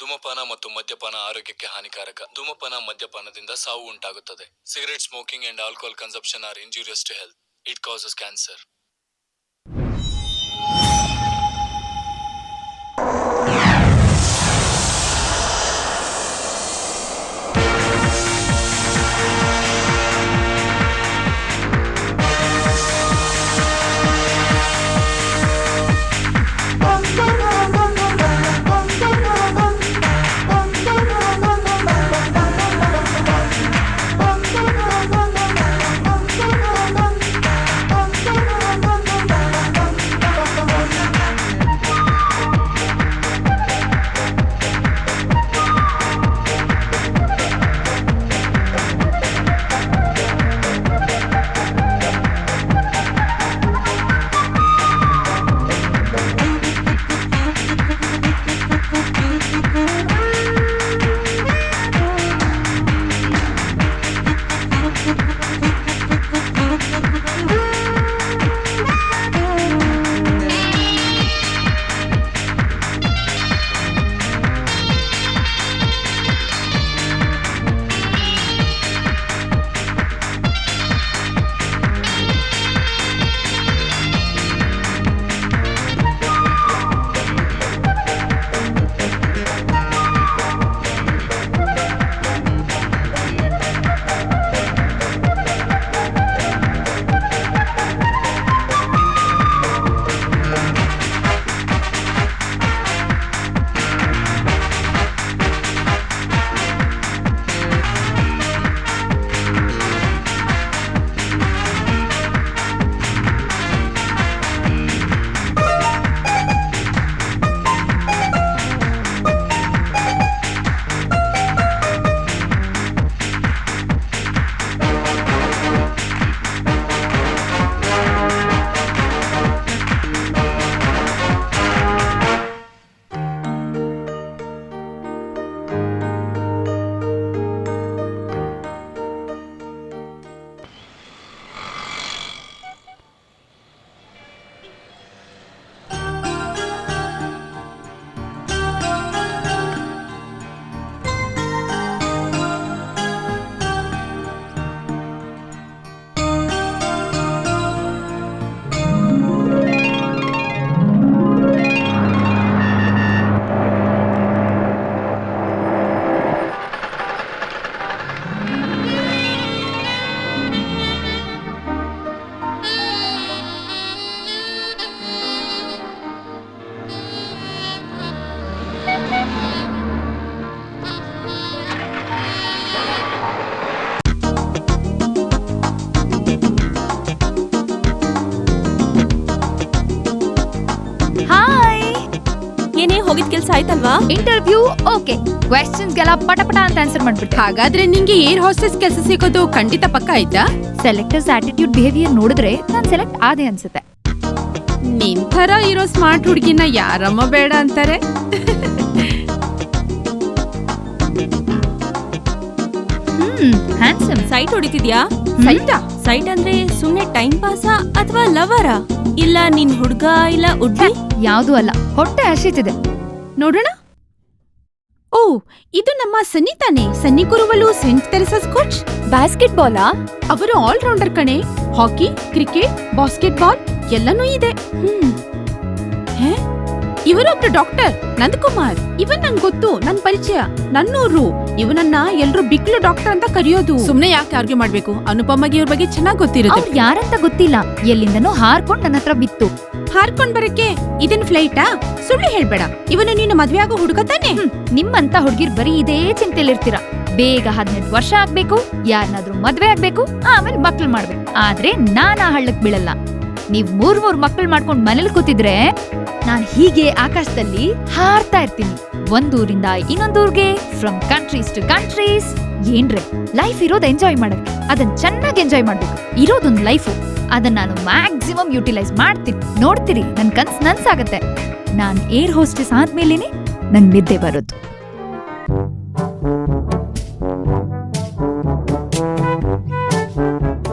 ಧೂಮಪಾನ ಮತ್ತು ಮದ್ಯಪಾನ ಆರೋಗ್ಯಕ್ಕೆ ಹಾನಿಕಾರಕ. ಧೂಮಪಾನ ಮದ್ಯಪಾನದಿಂದ ಸಾವು ಉಂಟಾಗುತ್ತದೆ. Cigarette smoking and alcohol consumption are injurious to health. It causes cancer. ಹೋಗಿದ್ ಕೆಲ್ಸ ಆಯ್ತಲ್ವಾ? ಇಂಟರ್ವ್ಯೂ ಓಕೆ, ಕ್ವೆಶ್ಚನ್ಸ್ಗೆಲ್ಲ ಪಟಪಟ ಅಂತ ಆನ್ಸರ್ ಮಾಡ್ಬಿಟ್ಟೆ. ಹಾಗಾದ್ರೆ ನಿಂಗೆ ಏರ್ ಹೋಸ್ಟೆಸ್ ಕೆಲಸ ಸಿಗೋದು ಖಂಡಿತ ಪಕ್ಕ ಆಯ್ತಾ? ಸೆಲೆಕ್ಟರ್ಸ್ ಆಟಿಟ್ಯೂಡ್ ಬಿಹೇವಿಯರ್ ನೋಡಿದ್ರೆ ನಾನ್ ಸೆಲೆಕ್ಟ್ ಆದೆ ಅನ್ಸುತ್ತೆ. ನಿನ್ ತರ ಇರೋ ಸ್ಮಾರ್ಟ್ ಹುಡುಗಿನ ಯಾರಮ್ಮ ಬೇಡ ಅಂತಾರೆ? ಹ್ಯಾಂಡ್ಸಮ್. ಸೈಟ್ ಹೊಡಿತಿದ್ಯಾ? ಸೈಟ್ ಅಂದ್ರೆ ಸುಮ್ನೆ ಟೈಮ್ ಪಾಸಾ ಅಥವಾ ಲವರಾ? ಇಲ್ಲ ನಿನ್ ಹುಡ್ಗ ಇಲ್ಲ ಹುಡ್ಗಿ? ಯಾವ್ದು ಅಲ್ಲ, ಹೊಟ್ಟೆ ಹಸಿತಿದೆ. ನೋಡೋಣ. ಓ, ಇದು ನಮ್ಮ ಸನ್ನಿ ತಾನೆ? ಸನ್ನಿ ಕುರುವಲು ಸೆಂಟ್ ತೆರೆಸಾಸ್ ಕೋಚ್. ಬಾಸ್ಕೆಟ್ ಬಾಲಾ? ಅವರು ಆಲ್ ರೌಂಡರ್ ಕಣೆ. ಹಾಕಿ, ಕ್ರಿಕೆಟ್, ಬಾಸ್ಕೆಟ್ ಬಾಲ್ ಎಲ್ಲನೂ ಇದೆ. ಇವರೊಬ್ರು ಡಾಕ್ಟರ್ ನಂದಕುಮಾರ್. ಇವನ್ ನಂಗೆ ಗೊತ್ತು, ನನ್ ಪರಿಚಯ, ನನ್ನೂರು. ಇವನನ್ನ ಎಲ್ರು ಬಿಗ್ಲು ಡಾಕ್ಟರ್ ಅಂತ ಕರೆಯೋದು. ಸುಮ್ನೆ ಯಾಕೆ ಆರ್ಗ್ಯೂ ಮಾಡ್ಬೇಕು? ಅನುಪಮಗೆ ಇವ್ರ ಬಗ್ಗೆ ಚೆನ್ನಾಗ್ ಗೊತ್ತಿರುತ್ತೆ. ಅವ್ರು ಯಾರಂತ ಗೊತ್ತಿಲ್ಲ, ಎಲ್ಲಿಂದನೋ ಹಾರ್ಕೊಂಡ್ ನನ್ನ ಹತ್ರ ಬಿತ್ತು. ಹಾರ್ಕೊಂಡ್ ಬರಕ್ಕೆ ಇದನ್ ಫ್ಲೈಟಾ? ಸುಳ್ಳು ಹೇಳ್ಬೇಡ. ಇವನು ನೀನು ಮದ್ವೆ ಆಗೋ ಹುಡುಗ ತಾನೆ? ನಿಮ್ಮಂತ ಹುಡ್ಗಿರ್ ಬರೀ ಇದೇ ಚಿಂತೆಲಿರ್ತೀರ. ಬೇಗ 18 ವರ್ಷ ಆಗ್ಬೇಕು, ಯಾರನ್ನಾದ್ರೂ ಮದ್ವೆ ಆಗ್ಬೇಕು, ಆಮೇಲೆ ಮಕ್ಳು ಮಾಡ್ಬೇಕು. ಆದ್ರೆ ನಾನ್ ಆ ಹಳ್ಳಕ್ ಬೀಳಲ್ಲ. ನೀವ್ 3 ಮಕ್ಳು ಮಾಡ್ಕೊಂಡ್ ಮನೇಲಿ ಕೂತಿದ್ರೆ ನಾನ್ ಹೀಗೆ ಆಕಾಶದಲ್ಲಿ ಹಾರ್ತಾ ಇರ್ತೀನಿ, ಒಂದೂರಿಂದ ಇನ್ನೊಂದೂರ್ಗೆ, ಫ್ರಮ್ ಕಂಟ್ರೀಸ್ ಟು ಕಂಟ್ರೀಸ್. ಏನ್ರೆ ಲೈಫ್ ಇರೋದು ಎಂಜಾಯ್ ಮಾಡಕ್ಕೆ, ಅದನ್ನ ಚೆನ್ನಾಗಿ ಎಂಜಾಯ್ ಮಾಡ್ಬೇಕು. ಇರೋದೊಂದು ಲೈಫು, ಅದನ್ನ ನಾನು ಮ್ಯಾಕ್ಸಿಮಮ್ ಯುಟಿಲೈಸ್ ಮಾಡ್ತೀನಿ. ನೋಡ್ತೀರಿ, ನನ್ ಕನ್ಸ್ ನನ್ಸಾಗತ್ತೆ. ನಾನ್ ಏರ್ ಹೋಸ್ಟೆಸ್ ಆದ್ಮೇಲೇನೆ ನಂಗ್ ನಿದ್ದೆ ಬರೋದು.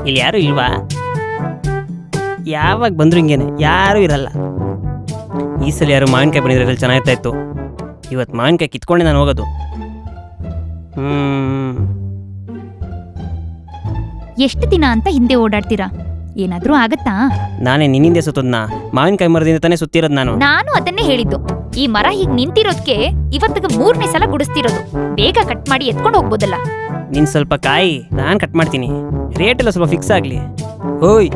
ಇಲ್ಲಿ ಯಾರು ಇಲ್ವಾ? ಯಾವಾಗ ಬಂದ್ರು ಹಿಂಗೇನೆ, ಯಾರೂ ಇರಲ್ಲ. ಈ ಸಲ ಯಾರು ಮಾವಿನಕಾಯಿ ಬಂದಿದ್ರೆ ಚೆನ್ನಾಗಿರ್ತಾ ಇತ್ತು. ಇವತ್ತು ಮಾವಿನಕಾಯಿ ಕಿತ್ಕೊಂಡೆ ನಾನು ಹೋಗೋದು. ಎಷ್ಟು ದಿನ ಅಂತ ಹಿಂದೆ ಓಡಾಡ್ತೀರಾ? ಏನಾದ್ರೂ ಆಗತ್ತಾ? ನಾನೇ ನಿನ್ನಿಂದೆ ಸುತ್ತೋದ್ನ, ಮಾವಿನಕಾಯಿ ಮರದಿಂದ ತಾನೇ ಸುತ್ತಿರೋದು ನಾನು. ನಾನು ಅದನ್ನೇ ಹೇಳಿದ್ದು. ಈ ಮರ ಹೀಗ್ ನಿಂತಿರೋದ್ಕೆ ಇವತ್ತಿಗೆ 3ನೇ ಸಲ ಗುಡಿಸ್ತಿರೋದು. ಬೇಗ ಕಟ್ ಮಾಡಿ ಎತ್ಕೊಂಡು ಹೋಗ್ಬೋದಲ್ಲ. ನೀನು ಸ್ವಲ್ಪ ಕಾಯಿ, ನಾನು ಕಟ್ ಮಾಡ್ತೀನಿ. ರೇಟ್ ಎಲ್ಲ ಸ್ವಲ್ಪ ಫಿಕ್ಸ್ ಆಗಲಿ. ಓಯ್,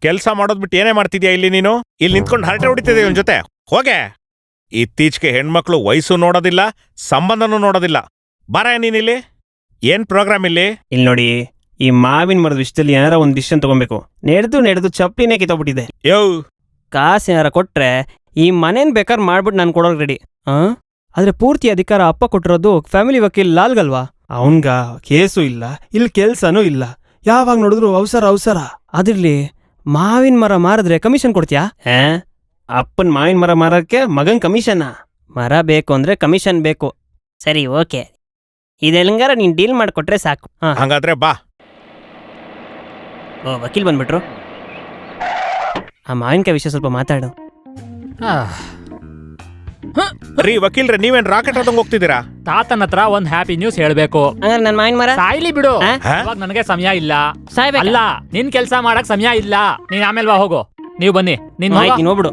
ಕೆಲಸ ಮಾಡೋದ್ ಬಿಟ್ಟು ಏನೇ ಮಾಡ್ತಿದ್ಯಾ ಇಲ್ಲಿ ನೀನು? ಇಲ್ಲಿ ನಿಂತ್ಕೊಂಡು ಹರಟೆ ಹೊಡಿತಿದ್ದೆ ಇವನ್ ಜೊತೆ. ಹೋಗೆ. ಇತ್ತೀಚೆಗೆ ಹೆಣ್ಮಕ್ಳು ವಯಸ್ಸು ನೋಡೋದಿಲ್ಲ, ಸಂಬಂಧನೂ ನೋಡೋದಿಲ್ಲ. ಬಾರ ನೀನಿಲ್ಲಿ. ಏನ್ ಪ್ರೋಗ್ರಾಮ್ ಇಲ್ಲಿ? ಇಲ್ಲಿ ನೋಡಿ, ಈ ಮಾವಿನ ಮರದ ವಿಷಯದಲ್ಲಿ ಏನಾರ ಒಂದು ಡಿಸಿಷನ್ ತಗೊಬೇಕು. ನಡೆದು ಚಪ್ಪಲಿನೇ ಕಿತ್ತೋಗ್ಬಿಟ್ಟಿದೆ. ಯೋ, ಕಾಸು ಏನಾರ ಕೊಟ್ರೆ ಈ ಮನೇನ್ ಬೇಕಾದ್ರೆ ಮಾಡ್ಬಿಟ್ಟು ನಾನು ಕೊಡೋಕೆ ರೆಡಿ. ಆದ್ರೆ ಪೂರ್ತಿ ಅಧಿಕಾರ ಅಪ್ಪ ಕೊಟ್ಟಿರೋದು ಫ್ಯಾಮಿಲಿ ವಕೀಲ್ ಲಾಲ್ಗಲ್ವಾ? ಅವನ್ಗ ಕೇಸು ಇಲ್ಲ, ಇಲ್ಲಿ ಕೆಲ್ಸನೂ ಇಲ್ಲ, ಯಾವಾಗ ನೋಡಿದ್ರು ಅವಸರ. ಅದಿರ್ಲಿ, ಮಾವಿನ ಮರ ಮಾರಿದ್ರೆ ಕಮಿಷನ್ ಕೊಡ್ತೀಯಾ? ಅಪ್ಪನ್ ಮಾವಿನ ಮರ ಮಾರಕ್ಕೆ ಮಗನ್ ಕಮಿಷನ್? ಮರ ಬೇಕು ಅಂದ್ರೆ ಕಮಿಷನ್ ಬೇಕು. ಸರಿ, ಓಕೆ, ಇದೆಲ್ಲಂಗಾರ ನೀನ್ ಡೀಲ್ ಮಾಡಿಕೊಟ್ರೆ ಸಾಕು. ಹಂಗಾದ್ರೆ ಬಾ. ಓ, ವಕೀಲ್ ಬಂದ್ಬಿಟ್ರು. ಆ ಮಾವಿನಕಾಯಿ ವಿಷಯ ಸ್ವಲ್ಪ ಮಾತಾಡು. ರೀ ವಕೀಲ್ರೆ, ನೀವೇನ್ ರಾಕೆಟ್ ಹೊತ್ತಂಗ್ ಹೋಗ್ತಿದ್ದೀರಾ? ತಾತನ ಹತ್ರ ಒಂದ್ ಹ್ಯಾಪಿ ನ್ಯೂಸ್ ಹೇಳ್ಬೇಕು. ಹಂಗಾರೆ ನನ್ನ ಮಾವಿನ ಮರ ಸಾಯ್ಲಿ ಬಿಡು, ಆ? ಅವಾಗ ನನಗೆ ಸಮಯ ಇಲ್ಲ. ಸಾಯ್ಬೇಕ? ಅಲ್ಲ, ನಿನ್ ಕೆಲ್ಸ ಮಾಡಕ್ ಸಮಯ ಇಲ್ಲ. ನೀನ್ ಆಮೇಲೆ ಬಾ, ಹೋಗು. ನೀವು ಬನ್ನಿ. ನೀನ್ ಆಯ್ತು, ನೋಡ್ಬಿಡು.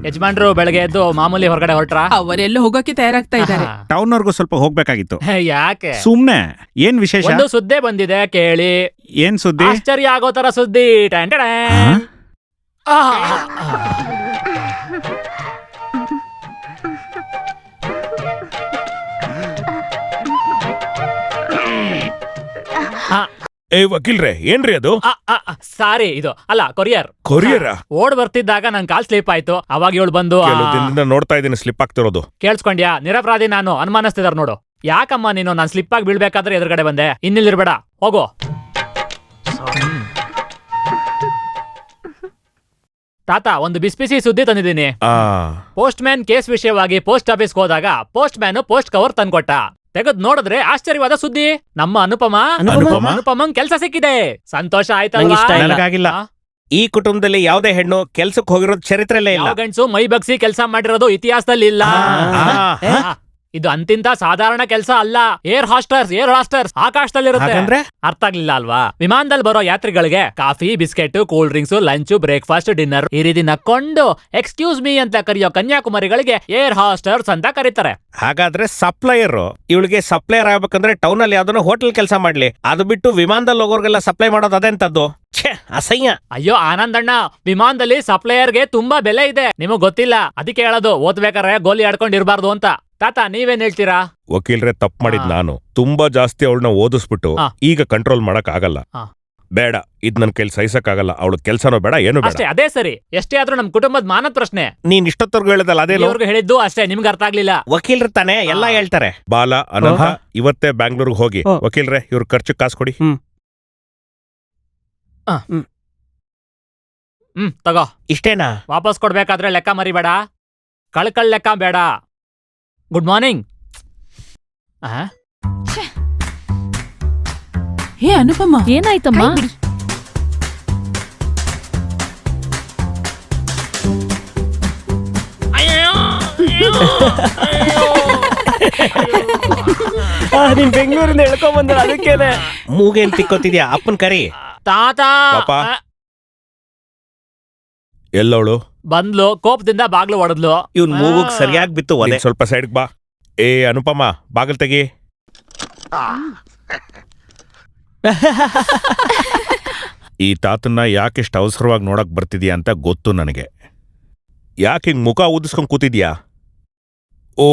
ಯಜಮಾನ್ರು ಬೆಳಗ್ಗೆ ಎದ್ದು ಮಾಮೂಲಿ ಹೊರಗಡೆ ಹೊರಟ್ರ? ಅವರೆಲ್ಲ ಹೋಗೋಕೆ ತಯಾರಾಗ್ತಾ ಇದ್ದಾರೆ. ಟೌನ್ವರ್ಗೂ ಸ್ವಲ್ಪ ಹೋಗ್ಬೇಕಾಗಿತ್ತು. ಯಾಕೆ? ಸುಮ್ನೆ. ಏನ್ ವಿಶೇಷ? ಒಂದು ಸುದ್ದಿ ಬಂದಿದೆ, ಕೇಳಿ. ಏನ್ ಸುದ್ದಿ? ಆಶ್ಚರ್ಯ ಆಗೋ ತರ ಸುದ್ದಿ. Ton ton. ಹಾ? ಏ ವಕೀಲ್ರೆ, ಏನ್ರಿ ಅದು? ಸಾರಿ, ಇದು ಅಲ್ಲ, ಕೊರಿಯರ್. ಕೊರಿಯರ? ಓಡ್ ಬರ್ತಿದ್ದಾಗ ನನ್ ಕಾಲ್ ಸ್ಲಿಪ್ ಆಯ್ತು. ಅವಾಗ ಇವಳು ಬಂದು ಕೆಲವು ದಿನದಿಂದ ನೋಡ್ತಾ ಇದ್ದೀನಿ ಸ್ಲಿಪ್ ಆಗ್ತಿರೋದು. ಕೇಳಿಸ್ಕೊಂಡ್ಯಾ? ನಿರಪರಾಧಿ ನಾನು, ಅನುಮಾನಿಸ್ತಿದಾರ ನೋಡು. ಯಾಕಮ್ಮ ನೀನು ನಾನ್ ಸ್ಲಿಪ್ ಆಗಿ ಬೀಳ್ಬೇಕಾದ್ರೆ ಎದುರುಗಡೆ ಬಂದೆ? ಇನ್ನಿಲ್ಲಿರ್ಬೇಡ, ಹೋಗು. ತಾತ, ಒಂದು ಬಿಸಿ ಸುದ್ದಿ ತಂದಿದ್ದೀನಿ. ಪೋಸ್ಟ್ ಮ್ಯಾನ್ ಕೇಸ್ ವಿಷಯವಾಗಿ ಪೋಸ್ಟ್ ಆಫೀಸ್ಗೆ ಹೋದಾಗ ಪೋಸ್ಟ್ ಮ್ಯಾನ್ ಪೋಸ್ಟ್ ಕವರ್ ತಂದ್ಕೊಟ್ಟ. ತೆಗೆದ್ ನೋಡಿದ್ರೆ ಆಶ್ಚರ್ಯವಾದ ಸುದ್ದಿ. ನಮ್ಮ ಅನುಪಮಂಗ್ ಕೆಲ್ಸ ಸಿಕ್ಕಿದೆ. ಸಂತೋಷ ಆಯ್ತಲ್ವಾ? ನನಗಾಗಿಲ್ಲ. ಈ ಕುಟುಂಬದಲ್ಲಿ ಯಾವುದೇ ಹೆಣ್ಣು ಕೆಲ್ಸಕ್ಕೆ ಹೋಗಿರೋದು ಚರಿತ್ರೆಯಲ್ಲೇ ಇಲ್ಲ. ಗಂಡ್ಸು ಮೈ ಬಗ್ಸಿ ಕೆಲಸ ಮಾಡಿರೋದು ಇತಿಹಾಸದಲ್ಲಿ ಇಲ್ಲ. ಇದು ಅಂತಿಂತ ಸಾಧಾರಣ ಕೆಲಸ ಅಲ್ಲ. ಏರ್ ಹಾಸ್ಟರ್ಸ್ ಆಕಾಶದಲ್ಲಿರುತ್ತೆ. ಅರ್ಥ ಆಗ್ಲಿಲ್ಲ ಅಲ್ವಾ? ವಿಮಾನದಲ್ಲಿ ಬರೋ ಯಾತ್ರಿಗಳಿಗೆ coffee, biscuit, cool drinks, lunch, breakfast, dinner ಈ ರೀತಿ ನಕ್ಕೊಂಡು ಎಕ್ಸ್ಕ್ಯೂಸ್ ಮೀ ಅಂತ ಕರೆಯೋ ಕನ್ಯಾಕುಮಾರಿಗಳಿಗೆ ಏರ್ ಹಾಸ್ಟರ್ಸ್ ಅಂತ ಕರೀತಾರೆ. ಹಾಗಾದ್ರೆ ಸಪ್ಲೈಯರ್ ಇವಳಿಗೆ ಸಪ್ಲೈಯರ್ ಆಗ್ಬೇಕಂದ್ರೆ ಟೌನ್ ಅಲ್ಲಿ ಯಾವ್ದೋ ಹೋಟೆಲ್ ಕೆಲಸ ಮಾಡ್ಲಿ. ಅದು ಬಿಟ್ಟು ವಿಮಾನದಲ್ಲಿ ಹೋಗೋರ್ಗೆಲ್ಲ ಸಪ್ಲೈ ಮಾಡೋದು ಅದೆಂತದ್ದು? ಅಸಹ್ಯ. ಅಯ್ಯೋ ಆನಂದಣ್ಣ, ವಿಮಾನದಲ್ಲಿ ಸಪ್ಲೈಯರ್ಗೆ ತುಂಬಾ ಬೆಲೆ ಇದೆ, ನಿಮಗ್ ಗೊತ್ತಿಲ್ಲ. ಅದಕ್ಕೆ ಹೇಳೋದು, ಓದ್ಬೇಕಾರೆ ಗೋಲಿ ಆಡ್ಕೊಂಡಿರ್ಬಾರ್ದು ಅಂತ. ತಾತ, ನೀವೇನ್ ಹೇಳ್ತೀರಾ? ವಕೀಲ್ರೆ, ತಪ್ಪು ಮಾಡಿದ್ ನಾನು. ತುಂಬಾ ಜಾಸ್ತಿ ಅವಳನ್ನ ಓದಿಸ್ಬಿಟ್ಟು ಈಗ ಕಂಟ್ರೋಲ್ ಮಾಡಕ್ ಆಗಲ್ಲ. ಬೇಡ, ಇದ್ ನನ್ ಕೈಲಿ ಸಹಿಸಕ್ಕಾಗಲ್ಲ. ಅವಳು ಕೆಲ್ಸನೂ ಬೇಡ, ಏನು ಬೇಡ. ಅಷ್ಟೇ, ಅದೇ ಸರಿ. ಎಷ್ಟೇ ಆದ್ರೂ ನಮ್ ಕುಟುಂಬದ ಮಾನದ ಪ್ರಶ್ನೆ. ನೀನ್ ಇಷ್ಟೊತ್ತರ್ಗು ಹೇಳದಲ್ಲ, ಅದೇ ಹೇಳಿದ್ದು ಅಷ್ಟೇ, ನಿಮ್ಗೆ ಅರ್ಥ ಆಗ್ಲಿಲ್ಲ. ವಕೀಲ್ರ ತಾನೆ ಎಲ್ಲ ಹೇಳ್ತಾರೆ. ಬಾಲ, ಅನಂತ ಇವತ್ತೇ ಬ್ಯಾಂಗ್ಳೂರ್ಗೆ ಹೋಗಿ. ವಕೀಲ್ರೆ, ಇವ್ರ ಖರ್ಚು ಕಾಸು ಕೊಡಿ. ತಗೋ. ಇಷ್ಟೇನಾ? ವಾಪಸ್ ಕೊಡ್ಬೇಕಾದ್ರೆ ಲೆಕ್ಕ ಮರಿಬೇಡ. ಕಳ್ಕಳ್ ಲೆಕ್ಕ ಬೇಡ. Good morning. ಹೇ ಅನುಪಮ, ಏನಾಯ್ತಮ್ಮ? ನೀನ್ ಬೆಂಗಳೂರಿಂದ ಹೇಳ್ಕೊಂಡ್ ಬಂದ್ರೆ ಅದಕ್ಕೇನೆ. ಮೂಗೇನ್ ತಿಕ್ಕೋತಿದ್ಯಾ? ಅಪ್ಪನ್ ಕರಿ. ತಾತ ಎಲ್ಲವಳು ಬಂದ್ಲು, ಕೋಪದಿಂದ ಬಾಗ್ಲು ಹೊಡೆದ್ಲು. ಇವ್ನ್ ಮೂಗುಗ್ ಸರಿಯಾಗಿ ಬಿತ್ತು. ಸ್ವಲ್ಪ ಸೈಡ್ಗ್ ಬಾ. ಏ ಅನುಪಮ, ಬಾಗಲ್ ತೆಗಿ. ಈ ತಾತನ್ನ ಯಾಕೆಷ್ಟು ಅವಸರವಾಗಿ ನೋಡಕ್ ಬರ್ತಿದ್ಯಾ ಅಂತ ಗೊತ್ತು ನನಗೆ. ಯಾಕೆ ಹಿಂಗ್ ಮುಖ ಊದಿಸ್ಕೊಂಡ್ ಕೂತಿದ್ಯಾ? ಓ,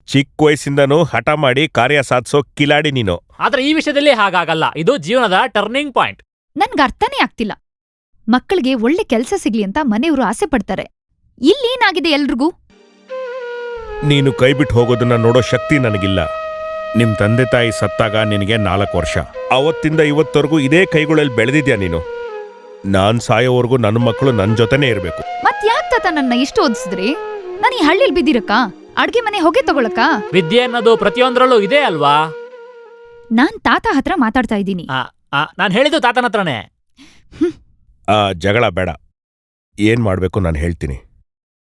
ಚಿಕ್ಕ ವಯಸ್ಸಿಂದನೂ ಹಠ ಮಾಡಿ ಕಾರ್ಯ ಸಾಧಿಸೋ ಕಿಲಾಡಿ ನೀನು. ಆದ್ರೆ ಈ ವಿಷಯದಲ್ಲಿ ಹಾಗಾಗಲ್ಲ. ಇದು ಜೀವನದ ಟರ್ನಿಂಗ್ ಪಾಯಿಂಟ್. ನನ್ಗೆ ಅರ್ಥನೇ ಆಗ್ತಿಲ್ಲ. ಮಕ್ಕಳಿಗೆ ಒಳ್ಳೆ ಕೆಲ್ಸ ಸಿಗ್ಲಿ ಅಂತ ಮನೆಯವರು ಆಸೆ ಪಡ್ತಾರೆ. ಇಲ್ಲೇನಾಗಿದೆ ಎಲ್ರಿಗೂ? ನೀನು ಕೈಬಿಟ್ಟು ಹೋಗೋದನ್ನ ನೋಡೋ ಶಕ್ತಿ ನನಗಿಲ್ಲ. ನಿಮ್ ತಂದೆ ತಾಯಿ ಸತ್ತಾಗ ನಿನಗೆ 4 ವರ್ಷ. ಅವತ್ತಿಂದ ಇವತ್ತವರೆಗೂ ಇದೇ ಕೈಗಳಲ್ಲಿ ಬೆಳೆದಿದ್ಯಾ ನೀನು. ನಾನ್ ಸಾಯೋವರೆಗೂ ನನ್ನ ಮಕ್ಕಳು ನನ್ ಜೊತೆನೇ ಇರ್ಬೇಕು. ಮತ್ ಯಾಕ್ ತಾತ ನನ್ನ ಇಷ್ಟು ಓದಿಸಿದ್ರಿ? ನಾನು ಈ ಹಳ್ಳಿಲ್ ಬಿದ್ದಿರಕ್ಕ? ಅಡ್ಗೆ ಮನೆ ಹೊಗೆ ತಗೊಳಕ? ವಿದ್ಯೆ ಅನ್ನೋದು ಪ್ರತಿಯೊಂದ್ರಲ್ಲೂ ಇದೆ ಅಲ್ವಾ? ನಾನ್ ತಾತ ಹತ್ರ ಮಾತಾಡ್ತಾ ಇದ್ದೀನಿ. ನಾನ್ ಹೇಳಿದ್ದು ತಾತನ ಹತ್ರನೇ. ಜಗಳ ಬೇಡ. ಏನ್ ಮಾಡ್ಬೇಕು ನಾನು ಹೇಳ್ತೀನಿ.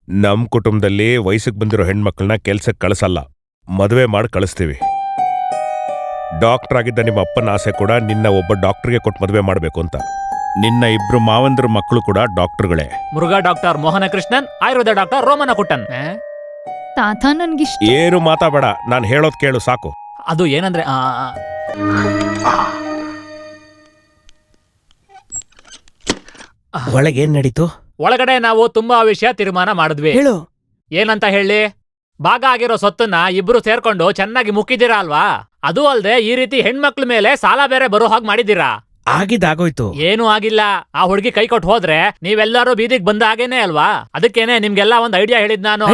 ನಮ್ ಕುಟುಂಬದಲ್ಲಿ ವಯಸ್ಸಿಗೆ ಬಂದಿರೋ ಹೆಣ್ಮಕ್ಳನ್ನ ಕೆಲ್ಸಕ್ಕೆ ಕಳಿಸಲ್ಲ, ಮದುವೆ ಮಾಡಿ ಕಳಿಸ್ತೀವಿ. ಡಾಕ್ಟರ್ ಆಗಿದ್ದ ನಿಮ್ಮ ಅಪ್ಪನ ಆಸೆ ಕೂಡ ನಿನ್ನ ಒಬ್ಬ ಡಾಕ್ಟರ್ಗೆ ಕೊಟ್ಟು ಮದುವೆ ಮಾಡಬೇಕು ಅಂತ. ನಿನ್ನ ಇಬ್ರು ಮಾವಂದ್ರ ಮಕ್ಕಳು ಕೂಡ ಡಾಕ್ಟರ್ಗಳೇ. ಮುರುಘಾ ಡಾಕ್ಟರ್ ಮೋಹನ ಕೃಷ್ಣನ್, ಆಯುರ್ವೇದ ಡಾಕ್ಟರ್ ರೋಮನ ಕುಟ್ಟನ್. ತಾತ ನನ್ಗಿಷ್ಟ. ಏನು ಮಾತಾಬೇಡ, ನಾನು ಹೇಳೋದ್ ಕೇಳು ಸಾಕು. ಅದು ಏನಂದ್ರೆ ಒಳಗೇನ್ ನಡೀತು? ಒಳಗಡೆ ನಾವು ತುಂಬಾ ವಿಷಯ ತೀರ್ಮಾನ ಮಾಡಿದ್ವಿ. ಹೇಳು. ಏನಂತ ಹೇಳಿ, ಭಾಗ ಆಗಿರೋ ಸೊತ್ತನ್ನ ಇಬ್ರು ಸೇರ್ಕೊಂಡು ಚೆನ್ನಾಗಿ ಮುಕ್ಕಿದ್ದೀರಾ ಅಲ್ವಾ? ಅದು ಅಲ್ದೆ ಈ ರೀತಿ ಹೆಣ್ಮಕ್ಳ ಮೇಲೆ ಸಾಲ ಬೇರೆ ಬರೋ ಹಾಗೆ ಮಾಡಿದ್ದೀರಾ. ಆಗಿದ್ದಾಗೋಯ್ತು. ಏನೂ ಆಗಿಲ್ಲ. ಆ ಹುಡುಗಿ ಕೈ ಕೊಟ್ಟು ಹೋದ್ರೆ ನೀವೆಲ್ಲರೂ ಬೀದಿಗೆ ಬಂದ ಹಾಗೇನೆ ಅಲ್ವಾ? ಅದಕ್ಕೇನೆ ನಿಮ್ಗೆಲ್ಲ ಒಂದ್ ಐಡಿಯಾ ಹೇಳಿದ್ ನಾನು.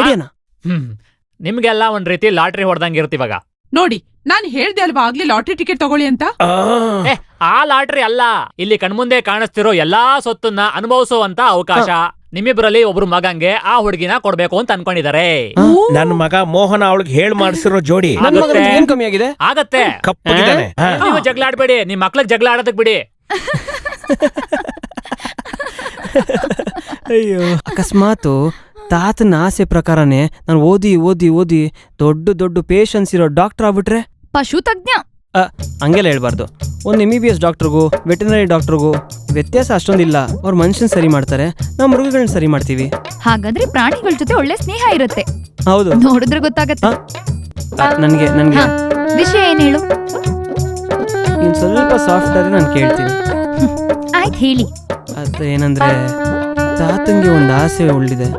ನಿಮ್ಗೆಲ್ಲ ಒಂದ್ ರೀತಿ ಲಾಟ್ರಿ ಹೊಡೆದಂಗೆ ಇರ್ತಿವಾಗ. ನೋಡಿ, ನಾನ್ ಹೇಳ್ದೆ ಅಲ್ವಾ ಆಗ್ಲೇ ಲಾಟ್ರಿ ಟಿಕೆಟ್ ತಗೊಳ್ಳಿ ಅಂತ. ಆ ಲಾಟ್ರಿ ಅಲ್ಲ, ಇಲ್ಲಿ ಕಣ್ಮುಂದೆ ಕಾಣಿಸ್ತಿರೋ ಎಲ್ಲಾ ಸೊತ್ತನ್ನ ಅನುಭವಿಸುವಂತ ಅವಕಾಶ. ನಿಮ್ಮಿಬ್ರಲ್ಲಿ ಒಬ್ರು ಮಗಂಗೆ ಆ ಹುಡುಗಿನ ಕೊಡ್ಬೇಕು ಅಂತ ಅನ್ಕೊಂಡಿದ್ದಾರೆ. ನನ್ನ ಮಗ ಮೋಹನ ಅವಳಿಗೆ ಹೇಳ್ ಮಾಡಿಸಿರೋ ಜೋಡಿ. ಏನ್ ಕಮ್ಮಿ ಆಗಿದೆ? ಆಗತ್ತೆ. ಕಪ್ಪಗಿದ್ದಾನೆ. ನೀವು ಜಗಳ ಆಡ್ಬೇಡಿ, ನಿಮ್ ಮಕ್ಳಿಗೆ ಜಗಳ ಆಡೋದಕ್ ಬಿಡಿ. ಅಯ್ಯೋ, ಅಕಸ್ಮಾತ್ ತಾತನ ಆಸೆ ಪ್ರಕಾರನೇ ನಾನು ಓದಿ ಓದಿ ಓದಿ ದೊಡ್ಡ ದೊಡ್ಡ ಪೇಷನ್ಸ್ ಇರೋ ಡಾಕ್ಟರ್ ಆಗ್ಬಿಟ್ರೆ? ಪಶು ತಜ್ಞ. ಹಂಗೆಲ್ಲ ಹೇಳ್ಬಾರ್ದು. ಒಂದು MBBS ಡಾಕ್ಟರ್ಗೂ ವೆಟರ್ನರಿ ಡಾಕ್ಟರ್ಗೂ ವ್ಯತ್ಯಾಸ ಅಷ್ಟೊಂದಿಲ್ಲ. ಅವ್ರು ಮನುಷ್ಯನ್ ಸರಿ ಮಾಡ್ತಾರೆ, ನಾವು ಮೃಗಗಳನ್ನ ಸರಿ ಮಾಡ್ತೀವಿ. ಹಾಗಾದ್ರೆ ಪ್ರಾಣಿಗಳ ಜೊತೆ ಒಳ್ಳೆ ಸ್ನೇಹ ಇರುತ್ತೆ. ಹೌದು, ನೋಡಿದ್ರೆ ಗೊತ್ತಾಗತ್ತೆ. ನನ್ಗೆ ಹಾ, ವಿಷಯ ಏನ್ ಹೇಳು? ನೀನ್ ಸ್ವಲ್ಪ ಸಾಫ್ಟ್ ಆದ್ರೆ ನಾನು ಕೇಳ್ತೀನಿ. ಆಯ್ತು, ಹೇಳಿ. ಅದು ಏನಂದ್ರೆ, ತಾತಂಗೆ ಒಂದು ಆಸೆ ಉಳಿದಿದೆ,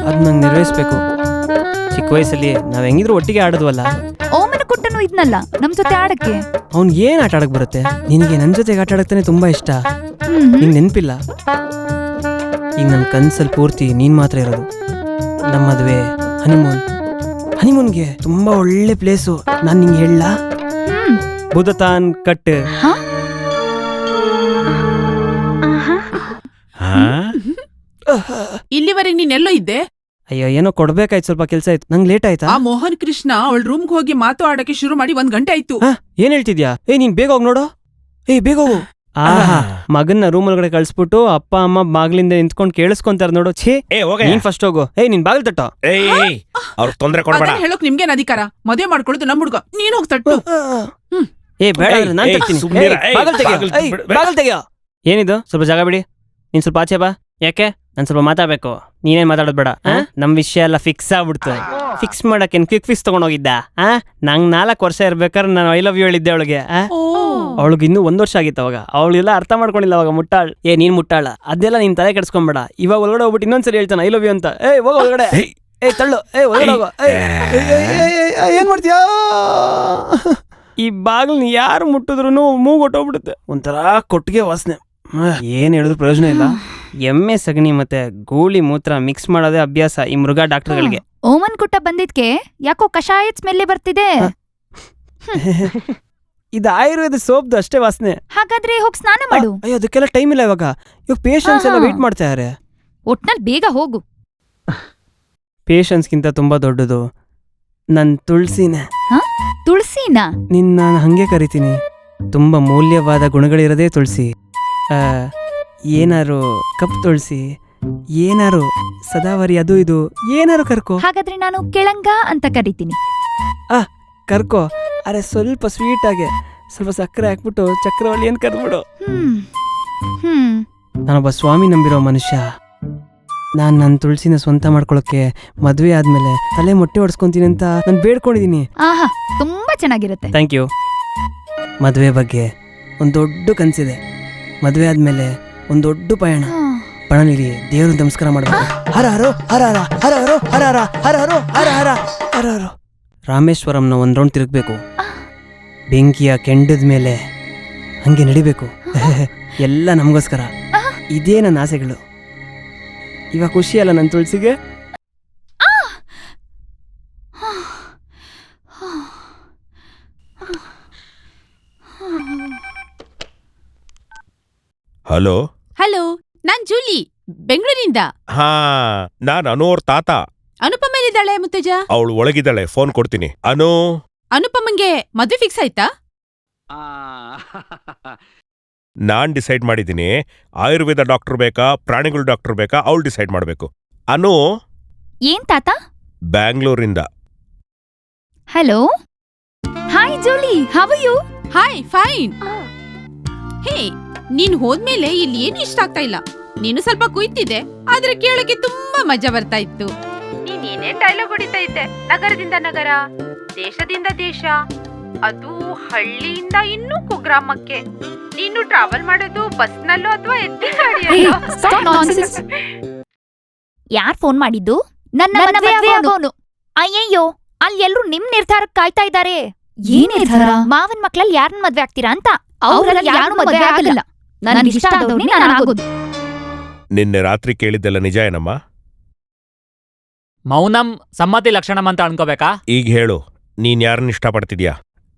ಅದ್ ನಂಗೆ ನೆರವೇರಿಸ್ಬೇಕು. ಚಿಕ್ಕ ವಯಸ್ಸಲ್ಲಿ ನಾವ್ ಹೆಂಗಿದ್ರು ಒಟ್ಟಿಗೆ ಆಡೋದ್ವಲ್ಲ. ಓಮನ ಕುಟ್ಟನು ಇದ್ನಲ್ಲ ನಮ್ ಜೊತೆ ಆಡಕ್ಕೆ. ಅವ್ನ್ ಏನ್ ಆಟ ಆಡಕ್ ಬರುತ್ತೆ? ನಿನಗೆ ನನ್ ಜೊತೆಗೆ ಆಟ ಆಡಕ್ತಾನೆ ತುಂಬಾ ಇಷ್ಟ. ನಿಂಗ್ ನೆನ್ಪಿಲ್ಲ? ಈಗ ನನ್ ಕನ್ಸಲ್ಲಿ ಪೂರ್ತಿ ನೀನ್ ಮಾತ್ರ ಇರೋದು. ನಮ್ಮ ಮದ್ವೆ, ಹನಿಮೂನ್ಗೆ ತುಂಬಾ ಒಳ್ಳೆ ಪ್ಲೇಸು. ನಾನ್ ನಿಂಗೆ ಹೇಳ, ಬುಧತಾನ್ ಕಟ್. ಇಲ್ಲಿವರೆಗೆ ನೀನೆಲ್ಲೋ ಇದ್ದೆ? ಅಯ್ಯೋ, ಏನೋ ಕೊಡ್ಬೇಕಾಯ್ತು, ಸ್ವಲ್ಪ ಕೆಲ್ಸ ಆಯ್ತು. ನಂಗೆ ಲೇಟ್ ಆಯ್ತಾ? ಆ ಮೋಹನ್ ಕೃಷ್ಣ ಅವಳ ರೂಮ್ಗೆ ಹೋಗಿ ಮಾತು ಆಡಕ್ಕೆ ಶುರು ಮಾಡಿ 1 ಗಂಟೆ ಆಯ್ತು. ಏನ್ ಹೇಳ್ತಿದ್ಯಾ? ನೀನ್ ಬೇಗ ಹೋಗ್ ನೋಡು. ಬೇಗ ಹೋಗು. ಮಗನ್ನ ರೂಮ್ ಒಳಗಡೆ ಕಳ್ಸ್ಬಿಟ್ಟು ಅಪ್ಪ ಅಮ್ಮ ಬಾಗ್ಲಿಂದ ನಿಂತ್ಕೊಂಡು ಕೇಳಿಸ್ಕೊಂತಾರ ನೋಡು. ಛೇ, ನೀನ್ ಫಸ್ಟ್ ಹೋಗು. ನೀನ್ ಬಾಗಿಲು ತಟ್ಟೋ. ಅವ್ರ ತೊಂದ್ರೆ ಕೊಡ್ಬೇಡ. ಹೇಳೋಕ್ ನಿಮ್ಗೇನ್ ಅಧಿಕಾರ? ಮದುವೆ ಮಾಡ್ಕೊಳ್ಳೋದು ನಮ್ ಹುಡ್ಗ, ನೀನ್ ಹೋಗ್ ತಟ್ಟು. ಬೇಡ, ನಾನ್ ತರ್ತೀನಿ. ಬಾಗಿಲು ತೆಗಿಯೋ. ಏನಿದು? ಸ್ವಲ್ಪ ಜಾಗ ಬಿಡಿ. ನೀನ್ ಸ್ವಲ್ಪ ಆಚೆ ಬಾ. ಯಾಕೆ? ನಾನ್ ಸ್ವಲ್ಪ ಮಾತಾಡ್ಬೇಕು. ನೀನೇನ್ ಮಾತಾಡೋದ್ ಬೇಡ. ನಮ್ ವಿಷಯ ಎಲ್ಲ ಫಿಕ್ಸ್ ಆಗ್ಬಿಡ್ತು. ಫಿಕ್ಸ್ ಮಾಡಕ್ಕೆ ಕ್ವಿಕ್ ಫಿಕ್ಸ್ ತಗೊಂಡೋಗಿದ್ದ. ನಂಗ್ 4 ವರ್ಷ ಇರ್ಬೇಕಾದ್ರೆ ನಾನು ಐ ಲವ್ ಯು ಹೇಳಿದ್ದೆ ಅವಳಿಗೆ. ಅವಳಿಗೆ ಇನ್ನೂ 1 ವರ್ಷ ಆಗಿತ್ತು ಅವಾಗ. ಅವಳೆಲ್ಲ ಅರ್ಥ ಮಾಡ್ಕೊಂಡಿಲ್ಲ ಅವಾಗ. ಮುಟ್ಟಾಳ್. ನೀನ್ ಮುಟ್ಟಾಳ. ಅದೆಲ್ಲ ನೀನ್ ತಲೆ ಕೆಡ್ಸ್ಕೊಂಬೇಡ. ಇವಾಗ ಒಳಗಡೆ ಹೋಗ್ಬಿಟ್ಟು ಇನ್ನೊಂದ್ಸರಿ ಹೇಳ್ತಾನೆ ಐ ಲವ್ ಯು ಅಂತ. ಹೋಗ ಒಳಗಡೆ. ತಳ್ಳು. ಒಳಗಡೆ ಹೋಗೋ. ಏನ್ ಮಾಡ್ತೀಯಾ? ಈ ಬಾಗಿಲ್ನ ಯಾರು ಮುಟ್ಟಿದ್ರು ಮೂಗು ಹೊಟ್ಟೋಗ್ಬಿಡುತ್ತೆ. ಒಂಥರ ಕೊಟ್ಟಿಗೆ ವಾಸನೆ. ಏನ್ ಹೇಳಿದ್ರು ಪ್ರಯೋಜನ ಇಲ್ಲ. ಎಮ್ಮೆ ಸಗಣಿ ಮತ್ತೆ ಗೂಳಿ ಮೂತ್ರ ಮಿಕ್ಸ್ ಮಾಡೋದೇ ಅಭ್ಯಾಸ ಈ ಮೃಗ ಡಾಕ್ಟರ್ಗಳಿಗೆ. ಓಮನ್ ಕುಟ್ಟ ಬಂದಿದ್ಕೆ ಯಾಕೋ ಕಷಾಯದ ಸ್ಮೆಲ್ ಬರ್ತಿದೆ. ಇದು ಆಯುರ್ವೇದ ಸೋಪ್ದು ಅಷ್ಟೇ ವಾಸನೆ. ಹಾಗಾದ್ರೆ ಹೋಗಿ ಸ್ನಾನ ಮಾಡು. ಅಯ್ಯೋ, ಅದಕ್ಕೆಲ್ಲ ಟೈಮ್ ಇಲ್ಲ ಇವಾಗ ಪೇಷನ್ಸ್ ಎಲ್ಲ ವೇಟ್ ಮಾಡ್ತಾ ಇದಾರೆ. ಒಟ್ನಲ್ಲಿ ಬೇಗ ಹೋಗು. ಪೇಷನ್ಸ್ಗಿಂತ ತುಂಬಾ ದೊಡ್ಡದು ನನ್ ತುಳಸಿನೇ. ತುಳಸಿನಾ? ನಾನು ಹಂಗೆ ಕರಿತೀನಿ. ತುಂಬಾ ಮೌಲ್ಯವಾದ ಗುಣಗಳಿರೋದೇ ತುಳಸಿ. ಏನಾರು ಕಪ್ ತುಳಸಿ, ಏನಾರು ಸದಾವರಿ, ಅದು ಇದು ಏನಾರು ಕರ್ಕೋ. ಹಾಗಾದ್ರೆ ನಾನು ಕೆಳಂಗ ಅಂತ ಕರಿತೀನಿ. ಕರ್ಕೋ. ಅರೆ ಸ್ವಲ್ಪ ಸ್ವೀಟ್ ಆಗಿ ಸ್ವಲ್ಪ ಸಕ್ಕರೆ ಹಾಕ್ಬಿಟ್ಟು ಚಕ್ರವಳ್ಳಿ ಅಂತ ಕರ್ಬಿಡು. ನಾನೊಬ್ಬ ಸ್ವಾಮಿ ನಂಬಿರೋ ಮನುಷ್ಯ. ನಾನು ನನ್ನ ತುಳಸಿನ ಸ್ವಂತ ಮಾಡ್ಕೊಳಕ್ಕೆ ಮದ್ವೆ ಆದ್ಮೇಲೆ ತಲೆ ಮೊಟ್ಟೆ ಹೊಡ್ಸ್ಕೊಂತೀನಿ ಅಂತ ನಾನು ಬೇಡ್ಕೊಂಡಿದೀನಿ. ಆಹಾ, ತುಂಬಾ ಚೆನ್ನಾಗಿರುತ್ತೆ. Thank you. ಮದ್ವೆ ಬಗ್ಗೆ ಒಂದು ದೊಡ್ಡ ಕನ್ಸಿದೆ. ಮದ್ವೆ ಆದ್ಮೇಲೆ ಒಂದು ದೊಡ್ಡ ಪಯಣ. ಪಣಲಿರಿ ದೇವ್ರ ನಮಸ್ಕಾರ ಮಾಡ್ಬೇಕು. ಹರ ಹರೋ ಹರ ಹರ ಹರ ಹರೋ ಹರ ಹರ ಹರ ಹರೋ ಹರ ಹರ ಹರ ಹರೋ. ರಾಮೇಶ್ವರಂನ ಒಂದ್ ರೌಂಡ್ ತಿರುಗ್ಬೇಕು. ಬೆಂಕಿಯ ಕೆಂಡದ ಮೇಲೆ ಹಂಗೆ ನಡಿಬೇಕು. ಎಲ್ಲ ನಮಗೋಸ್ಕರ. ಇದೇ ನನ್ನ ಆಸೆಗಳು. ಇವಾಗ ಖುಷಿ ಅಲ್ಲ ನನ್ನ ತುಳಸಿಗೆ? ಹಲೋ. ಹಲೋ, ನಾನ್ ಜೂಲಿ, ಬೆಂಗಳೂರಿಂದ. ನಾನ್ ಅನೋರ್ ತಾತ. ಅನುಪಮ ಎಲ್ಲಿದ್ದಾಳೆ ಮುತ್ತಜ್ಜ? ಅವಳು ಒಳಗಿದ್ದಾಳೆ, ಫೋನ್ ಕೊಡ್ತೀನಿ. ಅನುಪಮಂಗೆ ಮದ್ವೆ ಫಿಕ್ಸ್ ಆಯ್ತಾ? ನಾನ್ ಡಿಸೈಡ್ ಮಾಡಿದ್ದೀನಿ. ಆಯುರ್ವೇದ ಡಾಕ್ಟರ್ ಬೇಕಾ ಪ್ರಾಣಿಗಳ ಡಾಕ್ಟರ್ ಬೇಕಾ ಅವಳು ಡಿಸೈಡ್ ಮಾಡ್ಬೇಕು. ಏನ್ ತಾತ? ಬ್ಯಾಂಗ್ಳೂರಿಂದ. Hello, hi Julie, how are you? Hi, fine. Hey, ನೀನ್ ಹೋದ್ಮೇಲೆ ಇಲ್ಲಿ ಏನು ಇಷ್ಟ ಆಗ್ತಾ ಇಲ್ಲ. ನೀನು ಸ್ವಲ್ಪ ಕುಯ್ತಿದ್ದೆ, ಆದ್ರೆ ಕೇಳಕ್ಕೆ ತುಂಬಾ ಮಜಾ ಬರ್ತಾ ಇತ್ತು. ನೀನ್ ಏನೇನ್ ಡೈಲಾಗ್ ಹೊಡಿತಾ ಇದ್ದೆ. ನಗರದಿಂದ ನಗರ, ದೇಶದಿಂದ ದೇಶ, ಅದು ಹಳ್ಳಿಯಿಂದ ಇನ್ನೂ ಕುಗ್ರಾಮಕ್ಕೆ. ನೀನು ಟ್ರಾವೆಲ್ ಮಾಡೋದು ಬಸ್ನಲ್ಲೋ ಅಥವಾ ಎತ್ತಿನ ಗಾಡಿಯಲ್ಲೋ? ಯಾರ್ ಫೋನ್ ಮಾಡಿದ್ದು? ನನ್ನ ಮದ್ವೆ ಆಗೋನು. ಅಯ್ಯಯ್ಯೋ, ಅಲ್ಲಿ ಎಲ್ರು ನಿಮ್ ನಿರ್ಧಾರಕ್ಕೆ ಕಾಯ್ತಾ ಇದ್ದಾರೆ. ಏನ್ ನಿರ್ಧಾರ? ಮಾವನ್ ಮಕ್ಳಲ್ಲಿ ಯಾರನ್ನ ಮದ್ವೆ ಆಗ್ತೀರಾ ಅಂತ. ಅವ್ರಲ್ಲಿ ಯಾರು ಮದ್ವೆ ಆಗಲ್ಲ. ನನ್ಗೆ ಇಷ್ಟ ಆದವ್ರನ್ನೇ ನಾನು ಆಗೋದು. ನಿನ್ನೆ ರಾತ್ರಿ ಕೇಳಿದ್ದೆಲ್ಲ ನಿಜ ಏನಮ್ಮ? ಮೌನಂ ಸಮ್ಮತಿ ಲಕ್ಷಣಂ ಅಂತ ಅನ್ಕೋಬೇಕಾ? ಈಗ ಹೇಳು, ನೀನ್ ಯಾರನ್ನ ಇಷ್ಟಪಡ್ತಿದ್ಯಾ?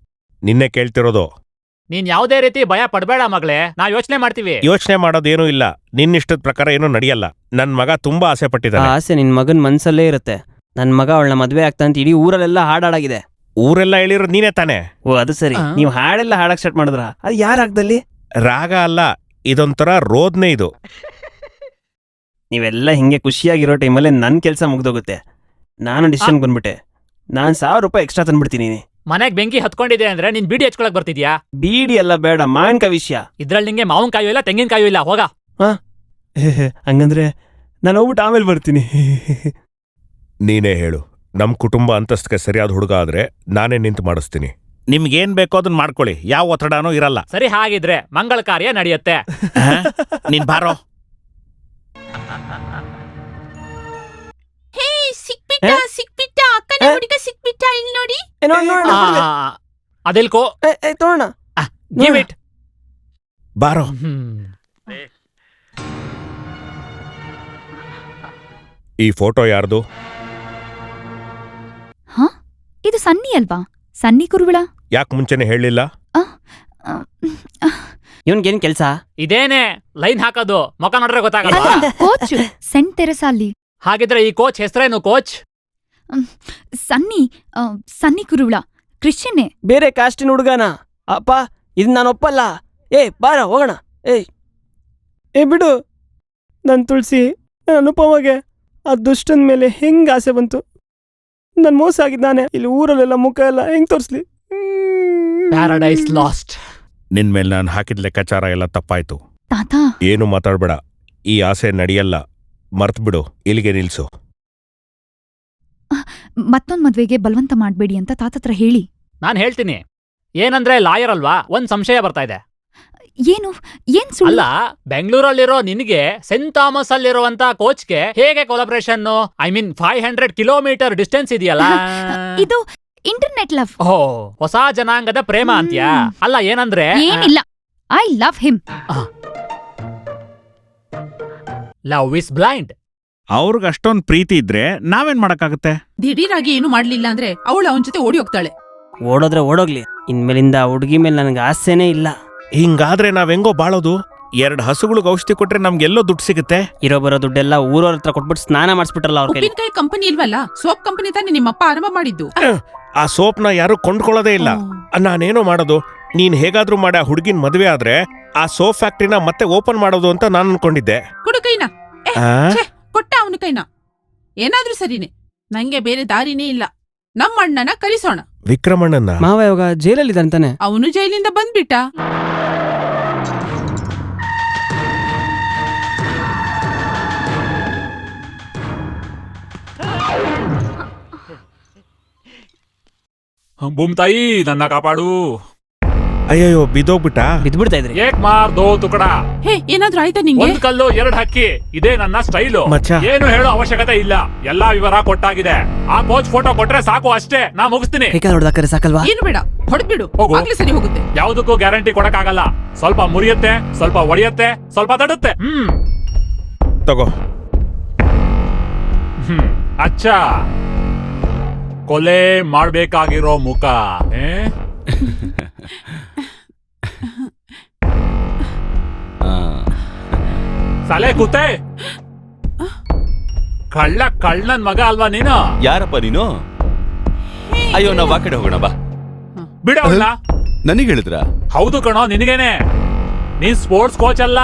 ನಿನ್ನೆ ಕೇಳ್ತಿರೋದು. ನೀನ್ ಯಾವ್ದೇ ರೀತಿ ಭಯ ಪಡ್ಬೇಡ ಮಗಳೇ, ನಾವ್ ಯೋಚನೆ ಮಾಡ್ತೀವಿ. ಯೋಚನೆ ಮಾಡೋದೇನೂ ಇಲ್ಲ. ನಿನ್ನಿಷ್ಟದ ಪ್ರಕಾರ ಏನೂ ನಡೆಯಲ್ಲ. ನನ್ ಮಗ ತುಂಬಾ ಆಸೆ ಆ ಪಟ್ಟಿದ್ದಾನೆ. ಆಸೆ ನಿನ್ ಮಗನ್ ಮನ್ಸಲ್ಲೇ ಇರುತ್ತೆ. ನನ್ ಮಗ ಅವಳನ್ನ ಮದ್ವೆ ಆಗ್ತಾನಂತ ಇಡೀ ಊರಲ್ಲೆಲ್ಲ ಹಾಡಾಡಾಗಿದೆ. ಊರೆಲ್ಲ ಹೇಳಿರೋದು ನೀನೇ ತಾನೆ. ಓ, ಅದು ಸರಿ. ನೀವ್ ಹಾಡೆಲ್ಲ ಹಾಡಕ್ ಸ್ಟಾರ್ಟ್ ಮಾಡಿದ್ರ? ಅದು ಯಾರ ಆಗ್ದಲ್ಲಿ? ರಾಗ ಅಲ್ಲ, ಇದೊಂಥರ ರೋದ್ನೆ ಇದು. ನೀವೆಲ್ಲ ಹಿಂಗೆ ಖುಷಿಯಾಗಿರೋ ಟೈಮಲ್ಲೇ ನನ್ ಕೆಲ್ಸ ಮುಗ್ದೋಗುತ್ತೆ. ನಾನು ಡಿಸಿಷನ್ ಬಂದ್ಬಿಟ್ಟೆ. ನಾನ್ 1000 ರೂಪಾಯಿ ಎಕ್ಸ್ಟ್ರಾ ತಂದ್ಬಿಡ್ತೀನಿ. ಮನೆಗ್ ಬೆಂಕಿ ಹತ್ಕೊಂಡಿದೆ ಅಂದ್ರೆ ನೀನ್ ಬೀಡಿ ಹಚ್ಕೊಳಕ್ ಬರ್ತಿದ್ಯಾ? ಬೀಡಿ ಎಲ್ಲ ಬೇಡ, ಮಾವಿನಕಾಯಿ ವಿಷಯ. ಇದ್ರಲ್ಲಿ ನಿಂಗೆ ಮಾವಿನ ಕಾಯು ಇಲ್ಲ, ತೆಂಗಿನಕಾಯು ಇಲ್ಲ. ಹೋಗ. ಹಂಗಂದ್ರೆ ನಾನು ಹೋಗ್ಬಿಟ್ಟು ಆಮೇಲೆ ಬರ್ತೀನಿ. ನೀನೇ ಹೇಳು. ನಮ್ ಕುಟುಂಬ ಅಂತಸ್ತಿಗೆ ಸರಿಯಾದ ಹುಡುಗ ಆದ್ರೆ ನಾನೇ ನಿಂತು ಮಾಡಿಸ್ತೀನಿ. ನಿಮ್ಗೇನ್ ಬೇಕೋ ಅದನ್ನ ಮಾಡ್ಕೊಳ್ಳಿ, ಯಾವ ಒತ್ತಡನೂ ಇರಲ್ಲ. ಸರಿ, ಹಾಗಿದ್ರೆ ಮಂಗಳ ಕಾರ್ಯ ನಡೆಯುತ್ತೆ. ನೀನ್ ಬಾರೋ. ಹೇ, ಸಿಕ್ಬಿಟ್ಟ ಸಿಕ್ಬಿಟ್ಟ, ಅಕ್ಕನ ಹುಡುಗ ಸಿಕ್ಬಿಟ್ಟ. ಇಲ್ಲಿ ನೋಡಿ. ಅದೆಲ್ಕೋ ತೋಣ ಗಿವ್ ಇಟ್. ಬಾರೋ. ಈ ಫೋಟೋ ಯಾರ್ದು? ಹ, ಇದು ಸನ್ನಿ ಅಲ್ವಾ? ಸನ್ನಿ ಕುರುವಿಳ. ಯಾಕೆ ಮುಂಚೆನೆ ಹೇಳಿಲ್ಲ? ಇವನ್ಗೇನ್ ಕೆಲ್ಸ? ಇದೇನೆ ಲೈನ್ ಹಾಕೋದು. ಮುಖ ನೋಡ್ರೆ ಗೊತ್ತಾಗಲ್ಲ. ಕೋಚ್ ಸೆಂಟ್ ತೆರೆಸಾ ಅಲ್ಲಿ. ಹಾಗಿದ್ರೆ ಈ ಕೋಚ್ ಹೆಸರೇನು? ಕೋಚ್ ಸನ್ನಿ, ಸನ್ನಿ ಕುರುವಿಳ, ಕ್ರಿಶ್ಚಿಯನ್ನೇ. ಬೇರೆ ಕಾಸ್ಟಿನ ಹುಡುಗನ? ಅಪ್ಪ, ಇದು ನಾನು ಒಪ್ಪಲ್ಲ. ಬಾರ ಹೋಗೋಣ. ಬಿಡು. ನನ್ ತುಳಸಿ, ನನ್ನ ಅನುಪಮಗೆ ಆ ದುಷ್ಟನ ಮೇಲೆ ಹೆಂಗ್ ಆಸೆ ಬಂತು. ನನ್ ಮೋಸ ಆಗಿದ್ದಾನೆ. ಇಲ್ಲಿ ಊರಲ್ಲೆಲ್ಲ ಮುಖ ಎಲ್ಲ ಹೆಂಗ್ ತೋರಿಸ್ಲಿ? Paradise last. ನಿನ್ ಮೇಲೆ ನಾನು ಹಾಕಿದ ಲೆಕ್ಕಾಚಾರ ಎಲ್ಲ ತಪ್ಪಾಯ್ತು. ತಾತ, ಏನು ಮಾತಾಡ್ಬೇಡ. ಈ ಆಸೆ ನಡೆಯಲ್ಲ, ಮರ್ತ್ ಬಿಡು. ಇಲ್ಲಿಗೆ ನಿಲ್ಸು. ಮತ್ತೊಂದ್ ಮದ್ವೆಗೆ ಬಲವಂತ ಮಾಡ್ಬೇಡಿ ಅಂತ ತಾತತ್ರ ಹೇಳಿ. ನಾನ್ ಹೇಳ್ತೀನಿ. ಏನಂದ್ರೆ ಲಾಯರ್ ಅಲ್ವಾ, ಒಂದ್ ಸಂಶಯ ಬರ್ತಾ ಇದೆ. ಏನು? ಏನ್ ಸುಳ್ಳು? ಅಲ್ಲ, ಬೆಂಗಳೂರಲ್ಲಿರೋ ನಿನಗೆ ಸೆಂಟ್ ಥಾಮಸ್ ಅಲ್ಲಿರುವಂತ ಕೋಚ್ಗೆ ಹೇಗೆ collaboration? I mean 500 kilometre distance ಇದೆಯಲ್ಲ. ಇದು ಇಂಟರ್ನೆಟ್ ಲವ್. ಓ, ಹೊಸ ಜನಾಂಗದ ಪ್ರೇಮ ಅಂತ್ಯಾ? ಅಲ್ಲ, ಏನಂದ್ರೆ ಏನಿಲ್ಲ, I love him. Love is blind. ಅವ್ರಿಗೆ ಅಷ್ಟೊಂದ್ ಪ್ರೀತಿ ಇದ್ರೆ ನಾವೇನ್ ಮಾಡಕ್ಕಾಗತ್ತೆ? ದಿಢೀರಾಗಿ ಏನು ಮಾಡ್ಲಿಲ್ಲ ಅಂದ್ರೆ ಅವಳು ಅವನ ಜೊತೆ ಓಡಿ ಹೋಗ್ತಾಳೆ. ಓಡೋದ್ರೆ ಓಡೋಗ್ಲಿ. ಇನ್ಮೇಲಿಂದ ಆ ಹುಡುಗಿ ಮೇಲೆ ನನಗೆ ಆಸೆನೇ ಇಲ್ಲ. ಹಿಂಗಾದ್ರೆ ನಾವೆಂಗೋ ಬಾಳೋದು? 2 ಹಸುಗಳಿಗೆ ಔಷಧಿ ಕೊಟ್ರೆ ನಮ್ಗೆಲ್ಲೋ ದುಡ್ಡು ಸಿಗುತ್ತೆ. ಇರೋ ಬರೋ ದುಡ್ಡೆಲ್ಲ ಊರವ್ರ ಹತ್ರ ಕೊಟ್ಬಿಟ್ಟು ಸ್ನಾನ ಮಾಡಿಸ್ಬಿಟ್ರಲ್ಲ ಅವ್ರ ಕೈಲಿ. ಉಪ್ಪಿನಕಾಯಿ ಕಂಪನಿ ಇಲ್ವಲ್ಲ, ಸೋಪ್ ಕಂಪನಿ ತಾನೇ ನಿಮ್ಮಪ್ಪ ಆರಂಭ ಮಾಡಿದ್ದು. ಆ ಸೋಪ್ನ ಯಾರು ಕೊಂಡ್ಕೊಳ್ಳೋದೇ ಇಲ್ಲ. ನಾನೇನೋ ಮಾಡೋದು? ನೀನ್ ಹೇಗಾದ್ರೂ ಮಾಡಿ ಆ ಹುಡುಗಿನ ಮದ್ವೆ ಆದ್ರೆ ಆ ಸೋಪ್ ಫ್ಯಾಕ್ಟ್ರಿನ ಮತ್ತೆ ಓಪನ್ ಮಾಡೋದು ಅಂತ ನಾನು ಅನ್ಕೊಂಡಿದ್ದೆ. ಕೊಡು ಕೈನ. ಕೊಟ್ಟ ಅವನ ಕೈನ. ಏನಾದ್ರೂ ಸರಿನೇ, ನಂಗೆ ಬೇರೆ ದಾರಿನೇ ಇಲ್ಲ. ನಮ್ಮ ಅಣ್ಣನ ಕಲಿಸೋಣ. ವಿಕ್ರಮಣ್ಣನ? ಮಾವ ಇವಾಗ ಜೈಲಲ್ಲಿದ್ದಾನೆ. ಅವನು ಜೈಲಿಂದ ಬಂದ್ಬಿಟ್ಟ. ಭೂಮ್ತಾಯಿ, ನನ್ನ ಕಾಪಾಡು. ಅಯ್ಯಯ್ಯೋ, ಬಿದ್ದೋಗ್ಬಿಟ್ಟ? ಬಿದ್ಬಿಡ್ತಾ ಇದ್ರಿ. ಏಕ್ ಮಾರ್ ದೋ ತುಕಡ. ಹೇ, ಏನಾದ್ರೂ ಆಯ್ತಾ ನಿಂಗೆ? ಒಂದ್ ಕಲ್ಲು 2 ಹಕ್ಕಿ. ಇದೇ ನನ್ನ ಸ್ಟೈಲು. ಮಚ್ಚ. ಏನು ಹೇಳೋ ಅವಶ್ಯಕತೆ ಇಲ್ಲ, ಎಲ್ಲಾ ವಿವರ ಕೊಟ್ಟಾಗಿದೆ. ಆ ಕೋಚ್ ಫೋಟೋ ಕೊಟ್ರೆ ಸಾಕು, ಅಷ್ಟೇ. ನಾ ಮುಗಿಸ್ತೀನಿ. ಹೊಡೆದಾಕರೆ ಸಾಕಲ್ವಾ? ಏನು ಬೇಡ, ಹೊಡೆದ್ಬಿಡು. ಹೋಗು. ಆಗ್ಲೇ ಸರಿ ಹೋಗುತ್ತೆ. ಯಾವ್ದಕ್ಕೂ ಗ್ಯಾರಂಟಿ ಕೊಡಕ್ಕಾಗಲ್ಲ. ಸ್ವಲ್ಪ ಮುರಿಯತ್ತೆ, ಸ್ವಲ್ಪ ಒಡೆಯತ್ತೆ, ಸ್ವಲ್ಪ ತಡುತ್ತೆ. ತಗೋ. ಅಚ್ಚ, ಕೊಲೆ ಮಾಡ್ಬೇಕಾಗಿರೋ ಮುಖ. ಸಲೆ ಕೂತೆ. ಕಳ್ಳನ್ ಮಗ ಅಲ್ವಾ ನೀನು? ಯಾರಪ್ಪ ನೀನು? ಅಯ್ಯೋ, ನಾವ್ ಆ ಕಡೆ ಹೋಗೋಣ ಬಾ. ಬಿಡವಲ್ಲ. ನನಗೆ ಹೇಳಿದ್ರ? ಹೌದು ಕಣೋ, ನಿನಗೇನೆ. ನೀನ್ ಸ್ಪೋರ್ಟ್ಸ್ ಕೋಚ್ ಅಲ್ಲ,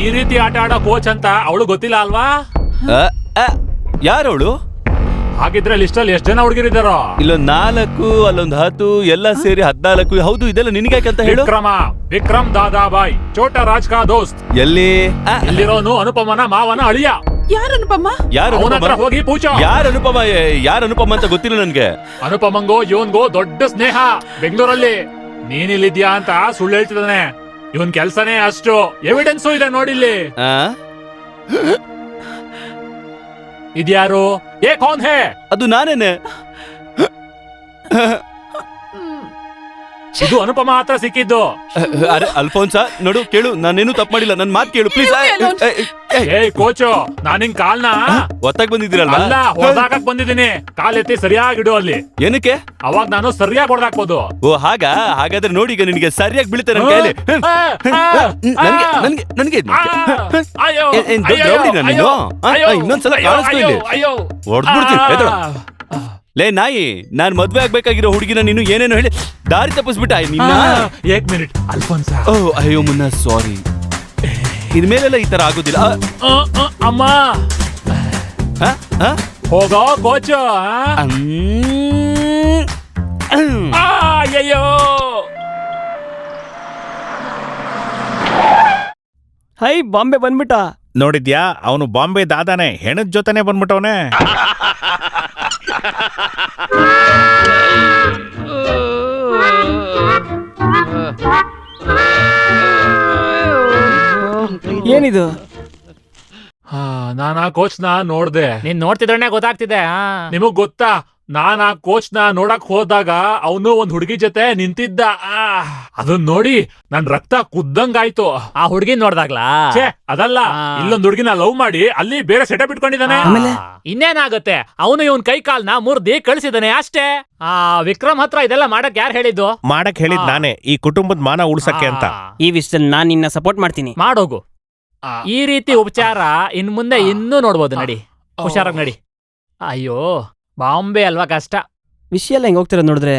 ಈ ರೀತಿ ಆಟ ಆಡೋ ಕೋಚ್ ಅಂತ ಅವಳು ಗೊತ್ತಿಲ್ಲ ಅಲ್ವಾ? ಯಾರವಳು? ಹಾಗಿದ್ರೆ ಲಿಸ್ಟಲ್ಲಿ ಎಷ್ಟು ಜನ ಹುಡುಗಿರಿದ್ದಾರೋ? ಇಲ್ಲೊಂದ್ 4, ಅಲ್ಲೊಂದ್ 10, ಎಲ್ಲ ಸೇರಿ 14. ಹೌದು, ಇದೆಲ್ಲ ನಿನಗ್ಯಾಕಂತ ಹೇಳು. ವಿಕ್ರಮ್ ದಾದಾಬಾಯ್, ಛೋಟಾ ರಾಜ್ ಕಾ ದೋಸ್ತ್. ಎಲ್ಲಿ ಇಲ್ಲಿರೋನು ಅನುಪಮನ ಮಾವನ ಅಳಿಯ. ಯಾರು ಅನುಪಮ? ಅವನ ಹತ್ರ ಹೋಗಿ ಪೂಜಾ. ಯಾರು ಅನುಪಮ ಅಂತ ಗೊತ್ತಿಲ್ಲ ನನ್ಗೆ. ಅನುಪಮಂಗೋ ಇವನ್ಗೋ ದೊಡ್ಡ ಸ್ನೇಹ ಬೆಂಗಳೂರಲ್ಲಿ. ನೀನಿಲ್ಲಿದ್ಯಾ ಅಂತ ಸುಳ್ಳು ಹೇಳ್ತಿದ್ದಾನೆ. ಇವನ್ ಕೆಲ್ಸನೇ ಅಷ್ಟು. ಎವಿಡೆನ್ಸು ಇದೆ ನೋಡಿಲ್ಲಿ. ಆ? ಇದ್ಯಾರು? ಏ ಕೌನ್ ಹೇ? ಅದು ನಾನೇನೆ. ಇದು ಅನುಪಮ ಹತ್ರ ಸಿಕ್ಕಿದ್ದು. ಅರೆ ಅಲ್ಫೋನ್ಸ, ನೋಡು, ಕೇಳು, ನಾನೇನು ತಪ್ಪು ಮಾಡಿಲ್ಲ, ನನ್ ಮಾತ್ ಕೇಳು ಪ್ಲೀಸ್. ಏ ಕೋಚು, ನಾನ್ ನಿನ್ ಕಾಲ್ನ ಒತ್ತಾಗ ಬಂದಿದ್ದೀರಲ್ಲ. ಅಲ್ಲ, ಹೊಡೆದಾಕಕ್ ಬಂದಿದ್ದೀನಿ. ಕಾಲ್ ಎತ್ತಿ ಸರಿಯಾಗಿಡು ಅಲ್ಲಿ. ಏನಕ್ಕೆ? ಅವಾಗ ನಾನು ಸರಿಯಾಗಿ ಹೊಡೆದಾಕ್ಬೋದು. ಓ ಹಾಗಾದ್ರೆ ನೋಡಿ, ಈಗ ನಿನಗೆ ಸರಿಯಾಗಿ ಬೀಳುತ್ತೆ ನನ್ ಕೈಲಿ. ನನಗೆ ಇನ್ನೊಂದ್ಸಲ ಕಾಣಿಸ್ತು ಇಲ್ಲಿ. ಹೊಡ್ದ್ಬಿಡ್ತೀನಿ. ಎದ್ದೇಳು. ಲೇ ನಾಯಿ, ನಾನ್ ಮದ್ವೆ ಆಗ್ಬೇಕಾಗಿರೋ ಹುಡುಗಿನ ನೀನು ಏನೇನು ಹೇಳಿ ದಾರಿ ತಪ್ಪಿಸ್ಬಿಟ್ಟ ನಿನ್ನ. ಏಕ್ ಮಿನಿಟ್ ಅಲ್ಫೋನ್ಸ. ಓ ಅಯ್ಯೋ ಮುನ್ನ, ಸಾರಿ. ಇನ್ಮೇಲೆಲ್ಲ ಈ ತರ ಆಗೋದಿಲ್ಲ. ಅಮ್ಮ ಹೋಗೋ ಕೋಚು. ಅಯ್ಯೋ, ಹೈ, ಬಾಂಬೆ ಬಂದ್ಬಿಟ್ಟ. ನೋಡಿದ್ಯಾ, ಅವನು ಬಾಂಬೆ ದಾದಾನೆ, ಹೆಣದ ಜೊತೆನೆ ಬಂದ್ಬಿಟ್ಟವನೆ. ಏನಿದು? ನಾನ್ ಆ ಕೋಚ್ನ ನೋಡ್ದೆ. ನೀನ್ ನೋಡ್ತಿದ್ರನೆ ಗೊತ್ತಾಗ್ತಿದೆ. ನಿಮಗ್ ಗೊತ್ತಾ, ನಾನ್ ಆ ಕೋಚ್ನ ನೋಡಕ್ ಹೋದಾಗ ಅವನು ಒಂದ್ ಹುಡುಗಿ ಜೊತೆ ನಿಂತಿದ್ದ. ಅದನ್ ನೋಡಿ ನನ್ ರಕ್ತ ಕುದ್ದಂಗಾಯ್ತು. ಆ ಹುಡ್ಗಿನ್ ನೋಡ್ದಾಗ್ಲಾ? ಛೇ, ಅದಲ್ಲ, ಇಲ್ಲೊಂದ್ ಹುಡುಗಿನ ಲವ್ ಮಾಡಿ ಅಲ್ಲಿ ಬೇರೆ ಸೆಟಪ್ ಇಟ್ಕೊಂಡಿದ್ದಾನೆ. ಇನ್ನೇನಾಗುತ್ತೆ, ಅವನು ಇವನ್ ಕೈ ಕಾಲ್ನ ಮುರ್ದಿ ಕಳ್ಸಿದಾನೆ ಅಷ್ಟೇ. ಆ ವಿಕ್ರಮ್ ಹತ್ರ ಇದೆಲ್ಲ ಮಾಡಕ್ ಯಾರು ಹೇಳಿದ್ದು? ಮಾಡಕ್ ಹೇಳಿದ್ ನಾನೇ, ಈ ಕುಟುಂಬದ ಮಾನ ಉಳ್ಸಕ್ಕೆ ಅಂತ. ಈ ವಿಷಯದಲ್ಲಿ ನಾನ್ ನಿನ್ನ ಸಪೋರ್ಟ್ ಮಾಡ್ತೀನಿ. ಮಾಡೋಗು. ಈ ರೀತಿ ಉಪಚಾರ ಇನ್ ಮುಂದೆ ಇನ್ನೂ ನೋಡ್ಬೋದು. ನಡಿ, ಹುಷಾರಾಗಿ ನಡಿ. ಅಯ್ಯೋ, ಬಾಂಬೆ ಅಲ್ವಾ ಕಷ್ಟ. ವಿಷಯ ಎಲ್ಲ ಹೆಂಗ್ ಹೋಗ್ತಿರೋದ್ ನೋಡಿದ್ರೆ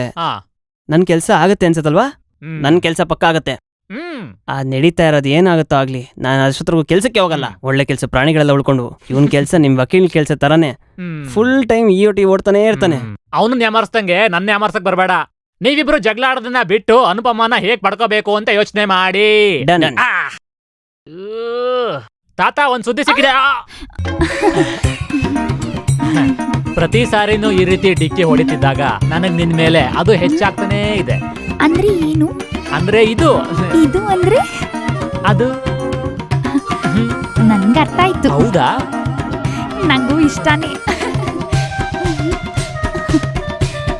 ನನ್ ಕೆಲ್ಸ ಆಗತ್ತೆ ಅನ್ಸತ್ತಲ್ವಾ? ನನ್ ಕೆಲ್ಸ ಪಕ್ಕ ಆಗತ್ತೆ. ನಡೀತಾ ಇರೋದು ಏನಾಗುತ್ತೋ ಆಗ್ಲಿ, ನಾನು ಅಷ್ಟೊತ್ತರೆಗೂ ಕೆಲ್ಸಕ್ಕೆ ಹೋಗಲ್ಲ. ಒಳ್ಳೆ ಕೆಲ್ಸ ಪ್ರಾಣಿಗಳೆಲ್ಲ ಉಳ್ಕೊಂಡು. ಇವನ್ ಕೆಲ್ಸ ನಿಮ್ ವಕೀಲ್ ಕೆಲ್ಸ ತರಾನೇ ಫುಲ್ ಟೈಮ್ EOT ಓಡ್ತಾನೆ ಇರ್ತಾನೆ. ಅವನು ಯಾಮರ್ಸ್ದಂಗೆ ನನ್ನ ಯಾಮರ್ಸಕ್ ಬರ್ಬೇಡ. ನೀವಿಬ್ರು ಜಗಳ ಆಡೋದನ್ನ ಬಿಟ್ಟು ಅನುಪಮನ ಹೇಗ್ ಪಡ್ಕೋಬೇಕು ಅಂತ ಯೋಚನೆ ಮಾಡಿ. ತಾತ, ಒಂದ್ ಸುದ್ದಿ ಸಿಕ್ಕಿದೆ. ಪ್ರತಿ ಸಾರಿನೂ ಈ ರೀತಿ ಡಿಕ್ಕಿ ಹೊಡಿತಿದ್ದಾಗ ನನಗ್ ನಿನ್ ಮೇಲೆ ಅದು ಹೆಚ್ಚಾಗ್ತಾನೇ ಇದೆ. ಅಂದ್ರೆ ಏನು? ಅಂದ್ರೆ ಇದು ಅಂದ್ರೆ ಅದು ನನ್ಗೆ ಅರ್ಥ ಆಯ್ತು. ಹೌದಾ? ನಂಗೂ ಇಷ್ಟಾನೇ.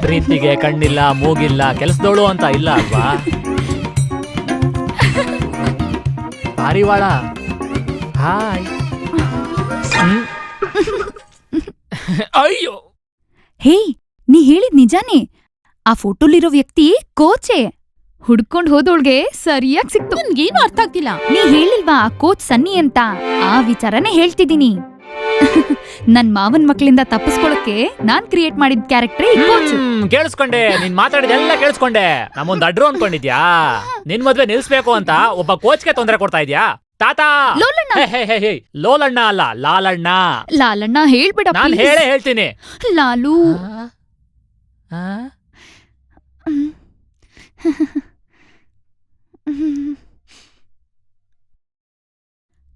ಪ್ರೀತಿಗೆ ಕಣ್ಣಿಲ್ಲ, ಮೂಗಿಲ್ಲ, ಕೆಲಸದೋಳು ಅಂತ ಇಲ್ಲ ಅಲ್ವಾ? ಪಾರಿವಾಳ, ಹಾಯ್. ಅಯ್ಯೋ, ಹೇ, ನೀ ಹೇಳಿದ್ ನಿಜಾನೇ. ಆ ಫೋಟೋಲಿರೋ ವ್ಯಕ್ತಿ ಕೋಚೆ. ಹುಡ್ಕೊಂಡ್ ಹೋದೋಳ್ಗೆ ಸರಿಯಾಗಿ ಸಿಕ್ತು. ನನ್ಗೇನು ಅರ್ಥ ಆಗ್ತಿಲ್ಲ. ನೀ ಹೇಳಿಲ್ವಾ ಆ ಕೋಚ್ ಸನ್ನಿ ಅಂತ? ಆ ವಿಚಾರನೇ ಹೇಳ್ತಿದ್ದೀನಿ. ನನ್ ಮಾವನ್ ಮಕ್ಳಿಂದ ತಪ್ಪಿಸ್ಕೊಳಕ್ಕೆ ನಾನ್ ಕ್ರಿಯೇಟ್ ಮಾಡಿದ ಕ್ಯಾರೆಕ್ಟರ್ ಈ ಕೋಚ್. ಕೇಳಿಸ್ಕೊಂಡೆ, ನೀನ್ ಮಾತಾಡಿದೆಲ್ಲ ಕೇಳಿಸ್ಕೊಂಡೆ. ನಮ್ಮೊಂದ್ ಅಡ್ರು ಅನ್ಕೊಂಡಿದ್ಯಾ? ನಿನ್ ಮದ್ವೆ ನಿಲ್ಸ್ಬೇಕು ಅಂತ ಒಬ್ಬ ಕೋಚ್ಗೆ ತೊಂದರೆ ಕೊಡ್ತಾ ಇದ್ಯಾ? ತಾತ, ಲೋಲಣ್ಣ. ಲೋಲಣ್ಣ ಅಲ್ಲ, ಲಾಲಣ್ಣ. ಲಾಲಣ್ಣ ಹೇಳ್ಬಿಡ. ನಾನ್ ಹೇಳ್ತೀನಿ. ಲಾಲು.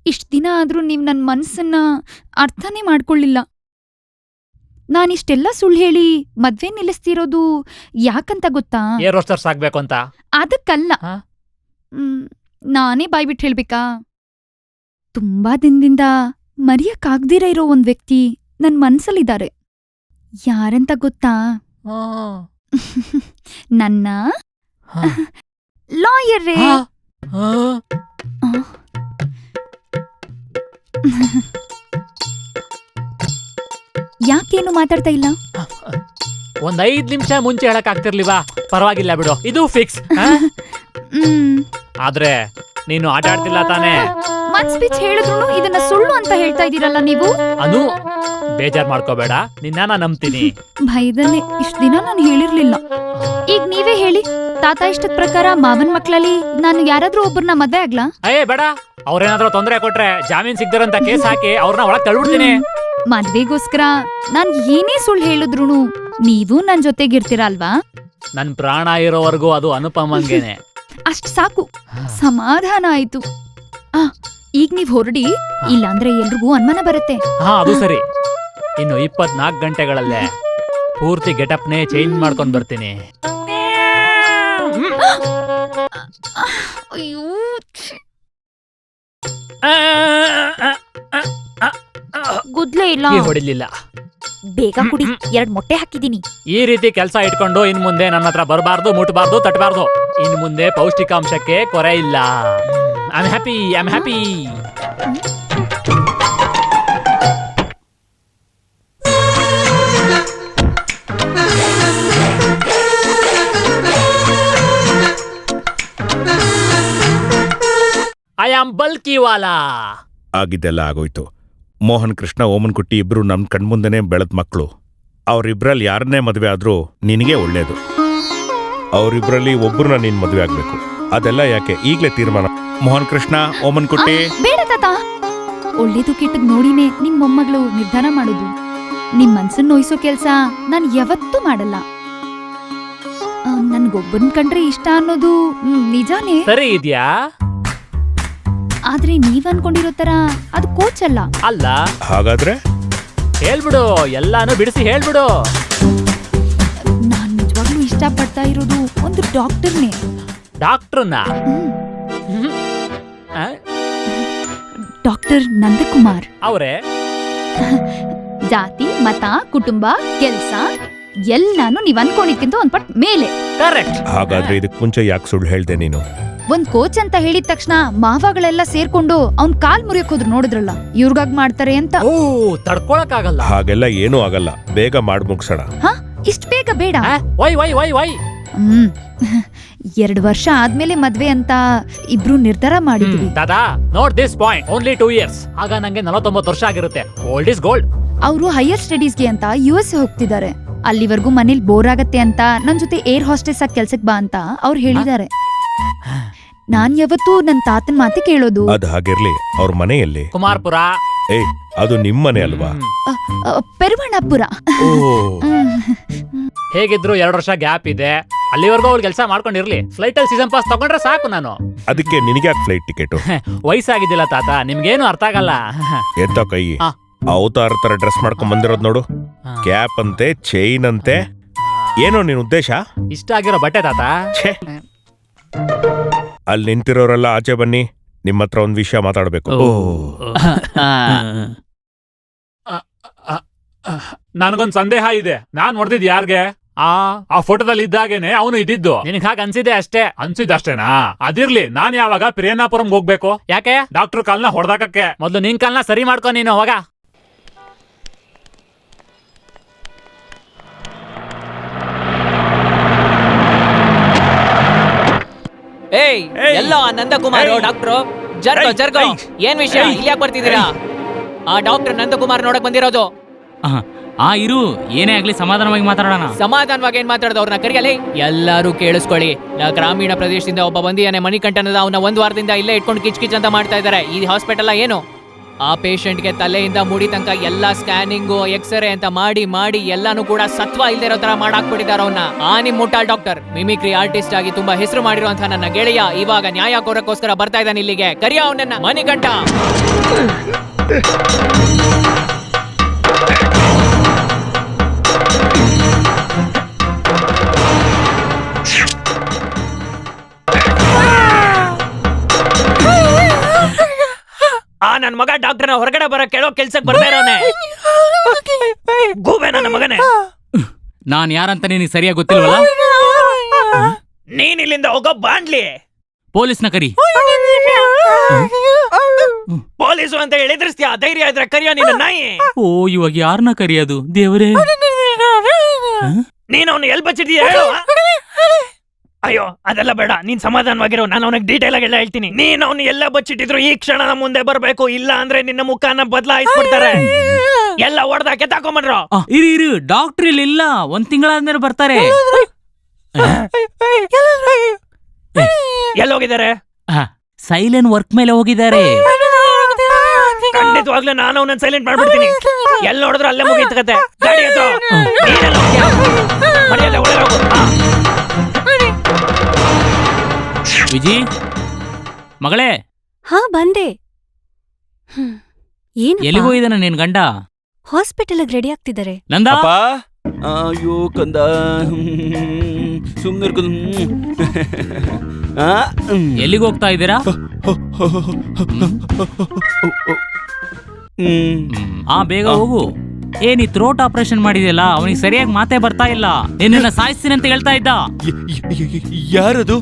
ಇಷ್ಟ ದಿನ ಆದ್ರೂ ನೀವ್ ನನ್ ಮನ್ಸನ್ನ ಅರ್ಥನೇ ಮಾಡ್ಕೊಳ್ಳಿಲ್ಲ. ನಾನಿಷ್ಟೆಲ್ಲ ಸುಳ್ಳು ಹೇಳಿ ಮದ್ವೆ ನಿಲ್ಲಿಸ್ತಿರೋದು ಯಾಕಂತ ಗೊತ್ತಾ? ಏರ್ ಹೋಸ್ಟರ್ಸ್ ಆಗ್ಬೇಕು ಅಂತ. ಅದಕ್ಕಲ್ಲ, ನಾನೇ ಬಾಯ್ಬಿಟ್ಟು ಹೇಳ್ಬೇಕಾ? ತುಂಬಾ ದಿನದಿಂದ ಮರೆಯಕ್ಕಾಗ್ದಿರ ಇರೋ ಒಂದ್ ವ್ಯಕ್ತಿ ನನ್ ಮನ್ಸಲ್ಲಿದ್ದಾರೆ. ಯಾರಂತ ಗೊತ್ತಾ? ನನ್ನ ಲಾಯರೇ. ಯಾಕೇನು ಮಾತಾಡ್ತಾ ಇಲ್ಲ? ಒಂದ್ 5 ನಿಮಿಷ ಮುಂಚೆ ಹೇಳಕ್ ಆಗ್ತಿರ್ಲಿವಾ? ಪರವಾಗಿಲ್ಲ ಬಿಡು, ಇದು ಫಿಕ್ಸ್. ಆದ್ರೆ ನೀನು ಆಟ ಆಡ್ತಿಲ್ಲ ತಾನೇ? ಮನ್ ಸ್ಪೀಚ್ ಹೇಳಿದ್ರು ಇದನ್ನ ಸುಳ್ಳು ಅಂತ ಹೇಳ್ತಾ ಇದೀರಲ್ಲ ನೀವು. ಅನು, ಬೇಜಾರ್ ಮಾಡ್ಕೋಬೇಡ, ನಿನ್ನ ನಂಬ್ತೀನಿ. ಭಯದಲ್ಲೇ ಇಷ್ಟ ದಿನ ನಾನು ಹೇಳಿರ್ಲಿಲ್ಲ. ಈಗ ನೀವೇ ಹೇಳಿ, ತಾತ ಇಷ್ಟದ ಪ್ರಕಾರ ಮಾವನ್ ಮಕ್ಳಲ್ಲಿ ನಾನು ಯಾರಾದ್ರೂ ಒಬ್ಬರನ್ನ ಮದ್ವೆ ಆಗ್ಲಾ? ಬೇಡ. ಅವ್ರೇನಾದ್ರೂ ತೊಂದರೆ ಕೊಟ್ರೆ ಜಾಮೀನ್ ಸಿಗ್ದಿರಂತ ಕೇಸ್ ಹಾಕಿ ಅವ್ರನ್ನ ಒಳಗ್ ತಳ್ಬಿಡ್ತೀನಿ. ಮದ್ವೆಗೋಸ್ಕರ ನಾನ್ ಏನೇ ಸುಳ್ಳು ಹೇಳಿದ್ರು ನೀವು ನನ್ ಜೊತೆಗಿರ್ತೀರಾ ಅಲ್ವಾ? ನನ್ ಪ್ರಾಣ ಇರೋವರೆಗೂ ಅದು ಅನುಪಮಂಗೇನೆ. ಅಷ್ಟ್ ಸಾಕು, ಸಮಾಧಾನ ಆಯ್ತು. ಈಗ ನೀವ್ ಹೊರಡಿ, ಇಲ್ಲಾಂದ್ರೆ ಎಲ್ರಿಗೂ ಅನುಮಾನ ಬರುತ್ತೆ. ಹಾ ಅದು ಸರಿ. ಇನ್ನು 24 ಗಂಟೆಗಳಲ್ಲೇ ಪೂರ್ತಿ ಗೆಟಪ್ನೇ ಚೇಂಜ್ ಮಾಡ್ಕೊಂಡ್ ಬರ್ತೀನಿ. ಅಯ್ಯೋ, ಗುದ್ಲೆ ಇಲ್ಲ. ಹೊಡಿಲಿಲ್ಲ. ಬೇಗ ಕುಡಿ, 2 ಮೊಟ್ಟೆ ಹಾಕಿದೀನಿ. ಈ ರೀತಿ ಕೆಲಸ ಇಟ್ಕೊಂಡು ಇನ್ ಮುಂದೆ ನನ್ನ ಹತ್ರ ಬರಬಾರ್ದು, ಮುಟ್ಬಾರ್ದು, ತಟ್ಟಬಾರ್ದು. ಇನ್ ಮುಂದೆ ಪೌಷ್ಟಿಕಾಂಶಕ್ಕೆ ಕೊರೆ ಇಲ್ಲ. I am happy. I am ಬಲ್ಕಿವಾಲಾ. ಆಗಿದ್ದೆಲ್ಲ ಆಗೋಯ್ತು. ಮೋಹನ್ ಕೃಷ್ಣ ಓಮನ್ ಕುಟ್ಟಿ ಇಬ್ರು ನಮ್ ಕಣ್ಮುಂದೆನೆ ಬೆಳೆದ ಮಕ್ಕಳು. ಅವರಿಬ್ರಲ್ಲಿ ಯಾರನ್ನೇ ಮದುವೆ ಆದ್ರೂ ನಿನಗೆ ಒಳ್ಳೇದು. ಅವರಿಬ್ರಲ್ಲಿ ಒಬ್ಬರನ್ನ ನೀನ್ ಮದುವೆ ಆಗ್ಬೇಕು. ಅದೆಲ್ಲ ಯಾಕೆ, ಈಗ್ಲೇ ತೀರ್ಮಾನ. ಮೋಹನ್ ಕೃಷ್ಣ, ಓಮನ್ ಕುಟ್ಟಿ. ಬೇಡ ತಾತ, ಒಳ್ಳೇದು ಕೆಟ್ಟದ್ ನೋಡಿನೇ ನಿಮ್ ಮೊಮ್ಮಗಳು ನಿರ್ಧಾರ ಮಾಡೋದು. ನಿಮ್ ಮನ್ಸನ್ ನೋಯಿಸೋ ಕೆಲ್ಸ ನಾನ್ ಯಾವತ್ತೂ ಮಾಡಲ್ಲ. ನನ್ಗೊಬ್ಬನ್ ಕಂಡ್ರೆ ಇಷ್ಟ ಅನ್ನೋದು ನಿಜಾನೇ. ಸರಿ ಇದ್ಯಾ? ಆದ್ರೆ ನೀವ್ ಅನ್ಕೊಂಡಿರೋ ತರ ಅದು ಕೋಚ್ ಅಲ್ಲ. ಅಲ್ಲ ಹಾಗಾದ್ರೆ ಹೇಳ್ಬಿಡು, ಎಲ್ಲಾನು ಬಿಡಿಸಿ ಹೇಳ್ಬಿಡು. ನಾನ್ ನಿಜವಾಗ್ಲೂ ಇಷ್ಟ ಪಡ್ತಾ ಇರೋದು ಒಂದು ಡಾಕ್ಟರ್ನೇ. ಡಾಕ್ಟರ್ನ? ಡಾಕ್ಟರ್ ನಂದಕುಮಾರ್ ಅವ್ರೆ ಜಾತಿ, ಮತ, ಕುಟುಂಬ, ಕೆಲ್ಸ ಎಲ್ಲಾನು ನೀವ್ ಅನ್ಕೊಂಡಿದ್ಕಿಂತ ಒಂದ್ ಪಟ್ ಮೇಲೆ. ಕರೆಕ್ಟ್. ಹಾಗಾದ್ರೆ ಇದಕ್ ಮುಂಚೆ ಯಾಕೆ ಸುಳ್ಳು ಹೇಳ್ದೆ ನೀನು? ಒಂದ್ ಕೋಚ್ ಅಂತ ಹೇಳಿದ ತಕ್ಷಣ ಮಾವಗಳೆಲ್ಲ ಸೇರ್ಕೊಂಡು ಅವ್ನ್ ಕಾಲ್ ಮುರಿಯಕ್ ಹೋದ್ರು, ನೋಡಿದ್ರಲ್ಲ, ಇವ್ರಿಗಾಗ್ ಮಾಡ್ತಾರೆ ಅಂತ. ಓ, ತಡ್ಕೊಳಕ್ ಆಗಲ್ಲ. ಹಾಗೆಲ್ಲ ಏನೂ ಆಗಲ್ಲ, ಬೇಗ ಮಾಡ್ ಮುಗ್ಸೋಣ. ಹಾ, ಇಷ್ಟ್ ಬೇಗ ಬೇಡ. ವೈ 2 ವರ್ಷ ಆದ್ಮೇಲೆ ಮದ್ವೆ ಅಂತ ಇಬ್ರು ನಿರ್ಧಾರ ಮಾಡಿದ್ವಿ. Dada, note this point, only 2 years. ಆಗ ನಂಗೆ 49 ವರ್ಷ ಆಗಿರುತ್ತೆ. Old is gold. ಅವರು ಹೈಯರ್ ಸ್ಟಡೀಸ್ಗೆ ಅಂತ US ಹೋಗ್ತಿದ್ದಾರೆ. ಅಲ್ಲಿವರೆಗೂ ಮನೇಲಿ ಬೋರ್ ಆಗತ್ತೆ ಅಂತ ನನ್ ಜೊತೆ ಏರ್ ಹಾಸ್ಟೆಸ್ ಆಗಿ ಕೆಲ್ಸಕ್ ಬಾ ಅಂತ ಅವ್ರು ಹೇಳಿದ್ದಾರೆ. ನಾನ್ ಯಾವತ್ತೂ ನನ್ ತಾತನ್ ಮಾತೆ ಕೇಳೋದು. ಅದ್ ಹಾಗಿರ್ಲಿ, ಅವ್ರ ಮನೆಯಲ್ಲಿ? ಕುಮಾರ್ಪುರ. ಏಯ್, ಅದು ನಿಮ್ ಮನೆ ಅಲ್ವಾ? ಪೆರುವಣ್ಣಪುರ. ಹೇಗಿದ್ರು 2 ವರ್ಷ ಗ್ಯಾಪ್ ಇದೆ. ಅಲ್ಲಿವರೆಗೂ ಅವ್ಳು ಕೆಲಸ ಮಾಡ್ಕೊಂಡಿರ್ಲಿ. ಫ್ಲೈಟ್ ಅಲ್ಲಿ ಸೀಸನ್ ಪಾಸ್ ತಗೊಂಡ್ರೆ ಸಾಕು. ನಾನು ಅದಕ್ಕೆ ನಿನಗೆ ಫ್ಲೈಟ್ ಟಿಕೆಟ್? ವಯಸ್ಸಾಗಿದ್ದಿಲ್ಲ ತಾತ, ನಿಮ್ಗೇನು ಅರ್ಥ ಆಗಲ್ಲ. ಎತ್ತ ಕೈ. ಅವತಾರ ತರ ಡ್ರೆಸ್ ಮಾಡ್ಕೊಂಡ್ ಬಂದಿರೋದ್ ನೋಡು. ಕ್ಯಾಪ್ ಅಂತೆ, ಚೈನ್ ಅಂತೆ. ಏನೋ ನಿನ್ ಉದ್ದೇಶ? ಇಷ್ಟ ಆಗಿರೋ ಬಟ್ಟೆ ತಾತ. ಅಲ್ಲಿ ನಿಂತಿರೋರೆಲ್ಲ ಆಚೆ ಬನ್ನಿ, ನಿಮ್ಮ ಹತ್ರ ಒಂದ್ ವಿಷಯ ಮಾತಾಡ್ಬೇಕು. ನನಗೊಂದ್ ಸಂದೇಹ ಇದೆ. ನಾನ್ ನೋಡ್ದಿದ್ ಯಾರ್ಗೆ? ಆ ಫೋಟೋದಲ್ಲಿ ಇದ್ದಾಗೇನೆ ಅವನು ಇದ್ದಿದ್ದು. ನಿನಗ್ ಹಾಗ ಅನ್ಸಿದೆ ಅಷ್ಟೇ. ಅನ್ಸಿದಷ್ಟೇನಾ? ಅದಿರ್ಲಿ, ನಾನ್ ಯಾವಾಗ ಪ್ರಿಯನಾಪುರಂ ಹೋಗ್ಬೇಕು? ಯಾಕೆ? ಡಾಕ್ಟರ್ ಕಾಲ್ನ ಹೊಡೆದಾಕಕ್ಕೆ. ಮೊದ್ಲು ನಿನ್ ಕಾಲ್ನ ಸರಿ ಮಾಡ್ಕೊ ನೀನು. ಹೋಗ. ಏಯ್, ಎಲ್ಲೋ ನಂದಕುಮಾರ್ ಡಾಕ್ಟ್ರು. ಜರ್ಗೋ ಏನ್ ವಿಷಯ? ಇಲ್ಲಿ ಯಾಕೆ ಬರ್ತಿದ್ದೀರಾ? ಆ ಡಾಕ್ಟರ್ ನಂದಕುಮಾರ್ ನೋಡಕ್ ಬಂದಿರೋದು. ಇರು, ಏನೇ ಆಗ್ಲಿ ಸಮಾಧಾನವಾಗಿ ಮಾತಾಡೋಣ. ಸಮಾಧಾನವಾಗಿ ಏನ್ ಮಾತಾಡೋದು? ಅವ್ರನ್ನ ಕರಿಯಲಿ. ಎಲ್ಲಾರು ಕೇಳಿಸ್ಕೊಳ್ಳಿ. ಗ್ರಾಮೀಣ ಪ್ರದೇಶದಿಂದ ಒಬ್ಬ ಬಂದಿಯಾನೆ, ಮಣಿಕಂಠನದ. ಅವನ 1 ವಾರದಿಂದ ಇಲ್ಲೇ ಇಟ್ಕೊಂಡು ಕಿಚ್ ಅಂತ ಮಾಡ್ತಾ ಇದ್ದಾರೆ. ಈ ಹಾಸ್ಪಿಟಲ್ ಏನು? ಆ ಪೇಷಂಟ್ಗೆ ತಲೆಯಿಂದ ಮುಡಿ ತನಕ ಎಲ್ಲಾ ಸ್ಕ್ಯಾನಿಂಗು, ಎಕ್ಸ್ರೇ ಅಂತ ಮಾಡಿ ಎಲ್ಲಾನು ಕೂಡ ಸತ್ವ ಇಲ್ದೇ ಇರೋ ತರ ಮಾಡಾಕ್ಬಿಟ್ಟಿದ್ದಾರೆ ಅವನ್ನ. ನಿಮ್ ಮುಟ್ಟಾಳ್ ಡಾಕ್ಟರ್ ಮಿಮಿಕ್ರಿ ಆರ್ಟಿಸ್ಟ್ ಆಗಿ ತುಂಬಾ ಹೆಸರು ಮಾಡಿರುವಂತಹ ನನ್ನ ಗೆಳೆಯ ಇವಾಗ ನ್ಯಾಯ ಕೋರಕ್ಕೋಸ್ಕರ ಬರ್ತಾ ಇದ್ದಾನೆ ಇಲ್ಲಿಗೆ. ಕರಿಯ ಅವನನ್ನ. ಮಣಿಕಂಠ. ನನ್ ಮಗ ಡಾಕ್ಟರ್ನ ಹೊರಗಡೆ ಬರೋ ಕೇಳೋ ಕೆಲ್ಸಕ್ಕೆ ಬರ್ತಾ ಇರೋನೆ. ಗೂಬೆ ನನ್ನ ಮಗನೇ. ನಾನ್ ಯಾರಂತ ನಿನಗೆ ಸರಿಯಾಗಿ ಗೊತ್ತಿಲ್ವಲ್ಲ? ನೀನ್ ಇಲ್ಲಿಂದ ಹೋಗೋ ಬಾಂಡ್ಲಿ. ಪೊಲೀಸ್ನ ಕರಿ. ಪೊಲೀಸು ಅಂತ ಹೇಳಿದ್ರಸ್ತ್ಯಾ? ಧೈರ್ಯ ಇದ್ರೆ ಕರಿಯೋ ನಿನ್ನ ನಾಯಿ. ಓ, ಇವಾಗ ಯಾರನ್ನ ಕರಿಯೋದು ದೇವರೇ? ನೀನ್ ಅವನು ಎಲ್ ಬಚ್ಚಿದ್ಯಾ ಹೇಳು. ಅಯ್ಯೋ, ಅದೆಲ್ಲ ಬೇಡ, ನೀನ್ ಸಮಾಧಾನವಾಗಿರೋ. ನಾನು ಅವನಿಗೆ ಡೀಟೇಲ್ ಆಗಿ ಎಲ್ಲ ಹೇಳ್ತೀನಿ. ನೀನ್ ಅವ್ನು ಎಲ್ಲ ಬಚ್ಚಿಟ್ಟಿದ್ರು ಈ ಕ್ಷಣದ ಮುಂದೆ ಬರ್ಬೇಕು, ಇಲ್ಲ ಅಂದ್ರೆ ನಿನ್ನ ಮುಖನ ಬದಲಾಯಿಸ್ಬಿಡ್ತಾರೆ. ಎಲ್ಲ ಹೊಡೆದಾಕೆ ತಾಕೊಂಬನ್ರೋ. ಇರು, ಡಾಕ್ಟರ್ ಇಲ್ಲ, 1 ತಿಂಗಳಾದ್ಮೇಲೆ ಬರ್ತಾರೆ. ಎಲ್ಲೋಗಿದ್ದಾರೆ? ಸೈಲೆಂಟ್ ವರ್ಕ್ ಮೇಲೆ ಹೋಗಿದ್ದಾರೆ. ಖಂಡಿತವಾಗ್ಲೂ ನಾನು ಅವನನ್ನ ಸೈಲೆಂಟ್ ಮಾಡ್ಬಿಡ್ತೀನಿ. ಎಲ್ಲಿ ನೋಡಿದ್ರು ಅಲ್ಲೇ ಮುಗೀತು ಕತೆ. ಗಾಡಿ ಹತ್ರ ವಿಜಿ ಮಗಳೇ, ಹಾ ಬಂದೆ. ಎಲ್ಲಿಗೂ ಇದ್ದಾನ ನಿನ್ ಗಂಡ? ಹಾಸ್ಪಿಟಲ್ ರೆಡಿ ಆಗ್ತಿದ್ದಾರೆ. ನಂದ ಅಪ್ಪ, ಅಯ್ಯೋ ಕಂದ, ಸುಮ್ಮನೆ ಎಲ್ಲಿಗೆ ಹೋಗ್ತಾ ಇದ್ದೀರಾ? ಬೇಗ ಹೋಗು. ಏನಿ ಥ್ರೋಟ್ ಆಪರೇಷನ್ ಮಾಡಿದ್ಯಲ್ಲ, ಅವನಿಗೆ ಸರಿಯಾಗಿ ಮಾತೇ ಬರ್ತಾ ಇಲ್ಲ. ನಿನ್ನ ಸಾಯಿಸ್ತೀನಿ ಅಂತ ಹೇಳ್ತಾ ಇದ್ದ. ಯಾರದು?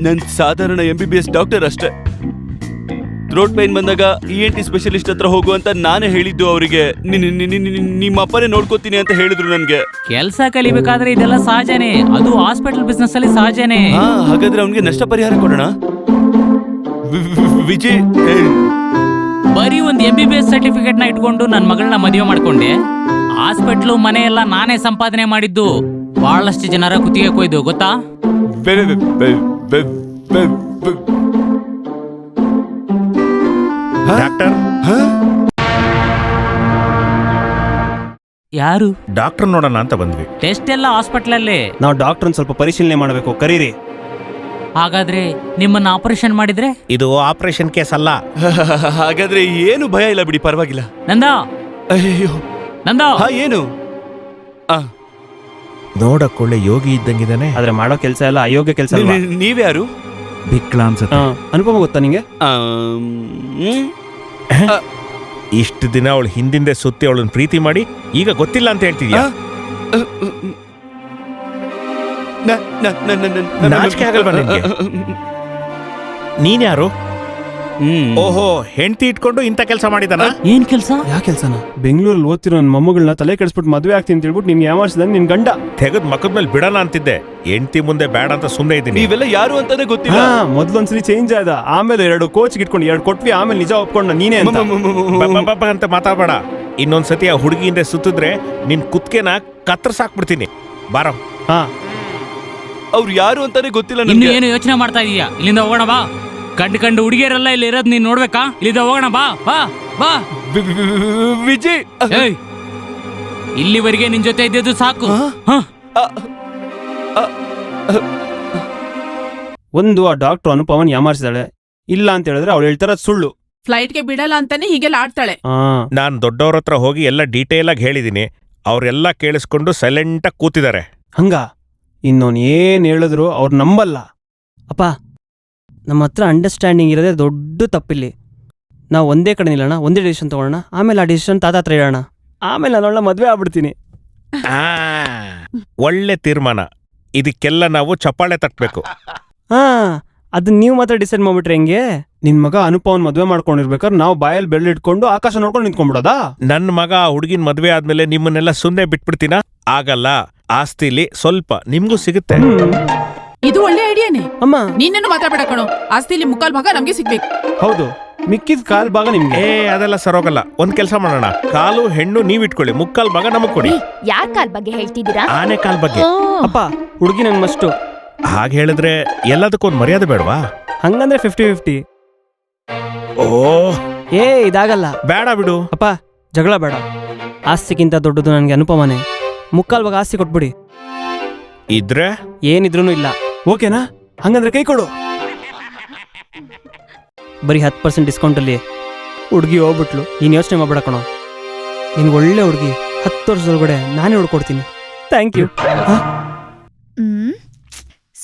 ನನ್ ಸಾಧಾರಣ MBBS ಡಾಕ್ಟರ್ ಅಷ್ಟೇ. ಥ್ರೋಟ್ ಪೈನ್ ಬಂದಾಗ ENT ಸ್ಪೆಷಲಿಸ್ಟ್ ಹತ್ರ ಹೋಗು ಅಂತ ನಾನೇ ಹೇಳಿದ್ದು ಅವರಿಗೆ. ನಿಮ್ಮ ಅಪ್ಪನೇ ನೋಡ್ಕೋತೀನಿ ಅಂತ ಹೇಳಿದ್ರು ನನ್ಗೆ. ಕೆಲ್ಸ ಕಲಿಬೇಕಾದ್ರೆ ಇದೆಲ್ಲ ಸಹಜನೇ, ಅದು ಹಾಸ್ಪಿಟಲ್ ಬಿಸ್ನೆಸ್ ಅಲ್ಲಿ ಸಹಜನೇ. ಹಾಗಾದ್ರೆ ಅವನಿಗೆ ನಷ್ಟ ಪರಿಹಾರ ಕೊಡೋಣ. ವಿಜಯ್, ಬರೀ ಒಂದು MBBS ಸರ್ಟಿಫಿಕೇಟ್ ನ ಇಟ್ಕೊಂಡು ನನ್ ಮಗಳನ್ನ ಮದುವೆ ಮಾಡ್ಕೊಂಡೆ. ಹಾಸ್ಪಿಟ್ಲು ಮನೆ ಎಲ್ಲ ನಾನೇ ಸಂಪಾದನೆ ಮಾಡಿದ್ದು. ಬಹಳಷ್ಟು ಜನರ ಕುತ್ತಿಗೆ ಕೊಯ್ದು ಗೊತ್ತಾ? ಡಾಕ್ಟರ್, ಯಾರು? ಡಾಕ್ಟರ್ ನೋಡೋಣ ಅಂತ ಬಂದ್ವಿ. ಟೆಸ್ಟ್ ಎಲ್ಲ ಹಾಸ್ಪಿಟಲ್ ಅಲ್ಲೇ. ನಾವು ಡಾಕ್ಟರ್ ಸ್ವಲ್ಪ ಪರಿಶೀಲನೆ ಮಾಡಬೇಕು, ಕರೀರಿ. ಹಾಗಾದ್ರೆ ನಿಮ್ಮನ್ನ ಆಪರೇಷನ್ ಮಾಡಿದ್ರೆ? ಇದು ಆಪರೇಷನ್ ಕೇಸ್ ಅಲ್ಲ. ಹಾಗಾದ್ರೆ ಏನು ಭಯ ಇಲ್ಲ ಬಿಡಿ, ಪರವಾಗಿಲ್ಲ. ನಂದ, ಅಯ್ಯೋ ನಂದ, ಏನು? ನೋಡಕ್ಕೊಳ್ಳೆ ಯೋಗಿ ಇದ್ದಂಗಿದಾನೆ, ಆದ್ರೆ ಮಾಡೋ ಕೆಲಸ ಎಲ್ಲ ಅಯೋಗ್ಯ ಕೆಲಸ. ನೀವ್ಯಾರು? ಬಿಕ್ಲ ಅನ್ಸುತ್ತೆ. ಅನುಪಮ ಗೊತ್ತಾ ನಿಂಗೆ? ಇಷ್ಟು ದಿನ ಅವಳು ಹಿಂದಿಂದೆ ಸುತ್ತಿ ಅವಳನ್ನ ಪ್ರೀತಿ ಮಾಡಿ ಈಗ ಗೊತ್ತಿಲ್ಲ ಅಂತ ಹೇಳ್ತಿದ್ಯಾ? ನಾಚಿಕೆ ಆಗಲ್ವಾ ನಿನ್ಗೆ? ನೀನ್ಯಾರು? ಓಹೋ, ಹೆಂಡತಿ ಇಟ್ಕೊಂಡು ಇಂಥ ಕೆಲಸ ಮಾಡಿದಾನ? ಏನ್ ಕೆಲಸ? ಯಾ ಕೆಲ್ಸನ? ಬೆಂಗಳೂರಲ್ಲಿ ಓದ್ತಿರೋ ನನ್ನ ಮೊಮ್ಮಗಳನ್ನ ತಲೆ ಕೆಡಿಸ್ಬಿಟ್ಟು ಮದುವೆ ಆಗ್ತೀನಿ ಅಂತ ಹೇಳ್ಬಿಟ್ಟು ನಿನ್ ಯಾಮಾರಿಸಿದ ನಿನ್ ಗಂಡ. ತೆಗೆದ್ ಮಕ್ಕದ ಮೇಲೆ ಬಿಡೋಣ ಅಂತಿದ್ದೆ, ಹೆಂಡತಿ ಮುಂದೆ ಬೇಡ ಅಂತ ಸುಮ್ಮನೆ ಇದ್ದೀನಿ. ನೀವೆಲ್ಲ ಯಾರು ಅಂತಾನೆ ಗೊತ್ತಿಲ್ಲ. ಮೊದ್ಲೊಂದ್ಸಲಿ ಚೇಂಜ್ ಆದ, ಆಮೇಲೆ 2 ಕೋಚ್ ಇಟ್ಕೊಂಡು 2 ಕೊಟ್ವಿ, ಆಮೇಲೆ ನಿಜ ಒಪ್ಕೊಂಡ ನೀನೇ ಅಂತ. ಅಂತ ಮಾತಾಡಬೇಡ. ಇನ್ನೊಂದ್ಸತಿ ಆ ಹುಡುಗಿಯಿಂದ ಸುತ್ತಿದ್ರೆ ನಿನ್ ಕುತ್ಕೆನ ಕತ್ತರ್ಸಾಕ್ಬಿಡ್ತೀನಿ. ಬಾರೋ. ಅವ್ರು ಯಾರು ಅಂತಾನೆ ಗೊತ್ತಿಲ್ಲ. ಇನ್ನು ಏನು ಯೋಚನೆ ಮಾಡ್ತಾ ಇದೀಯಾ? ಇಲ್ಲಿಂದ ಹೋಗೋಣ ಬಾ. ಕಂಡು ಹುಡುಗಿಯರೆಲ್ಲ ಇಲ್ಲಿ ಇರೋದ್ ನೀನ್ ನೋಡ್ಬೇಕಾ? ಇಲ್ಲಿಂದ ಹೋಗೋಣ ಬಾ ಬಾ ಬಾ. ವಿಜಯ್, ಇಲ್ಲಿವರೆಗೆ ನಿನ್ ಜೊತೆ ಇದ್ದಿದ್ದು ಸಾಕು. ಒಂದು, ಆ ಡಾಕ್ಟರ್ ಅನುಪಮನ್ ಯಾಮಾರಿಸಿದಾಳೆ. ಇಲ್ಲ ಅಂತ ಹೇಳಿದ್ರೆ ಅವಳು ಹೇಳ್ತಾರ ಸುಳ್ಳು. ಫ್ಲೈಟ್ಗೆ ಬಿಡಲ್ಲ ಅಂತಾನೆ ಹೀಗೆಲ್ಲ ಆಡ್ತಾಳೆ. ನಾನ್ ದೊಡ್ಡವ್ರ ಹತ್ರ ಹೋಗಿ ಎಲ್ಲ ಡೀಟೇಲ್ ಆಗಿ ಹೇಳಿದೀನಿ. ಅವ್ರೆಲ್ಲ ಕೇಳಿಸ್ಕೊಂಡು ಸೈಲೆಂಟ್ ಆಗಿ ಕೂತಿದ್ದಾರೆ. ಹಂಗ ಇನ್ನೊನ್ ಏನ್ ಹೇಳಿದ್ರು ಅವ್ರು ನಂಬಲ್ಲ. ಅಪ್ಪ, ನಮ್ಮ ಹತ್ರ ಅಂಡರ್ಸ್ಟ್ಯಾಂಡಿಂಗ್ ಇರೋದೇ ದೊಡ್ಡ ತಪ್ಪಿಲ್ಲಿ. ನಾವು ಒಂದೇ ಕಡೆ ನಿಲ್ಲೋಣ, ಒಂದೇ ಡಿಸಿಷನ್ ತಗೊಳ್ಳೋಣ, ಆಮೇಲೆ ಆ ಡಿಸಿಷನ್ ತಾತ ಹತ್ರ ಹೇಳೋಣ, ಆಮೇಲೆ ನಾನು ಮದುವೆ ಆಗ್ಬಿಡ್ತೀನಿ. ಒಳ್ಳೆ ತೀರ್ಮಾನ. ಇದಕ್ಕೆಲ್ಲ ನಾವು ಚಪ್ಪಾಳೆ ತಟ್ಟಬೇಕು. ಅದನ್ನ ನೀವು ಮಾತ್ರ ಡಿಸೈಡ್ ಮಾಡ್ಬಿಟ್ರೆ ಹೆಂಗೆ? ನಿನ್ ಮಗ ಅನುಪವನ್ ಮದುವೆ ಮಾಡ್ಕೊಂಡಿರ್ಬೇಕಾದ್ರೆ ನಾವು ಬಾಯಲ್ಲಿ ಬೆಳ್ಳಿಟ್ಕೊಂಡು ಆಕಾಶ ನೋಡ್ಕೊಂಡು ನಿಂತ್ಕೊಂಡ್ಬಿಡೋದಾ? ನನ್ನ ಮಗ ಆ ಹುಡುಗಿನ ಮದುವೆ ಆದ್ಮೇಲೆ ನಿಮ್ಮನ್ನೆಲ್ಲ ಸುಮ್ಮನೆ ಬಿಟ್ಬಿಡ್ತೀನ? ಆಗಲ್ಲ. ಆಸ್ತಿಲಿ ಸ್ವಲ್ಪ ನಿಮ್ಗೂ ಸಿಗುತ್ತೆ. ಇದು ಒಳ್ಳೆ ಐಡಿಯಾನೇ ಅಮ್ಮ. ನೀನೇನು ಮಾತಾಡಬೇಡ ಕಣೋ. ಆಸ್ತಿಲಿ 3/4 ಭಾಗ ನಮ್ಗೆ ಸಿಗ್ಬೇಕು. ಹೌದು, ಮಿಕ್ಕಿದ 1/4 ಭಾಗ ನಿಮ್ಗೆ. ಅದೆಲ್ಲ ಸರೋಗಲ್ಲ. ಒಂದ್ ಕೆಲಸ ಮಾಡೋಣ, ಕಾಲು ಹೆಣ್ಣು ನೀವ್ ಇಟ್ಕೊಳ್ಳಿ, 3/4 ಭಾಗ ನಮಗ್ ಕೊಡಿ. ಯಾರ್ ಕಾಲ್ ಬಗ್ಗೆ ಹೇಳ್ತಿದ್ದೀರಾ? ಆನೆ ಕಾಲ್ ಬಗ್ಗೆ. ಅಪ್ಪ, ಹುಡುಗಿ ನನ್ ಮಸ್ಟು. ಹಾಗೆ ಹೇಳಿದ್ರೆ ಎಲ್ಲದಕ್ಕೊಂದು ಮರ್ಯಾದೆ ಬೇಡವಾ? ಹಂಗಂದ್ರೆ 50-50. ಇದಾಗಲ್ಲ. ಬೇಡ ಬಿಡು ಅಪ್ಪ, ಜಗಳ ಬೇಡ. ಆಸ್ತಿಗಿಂತ ದೊಡ್ಡದು ನನಗೆ ಅನುಪಮನೆ. 3/4 ಭಾಗ ಆಸ್ತಿ ಕೊಟ್ಬಿಡಿ. ಇದ್ರೆ ಏನಿದ್ರೂ ಇಲ್ಲ. ಓಕೆನಾ? ಹಂಗಂದ್ರೆ ಕೈ ಕೊಡು. ಬರೀ 10% ಡಿಸ್ಕೌಂಟಲ್ಲಿ ಹುಡುಗಿ ಹೋಗ್ಬಿಟ್ಲು. ನೀನು ಯೋಚನೆ ಮಾಡ್ಬೇಡ ಕಣೋ. ನಿನ್ಗೆ ಒಳ್ಳೆ ಹುಡುಗಿ 10 ವರ್ಷದೊಳಗಡೆ ನಾನೇ ಹುಡ್ಕೊಡ್ತೀನಿ. Thank you.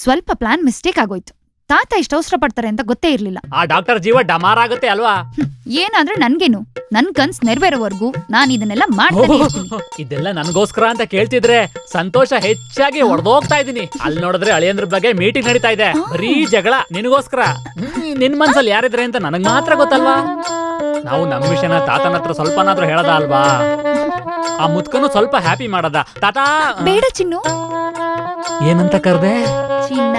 ಸ್ವಲ್ಪ ಪ್ಲಾನ್ ಮಿಸ್ಟೇಕ್ ಆಗೋಯ್ತು. ತಾತ ಇಷ್ಟ ಅವಸರ ಪಡ್ತಾರೆ ಅಂತ ಗೊತ್ತೇ ಇರ್ಲಿಲ್ಲ. ಆ ಡಾಕ್ಟರ್ ಜೀವ ಡಮಾರ್ ಆಗುತ್ತೆ ಅಲ್ವಾ? ಏನಾದ್ರೆ ನನ್ಗೇನು, ನನ್ ಕನ್ಸ್ ನೆರವೇರೋವರೆಗೂ ನಾನು ಇದನ್ನೆಲ್ಲ ಮಾಡ್ತೀನಿ. ಇದೆಲ್ಲ ನನ್ಗೋಸ್ಕರ ಅಂತ ಕೇಳ್ತಿದ್ರೆ ಸಂತೋಷ ಹೆಚ್ಚಾಗಿ ಹೊಡೆದೋಗ್ತಾ ಇದೀನಿ. ಅಲ್ಲಿ ನೋಡಿದ್ರೆ ಅಳಿಯಂದ್ರ ಬಗ್ಗೆ ಮೀಟಿಂಗ್ ನಡೀತಾ ಇದೆ. ಬರೀ ಜಗಳ ನಿನಗೋಸ್ಕರ. ನಿನ್ ಮನ್ಸಲ್ಲಿ ಯಾರಿದ್ರೆ ಅಂತ ನನಗ್ ಮಾತ್ರ ಗೊತ್ತಲ್ವಾ? ನಾವು ನಮ್ ವಿಷಯನ ತಾತನ ಹತ್ರ ಸ್ವಲ್ಪನಾದ್ರೂ ಹೇಳದ ಅಲ್ವಾ? ಆ ಮುದ್ಕನು ಸ್ವಲ್ಪ ಹ್ಯಾಪಿ ಮಾಡದ. ತಾತ ಬೇಡ ಚಿನ್ನು. ಏನಂತ ಕರ್ದೆ? ಚಿನ್ನ.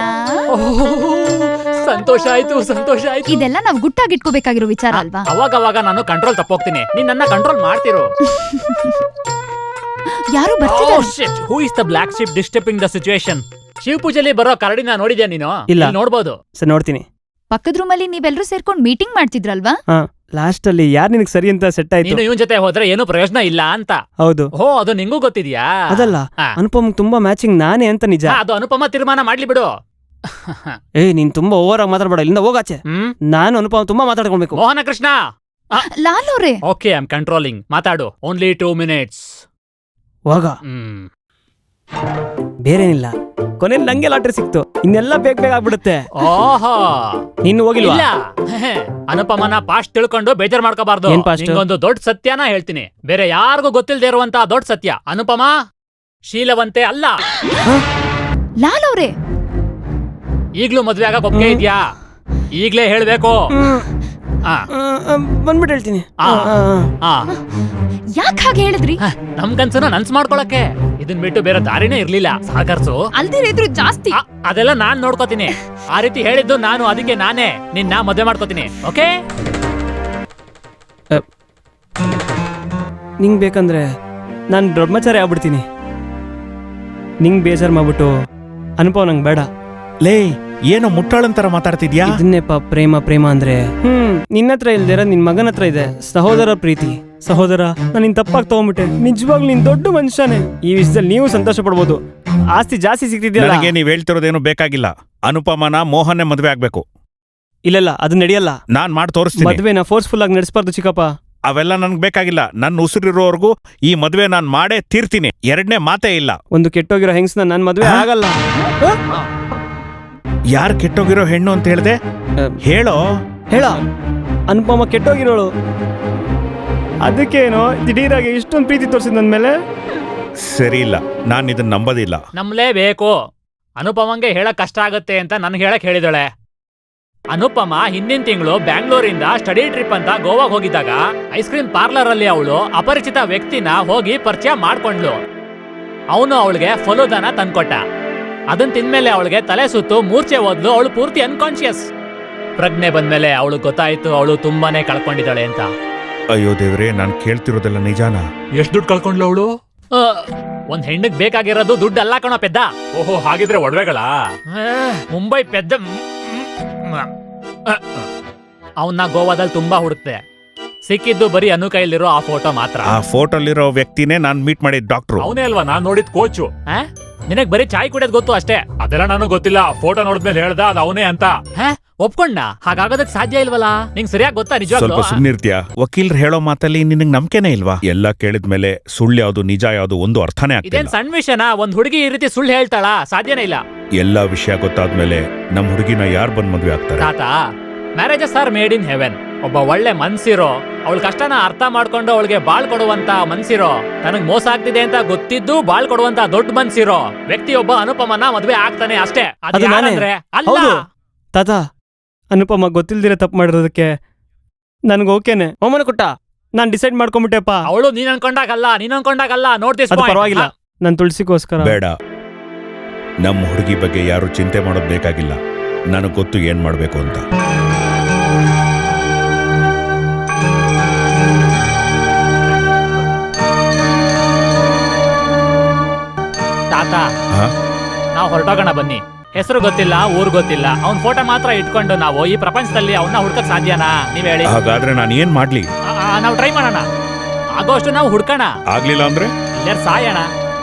ಸಂತೋಷ ಆಯ್ತು, ಸಂತೋಷ ಆಯ್ತು. ಇದೆಲ್ಲ ನಾವು ಗುಟ್ಟಾಗಿಟ್ಕೋಬೇಕಾಗಿರೋ ವಿಚಾರ ಅಲ್ವಾ? ಅವಾಗ ನಾನು ಕಂಟ್ರೋಲ್ ತಪ್ಪೋಗ್ತೀನಿ. ನೀನ್ ನನ್ನ ಕಂಟ್ರೋಲ್ ಮಾಡ್ತಿರೋ. ಯಾರು ಬರ್ತಿದ್ದಾರೆ? Who is the black sheep disturbing the situation? Shiva ಪೂಜೆಲಿ ಬರೋ ಕರಡಿನ ನೋಡಿದ್ಯಾ ನೀನು? ಇಲ್ಲ. ನೋಡ್ಬೋದು. ಸರಿ, ನೋಡ್ತೀನಿ. ಪಕ್ಕದ ರೂಮಲ್ಲಿ ನೀವೆಲ್ಲರೂ ಸೇರ್ಕೊಂಡ್ ಮೀಟಿಂಗ್ ಮಾಡ್ತಿದ್ರಲ್ವಾ? ಲಾಸ್ಟ್ ಅಲ್ಲಿ ಯಾರ್ ನಿನಗ್ ಸರಿ ಅಂತ ಸೆಟ್ ಆಯ್ತು? ನೀನು ಇವನ್ ಜೊತೆ ಹೋದ್ರೆ ಏನು ಪ್ರಯೋಜನ ಇಲ್ಲ ಅಂತ. ಹೌದು. ಓ, ಅದು ನಿಂಗೂ ಗೊತ್ತಿದ್ಯಾ? ಅದಲ್ಲ, ಅನುಪಮ್ ತುಂಬಾ ಮ್ಯಾಚಿಂಗ್ ನಾನೇ ಅಂತ ನಿಜ. ಅದು ಅನುಪಮ ತೀರ್ಮಾನ ಮಾಡ್ಲಿ ಬಿಡು. ನೀನ್ ತುಂಬಾ ಓವರ್ ಆಗಿ ಮಾತಾಡ್ಬೇಡ, ಇಲ್ಲಿಂದ ಹೋಗಾಚೆ. ನಾನು ಅನುಪಮ್ ತುಂಬಾ ಮಾತಾಡ್ಕೊಳ್ಬೇಕು. ಮೋಹನ ಕೃಷ್ಣ. ಲಾಲ್ ಅವ್ರೆ. Okay, I am controlling. ಮಾತಾಡು. Only 2 minutes. ಹೋಗ. ಬೇರೇನಿಲ್ಲ, ಕೊನೆಯಲ್ಲಿ ನಂಗೆ ಲಾಟ್ರಿ ಸಿಕ್ತು. ಇನ್ನೆಲ್ಲ ಬೇಗ ಆಗ್ಬಿಡುತ್ತೆ. ಓಹೋ, ನೀನು ಹೋಗಿಲ್ವಾ? ಅನುಪಮನ ಪಾಸ್ಟ್ ತಿಳ್ಕೊಂಡು ಬೇಜಾರ್ ಮಾಡ್ಕೋಬಾರ್ದು. ಒಂದು ದೊಡ್ಡ ಸತ್ಯನ ಹೇಳ್ತೀನಿ, ಬೇರೆ ಯಾರಿಗೂ ಗೊತ್ತಿಲ್ಲದೆ ಇರುವಂತ ದೊಡ್ಡ ಸತ್ಯ. ಅನುಪಮ ಶೀಲವಂತೆ ಅಲ್ಲ. ಲಾಲ್ ಅವ್ರೆ, ಈಗ್ಲೂ ಮದ್ವೆ ಆಗಕ್ ಒಪ್ಪಿಗೆ ಇದ್ಯಾ? ಈಗ್ಲೇ ಹೇಳ್ಬೇಕು. ಬಂದ್ಬಿಟ್ಟು ಹೇಳ್ತೀನಿ. ಯಾಕೆ ಹಾಗೆ ಹೇಳಿದ್ರಿ? ನಮ್ ಕನ್ಸನ್ನ ನನ್ಸ್ ಮಾಡ್ಕೊಳಕ್ಕೆ. ಇದನ್ ಬಿಟ್ಟು ಬೇರೆ ದಾರಿನೇ ಇರ್ಲಿಲ್ಲ. ಸಹಕರ್ಸು. ಅಲ್ದಿರಿದ್ರು ಜಾಸ್ತಿ. ಅದೆಲ್ಲ ನಾನ್ ನೋಡ್ಕೋತೀನಿ. ಆ ರೀತಿ ಹೇಳಿದ್ದು ನಾನು, ಅದಕ್ಕೆ ನಾನೇ ನಿನ್ನ ಮದ್ವೆ ಮಾಡ್ಕೋತೀನಿ. ಓಕೆ? ನಿಂಗ್ ಬೇಕಂದ್ರೆ ನಾನ್ ಬ್ರಹ್ಮಚಾರಿ ಆಗ್ಬಿಡ್ತೀನಿ. ನಿಂಗ್ ಬೇಜಾರ್ ಮಾಡ್ಬಿಟ್ಟು ಅನುಭವ ನಂಗ್ ಬೇಡ. ಲೇ, ಏನೋ ಮುಟ್ಟಾಳಂತರ ಮಾತಾಡ್ತಿದ್ಯಾ? ಇದನ್ನೇಪ ಪ್ರೇಮ. ಪ್ರೇಮ ಅಂದ್ರೆ ನಿನ್ನತ್ರ ಇಲ್ದಿರ ನಿನ್ ಮಗನ ಹತ್ರ ಇದೆ. ಸಹೋದರ ಪ್ರೀತಿ. ಸಹೋದರ, ನಾನು ನಿನ್ ತಪ್ಪಾಗಿ ತಗೊಂಡ್ಬಿಟ್ಟೆ. ನಿಜವಾಗ್ಲೂ ನೀನ್ ದೊಡ್ಡ ಮನುಷ್ಯನೇ. ಈ ವಿಷಯದಲ್ಲಿ ನೀವು ಸಂತೋಷ ಪಡ್ಬೋದು. ಆಸ್ತಿ ಜಾಸ್ತಿ ಸಿಗ್ತಿದ್ಯಲ್ಲ. ನನಗೆ ನೀವ್ ಹೇಳ್ತಿರೋದೇನು ಬೇಕಾಗಿಲ್ಲ. ಅನುಪಮನ ಮೋಹನ್ನೇ ಮದ್ವೆ ಆಗ್ಬೇಕು. ಇಲ್ಲ, ಅದು ನಡೆಯಲ್ಲ. ನಾನ್ ಮಾಡಿ ತೋರಿಸ್ತೀನಿ. ಮದ್ವೆನ ಫೋರ್ಸ್ಫುಲ್ ಆಗಿ ನಡೆಸಬಾರ್ದು ಚಿಕ್ಕಪ್ಪ. ಅವೆಲ್ಲ ನನ್ಗೆ ಬೇಕಾಗಿಲ್ಲ. ನನ್ನ ಉಸಿರಿರೋವರೆಗೂ ಈ ಮದ್ವೆ ನಾನ್ ಮಾಡೇ ತೀರ್ತೀನಿ. ಎರಡನೇ ಮಾತೇ ಇಲ್ಲ. ಒಂದು ಕೆಟ್ಟೋಗಿರೋ ಹೆಂಗ್ಸ್ನ ನನ್ ಮದ್ವೆ ಆಗಲ್ಲ. ಯಾರು ಕೆಟ್ಟೋಗಿರೋ ಹೆಣ್ಣು ಅಂತ ಹೇಳ್ದೆ? ಹೇಳೋ. ಅನುಪಮ ಕೆಟ್ಟೋಗಿರೋಳು. ಅದಕ್ಕೇನೋ ದಿಢೀರಾಗಿ ಇಷ್ಟೊಂದು ಪ್ರೀತಿ ತೋರಿಸಿದ್ ನನ್ ಮೇಲೆ. ಸರಿ ಇಲ್ಲ, ನಾನ್ ಇದನ್ನ ನಂಬೋದಿಲ್ಲ. ನಂಬಲೇಬೇಕು. ಅನುಪಮಂಗೆ ಹೇಳಕ್ ಕಷ್ಟ ಆಗತ್ತೆ ಅಂತ ನನ್ಗೆ ಹೇಳಕ್ ಹೇಳಿದಳೆ. ಅನುಪಮ ಹಿಂದಿನ ತಿಂಗಳು ಬ್ಯಾಂಗ್ಳೂರಿಂದ ಸ್ಟಡಿ ಟ್ರಿಪ್ ಅಂತ ಗೋವಾಗ್ ಹೋಗಿದ್ದಾಗ ಐಸ್ ಕ್ರೀಮ್ ಪಾರ್ಲರ್ ಅಲ್ಲಿ ಅವಳು ಅಪರಿಚಿತ ವ್ಯಕ್ತಿನ ಹೋಗಿ ಪರಿಚಯ ಮಾಡ್ಕೊಂಡ್ಲು. ಅವನು ಅವಳಿಗೆ ಫಲೂದಾನ ತಂದ್ಕೊಟ್ಟ. ಅದನ್ ತಿಂದ್ಮೇಲೆ ಅವಳಿಗೆ ತಲೆ ಸುತ್ತು ಮೂರ್ಛೆ ಹೋದ್ಲು. ಅವಳು ಪೂರ್ತಿ ಅನ್ಕಾನ್ಶಿಯಸ್. ಪ್ರಜ್ಞೆ ಬಂದ್ಮೇಲೆ ಅವಳು ಗೊತ್ತಾಯ್ತು ಅವಳು ತುಂಬಾನೇ ಕಳ್ಕೊಂಡಿದ್ದಾಳೆ ಅಂತ. ಅಯ್ಯೋ ದೇವ್ರೆ, ನಾನ್ ಕೇಳ್ತಿರೋದೆಲ್ಲ ನಿಜಾನ? ಎಷ್ಟ್ ದುಡ್ಡು ಕಳ್ಕೊಂಡ್ಲು ಅವಳು? ಒಂದ್ ಹೆಣ್ಣಿಗೆ ಬೇಕಾಗಿರೋದು ದುಡ್ಡು ಅಲ್ಲ ಕಣೋ ಪೆದ್ದ. ಓಹೋ, ಹಾಗಿದ್ರೆ ಒಡವೆಗಳ? ಮುಂಬೈ ಪೆದ್ದ. ಅವನ್ನ ಗೋವಾದಲ್ಲಿ ತುಂಬಾ ಹುಡುಕ್ತೆ. ಸಿಕ್ಕಿದ್ದು ಬರೀ ಅನು ಕೈಲಿರೋ ಆ ಫೋಟೋ ಮಾತ್ರ. ಆ ಫೋಟೋಲಿರೋ ವ್ಯಕ್ತಿನೇ ನಾನ್ ಮೀಟ್ ಮಾಡಿದ್ ಡಾಕ್ಟ್ರು. ಅವನೇ ಅಲ್ವಾ ನಾನ್ ನೋಡಿದ್ ಕೋಚು? ನಿನಗ್ ಬರೀ ಚಾಯ್ ಕುಡಿಯೋದ್ ಗೊತ್ತು ಅಷ್ಟೇ. ಅದೆಲ್ಲ ನನಗ್ ಗೊತ್ತಿಲ್ಲ. ಫೋಟೋ ನೋಡಿದ್ಮೇಲೆ ಹೇಳ್ದ ಅದು ಅವನೇ ಅಂತ. ಒಪ್ಕೊಂಡ? ಹಾಗಾಗೋದಕ್ ಸಾಧ್ಯ ಇಲ್ವಲ್ಲ. ನಿಂಗ್ ಸರಿಯಾಗಿ ಗೊತ್ತಾ ನಿಜವಾಗ್ಲೂ? ಸ್ವಲ್ಪ ಸುಮ್ನಿರ್ತೀಯ? ವಕೀಲರು ಹೇಳೋ ಮಾತಲ್ಲಿ ನಿನಗ್ ನಂಬಿಕೆನೇ ಇಲ್ವಾ? ಎಲ್ಲ ಕೇಳಿದ್ಮೇಲೆ ಸುಳ್ಳು ಯಾವ್ದು ನಿಜ ಯಾವ್ದು ಒಂದು ಅರ್ಥನೇ ಆಗ್ತಿಲ್ಲ. ಇದೇನ್ ಸಣ್ಣ ವಿಷಯನ? ಒಂದ್ ಹುಡುಗಿ ಈ ರೀತಿ ಸುಳ್ಳು ಹೇಳ್ತಾಳ? ಸಾಧ್ಯನೇ ಇಲ್ಲ. ಎಲ್ಲಾ ವಿಷಯ ಗೊತ್ತಾದ್ಮೇಲೆ ನಮ್ ಹುಡುಗಿನ ಯಾರ್ ಬಂದ್ ಮದ್ವೆ ಆಗ್ತಾರೆ? ತಾತ, marriages are made in heaven. ಒಬ್ಬ ಒಳ್ಳೆ ಮನ್ಸಿರೋ, ಅವಳ ಕಷ್ಟನ ಅರ್ಥ ಮಾಡ್ಕೊಂಡು ಅವಳಿಗೆ ಬಾಳ್ ಕೊಡುವಂತ ಮನ್ಸಿರೋ, ತನಗ್ ಮೋಸ ಆಗ್ತಿದೆ ಅಂತ ಗೊತ್ತಿದ್ದು ಬಾಳ್ ಕೊಡುವಂತ ದೊಡ್ಡ ಮನ್ಸಿರೋ ವ್ಯಕ್ತಿಯೊಬ್ಬ ಅನುಪಮನ ಮದ್ವೆ ಆಗ್ತಾನೆ ಅಷ್ಟೇ. ಅಲ್ಲ ತಾತ, ಅನುಪಮ ಗೊತ್ತಿಲ್ದಿರ ತಪ್ಪು ಮಾಡಿರೋದಕ್ಕೆ ನನ್ಗೆ ಓಕೆನೆ. ಹೋಮನ ಕೊಟ್ಟ, ನಾನ್ ಡಿಸೈಡ್ ಮಾಡ್ಕೊಂಡ್ಬಿಟ್ಟೆಪ್ಪ. ಅವಳು ನೀನ್ ಅನ್ಕೊಂಡಾಗಲ್ಲ. ನೋಡ್ತೀವಿ, ಪರವಾಗಿಲ್ಲ. ನನ್ ತುಳಸಿಗೋಸ್ಕರ ಬೇಡ. ನಮ್ಮ ಹುಡುಗಿ ಬಗ್ಗೆ ಯಾರು ಚಿಂತೆ ಮಾಡೋದ್ ಬೇಕಾಗಿಲ್ಲ. ನನಗ್ ಗೊತ್ತು ಏನ್ ಮಾಡ್ಬೇಕು ಅಂತ. ತಾತ, ನಾವು ಹೊರಟೋಗೋಣ ಬನ್ನಿ. ಹೆಸರು ಗೊತ್ತಿಲ್ಲ, ಊರ್ ಗೊತ್ತಿಲ್ಲ, ಅವ್ನ್ ಫೋಟೋ ಮಾತ್ರ ಇಟ್ಕೊಂಡು ನಾವು ಈ ಪ್ರಪಂಚದಲ್ಲಿ ಅವನ್ನ ಹುಡ್ಕಕ್ ಸಾಧ್ಯನಾ? ನೀವ್ ಹೇಳಿ. ಹಾಗಾದ್ರೆ ನಾನು ಏನ್ ಮಾಡ್ಲಿ? ನಾವು ಟ್ರೈ ಮಾಡೋಣ. ಆಗೋಷ್ಟು ನಾವು ಹುಡ್ಕೋಣ. ಆಗ್ಲಿಲ್ಲ ಅಂದ್ರೆ ಇಲ್ಲೇ ಸಾಯೋಣ.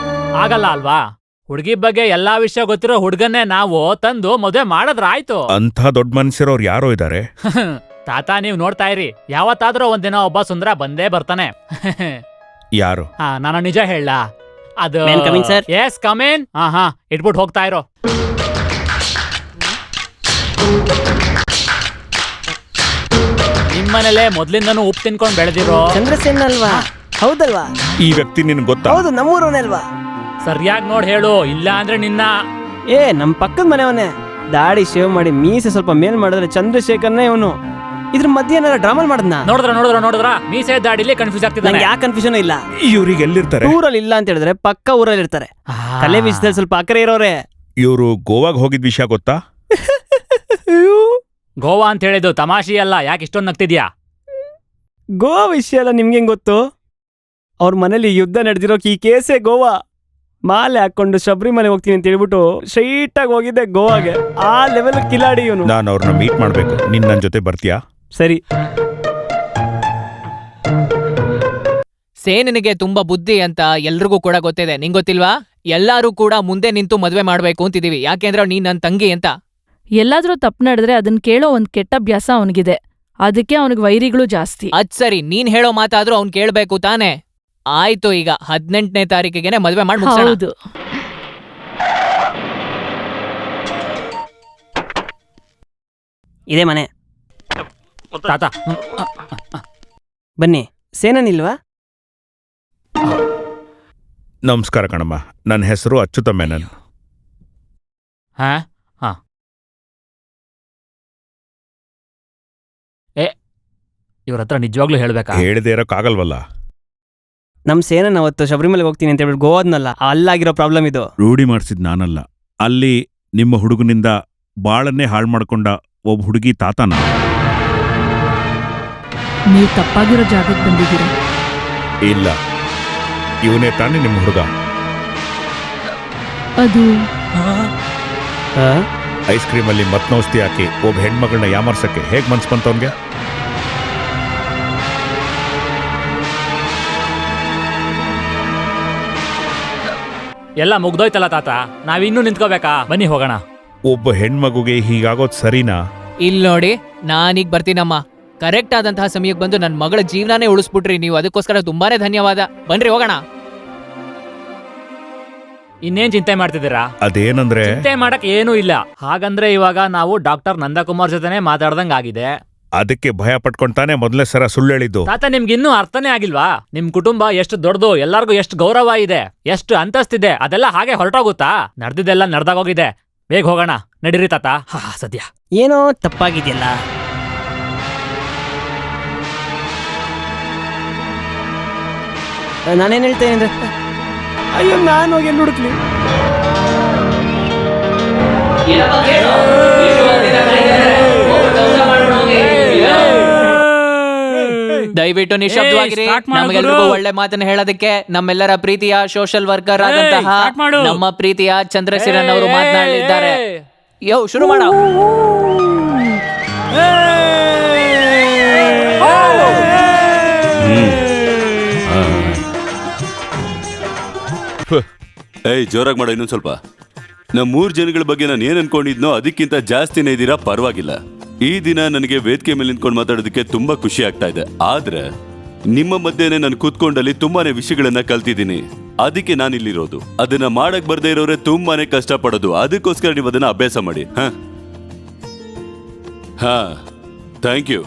ಆಗಲ್ಲ ಅಲ್ವಾ? ಹುಡುಗಿ ಬಗ್ಗೆ ಎಲ್ಲಾ ವಿಷಯ ಗೊತ್ತಿರೋ ಹುಡ್ಗನ್ನೇ ನಾವು ತಂದು ಮದುವೆ ಮಾಡಿದ್ರ ಆಯ್ತು. ಅಂತ ದೊಡ್ಡ ಮನ್ಸಿರೋರು ಯಾರೋ ಇದಾರೆ. ತಾತ, ನೀವ್ ನೋಡ್ತಾ ಇರಿ. ಯಾವತ್ತಾದ್ರೂ ಒಂದಿನ ಒಬ್ಬ ಸುಂದರ ಬಂದೇ ಬರ್ತಾನೆ. ಯಾರು? ನಾನು ನಿಜ ಹೇಳ? ಅದು ಸರ್. ಎಸ್, ಕಮೇನ್. ಇಟ್ಬಿಟ್ಟು ಹೋಗ್ತಾ ಇರೋ. ನಿಮ್ಮನೇಲೆ ಮೊದ್ಲಿಂದನೂ ಉಪ್ಪು ತಿನ್ಕೊಂಡ್ ಬೆಳೆದಿರೋ ಚಂದ್ರಸೇನ್ ಅಲ್ವಾ? ಹೌದಲ್ವಾ? ಈ ವ್ಯಕ್ತಿ ನಿನ್ ಗೊತ್ತಾ? ಹೌದು, ನಮ್ಮೂರವನೇ ಅಲ್ವಾ? ಸರಿಯಾಗಿ ನೋಡಿ ಹೇಳು, ಇಲ್ಲ ಅಂದ್ರೆ ನಿನ್ನ. ನಮ್ ಪಕ್ಕದ ಮನೆಯವನೇ. ದಾಡಿ ಶೇವ್ ಮಾಡಿ ಮೀಸೆ ಸ್ವಲ್ಪ ಮೇಲ್ ಮಾಡಿದ್ರೆ ಚಂದ್ರಶೇಖರ್ನೇ ಇವನು. ಇದ್ರ ಮಧ್ಯೆ ಏನಾರ ಡ್ರಾಮಾ ಮಾಡದ್ನ? ನೋಡಿದ್ರ ಮೀಸೆ ದಾಡಿಲಿ ಕನ್ಫ್ಯೂಸ್ ಆಗ್ತಿದ್ದಾನೆ. ಯಾಕೆ ಕನ್ಫ್ಯೂಷನ್ ಇಲ್ಲ? ಇವ್ರಿಗೆ ಎಲ್ಲಿರ್ತಾರೆ? ಊರಲ್ಲಿ ಇಲ್ಲ ಅಂತ ಹೇಳಿದ್ರೆ ಪಕ್ಕ ಊರಲ್ಲಿ ಇರ್ತಾರೆ. ತಲೆ ವಿಷಯದಲ್ಲಿ ಸ್ವಲ್ಪ ಅಕರೆ ಇರೋರೆ. ಇವರು ಗೋವಾಗ್ ಹೋಗಿದ್ ವಿಷಯ ಗೊತ್ತಾ? ಗೋವಾ ಅಂತ ಹೇಳಿದ್ದು ತಮಾಷೆ ಅಲ್ಲ. ಯಾಕೆ ಇಷ್ಟೊಂದು ನಗ್ತಿದ್ಯಾ? ಗೋವಾ ವಿಷಯ ಎಲ್ಲ ನಿಮ್ಗೆ ಗೊತ್ತು? ಅವ್ರ ಮನೇಲಿ ಯುದ್ಧ ನಡೆದಿರೋಕೆ ಈ ಕೇಸೇ ಗೋವಾ. ಮಾಲೆ ಹಾಕೊಂಡು ಶಬರಿಮಲೆ ಹೋಗ್ತೀನಿ ಅಂತ ಹೇಳ್ಬಿಟ್ಟು ಸ್ಟ್ರೈಟ್ ಆಗಿ ಹೋಗಿದ್ದೆ ಗೋವಾಗೆ. ಆ ಲೆವೆಲ್ ಕಿಲಾಡಿ ಇವನು. ನಾನು ಅವ್ರನ್ನ ಮೀಟ್ ಮಾಡ್ಬೇಕು. ನೀನ್ ನನ್ನ ಜೊತೆ ಬರ್ತೀಯಾ? ಸರಿ. ಸೇನನಿಗೆ ತುಂಬಾ ಬುದ್ಧಿ ಅಂತ ಎಲ್ರಿಗೂ ಕೂಡ ಗೊತ್ತಿದೆ, ನಿಂಗ್ ಗೊತ್ತಿಲ್ವಾ? ಎಲ್ಲಾರು ಕೂಡ ಮುಂದೆ ನಿಂತು ಮದ್ವೆ ಮಾಡ್ಬೇಕು ಅಂತಿದೀವಿ, ಯಾಕೆಂದ್ರೆ ನೀನ್ ನನ್ ತಂಗಿ ಅಂತ. ಎಲ್ಲಾದ್ರೂ ತಪ್ಪು ನಡೆದ್ರೆ ಅದನ್ನ ಕೇಳೋ ಒಂದ್ ಕೆಟ್ಟ ಅಭ್ಯಾಸ ಅವನಿಗಿದೆ, ಅದಕ್ಕೆ ಅವನಿಗೆ ವೈರಿಗಳು ಜಾಸ್ತಿ. ಅದ್ ಸರಿ, ನೀನ್ ಹೇಳೋ ಮಾತಾದ್ರೂ ಅವ್ನ್ ಕೇಳ್ಬೇಕು ತಾನೆ. ಆಯ್ತು, ಈಗ 18ನೇ ತಾರೀಕಿಗೆನೆ ಮದ್ವೆ ಮಾಡಿ ಮುಗ್ಸೋಣ. ಹೌದು. ಇದೇ ಮನೆ. ತಾತ ಬನ್ನಿ. ಸೇನನಿಲ್ವಾ? ನಮಸ್ಕಾರ ಕಣಮ್ಮ. ನನ್ನ ಹೆಸರು ಅಚ್ಯುತ ಮೆನನ್. ಹಾ ಹಾ ಇವ್ರ ಹತ್ರ ನಿಜವಾಗ್ಲೂ ಹೇಳ್ಬೇಕಾ? ಹೇಳದೇ ಇರೋಕ್ಕಾಗಲ್ವಲ್ಲ. ನಮ್ ಸೇನನ್ ಅವತ್ತು ಶಬರಿಮಲೆಗೆ ಹೋಗ್ತೀನಿ ಅಂತ ಹೇಳ್ಬಿಟ್ಟು ಗೋವಾದ್ನಲ್ಲ, ಅಲ್ಲಾಗಿರೋ ಪ್ರಾಬ್ಲಮ್ ಇದು. ರೂಢಿ ಮಾಡಿಸಿದ್ ನಾನಲ್ಲ. ಅಲ್ಲಿ ನಿಮ್ಮ ಹುಡುಗನಿಂದ ಬಾಳನ್ನೇ ಹಾಳು ಮಾಡ್ಕೊಂಡ ಒಬ್ಬ ಹುಡುಗಿ ತಾತನ. ನೀವು ತಪ್ಪಾಗಿರೋ ಜಾಗಕ್ಕೆ ಬಂದಿದ್ದೀರಾ. ಇಲ್ಲ, ಇವನೇ ತಾನೇ ನಿಮ್ಮ ಹುಡುಗ. ಅದು ಐಸ್ ಕ್ರೀಮಲ್ಲಿ ಮತ್ನೌಸ್ತಿ ಹಾಕಿ ಒಬ್ಬ ಹೆಣ್ಮಗಳನ್ನ ಯಾಮರ್ಸಕ್ಕೆ ಹೇಗ್ ಮನ್ಸ್ ಬಂತವನ್ಗೆ? ಎಲ್ಲ ಮುಗ್ದೋಯ್ತಲ್ಲ ತಾತ, ನಾವಿನ್ನೂ ನಿಂತ್ಕೋಬೇಕಾ? ಬನ್ನಿ ಹೋಗೋಣ. ಒಬ್ಬ ಹೆಣ್ಮಗುಗೆ ಹೀಗಾಗೋದ್ ಸರಿನಾ? ಇಲ್ ನೋಡಿ, ನಾನೀಗ ಬರ್ತೀನಮ್ಮ. ಕರೆಕ್ಟ್ ಆದಂತಹ ಸಮಯಕ್ಕೆ ಬಂದು ನನ್ ಮಗಳ ಜೀವನಾನೇ ಉಳಿಸ್ಬಿಟ್ರಿ ನೀವು, ಅದಕ್ಕೋಸ್ಕರ ತುಂಬಾನೇ ಧನ್ಯವಾದ. ಬನ್ರಿ ಹೋಗೋಣ. ಇನ್ನೇನ್ ಚಿಂತೆ ಮಾಡ್ತಿದ್ದೀರಾ? ಅದೇನಂದ್ರೆ ಚಿಂತೆ ಮಾಡಕ್ ಏನೂ ಇಲ್ಲ. ಹಾಗಂದ್ರೆ ಇವಾಗ ನಾವು ಡಾಕ್ಟರ್ ನಂದಕುಮಾರ್ ಜೊತೆನೆ ಮಾತಾಡ್ದಂಗ್ ಆಗಿದೆ. ಅದಕ್ಕೆ ಭಯ ಪಟ್ಕೊಂತಾನೆ ಮೊದಲನೇ ಸರ ಸುಳ್ಳು ಹೇಳಿದ್ದು. ತಾತ, ನಿಮ್ಗಿನ್ನೂ ಅರ್ಥನೇ ಆಗಿಲ್ವಾ? ನಿಮ್ ಕುಟುಂಬ ಎಷ್ಟು ದೊಡ್ಡದು, ಎಲ್ಲಾರ್ಗೂ ಎಷ್ಟು ಗೌರವ ಇದೆ, ಎಷ್ಟು ಅಂತಸ್ತಿದೆ, ಅದೆಲ್ಲ ಹಾಗೆ ಹೊರಟೋಗುತ್ತಾ? ನಡ್ದಿದ್ದೆಲ್ಲ ನಡ್ದಾಗೋಗಿದೆ. ಬೇಗ ಹೋಗೋಣ, ನಡೀರಿ ತಾತ. ಸದ್ಯ ಏನೋ ತಪ್ಪಾಗಿದೆಯಲ್ಲ. ನಾನೇನ್ ಹೇಳ್ತೇನೆ ಅಂದ್ರೆ, ಅಯ್ಯೋ ನಾನು ಹೋಗಿ ಎಲ್ಲಿ ಹುಡುಕ್ಲಿ? ದಯವಿಟ್ಟು ನಿಶಬ್ದವಾಗಿರಿ. ನಮಗೆಲ್ರಿಗೂ ಒಳ್ಳೆ ಮಾತನ್ನ ಹೇಳೋದಕ್ಕೆ ನಮ್ಮೆಲ್ಲರ ಪ್ರೀತಿಯ ಸೋಷಿಯಲ್ ವರ್ಕರ್ ಆದಂತಹ ನಮ್ಮ ಪ್ರೀತಿಯ ಚಂದ್ರಶೇಖರನ್ ಅವರು ಮಾತನಾಡಲಿದ್ದಾರೆ. ಯೋ, ಶುರು ಮಾಡ. ಏಯ್, ಜೋರಾಗಿ ಮಾಡೋ ಇನ್ನೊಂದ್ ಸ್ವಲ್ಪ. ನಮ್ಮ 3 ಜನಗಳ ಬಗ್ಗೆ ನಾನು ಏನ್ ಅನ್ಕೊಂಡಿದ್ನೋ ಅದಕ್ಕಿಂತ ಜಾಸ್ತಿನೇ ಇದ್ದೀರಾ, ಪರವಾಗಿಲ್ಲ. ಈ ದಿನ ನನಗೆ ವೇದಿಕೆ ಮೇಲೆ ನಿಂತ್ಕೊಂಡು ಮಾತಾಡೋದಕ್ಕೆ ತುಂಬಾ ಖುಷಿ ಆಗ್ತಾ ಇದೆ. ಆದ್ರೆ ನಿಮ್ಮ ಮಧ್ಯೆನೆ ನಾನು ಕೂತ್ಕೊಂಡಲ್ಲಿ ತುಂಬಾನೇ ವಿಷಯಗಳನ್ನ ಕಲ್ತಿದ್ದೀನಿ. ಅದಕ್ಕೆ ನಾನು ಇಲ್ಲಿರೋದು. ಅದನ್ನ ಮಾಡಕ್ ಬರ್ದೇ ಇರೋರೆ ತುಂಬಾನೇ ಕಷ್ಟ ಪಡೋದು. ಅದಕ್ಕೋಸ್ಕರ ನೀವು ಅದನ್ನ ಅಭ್ಯಾಸ ಮಾಡಿ. ಹಾ, ಥ್ಯಾಂಕ್ ಯು.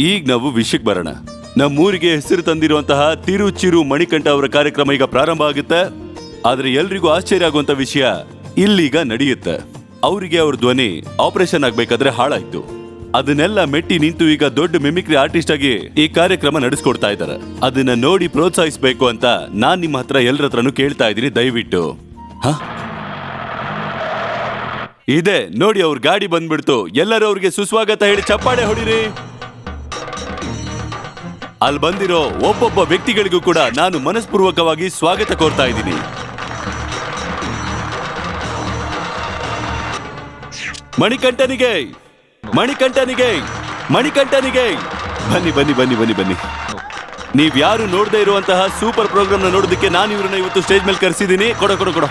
ಈಗ ನಾವು ವಿಷಯಕ್ಕೆ ಬರೋಣ. ನಮ್ಮೂರಿಗೆ ಹೆಸರು ತಂದಿರುವಂತಹ ತಿರುಚಿರು ಮಣಿಕಂಠ ಅವರ ಕಾರ್ಯಕ್ರಮ ಈಗ ಪ್ರಾರಂಭ ಆಗುತ್ತೆ. ಆದ್ರೆ ಎಲ್ರಿಗೂ ಆಶ್ಚರ್ಯ ಆಗುವಂತ ವಿಷಯ ಇಲ್ಲೀಗ ನಡೆಯುತ್ತೆ. ಅವರಿಗೆ ಅವ್ರ ಧ್ವನಿ ಆಪರೇಷನ್ ಆಗ್ಬೇಕಾದ್ರೆ ಹಾಳಾಯ್ತು. ಅದನ್ನೆಲ್ಲ ಮೆಟ್ಟಿ ನಿಂತು ಈಗ ದೊಡ್ಡ ಮಿಮಿಕ್ರಿ ಆರ್ಟಿಸ್ಟ್ ಆಗಿ ಈ ಕಾರ್ಯಕ್ರಮ ನಡೆಸ್ಕೊಡ್ತಾ ಇದ್ದಾರೆ. ಅದನ್ನ ನೋಡಿ ಪ್ರೋತ್ಸಾಹಿಸಬೇಕು ಅಂತ ನಾನ್ ನಿಮ್ಮ ಹತ್ರ ಎಲ್ಲರ ಹತ್ರನೂ ಕೇಳ್ತಾ ಇದ್ದೀನಿ. ದಯವಿಟ್ಟು ಇದೆ ನೋಡಿ, ಅವ್ರ ಗಾಡಿ ಬಂದ್ಬಿಡ್ತು. ಎಲ್ಲರೂ ಅವ್ರಿಗೆ ಸುಸ್ವಾಗತ ಹೇಳಿ ಚಪ್ಪಾಳೆ ಹೊಡಿರಿ. ಅಲ್ಲಿ ಬಂದಿರೋ ಒಬ್ಬೊಬ್ಬ ವ್ಯಕ್ತಿಗಳಿಗೂ ಕೂಡ ನಾನು ಮನಸ್ಪೂರ್ವಕವಾಗಿ ಸ್ವಾಗತ ಕೋರ್ತಾ ಇದ್ದೀನಿ. ಮಣಿಕಂಠನಿಗೆ, ಮಣಿಕಂಠನಿಗೆ, ಮಣಿಕಂಠನಿಗೆ ಬನ್ನಿ ಬನ್ನಿ ಬನ್ನಿ ಬನ್ನಿ ಬನ್ನಿ. ನೀವ್ಯಾರು ನೋಡದೇ ಇರುವಂತಹ ಸೂಪರ್ ಪ್ರೋಗ್ರಾಮ್ ನ ನೋಡೋದಕ್ಕೆ ನಾನು ಇವ್ರನ್ನ ಇವತ್ತು ಸ್ಟೇಜ್ ಮೇಲೆ ಕರೆಸಿದ್ದೀನಿ. ಕೊಡೋ ಕೊಡೋ ಕೊಡೋ.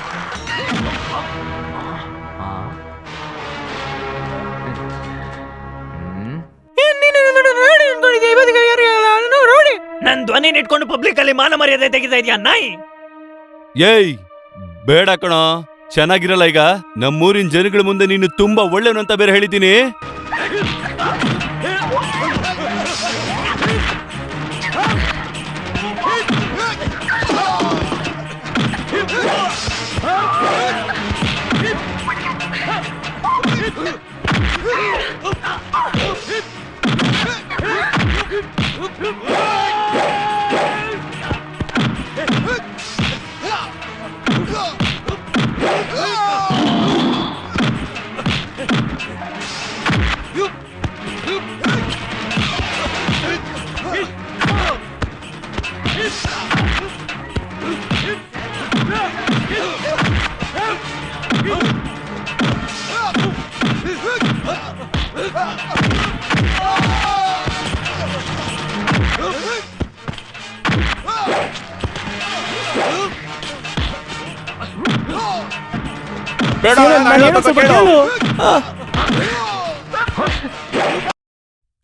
ನನ್ ಧ್ವನಿ ಇಟ್ಕೊಂಡು ಪಬ್ಲಿಕ್ ಅಲ್ಲಿ ಮಾನ ಮರ್ಯಾದೆ ತೆಗಿತಾ ಇದೆಯಾ ನಾಯಿ? ಏಯ್, ಬೇಡ ಕಣೋ, ಚೆನ್ನಾಗಿರಲ್ಲ. ಈಗ ನಮ್ಮೂರಿನ ಜನಗಳ ಮುಂದೆ ನೀನು ತುಂಬಾ ಒಳ್ಳೆಯವನು ಅಂತ ಬೇರೆ ಹೇಳಿದ್ದೀನಿ.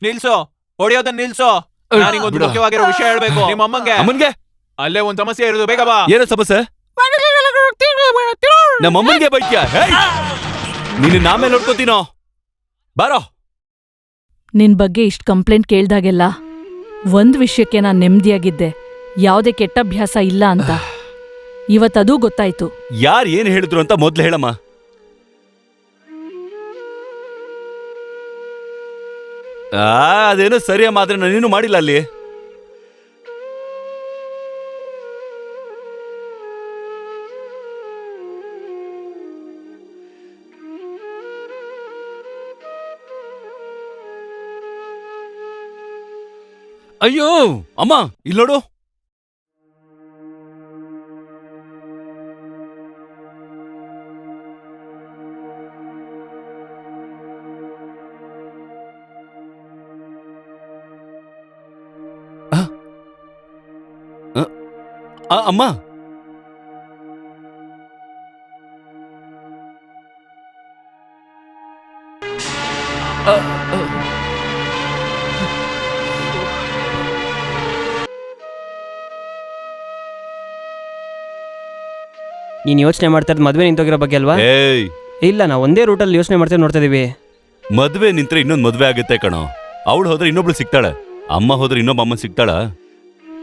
ನಿಲ್ಸೋ, ಹೊಡಿಯೋದನ್ನ ನಿಲ್ಸೋ. ನಾನಿಗೊಂದು ಮುಖ್ಯವಾಗಿರೋ ವಿಷಯ ಹೇಳ್ಬೇಕು. ನಿಮ್ಮ ಅಮ್ಮನ್ಗೆ ಅಲ್ಲೇ ಒಂದ್ ಸಮಸ್ಯೆ ಇರೋದು, ಬೇಗ ಬಾ. ಏನೋ ಸಮಸ್ಯೆ? ನಮ್ಮ ಅಮ್ಮನ್ಗೆ ಬೈತ್ಯಾ? ನೀನು ನಾಮೇಲೆ ನೋಡ್ಕೋತೀನೋ, ಬಾರೋ. ನಿನ್ ಬಗ್ಗೆ ಇಷ್ಟ್ ಕಂಪ್ಲೇಂಟ್ ಕೇಳ್ದಾಗೆಲ್ಲ ಒಂದ್ ವಿಷಯಕ್ಕೆ ನಾನ್ ನೆಮ್ಮದಿಯಾಗಿದ್ದೆ, ಯಾವ್ದೇ ಕೆಟ್ಟ ಅಭ್ಯಾಸ ಇಲ್ಲ ಅಂತ. ಇವತ್ತದೂ ಗೊತ್ತಾಯ್ತು. ಯಾರು ಏನ್ ಹೇಳಿದ್ರು ಅಂತ ಮೊದ್ಲು ಹೇಳಮ್ಮ. ಅದೇನೋ ಸರಿ ಅಮ್ಮ, ಆದ್ರೆ ನಾನೇನು ಮಾಡಿಲ್ಲ ಅಲ್ಲಿ. ಅಯ್ಯೋ ಅಮ್ಮ, ಇಲ್ಲಿ ನೋಡು. ಅಮ್ಮ, ನೀನ್ ಯೋಚನೆ ಮಾಡ್ತಾ ಇರೋದು ಮದ್ವೆ ನಿಂತೋಗಿರೋ ಬಗ್ಗೆ ಅಲ್ವಾ? ಇಲ್ಲ, ನಾವು ಒಂದೇ ರೂಟಲ್ಲಿ ಯೋಚನೆ ಮಾಡ್ತಾ ನೋಡ್ತಾ ಇದೀವಿ. ಮದ್ವೆ ನಿಂತ್ರೆ ಇನ್ನೊಂದು ಮದ್ವೆ ಆಗುತ್ತೆ ಕಣೋ. ಅವಳು ಹೋದ್ರೆ ಇನ್ನೊಬ್ಳು ಸಿಗ್ತಾಳೆ, ಅಮ್ಮ ಹೋದ್ರೆ ಇನ್ನೊಬ್ಬ ಅಮ್ಮ ಸಿಗ್ತಾಳ.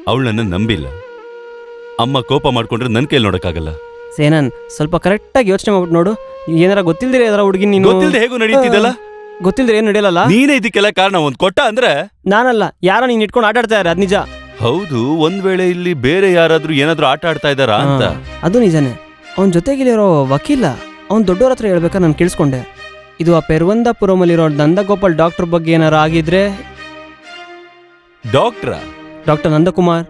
ಅವಳು ನನ್ನ ನಂಬಿಲ್ಲ. ಅಮ್ಮ ಕೋಪ ಮಾಡ್ಕೊಂಡ್ರೆ ನನ್ ಕೈಲಿ ನೋಡಕ್ಕಾಗಲ್ಲ. ಸೇನನ್, ಸ್ವಲ್ಪ ಕರೆಕ್ಟಾಗಿ ಯೋಚನೆ ಮಾಡ್ಬಿಟ್ಟು ನೋಡು. ಏನಾರ ಗೊತ್ತಿಲ್ದಿರ ಯಾರ ಹುಡುಗಿ ನೀನು? ಗೊತ್ತಿಲ್ದೆ ಹೇಗೂ ನಡೀತಿದ್ದಲ್ಲ? ಗೊತ್ತಿಲ್ದ್ರೆ ಏನು ನಡೆಯಲ್ಲ. ನೀನೇ ಇದಕ್ಕೆಲ್ಲ ಕಾರಣ. ಒಂದ್ ಕೊಟ್ಟ ಅಂದ್ರೆ ನಾನಲ್ಲ, ಯಾರೋ ನೀನ್ ಇಟ್ಕೊಂಡು ಆಟ ಆಡ್ತಾ ಇದ್ದಾರೆ, ಅದ್ ನಿಜ. ಹೌದು, ಒಂದ್ ವೇಳೆ ಇಲ್ಲಿ ಬೇರೆ ಯಾರಾದ್ರೂ ಏನಾದ್ರೂ ಆಟ ಆಡ್ತಾ ಇದ್ದಾರಾ ಅಂತ. ಅದು ನಿಜಾನೇ. ಅವನ್ ಜೊತೆಗಿರೋ ವಕೀಲ, ಅವ್ನ್ ದೊಡ್ಡವ್ರ ಹತ್ರ ಹೇಳ್ಬೇಕಾ ನಾನು ಕೇಳಿಸ್ಕೊಂಡೆ. ಇದು ಆ ಪೆರ್ವಂದಾಪುರಮಲ್ಲಿರೋ ನಂದಗೋಪಾಲ್ ಡಾಕ್ಟರ್ ಬಗ್ಗೆ ಏನಾರ ಆಗಿದ್ರೆ. ಡಾಕ್ಟರ್ ನಂದಕುಮಾರ್.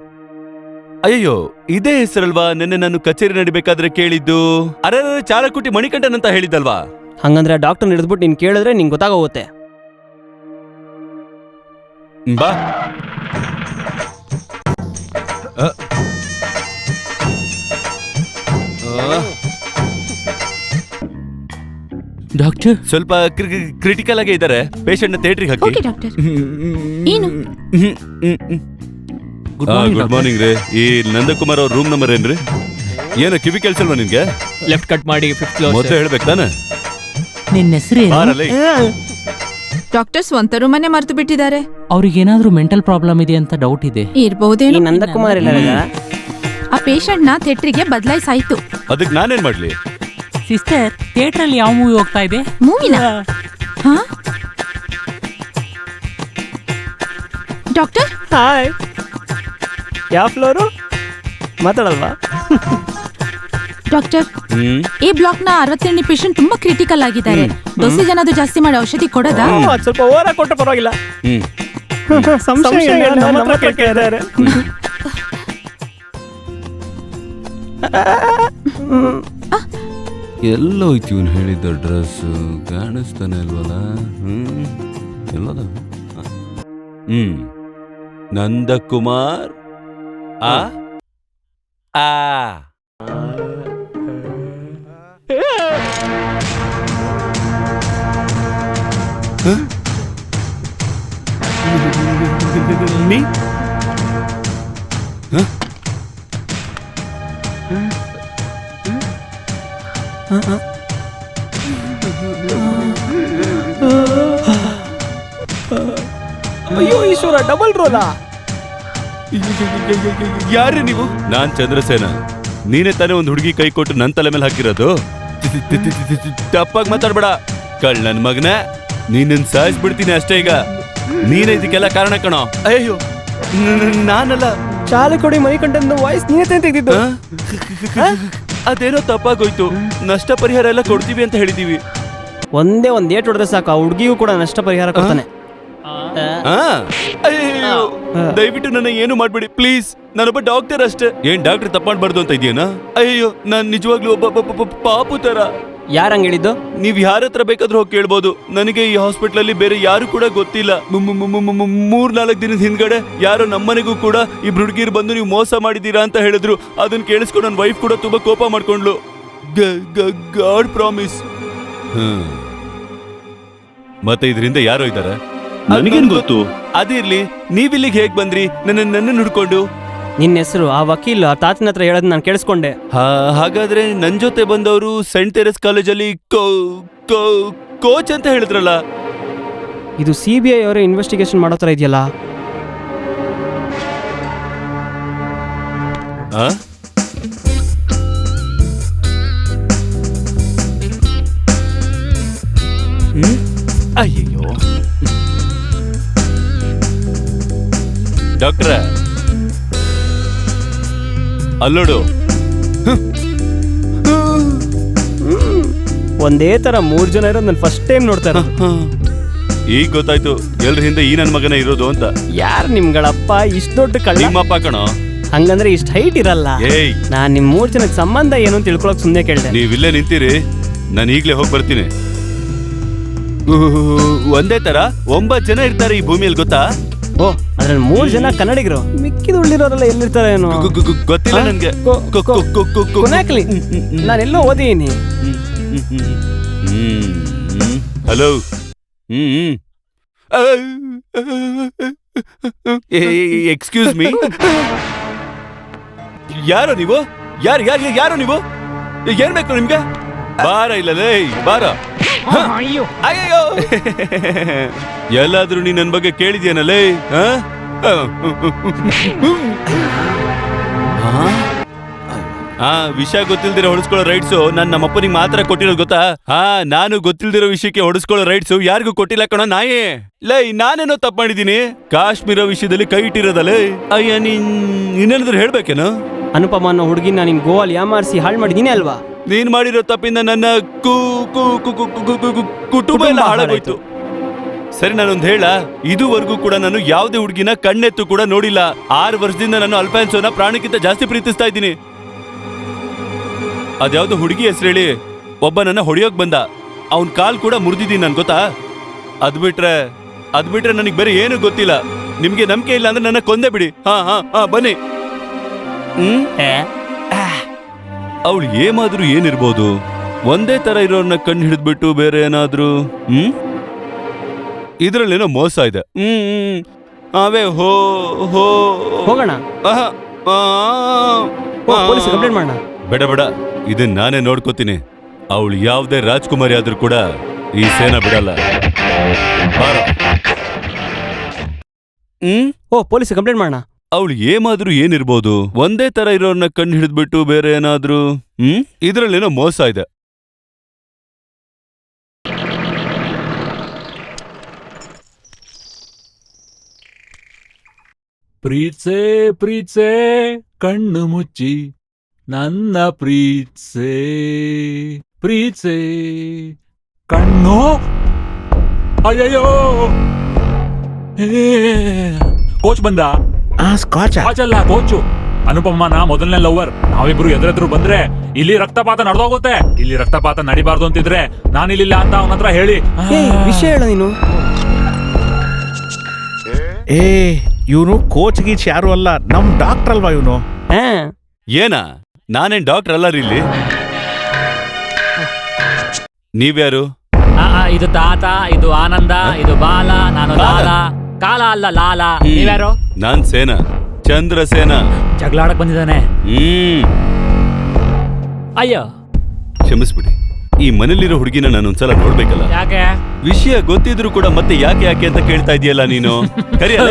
ಅಯ್ಯೋ, ಇದೇ ಹೆಸರಲ್ವಾ ನೆನ್ನೆ ನಾನು ಕಚೇರಿ ನಡಿಬೇಕಾದ್ರೆ ಕೇಳಿದ್ದು. ಅರೆ, ಚಾಲಕುಟಿ ಮಣಿಕಂಠನ್ ಅಂತ ಹೇಳಿದ್ದಲ್ವಾ? ಹಂಗಂದ್ರೆ ಡಾಕ್ಟರ್ ಹಿಡಿದ್ಬಿಟ್ಟು ನೀನ್ ಕೇಳಿದ್ರೆ ನಿಂಗೆ ಗೊತ್ತಾಗೋಗುತ್ತೆ. ಬಾ. ಡಾಕ್ಟರ್ ಸ್ವಲ್ಪ ಕ್ರಿಟಿಕಲ್ ಆಗೇ ಇದ್ದಾರೆ. ಪೇಷಂಟ್ ನ ಥಿಯೇಟ್ರಿಗೆ ಹಾಕಿ. Okay doctor. ಏನು? ಗುಡ್ ಮಾರ್ನಿಂಗ್ ರೀ. ಈ ನಂದಕುಮಾರ್ ಅವ್ರ ರೂಮ್ ನಂಬರ್ ಏನ್ರಿ? ಏನೋ ಕಿವಿ ಕೆಲ್ಸಲ್ವಾ ನಿನ್ಗೆ? ಲೆಫ್ಟ್ ಕಟ್ ಮಾಡಿ 5th ಫ್ಲೋರ್. ಮೊದಲೇ ಹೇಳ್ಬೇಕು ತಾನೆ. ನಿನ್ನ ಹೆಸರು ಡಾಕ್ಟರ್ ಸ್ವಂತ ರೂಮನ್ನೇ ಮರೆತು ಬಿಟ್ಟಿದ್ದಾರೆ. ಅವ್ರಿಗೇನಾದ್ರೂ ಮೆಂಟಲ್ ಪ್ರಾಬ್ಲಮ್ ಇದೆ ಅಂತ ಡೌಟ್ ಇದೆ. ಇರ್ಬಹುದೇನೋ. ನಂದಕುಮಾರ್ ಇಲ್ಲ. ಆ ಪೇಷಂಟ್ ನ ಥಿಯೇಟ್ರಿಗೆ ಬದಲಾಯಿಸಾಯ್ತು. ಅದಕ್ಕೆ ನಾನೇನ್ ಮಾಡ್ಲಿ? ಸಿಸ್ಟರ್, ಥಿಯೇಟರ್ ಅಲ್ಲಿ ಯಾವ ಮೂವಿ ಹೋಗ್ತಾ ಇದೆ? ಮೂವಿನ? ಹಾ ಡಾಕ್ಟರ್. ಹಾಯ್. ಯಾವ ಫ್ಲೋರು? ಮಾತಾಡಲ್ವಾ? ಡಾಕ್ಟರ್, ಈ ಬ್ಲಾಕ್ ನ 68ನೇ ಪೇಷಂಟ್ ತುಂಬಾ ಕ್ರಿಟಿಕಲ್ ಆಗಿದ್ದಾರೆ. ಡೋಸೇಜ್ ಏನಾದ್ರು ಜಾಸ್ತಿ ಮಾಡಿ ಔಷಧಿ ಕೊಡೋದಾ? ಸ್ವಲ್ಪ ಓವರ್ ಕೊಟ್ಟ ಪರವಾಗಿಲ್ಲ. ಎಲ್ಲೋಯ್ತು ಇವನು ಹೇಳಿದ್ದ ಡ್ರೆಸ್? ಕಾಣಿಸ್ತಾನೆ ಅಲ್ವಲ್ಲ? ಎಲ್ಲದ? ನಂದಕುಮಾರ್. ಆ ಆ ಅಯ್ಯೋ ಈಶ್ವರ, ಡಬಲ್ ರೋಲಾ? ಯಾರೇ ನೀವು? ನಾನ್ ಚಂದ್ರಸೇನ. ನೀನೇ ತಾನೇ ಒಂದ್ ಹುಡುಗಿ ಕೈ ಕೊಟ್ಟು ನನ್ ತಲೆ ಮೇಲೆ ಹಾಕಿರೋದು. ತಪ್ಪಾಗಿ ಮಾತಾಡ್ಬೇಡ ಕಳ್ಳನ್ ಮಗನ. ನೀನನ್ ಸಾಯಿಸ್ಬಿಡ್ತೀನಿ ಅಷ್ಟೇ. ಈಗ ನೀನೇ ಇದಕ್ಕೆಲ್ಲ ಕಾರಣ ಕಣೋ. ಅಯ್ಯೋ, ನಾನಲ್ಲ. ಚಾಲಕುಡಿ ಮಣಿಕಂಠನ ವಾಯ್ಸ್ ನೀನೇ ತೆಗೆದಿದ್ದು. ಅದೇನೋ ತಪ್ಪಾಗೋಯ್ತು. ನಷ್ಟ ಪರಿಹಾರ ಎಲ್ಲ ಕೊಡ್ತೀವಿ ಅಂತ ಹೇಳಿದೀವಿ. ಒಂದೇ ಒಂದ್ ಏಟ್ ಹೊಡೆದ್ರೆ ಸಾಕು, ಆ ಹುಡುಗಿಗೂ ಕೂಡ ನಷ್ಟ ಪರಿಹಾರ ಕೊಡ್ತಾನೆ. ದಯವಿಟ್ಟು ನನ್ನ ಏನು ಮಾಡ್ಬೇಡಿ ಪ್ಲೀಸ್. ನಾನೊಬ್ಬ ಡಾಕ್ಟರ್ ಅಷ್ಟೇ. ಏನ್ ಡಾಕ್ಟರ್ ತಪ್ಪಾಡ್ಬಾರ್ದು ಅಂತ ಇದೆಯೇನಾ? ಅಯ್ಯೋ, ನಾನ್ ನಿಜವಾಗ್ಲೂ ಒಬ್ಬ ಪಾಪು ತರ. ಯಾರಂಗ್ ಹೇಳಿದ್ದು? ನೀವ್ ಯಾರ ಹತ್ರ ಬೇಕಾದ್ರೂ ಹೋಗಿ ಕೇಳ್ಬೋದು. ನನಗೆ ಈ ಹಾಸ್ಪಿಟಲ್ ಅಲ್ಲಿ ಬೇರೆ ಯಾರು ಕೂಡ ಗೊತ್ತಿಲ್ಲ. 3-4 ದಿನದ ಹಿಂದ್ಗಡೆ ಯಾರೋ ನಮ್ಮನೆಗೂ ಕೂಡ ಇಬ್ರು ಹುಡುಗಿರು ಬಂದು ನೀವು ಮೋಸ ಮಾಡಿದೀರಾ ಅಂತ ಹೇಳಿದ್ರು. ಅದನ್ನ ಕೇಳಿಸ್ಕೊಂಡು ನನ್ನ ವೈಫ್ ಕೂಡ ತುಂಬಾ ಕೋಪ ಮಾಡ್ಕೊಂಡ್ಲು. God promise. ಮತ್ತೆ ಇದರಿಂದ ಯಾರೋ ಇದ್ದಾರೆ? ನನಗೇನ್ ಗೊತ್ತು? ಅದಿರ್ಲಿ, ನೀವಿಲ್ಲಿಗೆ ಹೇಗ್ ಬಂದ್ರಿ? ನನ್ನ ಹುಡ್ಕೊಂಡು? ನಿನ್ನ ಹೆಸರು ಆ ವಕೀಲ್ ಆ ತಾತನ ಹತ್ರ ಹೇಳೋದು ನಾನು ಕೇಳಿಸ್ಕೊಂಡೆ. ಹಾಗಾದ್ರೆ ನನ್ ಜೊತೆ ಬಂದವರು ಸೆಂಟ್ ತೆರೆಸ್ ಕಾಲೇಜಲ್ಲಿ ಕೋಚ್ ಅಂತ ಹೇಳಿದ್ರಲ್ಲ. ಇದು CBI ಅವರೇ ಇನ್ವೆಸ್ಟಿಗೇಷನ್ ಮಾಡೋ ಥರ ಇದೆಯಲ್ಲ. ಅಯ್ಯೋ ಡಾಕ್ಟ್ರ, ಅಲ್ಲೋಡು. ಒಂದೇ ತರ 3 ಜನ ಇರೋದು ನಾನು ಫಸ್ಟ್ ಟೈಮ್ ನೋಡ್ತಾ ಇರೋದು. ಈಗ ಗೊತ್ತಾಯ್ತು ಎಲ್ರ ಹಿಂದೆ ಈ ನನ್ ಮಗನ ಇರೋದು ಅಂತ. ಯಾರು ನಿಮ್ಗಳಪ್ಪ? ಇಷ್ಟು ದೊಡ್ಡ ಕಳ್ಳ? ನಿಮ್ಮಪ್ಪ ಕಣೋ. ಹಂಗಂದ್ರೆ ಇಷ್ಟು ಹೈಟ್ ಇರಲ್ಲ. ಏಯ್, ನಾನ್ ನಿಮ್ 3 ಜನಕ್ಕೆ ಸಂಬಂಧ ಏನು ಅಂತ ತಿಳ್ಕೊಳಕ್ ಸುಮ್ಮನೆ ಕೇಳ್ದೆ. ನೀವಿಲ್ಲೇ ನಿಂತೀರಿ, ನಾನು ಈಗ್ಲೇ ಹೋಗಿ ಬರ್ತೀನಿ. ಒಂದೇ ತರ 9 ಜನ ಇರ್ತಾರೆ ಈ ಭೂಮಿಯಲ್ಲಿ, ಗೊತ್ತಾ? ಓ, ಅದ್ರಲ್ಲಿ 3 ಜನ ಕನ್ನಡಿಗರು, ಮಿಕ್ಕಿದ ಉಳ್ಳಿರೋರೆಲ್ಲ ಎಲ್ಲಿರ್ತಾರೆ ಏನೋ ಗೊತ್ತಿಲ್ಲ ನನ್ಗೆ. ನಾನೆಲ್ಲೋ ಓದಿನಿ. ಹಲೋ. ಎಕ್ಸ್ಕ್ಯೂಸ್ ಮೀ, ಯಾರೋ ನೀವು? ಯಾರೋ ನೀವು? ಏನ್ ಬೇಕು ನಿಮ್ಗೆ? ಬಾರ ಇಲ್ಲಲೇ, ಬಾರ. ಅಯ್ಯೋ, ಎಲ್ಲಾದ್ರೂ ನೀ ನನ್ ಬಗ್ಗೆ ಕೇಳಿದ್ಯಾನಲ್ಲೇ? ವಿಷಯ ಗೊತ್ತಿಲ್ದಿರೋ ಹೊಡಿಸ್ಕೊಳ್ಳೋ ರೈಟ್ಸು ನಮ್ಮಪ್ಪನಿಗೆ ಮಾತ್ರ ಕೊಟ್ಟಿರೋದು, ಗೊತ್ತಾ? ನಾನು ಗೊತ್ತಿಲ್ದಿರೋ ವಿಷಯಕ್ಕೆ ಹೊಡಿಸ್ಕೊಳ್ಳೋ ರೈಟ್ಸು ಯಾರಿಗೂ ಕೊಟ್ಟಿಲ್ಲ ಕಣೋ ನಾಯಿ. ಲೈ, ನಾನೇನೋ ತಪ್ಪು ಮಾಡಿದೀನಿ? ಕಾಶ್ಮೀರ ವಿಷಯದಲ್ಲಿ ಕೈ ಇಟ್ಟಿರೋದಲ್ಲೇ. ಅಯ್ಯ, ಇನ್ನೇನಾದ್ರೂ ಹೇಳ್ಬೇಕೇನೋ? ಅನುಪಮ ಅನ್ನೋ ಹುಡುಗಿನ ನೀನ್ ಗೋವಾಲ್ ಯಾಮಾರಿಸಿ ಹಾಳು ಮಾಡಿದೀನಿ ಅಲ್ವಾ? ನೀನ್ ಮಾಡಿರೋ ತಪ್ಪಿಂದ ನನ್ನ ಕುಟುಂಬ ಎಲ್ಲ ಹಾಳಾಗೋಯ್ತು. ಸರಿ, ನಾನೊಂದು ಹೇಳ, ಇದುವರೆಗೂ ಕೂಡ ನಾನು ಯಾವುದೇ ಹುಡುಗಿನ ಕಣ್ಣೆತ್ತು ಕೂಡ ನೋಡಿಲ್ಲ. 6 ವರ್ಷದಿಂದ ನಾನು ಅಲ್ಫಾನ್ಸೋನ ಪ್ರಾಣಕ್ಕಿಂತ ಜಾಸ್ತಿ ಪ್ರೀತಿಸ್ತಾ ಇದ್ದೀನಿ. ಅದ್ಯಾವ್ದು ಹುಡುಗಿ ಹೆಸರು ಹೇಳಿ ಒಬ್ಬ ನನ್ನ ಹೊಡಿಯೋಕ್ ಬಂದ. ಅವನ್ ಕಾಲ್ ಕೂಡ ಮುರಿದಿದ್ದೀನಿ ನನ್, ಗೊತ್ತಾ? ಅದ್ ಬಿಟ್ರೆ ನನಗೆ ಬೇರೆ ಏನು ಗೊತ್ತಿಲ್ಲ. ನಿಮ್ಗೆ ನಂಬಿಕೆ ಇಲ್ಲ ಅಂದ್ರೆ ನನ್ನ ಕೊಂದೆ ಬಿಡಿ. ಬನ್ನಿ. ಅವಳು ಏನಾದ್ರೂ ಏನಿರ್ಬೋದು? ಒಂದೇ ತರ ಇರೋರ್ನ ಕಣ್ಣು ಹಿಡಿದ್ಬಿಟ್ಟು ಬೇರೆ ಏನಾದ್ರೂ ಇದ್ರಲ್ಲೇನೋ ಮೋಸ ಇದೆ. ಅವೇ ಹೋಗೋಣ, ಕಂಪ್ಲೇಂಟ್ ಮಾಡೋಣ. ಬೇಡ, ಇದನ್ನ ನಾನೇ ನೋಡ್ಕೋತೀನಿ. ಅವಳು ಯಾವ್ದೇ ರಾಜ್ಕುಮಾರಿ ಆದ್ರೂ ಕೂಡ ಈ ಸೇನಾ ಬಿಡಲ್ಲ. ಪೊಲೀಸ್ ಕಂಪ್ಲೇಂಟ್ ಮಾಡೋಣ. ಅವಳು ಏನಾದ್ರೂ ಏನಿರ್ಬೋದು? ಒಂದೇ ತರ ಇರೋರ್ನ ಕಣ್ಣು ಹಿಡಿದ್ಬಿಟ್ಟು ಬೇರೆ ಏನಾದ್ರೂ ಇದ್ರಲ್ಲೇನೋ ಮೋಸ ಇದೆ. ಪ್ರೀತ್ಸೆ ಕಣ್ಣು ಮುಚ್ಚಿ ನನ್ನ ಪ್ರೀತ್ಸೆ ಕಣ್ಣು. ಅಯ್ಯಯ್ಯೋ, ಕೋಚ್ ಬಂದ. ಸ್ಕಾಚ್ ಅಲ್ಲ, ಕೋಚು. ಅನುಪಮನ ಮೊದಲನೇ ಲವರ್. ನಾವಿಬ್ರು ಎದುರೆದ್ರು ಬಂದ್ರೆ ಇಲ್ಲಿ ರಕ್ತಪಾತ ನಡೆದೋಗುತ್ತೆ. ಇಲ್ಲಿ ರಕ್ತಪಾತ ನಡಿಬಾರ್ದು ಅಂತಿದ್ರೆ ನಾನಿಲ್ಲಿಲ್ಲ ಅಂತ ಅವನ ಹತ್ರ ಹೇಳಿ ವಿಷಯ ಹೇಳ ನೀನು. ಇವನು ಕೋಚ್ ಗೀಚ್ ಯಾರು ಅಲ್ಲ, ನಮ್ ಡಾಕ್ಟರ್ ಅಲ್ವಾ ಇವನು? ಏನ? ನಾನೇನ್ ಡಾಕ್ಟರ್ ಅಲ್ಲ ರೀ. ಇಲ್ಲಿ ನೀವ್ಯಾರು? ಇದು ತಾತ, ಇದು ಆನಂದ, ಇದು ಬಾಲ, ನಾನು ಲಾಲ. ಕಾಲ ಅಲ್ಲ, ಲಾಲ. ನೀವ್ಯಾರು? ನಾನ್ ಸೇನಾ, ಚಂದ್ರಸೇನ. ಜಗಳಾಡಕ್ ಬಂದಿದ್ದಾನೆ. ಅಯ್ಯೋ, ಕ್ಷಮಿಸ್ಬಿಡಿ. ಈ ಮನೇಲಿರೋ ಹುಡುಗಿನ ನಾನೊಂದ್ಸಲ ನೋಡ್ಬೇಕಲ್ಲ. ಯಾಕೆ? ವಿಷಯ ಗೊತ್ತಿದ್ರು ಕೂಡ ಮತ್ತೆ ಯಾಕೆ ಅಂತ ಕೇಳ್ತಾ ಇದೆಯಲ್ಲ ನೀನು. ಕರಿಯಲ್ಲ.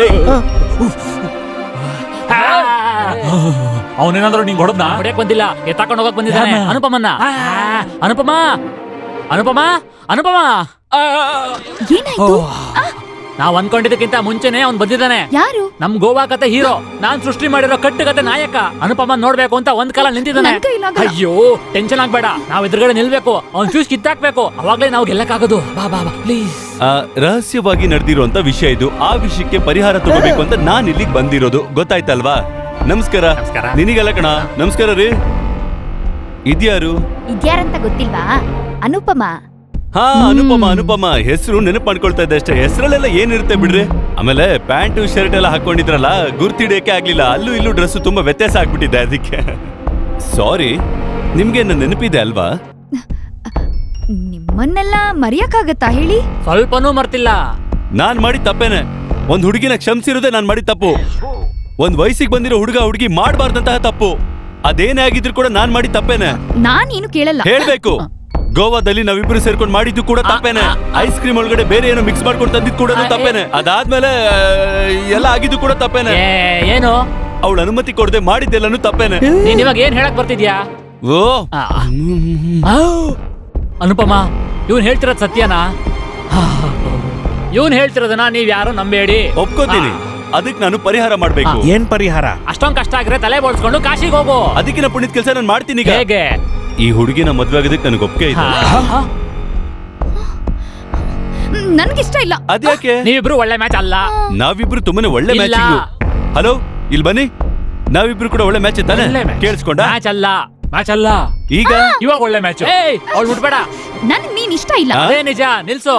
ಅವನೇನಾದ್ರೂ ನಿಂಗೆ ಹೊಡೆದ್ನ? ಹೊಡೆಯಕ್ ಬಂದಿಲ್ಲ, ಎತ್ತಾಕೊಂಡು ಹೋಗಕ್ ಬಂದಿದ್ದಾನೆ. ಅನುಪಮನ್ನ. ಅನುಪಮ. ನಾವ್ ಅನ್ಕೊಂಡಿದ್ದಕ್ಕಿಂತ ಮುಂಚೆನೆ ಅವ್ನ್ ಬಂದಿದ್ದಾನೆ. ಯಾರು? ನಮ್ ಗೋವಾ ಕತೆ ಹೀರೋ. ನಾನ್ ಸೃಷ್ಟಿ ಮಾಡಿರೋ ಕಟ್ಟು ಕತೆ ನಾಯಕ. ಅನುಪಮ ನೋಡ್ಬೇಕು ಅಂತ ಒಂದ್ ಕಾಲ ನಿಂತಿದ್ದಾನೆ. ಅಯ್ಯೋ, ಟೆನ್ಷನ್ ಆಗ್ಬೇಡ. ನಾವ್ ಎದುರುಗಡೆ ನಿಲ್ಬೇಕು, ಅವ್ನ್ ಫ್ಯೂಸ್ ಕಿತ್ತಾಕ್ಬೇಕು. ಅವಾಗ್ಲೇ ನಾವು ಗೆಲ್ಲಕ್ಕಾಗೋದು. ಬಾ ಪ್ಲೀಸ್. ರಹಸ್ಯವಾಗಿ ನಡೆದಿರುವಂತ ವಿಷಯ ಇದು. ಆ ವಿಷಯಕ್ಕೆ ಪರಿಹಾರ ತಗೋಬೇಕು ಅಂತ ನಾನ್ ಇಲ್ಲಿಗೆ ಬಂದಿರೋದು, ಗೊತ್ತಾಯ್ತಲ್ವಾ? ನಮಸ್ಕಾರ. ನಿನಗೆಲ್ಲ ಕಣ. ನಮಸ್ಕಾರ ರೀ. ಇದ್ಯಾರು? ಇದ್ಯಾರಂತ ಗೊತ್ತಿಲ್ವಾ? ಅನುಪಮ. ಹಾ, ಅನುಪಮ ಹೆಸರು ನೆನಪು ಮಾಡ್ಕೊಳ್ತಾ ಇದ್ದೆ ಅಷ್ಟೇ. ಹೆಸರಲ್ಲೆಲ್ಲ ಏನಿರುತ್ತೆ ಬಿಡ್ರಿ. ಆಮೇಲೆ ಪ್ಯಾಂಟು ಶರ್ಟ್ ಎಲ್ಲ ಹಾಕೊಂಡಿದ್ರಲ್ಲ, ಗುರ್ತಿಡಿಯಕ್ಕೆ ಆಗ್ಲಿಲ್ಲ. ಅಲ್ಲೂ ಇಲ್ಲೂ ಡ್ರೆಸ್ ತುಂಬಾ ವ್ಯತ್ಯಾಸ ಆಗ್ಬಿಟ್ಟಿದೆ, ಅದಕ್ಕೆ ಸಾರಿ. ನಿಮ್ಗೆ ನನ್ನ ನೆನಪಿದೆ ಅಲ್ವಾ? ನಿಮ್ಮನ್ನೆಲ್ಲ ಮರೆಯಕ್ಕಾಗತ್ತಾ ಹೇಳಿ? ಸ್ವಲ್ಪನೂ ಮರ್ತಿಲ್ಲ. ನಾನ್ ಮಾಡಿದ ತಪ್ಪೇನೆ. ಒಂದ್ ಹುಡುಗಿನ ಕ್ಷಮಿಸಿರೋದೇ ನಾನ್ ಮಾಡಿದ ತಪ್ಪು. ಒಂದ್ ವಯಸ್ಸಿಗೆ ಬಂದಿರೋ ಹುಡುಗಿ ಮಾಡಬಾರ್ದಂತಹ ತಪ್ಪು. ಅದೇನೇ ಆಗಿದ್ರು ಕೂಡ ನಾನ್ ಮಾಡಿದ ತಪ್ಪೇನೆ. ನಾನೇನು ಕೇಳಲ್ಲ. ಹೇಳ್ಬೇಕು. ಗೋವಾದಲ್ಲಿ ನಾವಿಬ್ರು ಸೇರ್ಕೊಂಡು ಮಾಡಿದ್ದು ಕೂಡ ತಪ್ಪೇನೆ. ಐಸ್ ಕ್ರೀಮ್ ಒಳಗಡೆ ಬೇರೆ ಏನೋ ಮಿಕ್ಸ್ ಮಾಡ್ಕೊಂಡು ತಂದಿದ್ದು ಕೂಡ ತಪ್ಪೇನೆ. ಅದಾದ್ಮೇಲೆ ಎಲ್ಲ ಆಗಿದ್ದು ಕೂಡ ತಪ್ಪೇನೆ. ಏನು? ಅವಳ ಅನುಮತಿ ಕೊಡದೆ ಮಾಡಿದ್ದೆಲ್ಲನೂ ತಪ್ಪೇನೆ. ನೀನ್ ಇವಾಗ ಏನ್ ಹೇಳಕ್ ಬರ್ತಿದ್ಯಾ? ಓ ಅನುಪಮ, ಇವನ್ ಹೇಳ್ತಿರೋದ್ ಸತ್ಯನಾ? ಇವನ್ ಹೇಳ್ತಿರೋದನ್ನ ನೀವ್ ಯಾರು ನಂಬೇಡಿ. ಒಪ್ಕೋತೀನಿ. ಅದಕ್ಕೆ ನಾನು ಪರಿಹಾರ ಮಾಡ್ಬೇಕು. ಏನ್ ಪರಿಹಾರ? ಅಷ್ಟೊಂದ್ ಕಷ್ಟ ಆಗಿದ್ರೆ ತಲೆ ಬೋಳ್ಸ್ಕೊಂಡು ಕಾಶಿಗೆ ಹೋಗು. ಅದಕ್ಕಿನ ಪುಣ್ಯದ ಕೆಲಸ ನಾನು ಮಾಡ್ತೀನಿ. ಹೇಗೆ? ಈ ಹುಡುಗಿನ ಮದ್ವೆ ಆಗೋದಕ್ಕೆ ನನಗೆ ಒಪ್ಪಿಗೆ ಇದೆ. ನನ್ಗಿಷ್ಟ ಇಲ್ಲ. ಅದ್ಯಾಕೆ? ನೀವಿಬ್ರು ಒಳ್ಳೆ ಮ್ಯಾಚ್ ಅಲ್ಲ. ನಾವಿಬ್ರು ತುಂಬಾನೇ ಒಳ್ಳೆ ಮ್ಯಾಚಿಂಗ್. ಹಲೋ, ಇಲ್ಲಿ ಬನ್ನಿ. ನಾವಿಬ್ರು ಕೂಡ ಒಳ್ಳೆ ಮ್ಯಾಚ್ ತಾನೆ? ಕೇಳಿಸ್ಕೊಂಡ? ಮ್ಯಾಚ್ ಅಲ್ಲ, ಮ್ಯಾಚ್ ಅಲ್ಲ. ಈಗ ಇವಾಗ ಒಳ್ಳೆ ಮ್ಯಾಚ್. ಅವ್ಳು ಮುಟ್ಬೇಡ. ನನ್ಗ್ ನೀನ್ ಇಷ್ಟ ಇಲ್ಲ. ಅದೇ ನಿಜ. ನಿಲ್ಸು.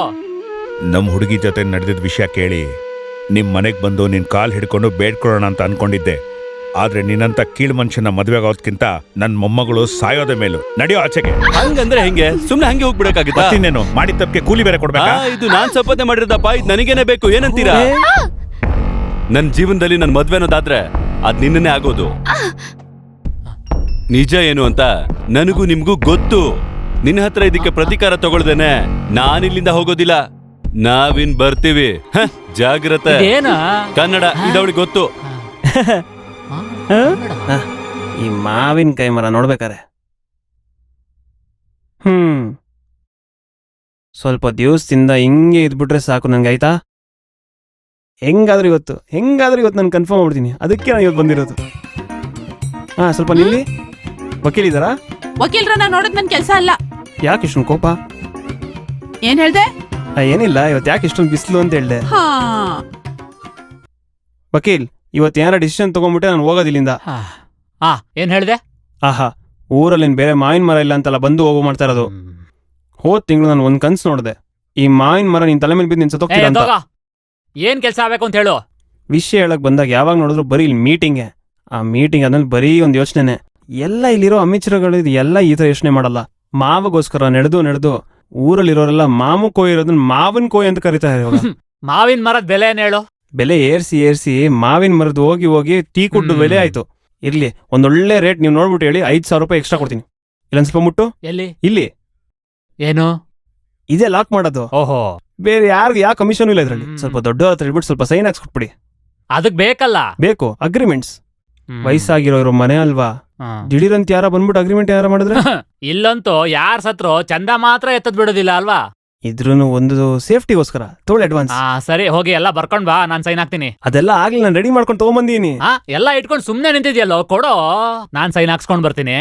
ನಮ್ ಹುಡುಗಿ ಜೊತೆ ನಡೆದಿದ್ದ ವಿಷಯ ಕೇಳಿ ನಿಮ್ ಮನೆಗ್ ಬಂದು ನಿನ್ ಕಾಲ್ ಹಿಡ್ಕೊಂಡು ಬೇಡ್ಕೊಳ್ಳೋಣ ಅಂತ ಅನ್ಕೊಂಡಿದ್ದೆ. ಆದ್ರೆ ನಿನ್ನಂತ ಕೀಳ್ ಮನುಷ್ಯನ ಮದ್ವೆ ಆಗೋದ್ಕಿಂತ ನನ್ ಮೊಮ್ಮಗಳು ಸಾಯೋದ ಮೇಲು. ನಡೆಯೋ ಆಚೆಗೆ. ಹಂಗಂದ್ರೆ ಹೆಂಗೆ? ಸುಮ್ನೆ ಹಂಗೆ ಹೋಗ್ಬಿಡಕ್ಕಾಗುತ್ತಾ? ಇನ್ನೇನು ಮಾಡಿದ ತಪ್ಪಿಗೆ ಕೂಲಿ ಬೇರೆ ಕೊಡ್ಬೇಕಾ? ಇದು ನಾನ್ ಸಂಪಾದನೆ ಮಾಡಿರೋದಪ್ಪ. ಇದು ನನಗೇನೆ ಬೇಕು. ಏನಂತೀರಾ? ನನ್ ಜೀವನದಲ್ಲಿ ನನ್ ಮದ್ವೆ ಅನ್ನೋದಾದ್ರೆ ಅದ್ ನಿನ್ನೆ ಆಗೋದು. ನಿಜ ಏನು ಅಂತ ನನಗೂ ನಿಮ್ಗೂ ಗೊತ್ತು. ನಿನ್ನ ಹತ್ರ ಇದಕ್ಕೆ ಪ್ರತೀಕಾರ ತಗೊಳ್ದೇನೆ ನಾನಿಲ್ಲಿಂದ ಹೋಗೋದಿಲ್ಲ. ನಾವಿನ್ ಬರ್ತೀವಿ. ಜಾಗ್ರತೆ. ಕನ್ನಡ ಇದವಳಿಗೆ ಗೊತ್ತು. ಈ ಮಾವಿನಕಾಯಿ ಮರ ನೋಡ್ಬೇಕಾರೆ ಸ್ವಲ್ಪ ದಿವಸದಿಂದ ಹಿಂಗೆ ಇದ್ಬಿಟ್ರೆ ಸಾಕು ನಂಗೆ, ಆಯ್ತಾ? ಹೆಂಗಾದ್ರೂ ಇವತ್ತು ನಾನು ಕನ್ಫರ್ಮ್ ಮಾಡ್ಬಿಡ್ತೀನಿ. ಅದಕ್ಕೆ ನಾನು ಇವತ್ತು ಬಂದಿರೋದು. ಸ್ವಲ್ಪ ನಿಲ್ಲಿ. ವಕೀಲಿದಾರಾ? ವಕೀಲ್ರನ್ನ ನೋಡೋದ್ ನನ್ ಕೆಲ್ಸ ಅಲ್ಲ. ಯಾಕೆ ಇಷ್ಟೊಂದು ಕೋಪ? ಏನ್ ಹೇಳ್ದೆ? ಏನಿಲ್ಲ, ಇವತ್ತು ಯಾಕೆ ಇಷ್ಟೊಂದು ಬಿಸಿಲು ಅಂತ ಹೇಳ್ದೆ. ಹಾ, ವಕೀಲ್, ಇವತ್ತು ಏನಾರ ಡಿಸಿಷನ್ ತಗೊಂಡ್ಬಿಟ್ಟೆ ನಾನು ಹೋಗೋದಿಲ್ಲಿಂದ. ಏನ್ ಹೇಳ್ದೆ? ಆಹಾ, ಊರಲ್ಲಿ ಬೇರೆ ಮಾವಿನ ಮರ ಇಲ್ಲ ಅಂತಲ್ಲ ಬಂದು ಹೋಗೋ ಮಾಡ್ತಾ ಇರೋದು. ಹೋದ್ ತಿಂಗಳು ನಾನು ಒಂದ್ ಕನ್ಸು ನೋಡಿದೆ. ಈ ಮಾವಿನ ಮರ ನಿನ್ ತಲೆ ಮೇಲೆ ಬಿದ್ದು ನಿನ್ ಸತ್ತೋಗ್ತೀರ ಅಂತ. ಏನ್ ಕೆಲ್ಸ ಆಗ್ಬೇಕು ಅಂತ ಹೇಳು. ವಿಷಯ ಹೇಳಕ್ ಬಂದಾಗ ಯಾವಾಗ ನೋಡಿದ್ರು ಬರೀ ಇಲ್ಲಿ ಮೀಟಿಂಗೇ. ಆ ಮೀಟಿಂಗ್ ಆದ್ಮೇಲೆ ಬರೀ ಒಂದು ಯೋಚನೆ. ಎಲ್ಲ ಇಲ್ಲಿರೋ ಅಮಿಚರಗಳು ಎಲ್ಲ ಈ ತರ ಯೋಚನೆ ಮಾಡಲ್ಲ. ಮಾವಗೋಸ್ಕರ ನಡೆದು ಊರಲ್ಲಿರೋರೆಲ್ಲ ಮಾವು ಕೊಯ್ಯಿರೋದನ್ನ ಮಾವಿನ ಕೊಯ್ ಅಂತ ಕರೀತಾರೆ. ಮಾವಿನ ಮರದ ಬೆಲೆ ಏನ್ ಹೇಳು? ಬೆಲೆ ಏರ್ಸಿ ಮಾವಿನ ಮರದ ಹೋಗಿ ಟೀ ಕುಡ್ಡು ಬೆಲೆ ಆಯ್ತು. ಇರ್ಲಿ, ಒಂದೊಳ್ಳೆ ರೇಟ್ ನೀವು ನೋಡ್ಬಿಟ್ಟು ಹೇಳಿ, 5,000 ರೂಪಾಯಿ ಎಕ್ಸ್ಟ್ರಾ ಕೊಡ್ತೀನಿ. ಇಲ್ಲೊಂದ್ ಸ್ವಲ್ಪ ಮುಟ್ಟು. ಎಲ್ಲಿ? ಇಲ್ಲಿ. ಏನು? ಇದೇ ಲಾಕ್ ಮಾಡೋದು. ಓಹೋ, ಬೇರೆ ಯಾರು ಯಾವ ಕಮಿಷನ್ ಇಲ್ಲ ಇದ್ರಲ್ಲಿ. ಸ್ವಲ್ಪ ದೊಡ್ಡ ಹತ್ರ ಹೇಳ್ಬಿಟ್ಟು ಸ್ವಲ್ಪ ಸೈನ್ ಹಾಕ್ಸ್ಕೊಟ್ಬಿಡಿ. ಅದಕ್ ಬೇಕಲ್ಲ? ಬೇಕು ಅಗ್ರಿಮೆಂಟ್ಸ್. ವಯಸ್ಸಾಗಿರೋರು ಮನೆ ಅಲ್ವಾ, ದಿಢೀರಂತ ಯಾರ ಬಂದ್ಬಿಟ್ಟು ಅಗ್ರಿಮೆಂಟ್ ಯಾರ ಮಾಡಿದ್ರೆ? ಇಲ್ಲಂತೂ ಯಾರ್ ಸತ್ರು ಚಂದ ಮಾತ್ರ ಎತ್ತದ್ ಬಿಡೋದಿಲ್ಲ ಅಲ್ವಾ? ಇದ್ರೂನು ಒಂದು ಸೇಫ್ಟಿಗೋಸ್ಕರ ತೋಳ್ ಅಡ್ವಾನ್ಸ್. ಸರಿ, ಹೋಗಿ ಎಲ್ಲ ಬರ್ಕೊಂಡ್ ಬಾ, ನಾನ್ ಸೈನ್ ಹಾಕ್ತೀನಿ. ಅದೆಲ್ಲ ಆಗ್ಲಿ, ನಾನು ರೆಡಿ ಮಾಡ್ಕೊಂಡು ತಗೊಂಬಂದೀನಿ. ಎಲ್ಲ ಇಟ್ಕೊಂಡು ಸುಮ್ನೆ ನಿಂತಿದ್ಯಲ್ಲೋ, ಕೊಡೋ, ನಾನ್ ಸೈನ್ ಹಾಕ್ಸ್ಕೊಂಡ್ ಬರ್ತೀನಿ.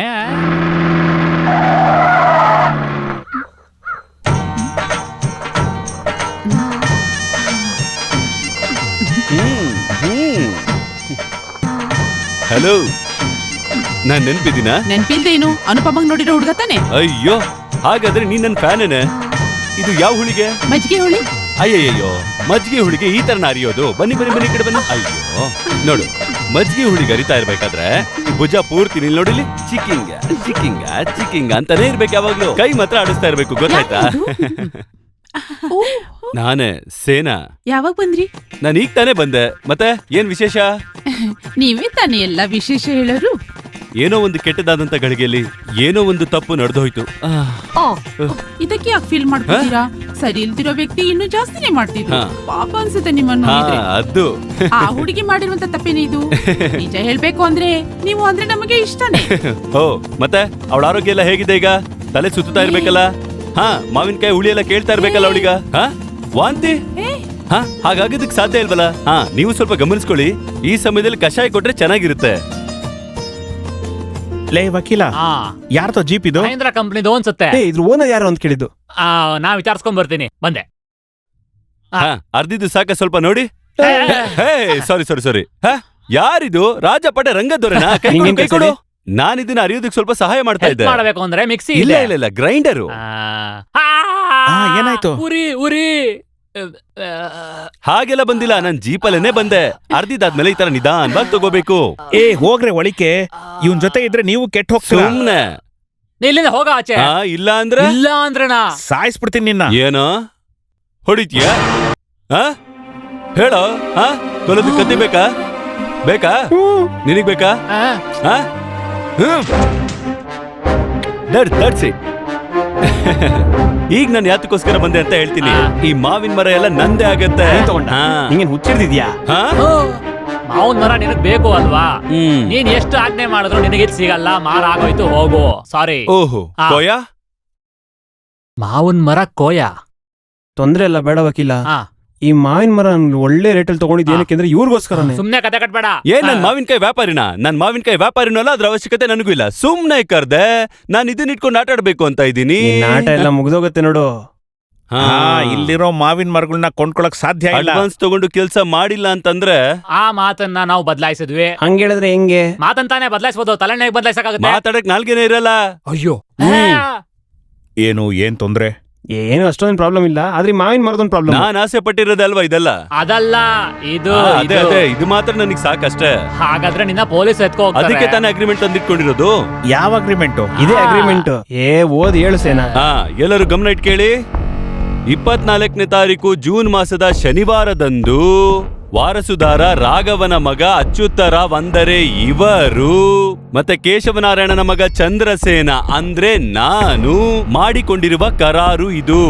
ಹಲೋ, ನಾನ್ ನೆನ್ಪಿದ್ದೀನಾ? ನೆನ್ಪಿಲ್ದೇನು? ಅನುಪಮಂಗ್ ನೋಡಿರೋ ಹುಡುಗ ತಾನೆ? ಅಯ್ಯೋ, ಹಾಗಾದ್ರೆ ನೀನ್ ನನ್ ಫ್ಯಾನೇನೆ. ಇದು ಯಾವ ಹುಳಿಗೆ? ಮಜ್ಜಿಗೆ ಹುಳಿ. ಅಯ್ಯಯ್ಯೋ, ಮಜ್ಜಿಗೆ ಹುಳಿಗೆ ಈ ತರ ಅರಿಯೋದು? ಬನ್ನಿ ಕಡೆ ಬನ್ನಿ. ಅಯ್ಯೋ ನೋಡು, ಮಜ್ಜಿಗೆ ಹುಳಿಗೆ ಅರಿತಾ ಇರ್ಬೇಕಾದ್ರೆ ಭುಜ ಪೂರ್ತಿ ನಿಲ್ ನೋಡಿಲಿ, ಚಿಕ್ಕಿಂಗ ಅಂತಾನೆ ಇರ್ಬೇಕು. ಯಾವಾಗ್ಲೂ ಕೈ ಮಾತ್ರ ಆಡಿಸ್ತಾ ಇರ್ಬೇಕು, ಗೊತ್ತಾಯ್ತಾ? ನಾನೇ ಸೇನಾ. ಯಾವಾಗ ಬಂದ್ರಿ? ನಾನು ಈಗ ತಾನೇ ಬಂದೆ. ಮತ್ತೆ ಏನ್ ವಿಶೇಷ? ನೀವೇ ತಾನೇ ಎಲ್ಲ ವಿಶೇಷ ಹೇಳೋರು. ಏನೋ ಒಂದು ಕೆಟ್ಟದಾದಂತ ಗಳಿಗೆಯಲ್ಲಿ ಏನೋ ಒಂದು ತಪ್ಪು ನಡೆದೋಯ್ತು. ಇದಕ್ಕೆ ಯಾಕೆ ಫೀಲ್ ಮಾಡ್ತೀರಾ? ಸರಿ ಇಲ್ದಿರೋ ವ್ಯಕ್ತಿ ಇನ್ನೂ ಜಾಸ್ತಿನೇ ಮಾಡ್ತಿದ್ರು. ಪಾಪ ಅನ್ಸುತ್ತೆ ನಿಮ್ಮನ್ನು ನೋಡಿದ್ರೆ. ಅದು ಆ ಹುಡುಗಿ ಮಾಡಿರುವಂತ ತಪ್ಪೇನೆ ಇದು. ನಿಜ ಹೇಳ್ಬೇಕು ಅಂದ್ರೆ ನೀವು ಅಂದ್ರೆ ನಮಗೆ ಇಷ್ಟನೇ. ಓ, ಮತ್ತೆ ಅವಳ ಆರೋಗ್ಯ ಎಲ್ಲ ಹೇಗಿದೆ ಈಗ? ತಲೆ ಸುತ್ತಾ ಇರ್ಬೇಕಲ್ಲ? ಮಾವಿನಕಾಯಿ ಹುಳಿ ಎಲ್ಲ ಕೇಳ್ತಾ ಇರ್ಬೇಕಲ್ಲ ಅವಳಿಗ? ವಾಂತಿ? ಹಾಗಾಗೋದಕ್ಕೆ ಸಾಧ್ಯ ಇಲ್ವಲ್ಲ? ನೀವು ಸ್ವಲ್ಪ ಗಮನಿಸ್ಕೊಳ್ಳಿ. ಈ ಸಮಯದಲ್ಲಿ ಕಷಾಯ ಕೊಟ್ರೆ ಚೆನ್ನಾಗಿರುತ್ತೆ. ಲೇ ವಕೀಲ, ಯಾರ್ದೋ ಜೀಪ್ ಇದು? ಮಹೇಂದ್ರ ಕಂಪ್ನಿದು ಅನ್ಸುತ್ತೆ. ಇದ್ರ ಓನರ್ ಯಾರು ಅಂತ ಕೇಳಿದ್ದು. ನಾ ವಿಚಾರಿಸ್ಕೊಂಡ್ ಬರ್ತೀನಿ, ಬಂದೆ. ಅರ್ಧಿದ್ದು ಸಾಕ, ಸ್ವಲ್ಪ ನೋಡಿ. ಸಾರಿ. ಯಾರಿದು? ರಾಜಪಟೆ ರಂಗದೊರೆನಾ? ಕೈ ಕೊಡು. ನಾನಿದನ್ನ ಅರಿಯೋದಕ್ಕೆ ಸ್ವಲ್ಪ ಸಹಾಯ ಮಾಡ್ತಾ ಹೆಲ್ಪ್ ಇದ್ದೆ. ಮಾಡಬೇಕು ಅಂದ್ರೆ ಮಿಕ್ಸಿ ಇಲ್ಲ ಇಲ್ಲ ಇಲ್ಲ, ಗ್ರೈಂಡರು. ಏನಾಯ್ತು? ಉರಿ ಉರಿ. ಹಾಗೆಲ್ಲ ಬಂದಿಲ್ಲ, ನಾನ್ ಜೀಪಲ್ಲೇನೆ ಬಂದೆ. ಅರ್ಧಿದಾದ್ಮೇಲೆ ಈ ತರ ನಿಧಾನವಾಗಿ ತಗೋಬೇಕು. ಹೋಗ್ರೆ ಒಳಿಕೆ, ಇವನ್ ಜೊತೆ ಇದ್ರೆ ನೀವು ಕೆಟ್ಟ ಹೋಗ್ತೀರಾ. ಸುಮ್ನೆ ನೀ ಇಲ್ಲಿಂದ ಹೋಗ ಆಚೆ. ಇಲ್ಲ ಅಂದ್ರೆ ಇಲ್ಲ ಅಂದ್ರೆನಾ ಸಾಯಿಸ್ಬಿಡ್ತೀನಿ ನಿನ್ನ. ಏನೋ ಹೊಡಿತೀಯ? ಹೇಳೋ, ಕೊಲೋದಕ್ಕೆ ಕತ್ತಿ ಬೇಕಾ? ಬೇಕಾ ನಿನಗ್ ಬೇಕಾ? That's it. ಈಗ ನಾನು ಯಾತಕ್ಕೋಸ್ಕರ ಬಂದೆ ಅಂತ ಹೇಳ್ತೀನಿ. ಈ ಮಾವಿನ ಮರ ಎಲ್ಲ ನಂದೇ ಆಗತ್ತೆ. ನಿಂಗೇನ್ ಹುಚ್ಚಿಡ್ದಿದ್ಯಾ? ಮಾವನ್ ಮರ ನಿನಗ್ ಬೇಕು ಅಲ್ವಾ? ನೀನ್ ಎಷ್ಟು ಆಜ್ಞೆ ಮಾಡಿದ್ರು ನಿನಗಿದ್ ಸಿಗಲ್ಲ. ಮಾರ ಆಗೋಯ್ತು, ಹೋಗು. ಸಾರಿ. ಓಹೋ, ಕೋಯ ಮಾವನ್ ಮರ ಕೋಯ. ತೊಂದ್ರೆ ಇಲ್ಲ, ಬೇಡ ವಕೀಲ. ಈ ಮಾವಿನ ಮರ ಒಳ್ಳೆ ರೇಟಲ್ಲಿ ತಗೊಂಡಿದ್ದು ಏನಕ್ಕೆ ಅಂದ್ರೆ ಇವ್ರಿಗೋಸ್ಕರನೇ. ಸುಮ್ನೆ ಕತೆ ಕಟ್ಬೇಡ. ಏನ್ ನನ್ ಮಾವಿನಕಾಯಿ ವ್ಯಾಪಾರಿನ? ನನ್ ಮಾವಿನಕಾಯಿ ವ್ಯಾಪಾರಿನೂ ಅಲ್ಲ, ಅದ್ರ ಅವಶ್ಯಕತೆ ನನಗೂ ಇಲ್ಲ. ಸುಮ್ನೆ ಕರ್ದೆ. ನಾನ್ ಇದನ್ನ ಇಟ್ಕೊಂಡು ಆಟ ಆಡ್ಬೇಕು ಅಂತ ಇದ್ದೀನಿ. ಆಟ ಎಲ್ಲ ಮುಗ್ದೋಗತ್ತೆ ನೋಡು. ಇಲ್ಲಿರೋ ಮಾವಿನ ಮರಗಳನ್ನ ಕೊಂಡ್ಕೊಳಕ್ ಸಾಧ್ಯ ಇಲ್ಲ. ಅಡ್ವಾನ್ಸ್ ತಗೊಂಡು ಕೆಲ್ಸ ಮಾಡಿಲ್ಲ ಅಂತಂದ್ರೆ ಆ ಮಾತನ್ನ ನಾವು ಬದಲಾಯಿಸಿದ್ವಿ. ಹಂಗ ಹೇಳಿದ್ರೆ ಹೆಂಗೆ? ಮಾತಂತಾನೆ ಬದಲಾಯಿಸಬಹುದು, ತಲೆನೇ ಬದಲಾಯಿಸಕ್ಕಾಗುತ್ತೆ. ಮಾತಾಡಕ್ ನಾಲ್ಗೇನೆ ಇರಲ್ಲ. ಅಯ್ಯೋ, ಏನ್ ತೊಂದ್ರೆ? ಏನು ಅಷ್ಟೊಂದು ಪ್ರಾಬ್ಲಮ್ ಇಲ್ಲ, ಆದ್ರೆ ಮಾವಿನ ಮರದೊಂದು ಪ್ರಾಬ್ಲಮ್. ನಾನ್ ಆಸೆ ಪಟ್ಟಿರೋದಲ್ವಾ ಇದೆಲ್ಲ? ಅದಲ್ಲ ಇದು. ಅದೇ ಇದು ಮಾತ್ರ ನನಗ್ ಸಾಕಷ್ಟೇ. ಹಾಗಾದ್ರೆ ನಿನ್ನ ಪೊಲೀಸ್ ಎತ್ಕೋ ಹೋಗ್ತಾರೆ. ಅದಕ್ಕೆ ತಾನೇ ಅಗ್ರಿಮೆಂಟ್ ತಂದಿಟ್ಕೊಂಡಿರೋದು. ಯಾವ ಅಗ್ರಿಮೆಂಟ್? ಇದೇ ಅಗ್ರಿಮೆಂಟ್. ಓದ್ ಹೇಳು ಸೇನಾ. ಎಲ್ಲರೂ ಗಮನ ಇಟ್ ಕೇಳಿ. 24ನೇ ತಾರೀಕು ಜೂನ್ ಮಾಸದ ಶನಿವಾರದಂದು ವಾರಸುದಾರ ರಾಘವನ ಮಗ ಅಚ್ಯುತರಾವ್ ಅಂದರೆ ಇವರು ಮತ್ತೆ ಕೇಶವನಾರಾಯಣನ ಮಗ ಚಂದ್ರಸೇನ ಅಂದ್ರೆ ನಾನು ಮಾಡಿಕೊಂಡಿರುವ ಕರಾರು ಇದು.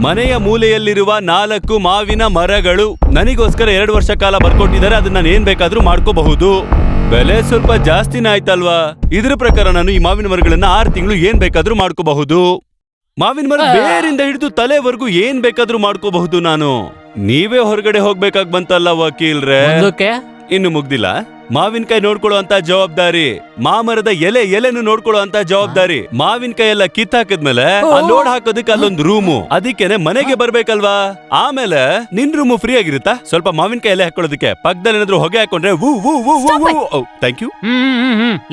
ಮನೆಯ ಮೂಲೆಯಲ್ಲಿರುವ 4 ಮಾವಿನ ಮರಗಳು ನನಗೋಸ್ಕರ 2 ವರ್ಷ ಕಾಲ ಬರ್ಕೊಟ್ಟಿದ್ದಾರೆ. ಅದನ್ನ ನಾನು ಏನ್ ಬೇಕಾದ್ರೂ ಮಾಡ್ಕೋಬಹುದು. ಬೆಲೆ ಸ್ವಲ್ಪ ಜಾಸ್ತಿನೇ ಆಯ್ತಲ್ವಾ? ಇದ್ರ ಪ್ರಕಾರ ನಾನು ಈ ಮಾವಿನ ಮರಗಳನ್ನ 6 ತಿಂಗಳು ಏನ್ ಬೇಕಾದ್ರೂ ಮಾಡ್ಕೋಬಹುದು. ಮಾವಿನ ಮರ ಬೇರಿಂದ ಹಿಡಿದು ತಲೆವರೆಗೂ ಏನ್ ಬೇಕಾದ್ರೂ ಮಾಡ್ಕೋಬಹುದು ನಾನು. ನೀವೇ ಹೊರಗಡೆ ಹೋಗ್ಬೇಕಾಗ್ ಬಂತಲ್ಲ ವಕೀಲ್ರೆ. ಇನ್ನು ಮುಗ್ದಿಲ್ಲ. ಮಾವಿನಕಾಯಿ ನೋಡ್ಕೊಳ್ಳೋ ಅಂತ ಜವಾಬ್ದಾರಿ, ಮಾಮರದ ಎಲೆನು ನೋಡ್ಕೊಳ್ಳೋ ಅಂತ ಜವಾಬ್ದಾರಿ. ಮಾವಿನಕಾಯಿ ಎಲ್ಲ ಕಿತ್ತಾಕಿದ್ಮೇಲೆ ಲೋಡ್ ಹಾಕೋದಕ್ಕೆ ಅಲ್ಲೊಂದು ರೂಮು. ಅದಕ್ಕೇನೆ ಮನೆಗೆ ಬರ್ಬೇಕಲ್ವಾ? ಆಮೇಲೆ ನಿನ್ ರೂಮು ಫ್ರೀ ಆಗಿರುತ್ತಾ? ಸ್ವಲ್ಪ ಮಾವಿನಕಾಯಿ ಎಲೆ ಹಾಕೊಳ್ಳೋದಕ್ಕೆ ಪಕ್ಕದಲ್ಲಿ ಏನಾದ್ರು ಹೊಗೆ ಹಾಕೊಂಡ್ರೆ thank you.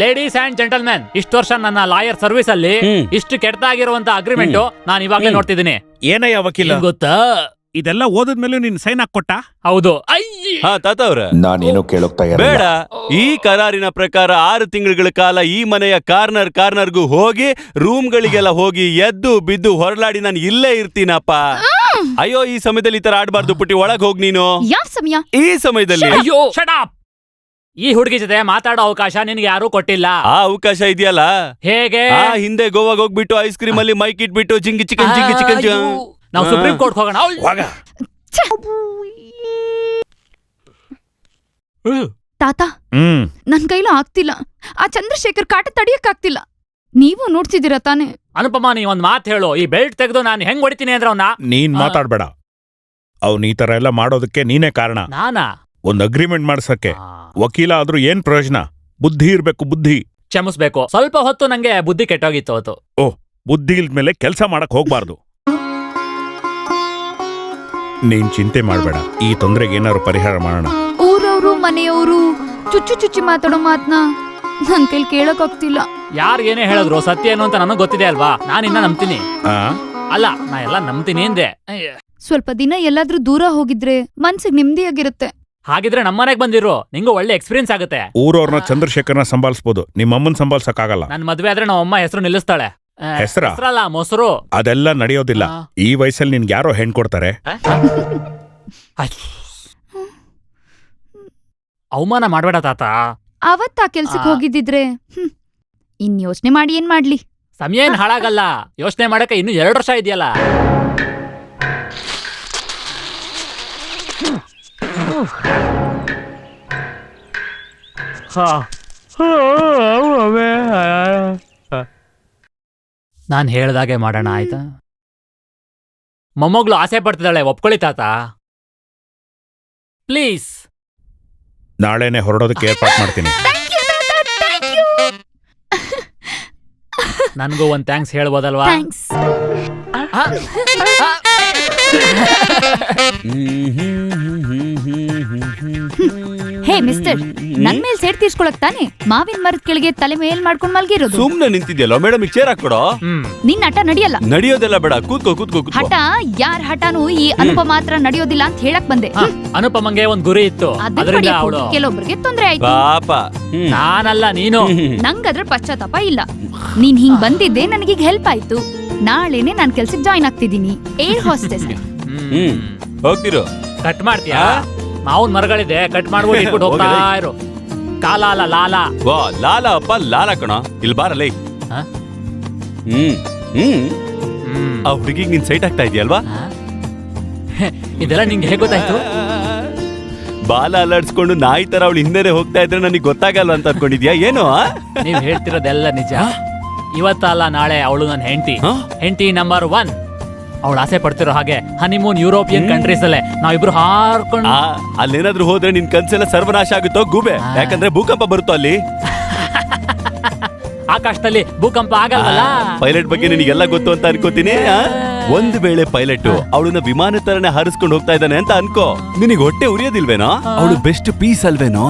Ladies and gentlemen, ಇಷ್ಟು ವರ್ಷ ನನ್ನ ಲಾಯರ್ ಸರ್ವಿಸ್ ಅಲ್ಲಿ ಇಷ್ಟು ಕೆಟ್ಟದಾಗಿರುವಂತ ಅಗ್ರಿಮೆಂಟ್ ನಾನು ಇವಾಗ್ಲೇ ನೋಡ್ತಿದ್ದೀನಿ. ಏನಯ್ಯ ವಕೀಲ ಗೊತ್ತಾ? ಇದೆಲ್ಲ ಓದಿದ್ಮೇಲೆ ನೀನ್ ಸೈನ್ ಹಾಕೊಟ್ಟ? ಹೌದು. ತಾತ ಅವ್ರ, ನಾನೇನು ಕೇಳೋಗ್ತಾ ಬೇಡ. ಈ ಕರಾರಿನ ಪ್ರಕಾರ 6 ತಿಂಗಳ ಕಾಲ ಈ ಮನೆಯ ಕಾರ್ನರ್ಗೂ ಹೋಗಿ ರೂಮ್ಗಳಿಗೆಲ್ಲ ಹೋಗಿ ಎದ್ದು ಬಿದ್ದು ಹೊರಲಾಡಿ ನಾನು ಇಲ್ಲೇ ಇರ್ತೀನಪ್ಪ. ಅಯ್ಯೋ, ಈ ಸಮಯದಲ್ಲಿ ಈ ತರ ಆಡ್ಬಾರ್ದು ಪುಟ್ಟಿ. ಒಳಗ್ ಹೋಗ್ ನೀನು. ಯಾವ ಸಮಯ? ಈ ಸಮಯದಲ್ಲಿ. ಅಯ್ಯೋ, ಶಟ್ ಅಪ್. ಈ ಹುಡುಗಿ ಜೊತೆ ಮಾತಾಡೋ ಅವಕಾಶ ನಿನ್ಗೆ ಯಾರು ಕೊಟ್ಟಿಲ್ಲ. ಆ ಅವಕಾಶ ಇದೆಯಲ್ಲ. ಹೇಗೆ? ಹಿಂದೆ ಗೋವಾಗ ಹೋಗ್ಬಿಟ್ಟು ಐಸ್ ಕ್ರೀಮ್ ಅಲ್ಲಿ ಮೈಕ್ ಇಟ್ಬಿಟ್ಟು ಜಿಂಗಿ ಚಿಕನ್ ನಾವು ಸುಪ್ರೀಂ ಕೋರ್ಟ್ ಹೋಗೋಣ. ತಾತ, ನನ್ ಕೈಲೂ ಆಗ್ತಿಲ್ಲ. ಆ ಚಂದ್ರಶೇಖರ್ ಕಾಟ ತಡಿಯಕ್ ಆಗ್ತಿಲ್ಲ. ನೀವು ನೋಡ್ತಿದ್ದೀರಾ ತಾನೆ? ಅನುಪಮ, ನೀ ಒಂದ್ ಮಾತ್ ಹೇಳು. ಈ ಬೆಲ್ಟ್ ತೆಗೆದು ನಾನು ಹೆಂಗ್ ಹೊಡಿತೀನಿ ಅಂದ್ರೆ ಅವನ್ನ. ನೀನ್ ಮಾತಾಡ್ಬೇಡ. ಅವ್ನ್ ಈ ತರ ಎಲ್ಲ ಮಾಡೋದಕ್ಕೆ ನೀನೇ ಕಾರಣ. ನಾನಾ? ಒಂದ್ ಅಗ್ರಿಮೆಂಟ್ ಮಾಡ್ಸಕ್ಕೆ. ವಕೀಲ ಆದ್ರೂ ಏನ್ ಪ್ರಯೋಜನ? ಬುದ್ಧಿ ಇರ್ಬೇಕು, ಬುದ್ಧಿ. ಕ್ಷಮಿಸ್ಬೇಕು, ಸ್ವಲ್ಪ ಹೊತ್ತು ನಂಗೆ ಬುದ್ಧಿ ಕೆಟ್ಟೋಗಿತ್ತು ಅವತ್ತು. ಬುದ್ಧಿ ಇಲ್ದ್ಮೇಲೆ ಕೆಲ್ಸ ಮಾಡಕ್ ಹೋಗ್ಬಾರ್ದು. ನೀನ್ ಚಿಂತೆ ಮಾಡ್ಬೇಡ, ಈ ತೊಂದರೆಗೆ ಏನಾದ್ರು ಪರಿಹಾರ ಮಾಡೋಣ. ಊರವರು ಮನೆಯವರು ಚುಚ್ಚಿ ಮಾತಾಡೋ ಮಾತ್ನ ನನ್ ಕೈಲಿ ಕೇಳಕ್ ಆಗ್ತಿಲ್ಲ. ಯಾರ್ ಏನೇ ಹೇಳಿದ್ರು ಸತ್ಯ ಏನು ಅಂತ ನನಗ್ ಗೊತ್ತಿದೆ ಅಲ್ವಾ? ನಾನಿನ್ನ ನಂಬ್ತೀನಿ. ಅಲ್ಲ, ನಾ ಎಲ್ಲ ನಂಬ್ತೀನಿ ಎಂದೆ. ಸ್ವಲ್ಪ ದಿನ ಎಲ್ಲಾದ್ರೂ ದೂರ ಹೋಗಿದ್ರೆ ಮನ್ಸಿಗೆ ನೆಮ್ಮದಿಯಾಗಿರುತ್ತೆ. ಹಾಗಿದ್ರೆ ನಮ್ಮನೆಗ್ ಬಂದಿರು, ನಿಂಗೂ ಒಳ್ಳೆ ಎಕ್ಸ್ಪೀರಿಯನ್ಸ್ ಆಗುತ್ತೆ. ಊರವ್ರನ್ನ ಚಂದ್ರಶೇಖರ್ನ ಸಂಭಾಳಿಸಬಹುದು, ನಿಮ್ಮಮ್ಮನ್ ಸಂಭಾಳ್ಸಕ್ಕಾಗಲ್ಲ. ನನ್ ಮದ್ವೆ ಆದ್ರೆ ನಮ್ಮ ಅಮ್ಮ ಹೆಸರು ನಿಲ್ಲಿಸ್ತಾಳೆ. ಹೆಸರಲ್ಲ, ಮೊಸರು. ಅದೆಲ್ಲ ನಡೆಯೋದಿಲ್ಲ. ಈ ವಯಸ್ಸಲ್ಲಿ ನಿನ್ಗೆ ಯಾರೋ ಹೆಣ್ ಕೊಡ್ತಾರೆ? ಅವಮಾನ ಮಾಡ್ಬೇಡ ತಾತ. ಅವತ್ತ ಕೆಲ್ಸಕ್ಕೆ ಹೋಗಿದ್ದಿದ್ರೆ ಇನ್ ಯೋಚನೆ ಮಾಡಿ ಏನ್ ಮಾಡ್ಲಿ? ಸಮಯ ಏನ್ ಹಾಳಾಗಲ್ಲ. ಯೋಚನೆ ಮಾಡಕ್ಕೆ ಇನ್ನು 2 ವರ್ಷ ಇದೆಯಲ್ಲ. ನಾನ್ ಹೇಳ್ದಾಗೆ ಮಾಡೋಣ, ಆಯ್ತಾ? ಮೊಮ್ಮಗಳು ಆಸೆ ಪಡ್ತಿದ್ದಾಳೆ, ಒಪ್ಕೊಳ್ಳಿ ತಾತ ಪ್ಲೀಸ್. ನಾಳೆನೆ ಹೊರಡೋದಕ್ಕೆ ಏರ್ಪಾಟ್ ಮಾಡ್ತೀನಿ. ನನ್ಗೂ ಒಂದ್ ಥ್ಯಾಂಕ್ಸ್ ಹೇಳ್ಬೋದಲ್ವಾ? ಹೇ, ಮಿಸ್ಟರ್, ನನ್ ಮೇಲ್ ಸೇಡ್ ತೀರ್ಸ್ಕೊಳಕ್ ತಾನೆ ಮಾವಿನ ಮರದ ಕೆಳಗೆ ತಲೆ ಮೇಲ್ ಮಾಡ್ಕೊಂಡ್ ಮಲ್ಗಿರೋದು. ಸುಮ್ನೆ ನಿಂತಿದ್ಯಲ್ಲ ಮೇಡಮ್, ಚೇರ್ ಹಾಕೊಡೋ. ನಿನ್ ಹಠ ನಡಿಯಲ್ಲ. ನಡೆಯೋದೆಲ್ಲ ಬೇಡ, ಕೂತ್ಕೋ ಕೂತ್ಕೋ ಕೂತ್ಕೋ. ಹಠ ಯಾರ ಹಠನೂ ಈ ಅನುಪಮ ಮಾತ್ರ ನಡೆಯೋದಿಲ್ಲ ಅಂತ ಹೇಳಕ್ ಬಂದೆ. ಅನುಪಮಂಗೆ ಒಂದ್ ಗುರಿ ಇತ್ತು, ಅದರಿಂದ ಅವಳು ಕೆಲವೊಬ್ರಿಗೆ ತೊಂದ್ರೆ ಆಯ್ತು. ಪಾಪ ನಾನಲ್ಲ ನೀನು. ನಂಗದ್ರ ಪಶ್ಚಾತ್ತಾಪ ಇಲ್ಲ. ನೀನ್ ಹಿಂಗ್ ಬಂದಿದ್ದೆ ನನಗೀಗ ಹೆಲ್ಪ್ ಆಯ್ತು. ನಾಳೆನೆ ನಾನ್ ಕೆಲ್ಸಕ್ಕೆ ಜಾಯ್ನ್ ಆಗ್ತಿದ್ದೀನಿ, ಏರ್ ಹಾಸ್ಟೆಸ್. ಹೋಗ್ತಿರು. ಕಟ್ ಮಾಡ್ತೀಯಾ? ಮಾವನ್ ಮರಗಳಿದೆ, ಕಟ್ ಮಾಡ್ಬಿಟ್ಟು ಇಟ್ಬಿಟ್ಟು ಹೋಗ್ತಾ ಇರು. ಕಾಲ ಅಲ್ಲ ಲಾಲ. ವಾ ಲಾಲ ಅಪ್ಪ ಲಾಲ ಕಣ. ಇಲ್ಲಿ ಬಾರಲೇ. ಆ ಹುಡುಗಿಗೆ ನೀನ್ ಸೈಟ್ ಆಗ್ತಾ ಇದೆಯಲ್ವಾ? ಇದೆಲ್ಲ ನಿಂಗೆ ಹೇಗೆ ಗೊತ್ತಾಯ್ತು? ಬಾಲ ಅಲ್ಲಾಡ್ಸ್ಕೊಂಡು ನಾಯಿ ತರ ಅವಳು ಹಿಂದೆ ಹೋಗ್ತಾ ಇದ್ರೆ ನನಗೆ ಗೊತ್ತಾಗಲ್ಲ ಅಂತ ಅನ್ಕೊಂಡಿದ್ಯಾ ಏನು? ನೀವ್ ಹೇಳ್ತಿರೋದೆಲ್ಲ ನಿಜ. ಇವತ್ತಲ್ಲ ನಾಳೆ ಅವಳು ನನ್ನ ಹೆಂಡತಿ ನಂಬರ್ 1. ಅವಳು ಆಸೆ ಪಡ್ತಿರೋ ಹಾಗೆ ಹನಿಮೂನ್ ಯುರೋಪಿಯನ್ ಕಂಟ್ರೀಸ್ ಅಲ್ಲೇ ನಾವಿಬ್ರು ಹಾರ್ಕೊಂಡು. ಅಲ್ಲೇನಾದ್ರೂ ಹೋದ್ರೆ ನಿನ್ ಕನ್ಸೆಲ್ಲ ಸರ್ವನಾಶ ಆಗುತ್ತೋ ಗೂಬೆ? ಯಾಕಂದ್ರೆ ಭೂಕಂಪ ಬರುತ್ತೋ ಅಲ್ಲಿ. ಆಕಾಶದಲ್ಲಿ ಭೂಕಂಪ ಆಗಲ್ಲ. ಪೈಲಟ್ ಬಗ್ಗೆ ನಿನಗೆಲ್ಲ ಗೊತ್ತು ಅಂತ ಅನ್ಕೋತೀನಿ. ಒಂದ್ ವೇಳೆ ಪೈಲಟ್ ಅವಳನ್ನ ವಿಮಾನ ತರನೇ ಹಾರಿಸ್ಕೊಂಡು ಹೋಗ್ತಾ ಇದ್ದಾನೆ ಅಂತ ಅನ್ಕೋ, ನಿನಗೆ ಹೊಟ್ಟೆ ಉರಿಯೋದಿಲ್ವೇನೋ? ಅವಳು ಬೆಸ್ಟ್ ಪೀಸ್ ಅಲ್ವೇನೋ?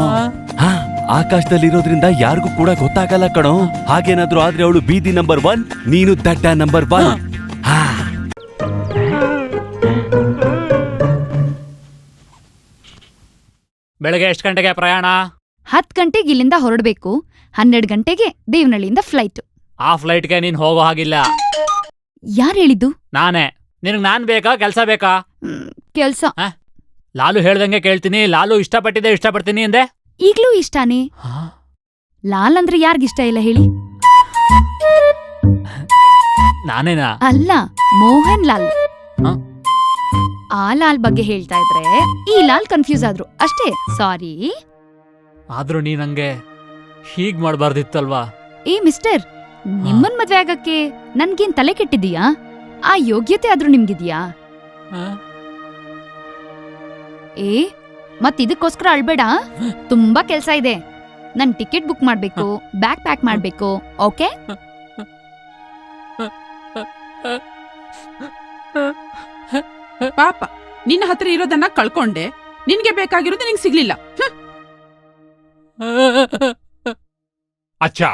ಆಕಾಶದಲ್ಲಿ ಇರೋದ್ರಿಂದ ಯಾರಿಗೂ ಕೂಡ ಗೊತ್ತಾಗಲ್ಲ ಕಣೋ. ಹಾಗೇನಾದ್ರೂ ಆದ್ರೆ ಅವಳು ಬೀದಿ ನಂಬರ್ 1, ನೀನು ದಡ್ಡ ನಂಬರ್ 1. ಬೆಳಗ್ಗೆ ಎಷ್ಟು ಗಂಟೆಗೆ ಪ್ರಯಾಣ? 10 ಗಂಟೆಗೆ ಇಲ್ಲಿಂದ ಹೊರಡ್ಬೇಕು. 12 ಗಂಟೆಗೆ ದೇವನಹಳ್ಳಿಯಿಂದ ಫ್ಲೈಟ್. ಆ ಫ್ಲೈಟ್ಗೆ ನೀನ್ ಹೋಗೋ ಹಾಗಿಲ್ಲ. ಯಾರು ಹೇಳಿದ್ದು? ನಾನೇ. ನಿನಗ್ ನಾನ್ ಬೇಕಾ ಕೆಲ್ಸ ಬೇಕಾ? ಕೆಲ್ಸ. ಲಾಲು ಹೇಳ್ದಂಗೆ ಕೇಳ್ತೀನಿ. ಲಾಲು ಇಷ್ಟಪಡ್ತೀನಿ ಅಂದೆ. ಈಗ್ಲೂ ಇಷ್ಟಾನೇ? ಲಾಲ್ ಅಂದ್ರೆ ಯಾರಿಗಿಷ್ಟ ಇಲ್ಲ ಹೇಳಿ? ನಾನೇನಾ? ಅಲ್ಲ, ಮೋಹನ್ ಲಾಲ್. ಆ ಲಾಲ್ ಬಗ್ಗೆ ಹೇಳ್ತಾ ಇದ್ರೆ ಈ ಲಾಲ್ ಕನ್ಫ್ಯೂಸ್ ಆದ್ರು ಅಷ್ಟೇ. ಸಾರಿ. ಆದ್ರೂ ನೀ ನಂಗೆ ಹೀಗ್ ಮಾಡ್ಬಾರ್ದಿತ್ತಲ್ವಾ? ಏ ಮಿಸ್ಟರ್, ನಿಮ್ಮನ್ ಮದ್ವೆ ಆಗಕ್ಕೆ ನನ್ಗೇನ್ ತಲೆ ಕೆಟ್ಟಿದೀಯಾ? ಆ ಯೋಗ್ಯತೆ ಆದ್ರೂ ನಿಮ್ಗಿದ್ಯಾ? ಏ ಮತ್ ಇದಕ್ಕೋಸ್ಕರ ಅಳ್ಬೇಡ. ತುಂಬಾ ಕೆಲ್ಸ ಇದೆ. ನನ್ ಟಿಕೆಟ್ ಬುಕ್ ಮಾಡ್ಬೇಕು, ಬ್ಯಾಗ್ ಪ್ಯಾಕ್ ಮಾಡ್ಬೇಕು. ಓಕೆ? ಪಾಪ, ನಿನ್ನ ಹತ್ರ ಇರೋದನ್ನ ಕಳ್ಕೊಂಡೆ. ನಿನ್ಗೆ ಬೇಕಾಗಿರೋದು ನಿಂಗೆ ಸಿಗ್ಲಿಲ್ಲ. ಅಚ್ಚಾ,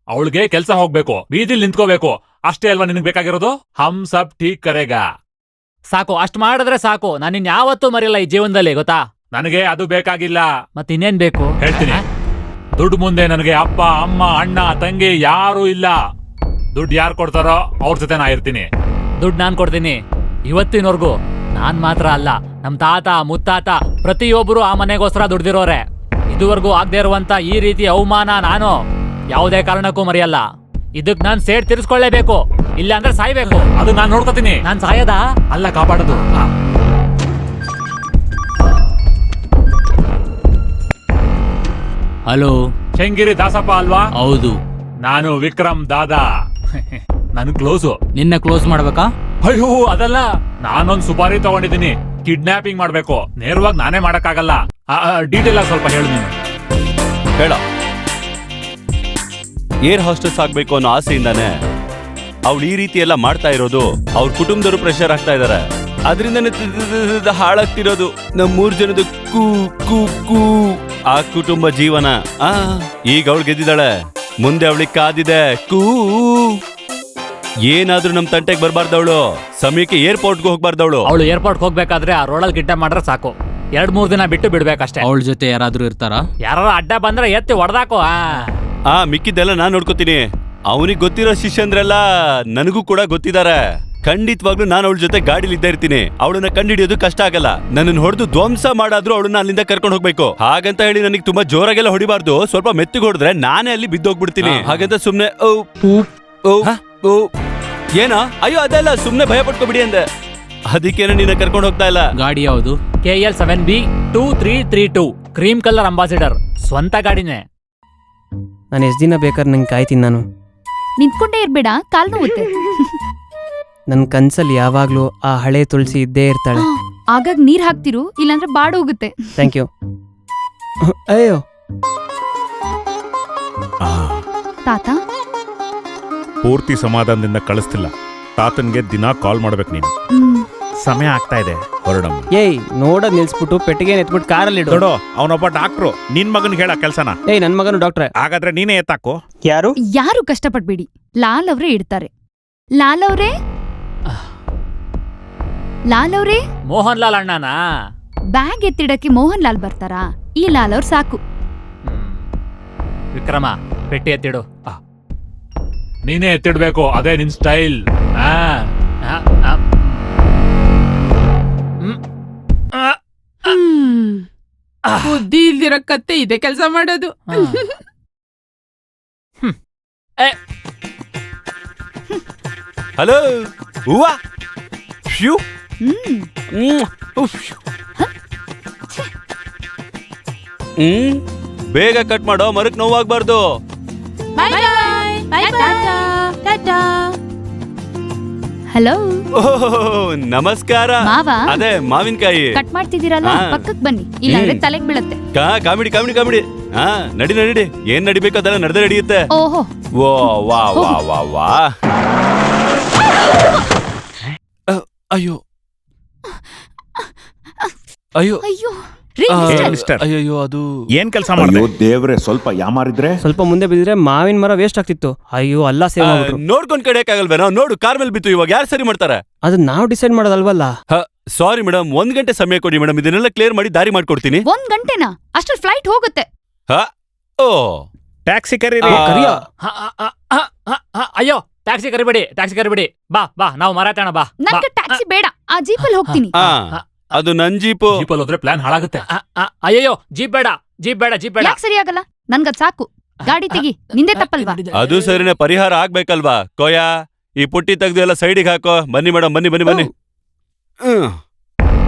ಅವಳಿಗೆ ಕೆಲ್ಸ ಹೋಗ್ಬೇಕು, ಬೀದಿಲ್ ನಿಂತ್ಕೋಬೇಕು, ಅಷ್ಟೇ ಅಲ್ವಾ ನಿನಗ್ ಬೇಕಾಗಿರೋದು? ಹಮ್ ಸಬ್ ಠೀಕ್ ಕರೆಗಾ. ಸಾಕು, ಅಷ್ಟ್ ಮಾಡಿದ್ರೆ ಸಾಕು. ನಾನು ಇನ್ಯಾವತ್ತೂ ಮರೆಯಲ್ಲ ಈ ಜೀವನದಲ್ಲಿ, ಗೊತ್ತಾ? ನನಗೆ ಅದು ಬೇಕಾಗಿಲ್ಲ. ಮತ್ತಿನ್ನೇನ್ ಬೇಕು? ಹೇಳ್ತೀನಿ. ದುಡ್ಡು ಮುಂದೆ ನನಗೆ ಅಪ್ಪ, ಅಮ್ಮ, ಅಣ್ಣ, ತಂಗಿ ಯಾರೂ ಇಲ್ಲ. ದುಡ್ಡು ಯಾರು ಕೊಡ್ತಾರೋ ಅವ್ರ ಜೊತೆ ನಾ ಇರ್ತೀನಿ. ದುಡ್ಡು ನಾನ್ ಕೊಡ್ತೀನಿ. ಇವತ್ತಿನವರೆಗೂ ನಾನ್ ಮಾತ್ರ ಅಲ್ಲ, ನಮ್ ತಾತ ಮುತ್ತಾತ ಪ್ರತಿಯೊಬ್ಬರು ಆ ಮನೆಗೋಸ್ಕರ ದುಡ್ದಿರೋರೆ. ಇದುವರೆಗೂ ಆಗದೆ ಇರುವಂತ ಈ ರೀತಿ ಅವಮಾನ ನಾನು ಯಾವುದೇ ಕಾರಣಕ್ಕೂ ಮರೆಯಲ್ಲ. ಇದಕ್ ನಾನ್ ಸೇಡ್ ತೀರಿಸ್ಕೊಳ್ಳೇಬೇಕು, ಇಲ್ಲ ಅಂದ್ರೆ ಸಾಯ್ಬೇಕು. ಅದು ನಾನ್ ನೋಡ್ಕೋತೀನಿ. ನಾನ್ ಸಾಯದ ಅಲ್ಲ, ಕಾಪಾಡೋದು. ಹಲೋ, ಶಂಗಿರಿ ದಾಸಪ್ಪ ಅಲ್ವಾ? ಹೌದು, ನಾನು ವಿಕ್ರಮ್ ದಾದಾ. ನನ್ ಕ್ಲೋಸು. ನಿನ್ನ ಕ್ಲೋಸ್ ಮಾಡ್ಬೇಕಾ? ಅಯ್ಯೋ ಅದಲ್ಲ, ನಾನೊಂದ್ ಸುಪಾರಿ ತಗೊಂಡಿದ್ದೀನಿ. ಕಿಡ್ನಾಪಿಂಗ್ ಮಾಡ್ಬೇಕು. ನೇರವಾಗಿ ನಾನೇ ಮಾಡಕ್ಕಾಗಲ್ಲ. ಡೀಟೇಲ್ ಆಗಿ ಸ್ವಲ್ಪ ಹೇಳು ನೀನು. ಹೇಳ. ಏರ್ ಹಾಸ್ಟೆಸ್ ಆಗ್ಬೇಕು ಅನ್ನೋ ಆಸೆಯಿಂದಾನೆ ಅವಳು ಈ ರೀತಿ ಎಲ್ಲ ಮಾಡ್ತಾ ಇರೋದು. ಅವ್ರ ಕುಟುಂಬದವರು ಪ್ರೆಷರ್ ಆಗ್ತಾ ಇದಾರೆ. ಅದರಿಂದ ಹಾಳಾಗ್ತಿರೋದು ನಮ್ 3 ಜನದ ಕೂ ಕೂ ಕೂ ಆ ಕುಟುಂಬ ಜೀವನ. ಈಗ ಅವಳು ಗೆದ್ದಿದ್ದಾಳೆ, ಮುಂದೆ ಅವಳಿಗೆ ಕಾದಿದೆ ಕೂ. ಏನಾದ್ರೂ ನಮ್ ತಂಟೆಗೆ ಬರ್ಬಾರ್ದವಳು. ಸಮಯಕ್ಕೆ ಏರ್ಪೋರ್ಟ್ಗೆ ಹೋಗ್ಬಾರ್ದವಳು. ಅವಳು ಏರ್ಪೋರ್ಟ್ ಹೋಗ್ಬೇಕಾದ್ರೆ ಆ ರೋಡಲ್ಲಿ ಗಿಡ್ಡ ಮಾಡ್ರೆ ಸಾಕು. 2-3 ದಿನ ಬಿಟ್ಟು ಬಿಡ್ಬೇಕಷ್ಟೇ. ಅವಳ ಜೊತೆ ಯಾರಾದ್ರೂ ಇರ್ತಾರಾ? ಯಾರು ಅಡ್ಡ ಬಂದ್ರೆ ಎತ್ತಿ ಹೊಡೆದಾಕೋ. ಮಿಕ್ಕಿದ್ದೆಲ್ಲ ನಾನ್ ನೋಡ್ಕೋತೀನಿ. ಅವನಿಗೆ ಗೊತ್ತಿರೋ ಶಿಷ್ಯಂದ್ರೆಲ್ಲ ನನಗೂ ಕೂಡ ಗೊತ್ತಿದ್ದಾರೆ. ಖಂಡಿತವಾಗ್ಲೂ ನಾನು ಅವಳ ಜೊತೆ ಗಾಡಿಲಿ ಇದ್ದೇ ಇರ್ತೀನಿ. ಅವಳನ್ನ ಕಂಡಿಡಿಯೋದು ಕಷ್ಟ ಆಗಲ್ಲ. ನನ್ನನ್ನು ಹೊಡೆದು ಧ್ವಂಸ ಮಾಡಾದ್ರೂ ಅವಳನ್ನ ಅಲ್ಲಿಂದ ಕರ್ಕೊಂಡು ಹೋಗ್ಬೇಕು. ಹಾಗಂತ ಹೇಳಿ ನನಗೆ ತುಂಬಾ ಜೋರಾಗೆಲ್ಲ ಹೊಡಿಬಾರ್ದು. ಸ್ವಲ್ಪ ಮೆತ್ತಿಗೆ ಹೊಡೆದ್ರೆ ನಾನೇ ಅಲ್ಲಿ ಬಿದ್ದೋಗ್ಬಿಡ್ತೀನಿ. ಹಾಗಂತ ಸುಮ್ನೆ ಏನಾ? ಅಯ್ಯೋ ಅದೆಲ್ಲ, ಸುಮ್ನೆ ಭಯ ಪಡ್ಕೊಬಿಡಿ ಅಂದೆ. ಅದಕ್ಕೇನೆ ನಿನ್ನ ಕರ್ಕೊಂಡು ಹೋಗ್ತಾ ಇಲ್ಲ. ಗಾಡಿ ಯಾವುದು? KL 7B2332 cream colour ambassador. ಸ್ವಂತ ಗಾಡಿನೇ. ನಾನು ಎಷ್ಟು ದಿನ ಬೇಕಾದ್ರೆ ನಂಗೆ ಕಾಯ್ತೀನಿ. ನಾನು ನಿಂತ್ಕೊಂಡೇ ಇರ್ಬೇಡ, ಕಾಲ್ ನೋವುತ್ತೆ. ನನ್ನ ಕನ್ಸಲ್ಲಿ ಯಾವಾಗ್ಲೂ ಆ ಹಳೆ ತುಳಸಿ ಇದ್ದೇ ಇರ್ತಾಳೆ. ಆಗಾಗ ನೀರ್ ಹಾಕ್ತಿರು, ಇಲ್ಲಾಂದ್ರೆ ಬಾಡೋಗುತ್ತೆ. Thank you. ಅಯ್ಯೋ ತಾತ ಪೂರ್ತಿ ಸಮಾಧಾನದಿಂದ ಕಳಿಸ್ತಿಲ್ಲ. ತಾತನ್ಗೆ ದಿನಾ ಕಾಲ್ ಮಾಡ್ಬೇಕು ನೀನು. ಸಮಯ ಆಗ್ತಾ ಇದೆ, ಹೊರಡಮ್ಮ. ಏಯ್ ನೋಡೋದ್ ನಿಲ್ಸ್ಬಿಟ್ಟು ಪೆಟ್ಟಿಗೆ ಎತ್ಬಿಟ್ಟು ಕಾರಲ್ಲಿ ಇಡು. ನೋಡು, ಅವನೊಬ್ಬ ಡಾಕ್ಟ್ರು, ನಿನ್ ಮಗನ್ ಹೇಳ ಕೆಲ್ಸನ. ಏಯ್ ನನ್ ಮಗನು ಡಾಕ್ಟ್ರೆ. ಹಾಗಾದ್ರೆ ನೀನೇ ಎತ್ತಾಕು. ಯಾರು ಯಾರು ಕಷ್ಟಪಡ್ಬೇಡಿ, ಲಾಲ್ ಅವ್ರೇ ಇಡ್ತಾರೆ. ಲಾಲ್ ಅವ್ರೇ, ಲಾಲ್ ಅವ್ರೇ, ಮೋಹನ್ ಲಾಲ್ ಅಣ್ಣನಾ? ಬ್ಯಾಗ್ ಎತ್ತಿಡಕ್ಕೆ ಮೋಹನ್ ಲಾಲ್ ಬರ್ತಾರಾ? ಈ ಲಾಲ್ ಅವ್ರು ಸಾಕು. ವಿಕ್ರಮ, ಪೆಟ್ಟಿ ಎತ್ತಿಡು. ನೀನೇ ಎತ್ತಿಡ್ಬೇಕು, ಅದೇ ನಿನ್ ಸ್ಟೈಲ್. ಬುದ್ಧಿ ಇಲ್ದಿರೋ ಕತ್ತೆ ಇದೆ ಕೆಲಸ ಮಾಡೋದು. ಹಲೋ ಹೂವಾ ಫ್ಯೂ. ಬೇಗ ಕಟ್ ಮಾಡೋ, ಮರಕ್ ನೋವಾಗ್ಬಾರ್ದು. ಹಲೋ, ನಮಸ್ಕಾರ. ಮಾವ? ಅದೇ ಮಾವಿನಕಾಯಿ ಕಟ್ ಮಾಡ್ತಿದ್ದೀರಲ್ಲ, ಪಕ್ಕಕ್ ಬನ್ನಿ, ಇಲ್ಲಾಂದ್ರೆ ತಲೆಗ್ ಬೀಳತ್ತೆ. Comedy comedy comedy. ಹಾ, ನಡಿ ನಡಿ, ಏನ್ ನಡಿಬೇಕು ಅದೆಲ್ಲ ನಡೆದೇ ನಡೆಯುತ್ತೆ. ಓಹೋ, ವಾ ವಾ ವಾ ವಾ ವಾ. ಅಯ್ಯೋ ಅಯ್ಯೋ ಅಯ್ಯೋ, ಅಯ್ಯೋ, ಅದು ಏನ್ ಕೆಲಸ ಮಾಡಿದೆ? ದೇವ್ರೆ, ಸ್ವಲ್ಪ ಯಾಮಾರಿದ್ರೆ. ಸ್ವಲ್ಪ ಮುಂದೆ ಬಿದ್ದಿದ್ರೆ ಮಾವಿನ ಮರ ವೇಸ್ಟ್ ಆಗ್ತಿತ್ತು. ಅಯ್ಯೋ, ಅಲ್ಲ ಸೇವ್ ಮಾಡ್ಬಿಟ್ರು. ನೋಡ್ಕೊಂಡ್ ಕಡೆಯಕ್ಕಾಗಲ್ವೇನೋ? ನೋಡು, ಕಾರ್ ಮೇಲೆ ಬಿತ್ತು. ಇವಾಗ ಯಾರು ಸರಿ ಮಾಡ್ತಾರೆ? ಅದು ನಾವು ಡಿಸೈಡ್ ಮಾಡೋದಲ್ವಲ್ಲ. ಸಾರಿ ಮೇಡಮ್, 1 ಗಂಟೆ ಸಮಯ ಕೊಡಿ ಮೇಡಮ್, ಇದನ್ನೆಲ್ಲ ಕ್ಲಿಯರ್ ಮಾಡಿ ದಾರಿ ಮಾಡ್ಕೊಡ್ತೀನಿ. 1 ಗಂಟೆನಾ? ಅಷ್ಟ್ರಲ್ಲಿ ಫ್ಲೈಟ್ ಹೋಗುತ್ತೆ. ಓ, ಟ್ಯಾಕ್ಸಿ ಕರೀರಿ. ಅಯ್ಯೋ, ಟ್ಯಾಕ್ಸಿ ಕರಿಬೇಡಿ, ಟ್ಯಾಕ್ಸಿ ಕರಿಬೇಡಿ. ಬಾ ಬಾ, ನಾವು ಮಾರಾಟಣ. ಬಾ, ನನ್ಗೆ ಟ್ಯಾಕ್ಸಿ ಬೇಡ, ಆ ಜೀಪಲ್ಲಿ ಹೋಗ್ತೀನಿ. ಅದು ನನ್ ಜೀಪು. ಜೀಪಲ್ಲಿ ಹೋದ್ರೆ ಪ್ಲಾನ್ ಹಾಳಾಗುತ್ತೆ. ಅಯ್ಯೋ, ಜೀಪ್ ಬೇಡ, ಜೀಪ್ ಬೇಡ, ಜೀಪ್ ಬೇಡ. ಯಾಕೆ ಸರಿ ಆಗಲ್ಲ? ನನ್ಗದ್ ಸಾಕು. ಗಾಡಿ ತೆಗಿ, ನಿಂದೆ ತಪ್ಪಲ್ವಾ? ಅದು ಸರಿನೇ, ಪರಿಹಾರ ಆಗ್ಬೇಕಲ್ವಾ? ಕೋಯ, ಈ ಪುಟ್ಟಿ ತೆಗ್ದು ಎಲ್ಲ ಸೈಡಿಗೆ ಹಾಕೋ. ಬನ್ನಿ ಮೇಡಮ್, ಬನ್ನಿ ಬನ್ನಿ ಬನ್ನಿ.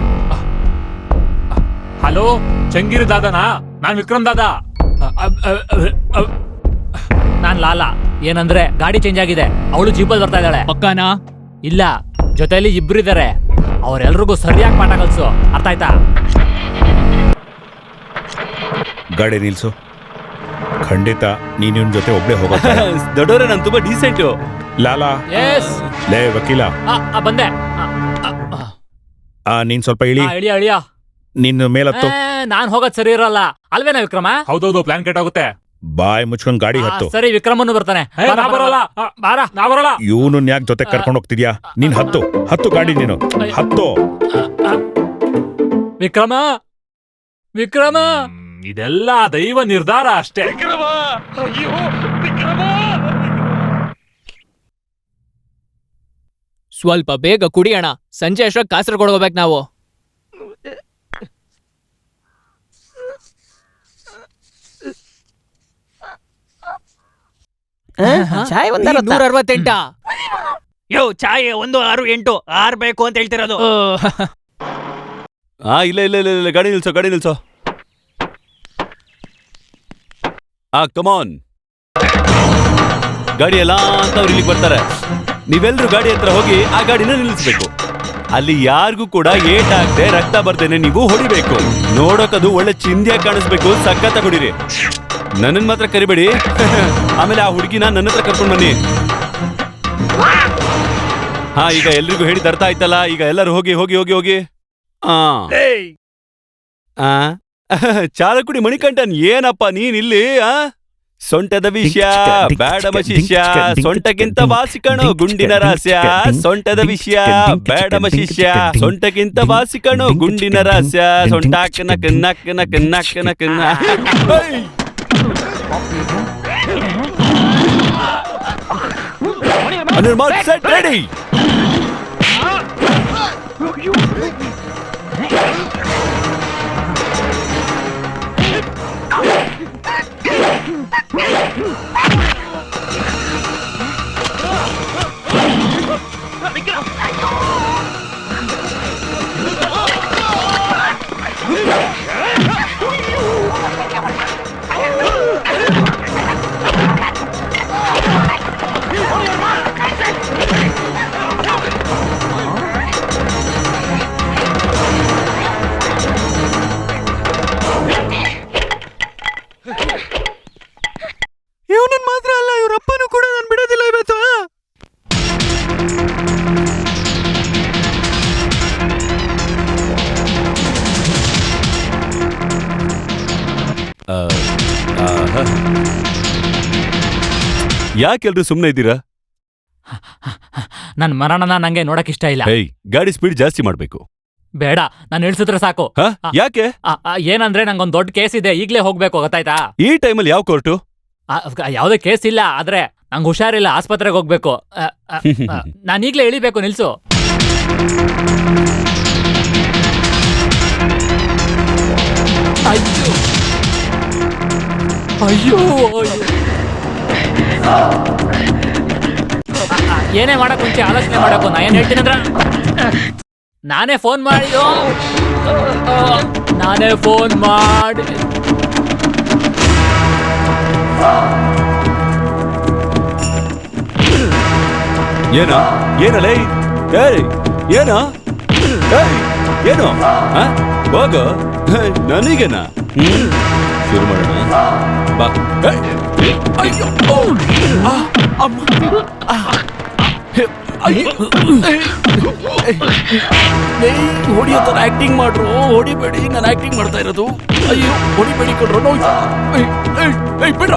ಹಲೋ, ಚಂಗಿರಿ ದಾದನಾ? ನಾನ್ ವಿಕ್ರಮ್ ದಾದಾ. ನಾನ್ ಲಾಲಾ. ಏನಂದ್ರೆ ಗಾಡಿ ಚೇಂಜ್ ಆಗಿದೆ, ಅವಳು ಜೀಪಲ್ಲಿ ಬರ್ತಾ ಇದ್ದಾಳೆ. ಪಕ್ಕಾನಾ? ಇಲ್ಲ, ಜೊತೆಲಿ ಇಬ್ರಿದ್ದಾರೆ. ಅವ್ರೆಲ್ರಿಗೂ ಸರಿಯಾಗಿ ಪಾಠ ಕಲ್ಸು, ಅರ್ಥ ಆಯ್ತಾ? ಗಾಡಿ ನಿಲ್ಸು. ಖಂಡಿತ ನೀನ್ ಇವನ್ ಜೊತೆ ಒಬ್ಳೆ ಹೋಗೋದು. ದೊಡ್ಡವ್ರೆ, ನಾನು ತುಂಬಾ ಡೀಸೆಂಟು. ಲಾಲಾ. ಎಸ್. ಲೇ ವಕೀಲ, ಬಂದೆ. ನೀನ್ ಸ್ವಲ್ಪ ಇಳಿ. ಇಳಿಯ. ನಿನ್ನ ಮೇಲತ್ತು. ನಾನ್ ಹೋಗೋದ್ ಸರಿ ಇರಲ್ಲ ಅಲ್ವೇನಾ ವಿಕ್ರಮ? ಹೌದೌದು, ಪ್ಲಾನ್ ಕೆಟ್ಟಾಗುತ್ತೆ. ಬಾಯ್ ಮುಚ್ಕೊಂಡ್ ಗಾಡಿ ಹತ್ತು. ಸರಿ, ವಿಕ್ರಮನ್ನು ಬರ್ತಾನೆ. ಬರಲ್ಲ. ಇವನು ಯಾಕೆ ಜೊತೆ ಕರ್ಕೊಂಡು ಹೋಗ್ತಿದ್ಯಾ? ನೀನ್ ಹತ್ತು ಗಾಡಿ, ನೀನು ಹತ್ತು. ವಿಕ್ರಮ, ವಿಕ್ರಮ, ಇದೆಲ್ಲ ದೈವ ನಿರ್ಧಾರ ಅಷ್ಟೇ. ಸ್ವಲ್ಪ ಬೇಗ ಕುಡಿಯೋಣ, ಸಂಜೆ ಅಷ್ಟೊತ್ತು ಕಾಸರಗೋಡು ಹೋಗ್ಬೇಕು ನಾವು. ಚಾಯ್ 168. ಯೋ, ಚಾಯ್ 168 6 ಬೇಕು ಅಂತ ಹೇಳ್ತಿರೋದು. ಇಲ್ಲ ಇಲ್ಲ ಇಲ್ಲ ಇಲ್ಲ, ಗಾಡಿ ನಿಲ್ಸೋ, ಗಾಡಿ ನಿಲ್ಸೋ. ಕಮಾನ್. ಗಾಡಿ ಎಲ್ಲ ಅಂತ ಅವ್ರು ಇಲ್ಲಿಗೆ ಬರ್ತಾರೆ. ನೀವೆಲ್ರೂ ಗಾಡಿ ಹತ್ರ ಹೋಗಿ ಆ ಗಾಡಿನ ನಿಲ್ಲಿಸ್ಬೇಕು. ಅಲ್ಲಿ ಯಾರಿಗೂ ಕೂಡ ಏಟಾಗದೆ, ರಕ್ತ ಬರ್ದೇನೆ ನೀವು ಹೊಡಿಬೇಕು. ನೋಡೋಕದು ಒಳ್ಳೆ ಚಿಂದಿಯಾಗಿ ಕಾಣಿಸ್ಬೇಕು. ಸಖತ್ತ ಹೊಡಿರಿ. ನನ್ನನ್ ಮಾತ್ರ ಕರಿಬೇಡಿ. ಆಮೇಲೆ ಆ ಹುಡುಗಿನ ನನ್ನ ಹತ್ರ ಕರ್ಕೊಂಡ್ ಬನ್ನಿ. ಈಗ ಎಲ್ರಿಗೂ ಹೇಳಿದ ಅರ್ಥ ಆಯ್ತಲ್ಲ? ಈಗ ಎಲ್ಲರೂ ಹೋಗಿ ಹೋಗಿ ಹೋಗಿ ಹೋಗಿ. ಚಾಲಕುಡಿ ಮಣಿಕಂಠನ್, ಏನಪ್ಪ ನೀನ್ ಇಲ್ಲಿ? ಸೊಂಟದ ವಿಷಯ ಬೇಡ ಶಿಷ್ಯ, ಸೊಂಟಕ್ಕಿಂತ ವಾಸಿ ಕಣೋ ಗುಂಡಿನ ರಹಸ್ಯ. ಸೊಂಟದ ವಿಷಯ ಬೇಡ ಶಿಷ್ಯ, ಸೊಂಟಕ್ಕಿಂತ ವಾಸಿ ಕಣೋ ಗುಂಡಿನ ರಹಸ್ಯ. ಸೊಂಟ ನಕ್ ನಕ್ ನಕ್ ನಕ್ ನಕ್ set ready. ಇವನನ್ ಮಾತ್ರ ಯಾಕೆಲ್ರು ಸುಮ್ನೆ ಇದ್ದೀರಾ? ನನ್ ಮರಣನ ನಂಗೆ ನೋಡಕ್ ಇಷ್ಟ ಇಲ್ಲ. ಹೇಯ್, ಗಾಡಿ ಸ್ಪೀಡ್ ಜಾಸ್ತಿ ಮಾಡ್ಬೇಕು. ಬೇಡ, ನಾನು ಇಳಿಸಿದ್ರೆ ಸಾಕು. ಯಾಕೆ? ಏನಂದ್ರೆ ನಂಗೊಂದ್ ದೊಡ್ಡ ಕೇಸ್ ಇದೆ, ಈಗ್ಲೇ ಹೋಗ್ಬೇಕು, ಗೊತ್ತಾಯ್ತಾ? ಈ ಟೈಮಲ್ಲಿ ಯಾವ ಕೋರ್ಟು? ಯಾವ್ದೇ ಕೇಸ್ ಇಲ್ಲ, ಆದ್ರೆ ನಂಗೆ ಹುಷಾರಿಲ್ಲ, ಆಸ್ಪತ್ರೆಗೆ ಹೋಗ್ಬೇಕು. ನಾನೀಗ್ಲೇ ಇಳಿಬೇಕು, ನಿಲ್ಸು. ಅಯ್ಯೋ ಏನೇ ಮಾಡಕ್ ಮುಂಚೆ ಆಲೋಚನೆ ಮಾಡಬೇಕು. ನಾ ಏನ್ ಹೇಳ್ತೀನಿ ಅಂದ್ರ ನಾನೇ ಫೋನ್ ಮಾಡಿ ಏನೋ ಏನಲೇ? ಏಯ್ ಏನೋ? ಏಯ್ ಏನೋ? ಹೋಗು, ನನಗೇನಾ? ಶುರು ಮಾಡೋಣ ಬಾ. ಅಯ್ಯೋ ಅಮ್ಮ, ಹೊಡಿಯೋ ತರ ಆಕ್ಟಿಂಗ್ ಮಾಡ್ರು. ಹೊಡಿಬೇಡಿ, ನಾನು ಆಕ್ಟಿಂಗ್ ಮಾಡ್ತಾ ಇರೋದು. ಅಯ್ಯೋ ಹೊಡಿಬೇಡಿ ಕೊಡ್ರು, ನೋಯ್ತಾ? ಬಿಡ್ರ.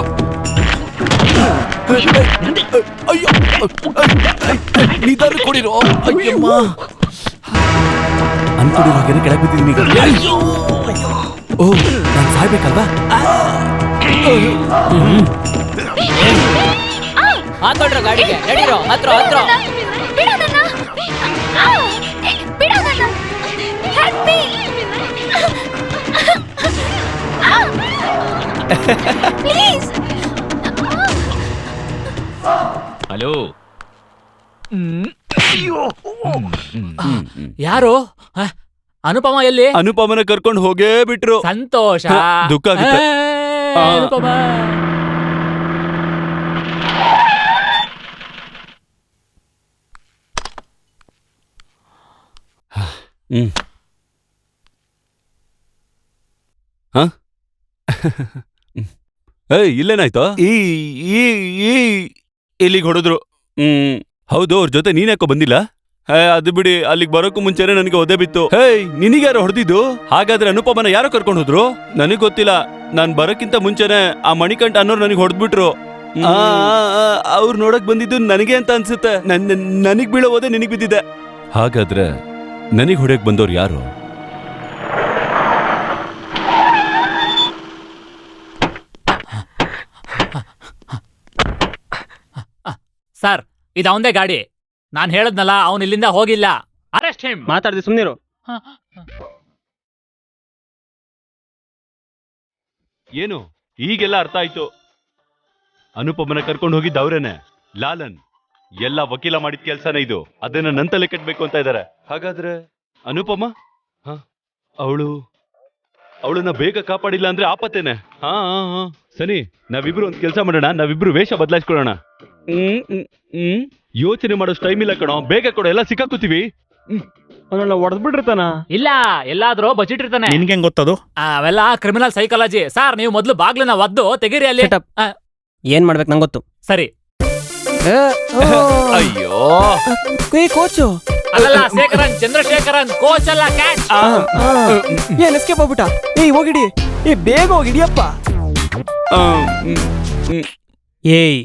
ಅಯ್ಯೋ ನಿಧಾನ ಕೊಡಿರೋ. ಅಯ್ಯಮ್ಮ ಅನ್ಕೊಂಡಿರೋ ಕೆಳಗೆ ಬಿದ್ದಿದ್ದೀನಿ. ಅಯ್ಯೋ ಓ, ನಾನು ಸಾಯ್ಬೇಕಲ್ವಾ? ಹಾಕೊಳ್ರ ಗಾಡಿಗೆ, ನಡೀರೋ, ಹತ್ರ ಹತ್ರ. ಹಲೋ, ಯಾರು? ಅನುಪಮ ಎಲ್ಲಿ? ಅನುಪಮನ ಕರ್ಕೊಂಡು ಹೋಗೇ ಬಿಟ್ರು. ಸಂತೋಷ. ದುಃಖ ಆಗುತ್ತೆ. ಅನುಪಮ ಏಯ್ ಇಲ್ಲೇನಾಯ್ತು? ಇಲ್ಲಿಗೆ ಹೊಡೆದ್ರು. ಹೌದು, ಅವ್ರ ಜೊತೆ ನೀನ್ಯಾಕೋ ಬಂದಿಲ್ಲ? ಅದು ಬಿಡಿ, ಅಲ್ಲಿಗೆ ಬರೋಕ್ಕೂ ಮುಂಚೆನೆ ನನಗೆ ಒದೆ ಬಿತ್ತು. ಹೇಯ್, ನಿನಗ್ಯಾರೋ ಹೊಡೆದಿದ್ದು? ಹಾಗಾದ್ರೆ ಅನುಪಮನ ಯಾರೋ ಕರ್ಕೊಂಡು ಹೋದ್ರು? ನನಗ್ ಗೊತ್ತಿಲ್ಲ. ನಾನ್ ಬರೋಕ್ಕಿಂತ ಮುಂಚೆನೆ ಆ ಮಣಿಕಂಠ ಅನ್ನೋರು ನನಗೆ ಹೊಡೆದ್ಬಿಟ್ರು. ಅವ್ರು ನೋಡಕ್ ಬಂದಿದ್ದು ನನಗೆ ಅಂತ ಅನ್ಸುತ್ತೆ. ನನಗ್ ಬೀಳೋ ಓದೆ ನಿನಗ್ ಬಿದ್ದಿದೆ. ಹಾಗಾದ್ರೆ ನನಗ್ ಹೊಡೆಯಕ್ ಬಂದವ್ರು ಯಾರು? ಸರ್, ಇದು ಅವಂದೇ ಗಾಡಿ. ನಾನ್ ಹೇಳದ್ನಲ್ಲ, ಅವನ್ ಇಲ್ಲಿಂದ ಹೋಗಿಲ್ಲ. Arrest him. ಮಾತಾಡ್ದೆ ಸುಮ್ನಿರು. ಏನು ಈಗೆಲ್ಲ ಅರ್ಥ ಆಯ್ತು. ಅನುಪಮನ ಕರ್ಕೊಂಡು ಹೋಗಿದ್ದ ಅವ್ರೇನೆ, ಲಾಲನ್. ಎಲ್ಲ ವಕೀಲ ಮಾಡಿದ ಕೆಲ್ಸನೇ ಇದು. ಅದನ್ನ ನಂತಲೆ ಕಟ್ಬೇಕು ಅಂತ ಇದಾರೆ. ಹಾಗಾದ್ರೆ ಅನುಪಮ ಅವಳನ್ನ ಬೇಗ ಕಾಪಾಡಿಲ್ಲ ಅಂದ್ರೆ ಆಪತ್ತೇನೆ. ಸನಿ, ನಾವಿಬ್ರು ಒಂದ್ ಕೆಲ್ಸ ಮಾಡೋಣ. ನಾವಿಬ್ರು ವೇಷ ಬದಲಾಯಿಸ್ಕೊಳ್ಳೋಣ. ಯೋಚನೆ ಮಾಡೋಷ್ಟು ಟೈಮ್ ಇಲ್ಲ ಕಣೋ. ಬೇಗ ಕೊಡೋ, ಎಲ್ಲ ಸಿಕ್ಕಾಕೋತೀವಿ. ಅವನನ್ನ ಹೊಡೆದ್ಬಿಟ್ಟಿರ್ತಾನ. ಇಲ್ಲ, ಎಲ್ಲಾದ್ರೂ ಬಚ್ಚಿಟ್ಟಿರ್ತಾನೆ. ನಿನ್ಗೆ ಹೆಂಗ್ ಗೊತ್ತದು? ಅವೆಲ್ಲ ಕ್ರಿಮಿನಲ್ ಸೈಕಾಲಜಿ. ಸರ್, ನೀವು ಮೊದ್ಲು ಬಾಗ್ಲನ್ನ ಒದ್ದು ತೆಗೀರಿ ಅಲ್ಲಿ. ಏನ್ ಮಾಡ್ಬೇಕು ನಂಗೆ ಗೊತ್ತು. ಸರಿ. ಅಯ್ಯೋ ಕೋಚು ಅಲ್ಲಲ್ಲ, ಶೇಖರನ್, ಚಂದ್ರಶೇಖರನ್, ಕೋಚ್ ಅಲ್ಲ, ಕ್ಯಾಚ್. ಏನ್ ಎಸ್ಕೇಪ್ ಆಗ್ಬಿಟ್ಟ? ಹೋಗಿಡಿ, ಬೇಗ ಹೋಗಿಡಿಯಪ್ಪ. ಏಯ್,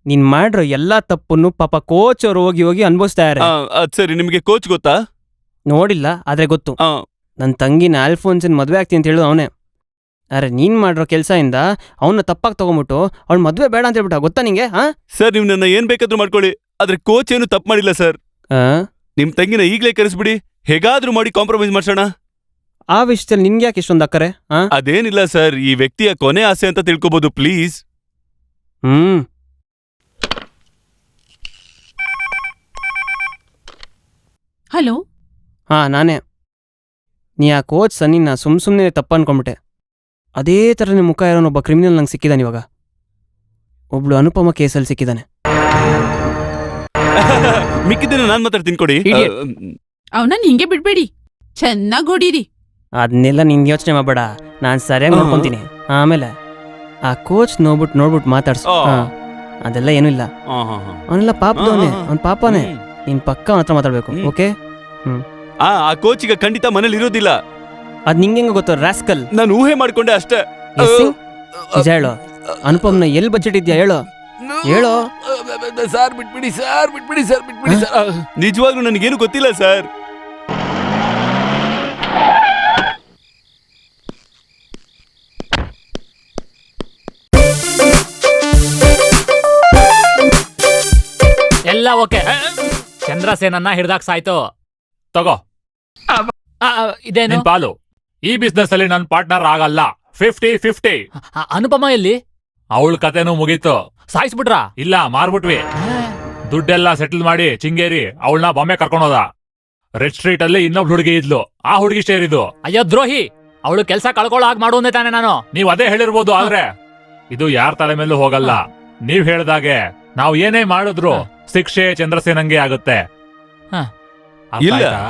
ನೀನ್ ಮಾಡ್ರೋ ಎಲ್ಲಾ ತಪ್ಪನ್ನು ಪಾಪ ಕೋಚ್ ಅವ್ರು ಹೋಗಿ ಹೋಗಿ ಅನ್ಭವಿಸ್ತಾ ಇದ್ದಾರೆ. ಅದ್ ಸರಿ, ನಿಮ್ಗೆ ಕೋಚ್ ಗೊತ್ತಾ? ನೋಡಿಲ್ಲ, ಆದ್ರೆ ಗೊತ್ತು. ನನ್ ತಂಗಿನ ಆಲ್ಫೋನ್ಸನ್ ಮದ್ವೆ ಆಗ್ತೀನಿ ಅಂತ ಹೇಳುದು ಅವನೇ. ಅರೆ, ನೀನ್ ಮಾಡ್ರೋ ಕೆಲ್ಸ ಇಂದ ಅವನ್ನ ತಪ್ಪಾಗಿ ತಗೊಂಬಿಟ್ಟು ಅವ್ಳ ಮದ್ವೆ ಬೇಡ ಅಂತ ಹೇಳ್ಬಿಟ್ಟ, ಗೊತ್ತಾ ನಿಂಗೆ? ಸರ್, ನೀವು ನನ್ನ ಏನ್ ಬೇಕಾದ್ರೂ ಮಾಡ್ಕೊಳ್ಳಿ, ಆದ್ರೆ ಕೋಚ್ ಏನು ತಪ್ಪು ಮಾಡಿಲ್ಲ ಸರ್. ನಿಮ್ ತಂಗಿನ ಈಗ್ಲೇ ಕರೆಸ್ಬಿಡಿ, ಹೇಗಾದ್ರೂ ಮಾಡಿ ಕಾಂಪ್ರಮೈಸ್ ಮಾಡ್ಸೋಣ. ಆ ವಿಷಯದಲ್ಲಿ ನಿನ್ಗೆ ಯಾಕೆ ಇಷ್ಟೊಂದು ಅಕ್ಕರೆ? ಅದೇನಿಲ್ಲ ಸರ್, ಈ ವ್ಯಕ್ತಿಯ ಕೊನೆ ಆಸೆ ಅಂತ ತಿಳ್ಕೊಬಹುದು, ಪ್ಲೀಸ್. ಹಲೋ. ನಾನೇ. ನೀ ಆ ಕೋಚ್ ಸನ್ನಿನ ಸುಮ್ನೆ ತಪ್ಪ ಅನ್ಕೊಂಡ್ಬಿಟ್ಟೆ. ಅದೇ ಥರ ನಿಮ್ಮ ಮುಖ ಇರೋನೊಬ್ಬ ಕ್ರಿಮಿನಲ್ ನಂಗೆ ಸಿಕ್ಕಿದಾನೆ ಇವಾಗ. ಒಬ್ಳು ಅನುಪಮ ಕೇಸಲ್ಲಿ ಸಿಕ್ಕಿದಾನೆ. ಮಿಕ್ಕಿದ್ದೇನೆ ನಾನ್ ಮಾತಾಡ್ತೀನಿ ಕೊಡಿ. ಅವನ ಹಿಂಗೆ ಬಿಡ್ಬೇಡಿ, ಚೆನ್ನಾಗಿ ಹೊಡೀರಿ. ಅದನ್ನೆಲ್ಲ ನಿನ್ಗೆ ಯೋಚನೆ ಮಾಡಬೇಡ, ನಾನು ಸರಿಯಾಗಿ ನೋಡ್ಕೊಂತೀನಿ. ಆಮೇಲೆ ಆ ಕೋಚ್ ನೋಡ್ಬಿಟ್ಟು ಮಾತಾಡ್ಸು. ಅದೆಲ್ಲ ಏನೂ ಇಲ್ಲ. ಅವನೆಲ್ಲ ಪಾಪದವನೇ, ಅವ್ನ ಪಾಪನೇ. ನೀನ್ ಪಕ್ಕ ಅವನ ಹತ್ರ ಮಾತಾಡ್ಬೇಕು, ಓಕೆ? ಆ ಕೋಚಿಗೆ ಖಂಡಿತ ಮನೇಲಿ ಇರೋದಿಲ್ಲ. ಅದ್ ನಿಂಗೆ ಗೊತ್ತು ರಾಸ್ಕಲ್? ನಾನು ಊಹೆ ಮಾಡ್ಕೊಂಡೆ ಅಷ್ಟೇ. ನಿಜ ಹೇಳು, ಅನುಪಮ್ನ ಎಲ್ಲಿ ಬಚ್ಚಿಟ್ಟಿದ್ಯಾ ಹೇಳು. ಹೇಳೋ. ಸರ್ ಬಿಟ್ಬಿಡಿ ಸರ್, ಬಿಟ್ಬಿಡಿ ಸರ್, ಬಿಟ್ಬಿಡಿ ಸರ್. ನಿಜವಾಗ್ಲೂ ನನಗೇನು ಗೊತ್ತಿಲ್ಲ ಸರ್. ಎಲ್ಲ ಓಕೆ. ಚಂದ್ರಸೇನನ್ನ ಹಿಡ್ದಾಕ್ ಸಾಯ್ತು. ತಗೋ ಇದೇನು ನಿನ್ ಪಾಲು. ಈ ಬಿಸ್ನೆಸ್ ಅಲ್ಲಿ ನನ್ ಪಾರ್ಟ್ನರ್ ಆಗಲ್ಲ. 50-50. ಅನುಪಮ ಎಲ್ಲಿ? ಅವಳ ಕತೆನೂ ಮುಗೀತು. ಸಾಯಿಸ್ಬಿಟ್ರಾ? ಇಲ್ಲ, ಮಾರ್ಬಿಟ್ವಿ. ದುಡ್ಡೆಲ್ಲ ಸೆಟಲ್ ಮಾಡಿ ಚಿಂಗೇರಿ ಅವಳನ್ನ ಬಾಂಬೆ ಕರ್ಕೊಂಡೋದ. ರೆಡ್ ಸ್ಟ್ರೀಟ್ ಅಲ್ಲಿ ಇನ್ನೊಬ್ಳು ಹುಡುಗಿ ಇದ್ಲು, ಆ ಹುಡುಗಿ ಸೇರಿದ್ದು. ಅಯ್ಯೋ ದ್ರೋಹಿ, ಅವಳು ಕೆಲ್ಸ ಕಳ್ಕೊಳ್ಳೋ ಹಾಗೆ ಮಾಡುವಂದೆ ತಾನೆ ನಾನು. ನೀವ್ ಅದೇ ಹೇಳಿರ್ಬೋದು, ಆದ್ರೆ ಇದು ಯಾರ ತಲೆ ಮೇಲೂ ಹೋಗಲ್ಲ. ನೀವ್ ಹೇಳ್ದಾಗೆ ನಾವ್ ಏನೇ ಮಾಡಿದ್ರು ಶಿಕ್ಷೆ ಚಂದ್ರಸೇನಂಗೆ ಆಗುತ್ತೆ. ಅರ್ಥ ಇಲ್ಲ. ಆಯ್ತಾ?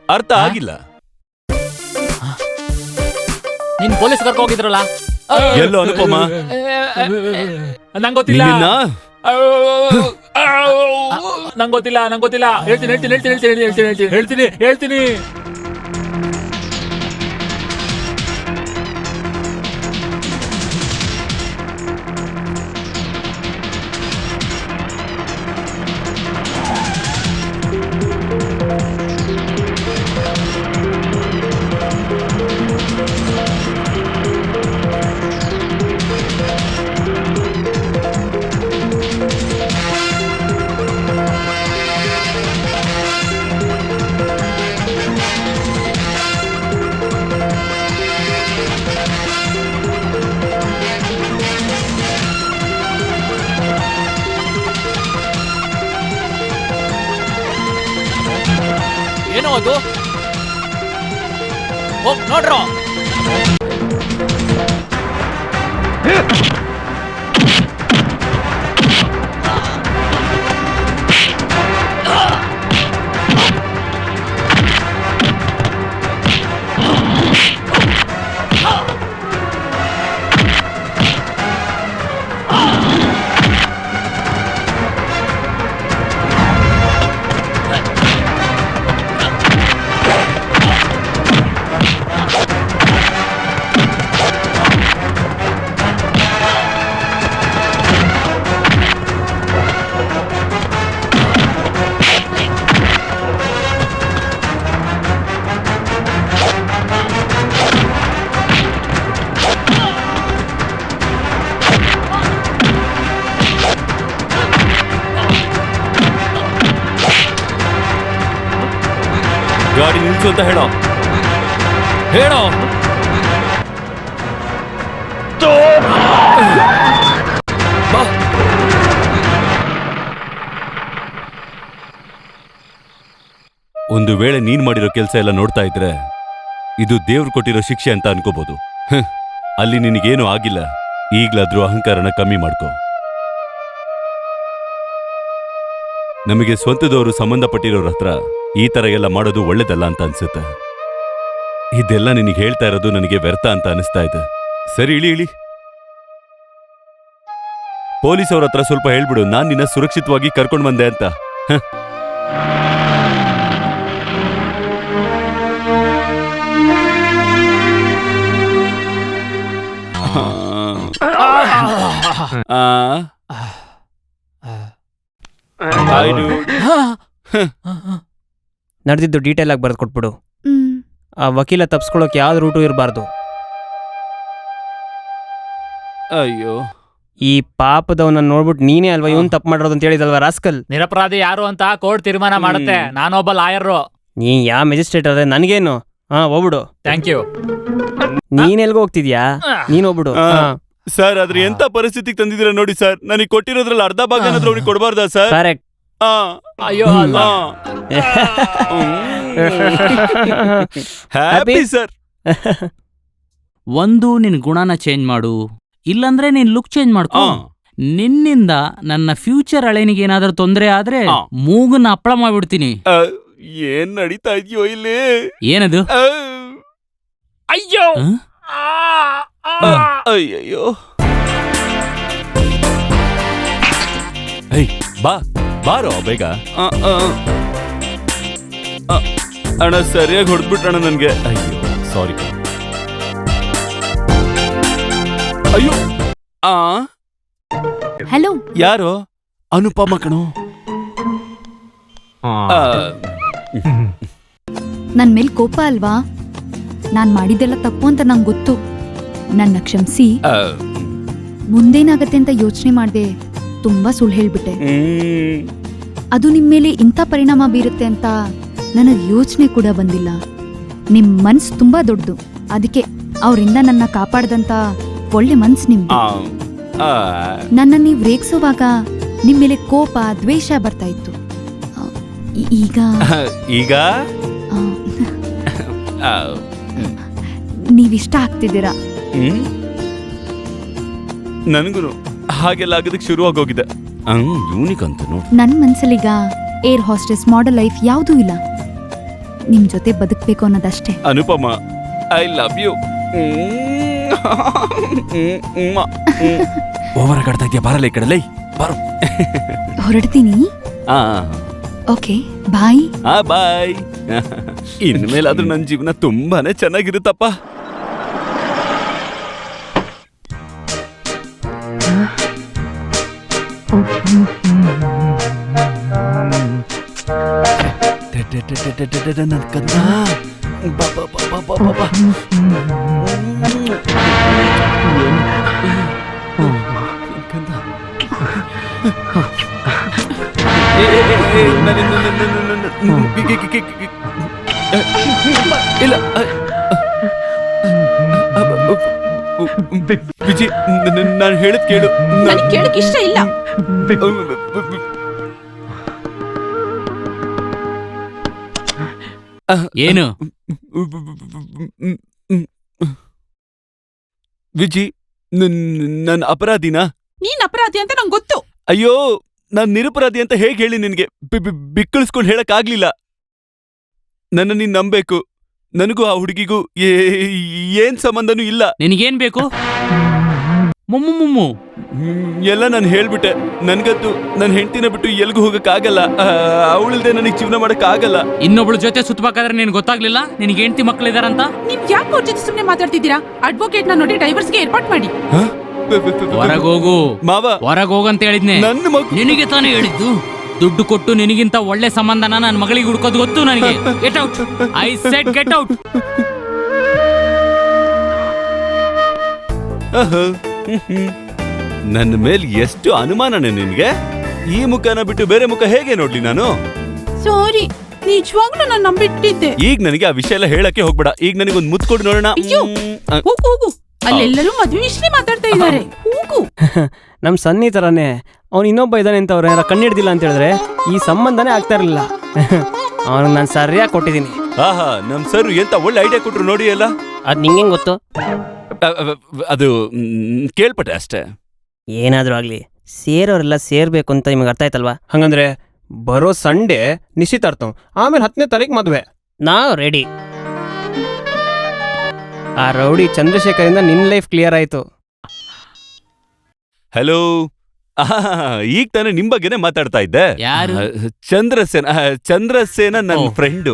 ಅರ್ಥ ಆಗಿಲ್ಲ. ನಿನ್ ಪೊಲೀಸ್ ಕರ್ಕೊ ಹೋಗಿದ್ರಲ್ಲ, ಎಲ್ಲೋ ಅನುಪಮ? ನಂಗೊತ್ತಿಲ್ಲ. ನಂಗೊತ್ತಿಲ್ಲ. ಹೇಳ್ತೀನಿ. ಏನೋ ಅದು? ಹೋಗ್ ನೋಡ್ರೋ. ಗಾಡಿ ನಿಲ್ಸು ಅಂತ ಹೇಳೋ. ಬಾ. ಒಂದು ವೇಳೆ ನೀನ್ ಮಾಡಿರೋ ಕೆಲಸ ಎಲ್ಲ ನೋಡ್ತಾ ಇದ್ರೆ ಇದು ದೇವ್ರು ಕೊಟ್ಟಿರೋ ಶಿಕ್ಷೆ ಅಂತ ಅನ್ಕೋಬಹುದು. ಅಲ್ಲಿ ನಿನಗೇನು ಆಗಿಲ್ಲ. ಈಗ್ಲಾದ್ರೂ ಅಹಂಕಾರನ ಕಮ್ಮಿ ಮಾಡ್ಕೋ. ನಮಗೆ ಸ್ವಂತದವರು ಸಂಬಂಧಪಟ್ಟಿರೋರ ಹತ್ರ ಈ ತರ ಎಲ್ಲ ಮಾಡೋದು ಒಳ್ಳೇದಲ್ಲ ಅಂತ ಅನ್ಸುತ್ತೆ. ಇದೆಲ್ಲ ನಿನಗೆ ಹೇಳ್ತಾ ಇರೋದು ನನಗೆ ವ್ಯರ್ಥ ಅಂತ ಅನಿಸ್ತಾ ಇದೆ. ಸರಿ, ಇಳಿ. ಪೊಲೀಸ್ ಅವ್ರ ಹತ್ರ ಸ್ವಲ್ಪ ಹೇಳ್ಬಿಡು, ನಾನ್ ನಿನ್ನ ಸುರಕ್ಷಿತವಾಗಿ ಕರ್ಕೊಂಡ್ ಬಂದೆ ಅಂತ. ನಡೆದಿದ್ದು ಡೀಟೇಲ್ ಆಗಿ ಬರೆದು ಕೊಟ್ಬಿಡು. ಆ ವಕೀಲ ತಪ್ಸ್ಕೊಳ್ಳೋಕೆ ಯಾವ್ದು ರೂಟು ಇರಬಾರ್ದು. ಅಯ್ಯೋ, ಈ ಪಾಪದವನ್ನ ನೋಡ್ಬಿಟ್ಟು ನೀನೇ ಅಲ್ವಾ ಇವನ್ ತಪ್ಪು ಮಾಡಿರೋದು ಅಂತ ಹೇಳಿದಲ್ವಾ ರಾಸ್ಕಲ್. ನಿರಪರಾಧಿ ಯಾರು ಅಂತ ಕೋರ್ಟ್ ತೀರ್ಮಾನ ಮಾಡುತ್ತೆ. ನಾನೊಬ್ಬ ಲಾಯರು. ನೀ ಯಾವ ಮೆಜಿಸ್ಟ್ರೇಟ್ ಅದೇ ನನ್ಗೇನು. ಹೋಗ್ಬಿಡು. Thank you. ನೀನ್ ಎಲ್ಗೋ ಹೋಗ್ತಿದ್ಯಾ? ನೀನ್ ಹೋಗ್ಬಿಡು. ಸರ್, ಆದ್ರೆ ಎಂತ ಪರಿಸ್ಥಿತಿಗೆ ತಂದಿದ್ದೀರಾ ನೋಡಿ ಸರ್. ನನಗೆ ಕೊಟ್ಟಿರೋದ್ರಲ್ಲಿ ಅರ್ಧ ಭಾಗ ಏನಾದ್ರೂ ಅವ್ರಿಗೆ ಕೊಡಬಾರ್ದಾ ಸರ್? ಕರೆಕ್ಟ್. ಅಯ್ಯೋ ಅಲ್ಲ. Happy sir. ಒಂದು ನಿನ್ ಗುಣನ ಚೇಂಜ್ ಮಾಡು, ಇಲ್ಲಂದ್ರೆ ನೀನ್ ಲುಕ್ ಚೇಂಜ್ ಮಾಡ್ಕೊ. ನಿನ್ನಿಂದ ನನ್ನ ಫ್ಯೂಚರ್ ಹಳೆನಿಗೆ ಏನಾದ್ರೂ ತೊಂದರೆ ಆದ್ರೆ ಮೂಗನ್ನ ಹಪ್ಪಳ ಮಾಡ್ಬಿಡ್ತೀನಿ. ಏನ್ ನಡೀತಾ ಇದೆಯೋ ಇಲ್ಲಿ? ಏನದು? ಅಯ್ಯೋ ಅಯ್ಯಯ್ಯೋ. ಬಾರೋ ಬೇಗ. ಅಣ್ಣ ಸರಿಯಾಗಿ ಹೊಡೆದ್ಬಿಟ್ರಣ್ಣ ನನ್ಗೆ. ಅಯ್ಯೋ ಸಾರಿ. ಅಯ್ಯೋ. ಹಲೋ. ಯಾರು? ಅನುಪಮ ಕಣೋ. ನನ್ ಮೇಲ್ ಕೋಪ ಅಲ್ವಾ? ನಾನ್ ಮಾಡಿದ್ದೆಲ್ಲ ತಪ್ಪು ಅಂತ ನಂಗೆ ಗೊತ್ತು. ನನ್ನ ಕ್ಷಮಿಸಿ. ಮುಂದೇನಾಗತ್ತೆ ಅಂತ ಯೋಚನೆ ಮಾಡ್ದೆ ತುಂಬಾ ಸುಳ್ಳು ಹೇಳ್ಬಿಟ್ಟೆ. ಅದು ನಿಮ್ ಮೇಲೆ ಇಂಥ ಪರಿಣಾಮ ಬೀರುತ್ತೆ ಅಂತ ನನಗ್ ಯೋಚನೆ ಕೂಡ ಬಂದಿಲ್ಲ. ನಿಮ್ ಮನ್ಸ್ ತುಂಬಾ ದೊಡ್ಡದು. ಅದಕ್ಕೆ ಅವರಿಂದ ನನ್ನ ಕಾಪಾಡ್ದಂತ ಒಳ್ಳೆ ಮನ್ಸ್ ನಿಮ್ದು. ನನ್ನ ನೀವ್ ರೇಗ್ಸೋವಾಗ ನಿಮ್ ಮೇಲೆ ಕೋಪ ದ್ವೇಷ ಬರ್ತಾ ಇತ್ತು. ಈಗ ಈಗ ನೀವಿಷ್ಟ ಆಗ್ತಿದ್ದೀರಾ. ನನಗೂ ಹಾಗೆಲ್ಲ ಆಗೋದಕ್ಕೆ ಶುರು ಆಗೋಗಿದೆ. ಯೂನಿಕ್ ನೋಡು. ನನ್ ಮನ್ಸಲ್ಲೀಗ ಏರ್ ಹಾಸ್ಟೆಸ್ ಮಾಡಲ್ ಲೈಫ್ ಯಾವುದೂ ಇಲ್ಲ. ನಿಮ್ ಜೊತೆ ಬದುಕ್ಬೇಕು ಅನ್ನೋದಷ್ಟೇ. ಅನುಪಮ, ಐ ಲವ್ ಯು. ಓವರ್ ಕಡ್ತಾ ಇದೆಯಾ? ಬಾರಲ್ಲ ಈ ಕಡೆ ಬಾರು. ಹೊರಡ್ತೀನಿ. ಓಕೆ, ಬಾಯ್. ಬಾಯ್. ಇನ್ಮೇಲಾದ್ರೂ ನನ್ನ ಜೀವನ ತುಂಬಾನೇ ಚೆನ್ನಾಗಿರುತ್ತಪ್ಪ. ನನ್ ಕನ್ನ ಇಲ್ಲ ವಿಜಿ, ನಾನು ಹೇಳದ್ ಕೇಳು. ಕೇಳಕ್ ಇಷ್ಟ ಇಲ್ಲ. ಏನು ವಿಜಿ, ನನ್ನ ಅಪರಾಧಿನಾ? ನೀನ್ ಅಪರಾಧಿ ಅಂತ ನಂಗೆ ಗೊತ್ತು. ಅಯ್ಯೋ, ನಾನ್ ನಿರಪರಾಧಿ ಅಂತ ಹೇಗೆ ಹೇಳಿ ನಿನ್ಗೆ? ಬಿಕ್ಕಳಿಸ್ಕೊಂಡು ಹೇಳಕ್ ಆಗ್ಲಿಲ್ಲ. ನನ್ನ ನೀನ್ ನಂಬೇಕು. ನನಗೂ ಆ ಹುಡುಗಿಗೂ ಏನ್ ಸಂಬಂಧನೂ ಇಲ್ಲ. ನಿನಗೇನ್ ಬೇಕು? ಮುಮ್ಮು ಎಲ್ಲ ನಾನು ಹೇಳ್ಬಿಟ್ಟೆ. ನನ್ಗಂತೂ ನನ್ನ ಹೆಂಡತಿನ ಬಿಟ್ಟು ಎಲ್ಗೂ ಹೋಗಕ್ ಆಗಲ್ಲ. ಅವಳಿಲ್ದೆ ನನಗೆ ಜೀವನ ಮಾಡಕ್ ಆಗಲ್ಲ. ಇನ್ನೊಬ್ಳ ಜೊತೆ ಸುತ್ತಬೇಕಾದ್ರೆ ನಿನ್ ಗೊತ್ತಾಗ್ಲಿಲ್ಲ ನಿನಗೆ ಹೆಂಡತಿ ಮಕ್ಕಳಿದಾರಂತ? ನೀವ್ ಯಾಕೆ ಅವ್ರ ಜೊತೆ ಸುಮ್ನೆ ಮಾತಾಡ್ತಿದ್ದೀರಾ? ಅಡ್ವೊಕೇಟ್ ನ ನೋಡಿ ಡೈವರ್ಸ್ಗೆ ಏರ್ಪಾಟ್ ಮಾಡಿ. ಹೊರಗೋಗು ಮಾವ, ಹೊರಗೋಗಂತ ಹೇಳಿದ್ನೆ. ನನ್ನ ಮಗು ನಿನಗೆ ತಾನೇ ಹೇಳಿದ್ದು. ದುಡ್ಡು ಕೊಟ್ಟು ನಿನಗಿಂತ ಒಳ್ಳೆ ಸಂಬಂಧನ ನನ್ನ ಮಗಳಿಗೆ ಹುಡ್ಕೋದು ಗೊತ್ತು ನನಗೆ. Get out, I said get out. ನನ್ನ ಮೇಲೆ ಎಷ್ಟು ಅನುಮಾನನೇ ನಿನ್ಗೆ? ಈ ಮುಖನ ಬಿಟ್ಟು ಬೇರೆ ಮುಖ ಹೇಗೆ ನೋಡ್ಲಿ ನಾನು? ಸಾರಿ, ನಿಜವಾಗ್ಲೂ ನಾನು ನಂಬಿಟ್ಟಿದ್ದೆ. ಈಗ ನನಗೆ ಆ ವಿಷಯ ಎಲ್ಲ ಹೇಳಕ್ಕೆ ಹೋಗ್ಬೇಡ. ಈಗ ನನಗೊಂದು ಮುತ್ತು ಕೊಡು ನೋಡೋಣ. ಹೋಗು ಹೋಗು, ಅಲ್ಲೆಲ್ಲರೂ ಮದುವೆ ವಿಷಯ ಮಾತಾಡ್ತಾ ಇದ್ದಾರೆ. ಹೋಗು. ನಮ್ ಸನ್ನಿ ತರಾನೇ ಅವ್ನು ಇನ್ನೊಬ್ಬ ಇದ್ದಾನೆ ಅಂತ ಅವ್ರ ಯಾರ ಕಣ್ಣಿಡ್ದಿಲ್ಲ ಅಂತ ಹೇಳಿದ್ರೆ ಈ ಸಂಬಂಧನೇ ಆಗ್ತಾ ಇರಲಿಲ್ಲ. ಅವನಿಗೆ ನಾನು ಸರಿಯಾಗಿ ಕೊಟ್ಟಿದ್ದೀನಿ. ಆಹಾ, ನಮ್ ಸರ್ ಎಂತ ಒಳ್ಳೆ ಐಡಿಯಾ ಕೊಟ್ರು ನೋಡಿ. ಅಲ್ಲ, ಅದ್ ನಿಂಗೆ ಗೊತ್ತು? ಅದು ಕೇಳ್ಪಟ್ಟೆ ಅಷ್ಟೇ. ಏನಾದ್ರೂ ಆಗ್ಲಿ, ಸೇರೋರೆಲ್ಲ ಸೇರ್ಬೇಕು ಅಂತ ನಿಮಗೆ ಅರ್ಥ ಆಯ್ತಲ್ವಾ? ಹಂಗಂದ್ರೆ ಬರೋ ಸಂಡೇ ನಿಶ್ಚಿತಾರ್ಥ, ಆಮೇಲೆ 10ನೇ ತಾರೀಕು ಮದುವೆ. ನಾವು ರೆಡಿ. ಆ ರೌಡಿ ಚಂದ್ರಶೇಖರಿಂದ ನಿನ್ ಲೈಫ್ ಕ್ಲಿಯರ್ ಆಯ್ತು. ಹಲೋ, ಈಗ ತಾನೇ ನಿಮ್ ಬಗ್ಗೆನೆ ಮಾತಾಡ್ತಾ ಇದ್ದೆ. ಯಾರು? ಚಂದ್ರಸೇನ ನನ್ನ ಫ್ರೆಂಡು.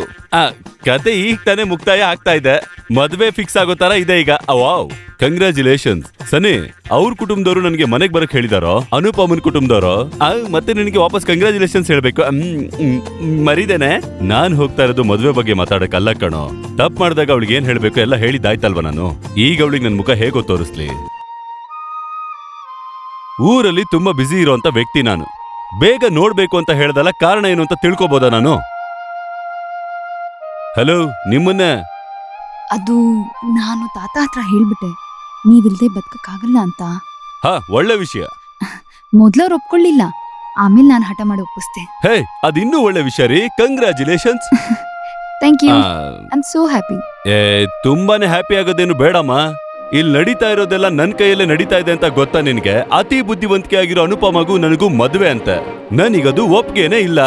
ಕತೆ ಈಗ ತಾನೇ ಮುಕ್ತಾಯ ಆಗ್ತಾ ಇದೆ. ಮದ್ವೆ ಫಿಕ್ಸ್ ಆಗೋ ತರ ಇದೆ ಈಗ. ವಾವ್, ಕಂಗ್ರಾಚುಲೇಷನ್ಸ್ ಸನಿ. ಅವ್ರ ಕುಟುಂಬದವರು ನನಗೆ ಮನೆಗ್ ಬರಕ್ ಹೇಳಿದಾರೋ? ಅನುಪಮನ್ ಕುಟುಂಬದವರು? ಮತ್ತೆ ನಿನಗೆ ವಾಪಸ್ ಕಂಗ್ರಾಚುಲೇಷನ್ಸ್ ಹೇಳ್ಬೇಕು. ಮರಿದೇನೆ, ನಾನ್ ಹೋಗ್ತಾ ಇರೋದು ಮದ್ವೆ ಬಗ್ಗೆ ಮಾತಾಡಕ್ ಅಲ್ಲ ಕಣೋ. ತಪ್ಪು ಮಾಡಿದಾಗ ಅವಳಿಗೆ ಏನ್ ಹೇಳ್ಬೇಕು ಎಲ್ಲ ಹೇಳಿದಾಯ್ತಲ್ವ ನಾನು. ಈಗ ಅವಳಿಗೆ ನನ್ ಮುಖ ಹೇಗೋ ತೋರಿಸ್ಲಿ? ಊರಲ್ಲಿ ತುಂಬಾ ಬ್ಯುಸಿ ಇರೋಂತ ವ್ಯಕ್ತಿ ನಾನು. ಬೇಗ ನೋಡ್ಬೇಕು ಅಂತ ಹೇಳ್ದಲ್ಲ, ಕಾರಣ ಏನು ಅಂತ ತಿಳ್ಕೊಬೋದಾ ನಾನು? ಹಲೋ, ನಿಮ್ಮನ್ನ ಅದು ನಾನು ತಾತ ಹತ್ರ ಹೇಳ್ಬಿಟ್ಟೆ, ನೀವಿಲ್ದೆ ಬದುಕಕ್ಕಾಗಲ್ಲ ಅಂತ. ಒಳ್ಳೆ ವಿಷಯ. ಮೊದ್ಲವ್ರು ಒಪ್ಕೊಳ್ಳಿಲ್ಲ, ಆಮೇಲೆ ನಾನು ಹಠ ಮಾಡಿ ಒಪ್ಪಿಸ್ದೆ. ಹೇ, ಅದಿನ್ನೂ ಒಳ್ಳೆ ವಿಷಯ ರೀ. Congratulations. Thank you. I am so happy. ತುಂಬಾನೇ ಹ್ಯಾಪಿ ಆಗೋದೇನು ಬೇಡಮ್ಮ. ಇಲ್ಲಿ ನಡೀತಾ ಇರೋದೆಲ್ಲ ನನ್ ಕೈಯಲ್ಲೇ ನಡೀತಾ ಇದೆ ಅಂತ ಗೊತ್ತಾ ನಿನ್ಗೆ? ಅತಿ ಬುದ್ಧಿವಂತಿಕೆ ಆಗಿರೋ ಅನುಪಮಗೂ ನನಗೂ ಮದುವೆ ಅಂತ. ನನಗದು ಒಪ್ಗೆನೇ ಇಲ್ಲ.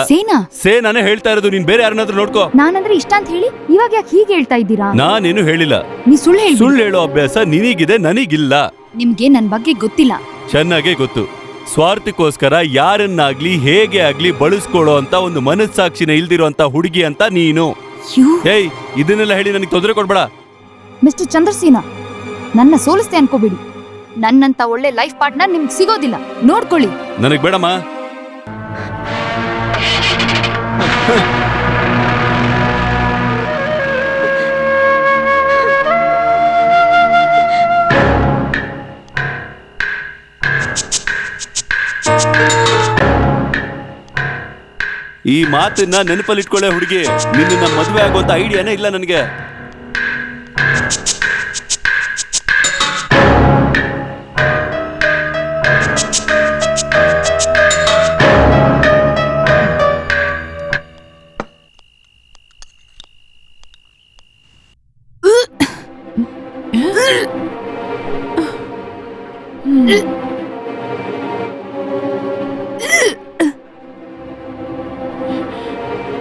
ಸೇನಾನೇ ಹೇಳ್ತಾ ಇರೋದು. ನೀನ್ ಬೇರೆ ಯಾರನ್ನಾದ್ರೂ ನೋಡ್ಕೋ. ನಾನಂದ್ರೆ ಇಷ್ಟ ಅಂತ ಹೇಳಿ ಇವಾಗ ಯಾಕೆ ಹೀಗೆ ಹೇಳ್ತಾ ಇದ್ದೀರಾ? ನಾನೇನು ಹೇಳಿಲ್ಲ. ನೀ ಸುಳ್ಳು ಹೇಳೋ ಅಭ್ಯಾಸ ನಿನಗಿದೆ, ನನಗಿಲ್ಲ. ನಿಮ್ಗೆ ನನ್ ಬಗ್ಗೆ ಗೊತ್ತಿಲ್ಲ. ಚೆನ್ನಾಗೇ ಗೊತ್ತು. ಸ್ವಾರ್ಥಕ್ಕೋಸ್ಕರ ಯಾರನ್ನಾಗ್ಲಿ ಹೇಗೆ ಆಗ್ಲಿ ಬಳಸ್ಕೊಳ್ಳೋ ಅಂತ ಒಂದು ಮನಸ್ಸಾಕ್ಷಿನ ಇಲ್ದಿರೋ ಅಂತ ಹುಡುಗಿ ಅಂತ ನೀನು. ಏಯ್, ಇದನ್ನೆಲ್ಲ ಹೇಳಿ ನನಗೆ ತೊಂದರೆ ಕೊಡ್ಬೇಡ. ಮಿಸ್ಟರ್ ಚಂದ್ರಸೇನ, ನನ್ನ ಸೋಲಿಸ್ತೆ ಅನ್ಕೋಬೇಡಿ. ನನ್ನಂತ ಒಳ್ಳೆ ಲೈಫ್ ಪಾರ್ಟ್ನರ್ ನಿಮ್ಗೆ ಸಿಗೋದಿಲ್ಲ, ನೋಡ್ಕೊಳ್ಳಿ. ನನಗ್ ಬೇಡಮ್ಮ. ಈ ಮಾತನ್ನ ನೆನಪಲ್ಲಿಟ್ಕೊಳ್ಳೆ ಹುಡುಗಿ, ನಿನ್ನ ಮದುವೆ ಆಗುವಂತ ಐಡಿಯಾನೇ ಇಲ್ಲ ನನಗೆ.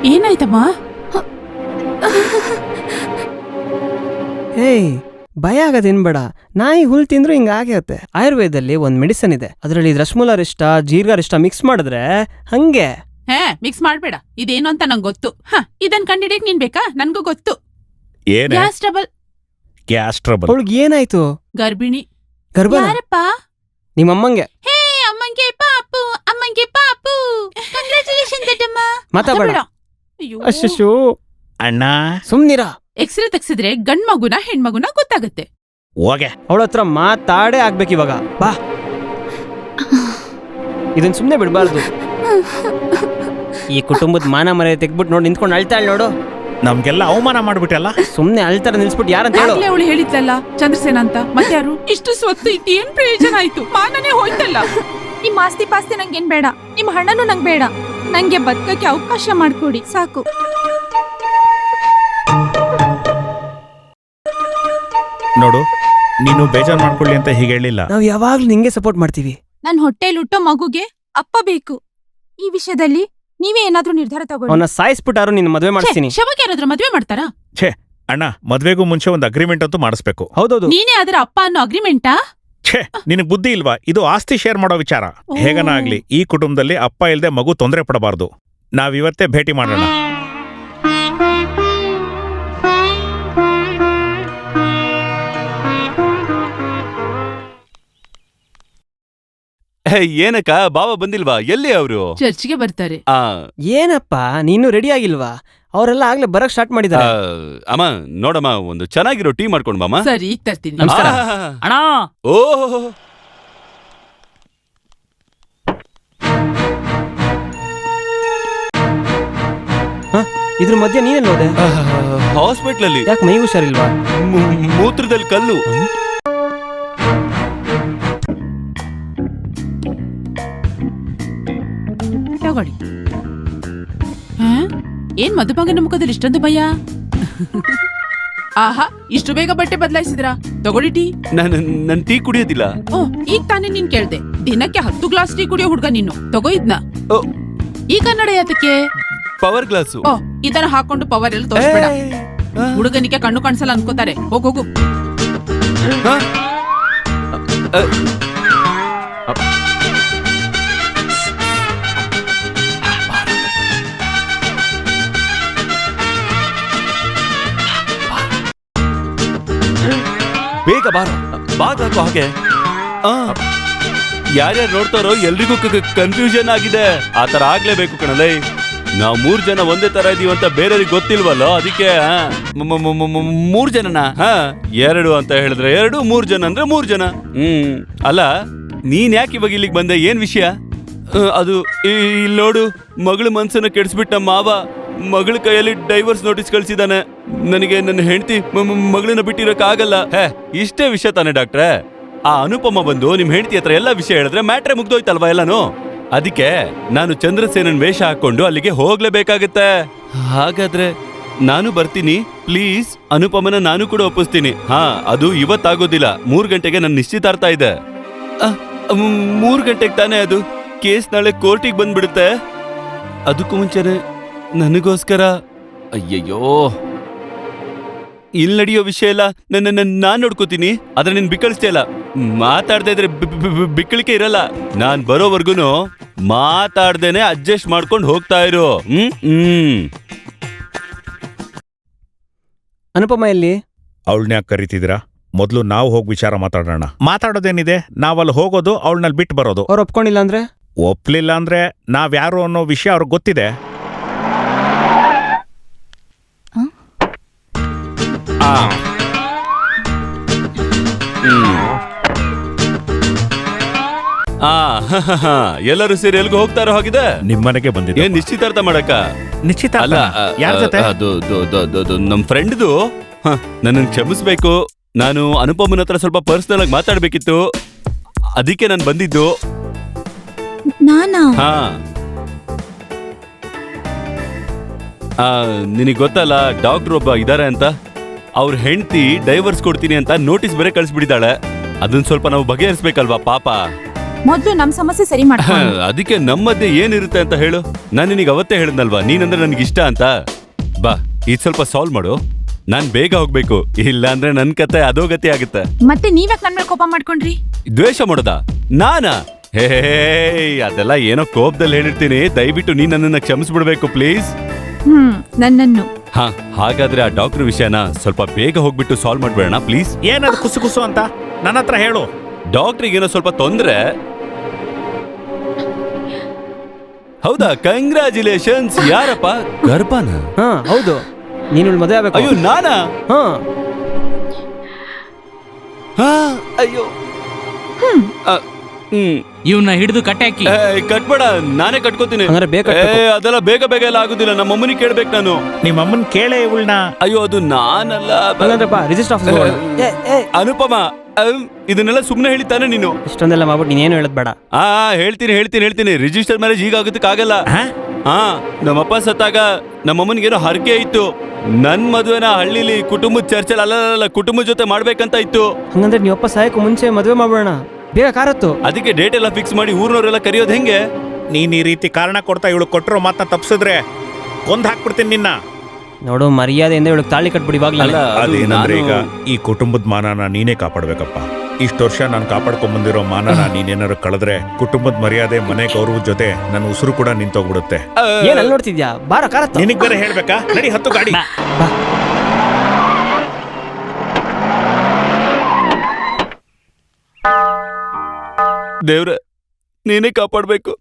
ಏನಾಯ್ತಮ್ಮ? ಏಯ್, ಭಯ ಆಗೋದೇನ್ಬೇಡ. ನಾಯಿ ಹುಲ್ ತಿಂದ್ರು ಹಿಂಗಾಗತ್ತೆ. ಆಯುರ್ವೇದದಲ್ಲಿ ಒಂದ್ ಮೆಡಿಸನ್ ಇದೆ, ಅದರಲ್ಲಿ ರಶ್ಮೂಲಾರಿಷ್ಟ ಜೀರ್ಗಾರಿಷ್ಟ ಮಿಕ್ಸ್ ಮಾಡಿದ್ರೆ ಹಂಗೆ. ಮಿಕ್ಸ್ ಮಾಡ್ಬೇಡ. ಇದೇನು ಅಂತ ನಂಗೆ ಗೊತ್ತು. ಇದನ್ ಕಂಡಿಡಿಯಕ್ ನೀನ್ ಬೇಕಾ? ನನ್ಗೂ ಗೊತ್ತು. ಏನೇ? Gas trouble. Gas trouble? ಅವಳಿಗೆ ಏನಾಯ್ತು? ಗರ್ಭಿಣಿ. ಗರ್ಭ? ಯಾರಪ್ಪ? ನಿಮ್ಮಮ್ಮಂಗೆ. ಹೇ ಅಮ್ಮಂಗೆ ಪಾಪು, ಅಮ್ಮಂಗೆ ಪಾಪು. ಕಂಗ್ರಾಚುಲೇಷನ್ ದೊಡ್ಡಮ್ಮ. ಮಾತಾಡಬೇಡ. ಅಶ್ಶೋ ಅಣ್ಣ ಸುಮ್ನಿರ. ಎಕ್ಸ್ರೇ ತೆಗ್ಸಿದ್ರೆ ಗಂಡ್ ಮಗುನ ಹೆಣ್ಮಗುನ ಗೊತ್ತಾಗತ್ತೆ. ಹೋಗೆ. ಅವಳ ಹತ್ರ ಮಾತಾಡೇ ಆಗ್ಬೇಕು ಇವಾಗ. ಬಾ, ಇದನ್ ಸುಮ್ನೆ ಬಿಡ್ಬಾರ್ದು. ಈ ಕುಟುಂಬದ ಮಾನ ಮರ್ಯಾದೆ ತೆಗ್ಬಿಟ್ಟು ನೋಡಿ ನಿಂತ್ಕೊಂಡು ಅಳ್ತಾಳ್ ನೋಡು. ನಮ್ಗೆಲ್ಲ ಅವಮಾನ ಮಾಡ್ಬಿಟ್ಟಲ್ಲ. ಸುಮ್ನೆ ಅಳ್ತಾರ ನಿಲ್ಸ್ಬಿಟ್ಟು ಯಾರಂತ ಹೇಳು. ಅವಳು ಹೇಳಿದ್ಲಲ್ಲ ಚಂದ್ರಸೇನ ಅಂತ. ಮತ್ಯಾರು? ಇಷ್ಟು ಸ್ವತ್ತು ಇತ್ತು, ಏನ್ ಪ್ರಯೋಜನ ಆಯ್ತು? ಮಾನನೇ ಹೋಯ್ತಲ್ಲ. ನಿಮ್ ಆಸ್ತಿ ಪಾಸ್ತಿ ನಂಗೇನ್ ಬೇಡ, ನಿಮ್ ಹಣನೂ ನಂಗ್ ಬೇಡ. ನಂಗೆ ಬದುಕಕ್ಕೆ ಅವಕಾಶ ಮಾಡ್ಕೊಡಿ ಸಾಕು. ನೋಡು, ನೀನು ಬೇಜಾರ್ ಮಾಡ್ಕೊಳ್ಳಿ ಅಂತ ಹೀಗೆ ಹೇಳಿಲ್ಲ. ನಾವ್ ಯಾವಾಗ್ಲೂ ನಿಂಗೆ ಸಪೋರ್ಟ್ ಮಾಡ್ತೀವಿ. ನನ್ ಹೊಟ್ಟೆಲ್ ಹುಟ್ಟೋ ಮಗುಗೆ ಅಪ್ಪ ಬೇಕು. ಈ ವಿಷಯದಲ್ಲಿ ನೀವೇ ಏನಾದ್ರೂ ನಿರ್ಧಾರ ತಗೊಳ್ಳಿ. ಅವನ್ನ ಸಾಯಿಸ್ಬಿಟ್ಟಾರು ನಿನ್ನ ಮದ್ವೆ ಮಾಡಿಸ್ತೀನಿ. ಶವಕ್ಕೆ ಯಾರಾದ್ರೂ ಮದ್ವೆ ಮಾಡ್ತಾರಾ? ಛೇ ಅಣ್ಣ, ಮದ್ವೆಗೂ ಮುಂಚೆ ಒಂದು ಅಗ್ರಿಮೆಂಟ್ ಅಂತೂ ಮಾಡಿಸ್ಬೇಕು. ಹೌದೌದು. ನೀನೇ ಅದರ ಅಪ್ಪ ಅನ್ನೋ ಅಗ್ರಿಮೆಂಟಾ? ಛೇ, ನಿನಗ್ ಬುದ್ಧಿ ಇಲ್ವಾ? ಇದು ಆಸ್ತಿ ಶೇರ್ ಮಾಡೋ ವಿಚಾರ. ಹೇಗನ ಆಗ್ಲಿ, ಈ ಕುಟುಂಬದಲ್ಲಿ ಅಪ್ಪ ಇಲ್ದೆ ಮಗು ತೊಂದರೆ ಪಡಬಾರ್ದು. ನಾವಿವತ್ತೇ ಭೇಟಿ ಮಾಡೋಣ. ಏನಕ್ಕ, ಬಾವ ಬಂದಿಲ್ವಾ? ಎಲ್ಲಿ ಅವರು? ಚರ್ಚ್ಗೆ ಬರ್ತಾರೆ. ಏನಪ್ಪ ನೀನು ರೆಡಿ ಆಗಿಲ್ವಾ? ಅವರೆಲ್ಲ ಆಗ್ಲೇ ಬರಕ್ ಸ್ಟಾರ್ಟ್ ಮಾಡಿದ್ದಾರೆ. ಅಮ್ಮ ನೋಡಮ್ಮ, ಒಂದು ಚೆನ್ನಾಗಿರೋ ಟೀ ಮಾಡ್ಕೊಂಡು ಬಾಮ. ಸರಿ, ತರ್ತೀನಿ. ನಮಸ್ಕಾರ ಅಣ್ಣ. ಓಹೋ, ಇದ್ರ ಮಧ್ಯೆ ನೀನೆಲ್ಲ ಹೋದೆ? ಹಾಸ್ಪಿಟ್ಲಲ್ಲಿ. ಯಾಕೆ ಮೈ ಹುಷಾರಿಲ್ವಾ? ಮೂತ್ರದಲ್ಲಿ ಕಲ್ಲು. ತಗೊಳ್ಳಿ. ಏನ್ ಮದುಮಗನ ಮುಖದಲ್ಲಿ ಇಷ್ಟೊಂದು ಭಯ? ಆಹಾ, ಇಷ್ಟು ಬೇಗ ಬಟ್ಟೆ ಬದಲಾಯಿಸಿದ್ರಾ? ತಗೊಳ್ಳಿ ಟೀ. ನನ್ ಟೀ ಕುಡಿಯೋದಿಲ್ಲ. ಓ, ಈಗ ತಾನೇ ನೀನ್ ಕೇಳ್ದೆ. ದಿನಕ್ಕೆ 10 ಗ್ಲಾಸ್ ಟೀ ಕುಡಿಯೋ ಹುಡ್ಗ ನೀನು. ತಗೋ ಇದ್ನ. ಈ ಕನ್ನಡ ಯಾತಕ್ಕೆ? Power glass. ಓ, ಇದನ್ನ ಹಾಕೊಂಡು ಪವರ್ ಎಲ್ಲ ತೋರಿಸ್ಬೇಡ. ಹುಡುಗನಿಗೆ ಕಣ್ಣು ಕಾಣಿಸಲ್ಲ ಅನ್ಕೋತಾರೆ. ಹೋಗು. ಬೇಗ ಬಾರ, ಬಾಗ್ಲಾಕೋ ಹಾಗೆ. ಯಾರ್ಯಾರು ನೋಡ್ತಾರೋ ಎಲ್ರಿಗೂ ಕನ್ಫ್ಯೂಷನ್ ಆಗಿದೆ. ಆತರ ಆಗ್ಲೇಬೇಕು ಕಣಲೈ. ನಾವ್ 3 ಜನ ಒಂದೇ ತರ ಇದೀವಿ ಅಂತ ಬೇರೆಯವ್ರಿಗೆ ಗೊತ್ತಿಲ್ವಲ್ಲೋ, ಅದಕ್ಕೆ 3 ಜನನ 2 ಅಂತ ಹೇಳಿದ್ರೆ 2, 3 ಜನ ಅಂದ್ರೆ 3 ಜನ. ಅಲ್ಲ, ನೀನ್ ಯಾಕೆ ಇವಾಗ ಇಲ್ಲಿಗೆ ಬಂದೆ? ಏನ್ ವಿಷಯ? ಅದು ಇಲ್ಲಿ ನೋಡು, ಮಗಳ ಮನ್ಸನ್ನ ಕೆಡಿಸ್ಬಿಟ್ಟ ಮಾವ ಮಗಳ ಕೈಯಲ್ಲಿ ಡೈವರ್ಸ್ ನೋಟಿಸ್ ಕಳ್ಸಿದಾನೆ. ನನಗೆ ನನ್ನ ಹೆಂಡತಿ ಮಗಳನ್ನ ಬಿಟ್ಟಿರಕ್ ಆಗಲ್ಲ. ಇಷ್ಟೇ ವಿಷಯ ತಾನೆ ಡಾಕ್ಟ್ರೆ? ಆ ಅನುಪಮ ಬಂದು ನಿಮ್ ಹೆಂಡತಿ ಹತ್ರ ಎಲ್ಲಾ ವಿಷಯ ಹೇಳಿದ್ರೆ ಮ್ಯಾಟ್ರೆ ಮುಗ್ದೋಯ್ತಲ್ವಾ ಎಲ್ಲಾನು? ಅದಕ್ಕೆ ನಾನು ಚಂದ್ರಸೇನನ್ ವೇಷ ಹಾಕೊಂಡು ಅಲ್ಲಿಗೆ ಹೋಗ್ಲೇಬೇಕಾಗತ್ತೆ. ಹಾಗಾದ್ರೆ ನಾನು ಬರ್ತೀನಿ ಪ್ಲೀಸ್. ಅನುಪಮನ ನಾನು ಕೂಡ ಒಪ್ಪಿಸ್ತೀನಿ. ಅದು ಇವತ್ತಾಗೋದಿಲ್ಲ. 3 ಗಂಟೆಗೆ ನನ್ನ ನಿಶ್ಚಿತಾರ್ಥ ಇದೆ. 3 ಗಂಟೆಗೆ ತಾನೇ ಅದು. ಕೇಸ್ ನಾಳೆ ಕೋರ್ಟಿಗೆ ಬಂದ್ಬಿಡುತ್ತೆ. ಅದಕ್ಕೂ ಮುಂಚೆನೆ ನನಗೋಸ್ಕರ. ಅಯ್ಯಯ್ಯೋ, ಇಲ್ಲಿ ನಡೆಯೋ ವಿಷಯ ಎಲ್ಲ ನಾನ್ ನೋಡ್ಕೋತೀನಿ. ಆದ್ರೆ ನೀನ್ ಬಿಕ್ಕಳಿಸ್ತಾ ಇಲ್ಲ. ಮಾತಾಡ್ತಾ ಇದ್ರೆ ಬಿಕ್ಕಳಿಕೆ ಇರಲ್ಲ. ನಾನ್ ಬರೋವರ್ಗುನು ಮಾತಾಡ್ದೇನೆ ಅಡ್ಜಸ್ಟ್ ಮಾಡ್ಕೊಂಡು ಹೋಗ್ತಾ ಇರು. ಅನುಪಮ ಎಲ್ಲಿ? ಅವಳನ್ನ ಯಾಕೆ ಕರಿತಿದ್ದೀರಾ? ಮೊದಲು ನಾವು ಹೋಗಿ ವಿಚಾರ ಮಾತಾಡೋಣ. ಮಾತಾಡೋದೇನಿದೆ, ನಾವಲ್ಲಿ ಹೋಗೋದು, ಅವಳನ್ನಲ್ಲಿ ಬಿಟ್ಟು ಬರೋದು. ಅವ್ರು ಒಪ್ಕೊಂಡಿಲ್ಲ ಅಂದ್ರೆ? ಒಪ್ಲಿಲ್ಲ ಅಂದ್ರೆ ನಾವ್ಯಾರು ಅನ್ನೋ ವಿಷಯ ಅವ್ರಿಗೆ ಗೊತ್ತಿದೆ. ಎಲ್ಲರೂ ಸೇರಿ ಎಲ್ಗೂ ಹೋಗ್ತಾರೋ ಹಾಗಿದೆ. ನಿಮ್ಮನೆಗೆ ಬಂದಿದೆ. ಏನ್ ನಿಶ್ಚಿತಾರ್ಥ ಮಾಡಕ್ಕ? ನಿಶ್ಚಿತಾರ್ಥ ಅಲ್ಲ, ಯಾರ ಜೊತೆ? ಅದು ನಮ್ ಫ್ರೆಂಡ್ದು. ನನ್ನ ಕ್ಷಮಿಸ್ಬೇಕು, ನಾನು ಅನುಪಮನ ಹತ್ರ ಸ್ವಲ್ಪ ಪರ್ಸನಲ್ ಆಗಿ ಮಾತಾಡ್ಬೇಕಿತ್ತು, ಅದಕ್ಕೆ ನಾನು ಬಂದಿದ್ದು. ನಾನಾ? ಹಾ, ನಿನಗ್ ಗೊತ್ತಲ್ಲ ಡಾಕ್ಟರ್ ಒಬ್ಬ ಇದಾರೆ ಅಂತ. ಅವ್ರ ಹೆಂಡತಿ ಡೈವರ್ಸ್ ಕೊಡ್ತೀನಿ ಅಂತ ನೋಟಿಸ್ ಬೇರೆ ಕಳಿಸ್ಬಿಟ್ಟಿದ್ದಾಳೆ. ಅದನ್ನ ಸ್ವಲ್ಪ ನಾವು ಬಗೆಹರಿಸ್ಬೇಕಲ್ವಾ ಪಾಪ. ಮೊದ್ಲು ನಮ್ ಸಮಸ್ಯೆ ಸರಿ ಮಾಡ. ಅದಕ್ಕೆ ನಮ್ಮದ್ದೇ ಏನಿರುತ್ತೆ ಅಂತ ಹೇಳು. ನಾನು ನಿನಗೆ ಅವತ್ತೇ ಹೇಳಿದ್ನಲ್ವಾ, ನೀನಂದ್ರೆ ನನ್ಗೆ ಇಷ್ಟ ಅಂತ. ಬಾ, ಇದು ಸ್ವಲ್ಪ ಸಾಲ್ವ್ ಮಾಡು, ನಾನ್ ಬೇಗ ಹೋಗ್ಬೇಕು, ಇಲ್ಲ ಅಂದ್ರೆ ನನ್ ಕತೆ ಅಧೋಗತಿ ಆಗುತ್ತೆ. ಮತ್ತೆ ನೀವ್ಯಾಕ್ ನನ್ ಮೇಲೆ ಕೋಪ ಮಾಡ್ಕೊಂಡ್ರಿ? ದ್ವೇಷ ಮಾಡೋದ ನಾನಾ? ಹೇ, ಅದೆಲ್ಲ ಏನೋ ಕೋಪದಲ್ಲಿ ಹೇಳಿರ್ತೀನಿ. ದಯವಿಟ್ಟು ನೀನ್ ನನ್ನನ್ನ ಕ್ಷಮಿಸ್ಬಿಡ್ಬೇಕು ಪ್ಲೀಸ್. ನನ್ನನ್ನು. ಹಾ, ಹಾಗಾದ್ರೆ ಆ ಡಾಕ್ಟರ್ ವಿಷಯನ ಸ್ವಲ್ಪ ಬೇಗ ಹೋಗ್ಬಿಟ್ಟು ಸಾಲ್ವ್ ಮಾಡ್ಬೇಡ ಪ್ಲೀಸ್. ಏನದು ಕುಸು ಕುಸು ಅಂತ ನನ್ನ ಹತ್ರ ಹೇಳು. ಡಾಕ್ಟ್ರಿಗೇನೋ ಸ್ವಲ್ಪ ತೊಂದ್ರೆ. ಹೌದಾ? ಕಂಗ್ರಾಚುಲೇಷನ್ಸ್. ಯಾರಪ್ಪ? ಗರ್ಭನ? ಹಾ ಹೌದು. ನೀನು ಮದುವೆ ಆಗ್ಬೇಕು. ಅಯ್ಯೋ ನಾನಾ? ಹಾ. ಅಯ್ಯೋ. ಇವನ್ನ ಹಿಡಿದು ಕಟ್ಟಾಕಿ. ಕಟ್ಬೇಡ, ನಾನೇ ಕಟ್ಕೋತೀನಿ. ಅದೆಲ್ಲ ಬೇಗ ಬೇಗ ಎಲ್ಲ ಆಗುದಿಲ್ಲ. ನಮ್ಮ ಅಮ್ಮನಿಗೆ ಕೇಳ್ಬೇಕು ನಾನು. ನಿಮ್ಮ ಅಮ್ಮನ್ ಕೇಳೇ ಇವಳನ್ನ. ಅಯ್ಯೋ ಅದು ನಾನಲ್ಲ. ಅನುಪಮ, ಇದನ್ನೆಲ್ಲ ಸುಮ್ನೆ ಹೇಳಿತಾನೆ ನೀನು. ಇಷ್ಟೊಂದೆಲ್ಲ ಮಾಡ್ಬಿಟ್ಟು ನೀನೇನು ಹೇಳದ್ ಬೇಡ. ಹೇಳ್ತೀನಿ. ರಿಜಿಸ್ಟರ್ ಮ್ಯಾರೇಜ್ ಈಗ ಆಗೋದಕ್ಕಾಗಲ್ಲ. ಹಾ, ನಮ್ಮಪ್ಪ ಸತ್ತಾಗ ನಮ್ಮಮ್ಮನಿಗೇನೋ ಹರಕೆ ಇತ್ತು. ನನ್ ಮದುವೆನ ಹಳ್ಳಿಲಿ ಕುಟುಂಬದ ಚರ್ಚೆಲ್ ಅಲ್ಲ ಕುಟುಂಬದ ಜೊತೆ ಮಾಡ್ಬೇಕಂತ ಇತ್ತು. ಹಂಗಂದ್ರೆ ನೀವಪ್ಪ ಸಾಯಕ್ಕೂ ಮುಂಚೆ ಮದುವೆ ಮಾಡ್ಬೇಡ, ಬೇಗ ಕಾರತ್ತು. ಅದಕ್ಕೆ ಡೇಟ್ ಎಲ್ಲ ಫಿಕ್ಸ್ ಮಾಡಿ ಊರ್ನವರೆಲ್ಲ ಕರೆಯೋದು ಹೆಂಗೆ? ನೀನ್ ಈ ರೀತಿ ಕಾರಣ ಕೊಡ್ತಾ ಇವಳು ಕೊಟ್ಟಿರೋ ಮಾತನ್ನ ತಪ್ಸಿದ್ರೆ ಕೊಂದ್ ಹಾಕ್ಬಿಡ್ತೀನಿ ನಿನ್ನ. ನೋಡು, ಮರ್ಯಾದೆಯಿಂದ ಇವಳು ತಾಳಿ ಕಟ್ಬಿಡಿ ಇವಾಗ್ಲಲ್ಲ. ಅದೇನಂದ್ರೆ ಈಗ ಈ ಕುಟುಂಬದ ಮಾನನ ನೀನೇ ಕಾಪಾಡ್ಬೇಕಪ್ಪ. ಇಷ್ಟು ವರ್ಷ ನಾನು ಕಾಪಾಡ್ಕೊಂಡ್ ಬಂದಿರೋ ಮಾನನ ನೀನೇನಾರು ಕಳೆದ್ರೆ ಕುಟುಂಬದ ಮರ್ಯಾದೆ, ಮನೆ ಗೌರವದ ಜೊತೆ ನನ್ನ ಉಸಿರು ಕೂಡ ನಿಂತೋಗ್ಬಿಡುತ್ತೆ. ಏನ್ ಅಲ್ಲಿ ನೋಡ್ತಿದ್ಯಾ? ಬಾರ ಕಾರತ್ತು. ನಿನಗ್ ಬೇರೆ ಹೇಳ್ಬೇಕಾ? ನಡಿ, ಹತ್ತು ಗಾಡಿ. ದೇವ್ರೆ, ನೀನೇ ಕಾಪಾಡ್ಬೇಕು.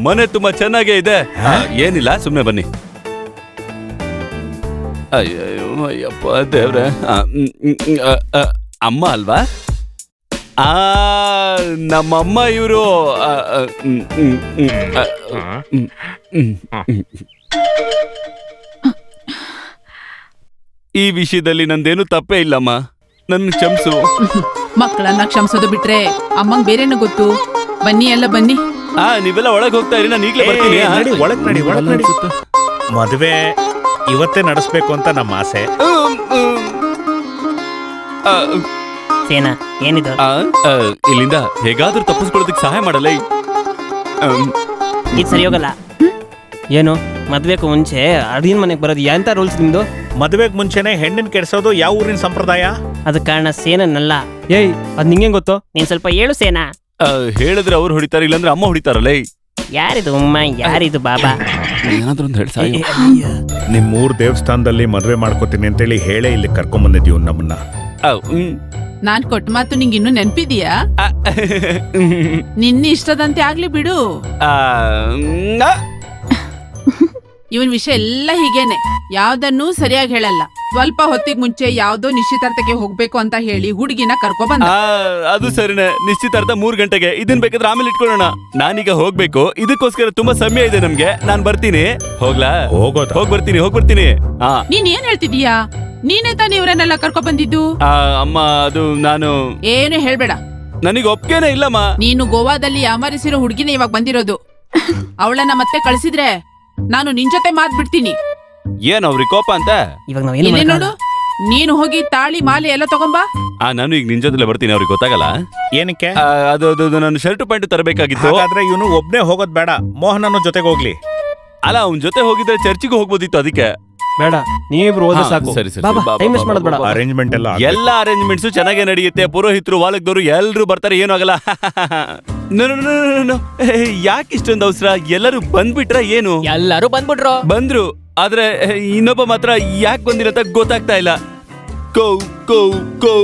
ಮನೆ ತುಂಬಾ ಚೆನ್ನಾಗೇ ಇದೆ. ಏನಿಲ್ಲ, ಸುಮ್ನೆ ಬನ್ನಿ. ಅಯ್ಯಪ್ಪ ದೇವ್ರೆ. ಅಮ್ಮ ಅಲ್ವಾ? ನಮ್ಮಮ್ಮ ಇವರು. ಈ ವಿಷಯದಲ್ಲಿ ನಂದೇನು ತಪ್ಪೇ ಇಲ್ಲಮ್ಮ, ನನ್ನ ಕ್ಷಮಿಸು. ಮಕ್ಕಳನ್ನ ಕ್ಷಮಿಸೋದು ಬಿಟ್ರೆ ಅಮ್ಮಂಗ್ ಬೇರೆನ ಗೊತ್ತು. ಬನ್ನಿ, ಎಲ್ಲ ಬನ್ನಿ. ನೀವೆಲ್ಲ ಒಳಗ್ ಹೋಗ್ತಾ ಇರಿ, ನಾನು ಈಗಲೇ ಬರ್ತೀನಿ. ಒಳಗ್ ನಡಿ. ಮದುವೆ ಇವತ್ತೇ ನಡೆಸ್ಬೇಕು ಅಂತ ನಮ್ಮ ಆಸೆ. ಸೇನಾ, ಏನಿದೆ? ಇಲ್ಲಿಂದ ಹೇಗಾದ್ರೂ ತಪ್ಪಿಸ್ಕೊಳ್ಳೋದಕ್ಕೆ ಸಹಾಯ ಮಾಡಲ್ಲ. ಇದು ಸರಿ ಹೋಗಲ್ಲ. ಏನು ಮದ್ವೆಗೂ ಮುಂಚೆ ಅಡಿನ ಮನೆಗೆ ಬರೋದು ಎಂತ ರೂಲ್ಸ್ ನಿಮ್ದು? ಮದುವೆಗೆ ಮುಂಚೆನೆ ಹೆಣ್ಣಿನ ಕೆಡ್ಸೋದು ಯಾವ ಊರಿನ ಸಂಪ್ರದಾಯ? ಅದ ಕಾರಣ ಸೇನನ್ನಲ್ಲ. ಏಯ್, ಅದ್ ನಿಂಗೆ ಗೊತ್ತು? ನೀನ್ ಸ್ವಲ್ಪ ಹೇಳು ಸೇನಾ. ಹೇಳಿದ್ರೆ ಅವ್ರು ಹೊಡಿತಾರೆ, ಇಲ್ಲಾಂದ್ರೆ ಅಮ್ಮ ಹೊಡಿತಾರಲ್ಲ. ಯಾರಿದು ಅಮ್ಮ, ಯಾರಿದು ಬಾಬಾ? ಏನಾದ್ರೂ ಒಂದು ಹೇಳ್ತಾ. ನಿಮ್ ಊರ್ ದೇವಸ್ಥಾನದಲ್ಲಿ ಮದ್ವೆ ಮಾಡ್ಕೋತೀನಿ ಅಂತೇಳಿ ಹೇಳೇ ಇಲ್ಲಿ ಕರ್ಕೊಂಡ್ ಬಂದಿದ್ದೀವಿ ನಮ್ಮನ್ನ. ನಾನ್ ಕೊಟ್ಟ ಮಾತು ನಿಂಗೆ ಇನ್ನೂ ನೆನ್ಪಿದ್ಯಾ? ನಿನ್ನ ಇಷ್ಟದಂತೆ ಆಗ್ಲಿ ಬಿಡು. ಇವನ್ ವಿಷಯ ಎಲ್ಲ ಹೀಗೇನೆ, ಯಾವ್ದನ್ನೂ ಸರಿಯಾಗಿ ಹೇಳಲ್ಲ. ಸ್ವಲ್ಪ ಹೊತ್ತಿಗೆ ಮುಂಚೆ ಯಾವ್ದೋ ನಿಶ್ಚಿತಾರ್ಥಕ್ಕೆ ಹೋಗ್ಬೇಕು ಅಂತ ಹೇಳಿ ಹುಡುಗಿನ ಕರ್ಕೊ ಬಂದ. ಅದು ಸರಿನೆ, ನಿಶ್ಚಿತಾರ್ಥ 3 ಗಂಟೆಗೆ. ಇದನ್ ಬೇಕಾದ್ರೆ ಆಮೇಲೆ ಇಟ್ಕೊಳ್ಳೋಣ. ನಾನೀಗ ಹೋಗ್ಬೇಕು, ಇದಕ್ಕೋಸ್ಕರ ತುಂಬಾ ಸಮಯ ಇದೆ ನಮ್ಗೆ. ನಾನ್ ಬರ್ತೀನಿ. ಹೋಗ್ಲಾ? ಹೋಗ್ ಬರ್ತೀನಿ. ನೀನ್ ಏನ್ ಹೇಳ್ತಿದೀಯಾ? ನೀನೇ ತಾನೇ ಇವ್ರನ್ನೆಲ್ಲ ಕರ್ಕೊ ಬಂದಿದ್ದು. ಅಮ್ಮ, ಅದು ನಾನು ಏನು ಹೇಳ್ಬೇಡ. ನನಗೆ ಒಪ್ಕೇನೆ ಇಲ್ಲಮ್ಮ. ನೀನು ಗೋವಾದಲ್ಲಿ ಯಾಮಾರಿಸಿರೋ ಹುಡುಗಿನ ಇವಾಗ ಬಂದಿರೋದು. ಅವಳನ್ನ ಮತ್ತೆ ಕಳ್ಸಿದ್ರೆ ನಾನು ನಿನ್ ಜೊತೆ ಮಾತ್ ಬಿಡ್ತೀನಿ. ಏನ್ ಅವ್ರಿಗೆ ಕೋಪ ಅಂತ? ಇವಾಗ ನೋಡು, ನೀನು ಹೋಗಿ ತಾಳಿ ಮಾಲೆ ಎಲ್ಲ ತಗೊಂಬಾ. ನಾನು ಈಗ ನಿನ್ ಜೊತೆ ಬರ್ತೀನಿ. ಅವ್ರಿಗೆ ಗೊತ್ತಾಗಲ್ಲ. ಏನಕ್ಕೆ? ಅದು ನನ್ನ ಶರ್ಟ್ ಪ್ಯಾಂಟ್ ತರಬೇಕಾಗಿತ್ತು. ಆದ್ರೆ ಇವನು ಒಬ್ನೇ ಹೋಗೋದ್ ಬೇಡ, ಮೋಹನನ್ನು ಜೊತೆಗೆ ಹೋಗ್ಲಿ. ಅಲ್ಲ, ಅವನ್ ಜೊತೆ ಹೋಗಿದ್ರೆ ಚರ್ಚಿಗೆ ಹೋಗ್ಬೋದಿತ್ತು. ಅದಕ್ಕೆ ಬೇಡ, ನೀವಿಬ್ರು ಹೋದ್ರೆ ಸಾಕು. ಸರಿ. ಅರೇಂಜ್ಮೆಂಟ್ ಎಲ್ಲ ಅರೇಂಜ್ಮೆಂಟ್ಸ್ ಚೆನ್ನಾಗೇ ನಡೆಯುತ್ತೆ. ಪುರೋಹಿತರು, ವಾಲಕದವರು ಎಲ್ರು ಬರ್ತಾರೆ, ಏನೂ ಆಗಲ್ಲ. ಯಾಕೆ ಇಷ್ಟೊಂದು ಅವಸರ? ಎಲ್ಲರೂ ಬಂದ್ಬಿಟ್ರ ಏನು? ಎಲ್ಲರೂ ಬಂದ್ಬಿಟ್ರು. ಬಂದ್ರು, ಆದ್ರೆ ಇನ್ನೊಬ್ಬ ಮಾತ್ರ ಯಾಕೆ ಬಂದಿಲ್ಲ ಅಂತ ಗೊತ್ತಾಗ್ತಾ ಇಲ್ಲ. Cow cow cow.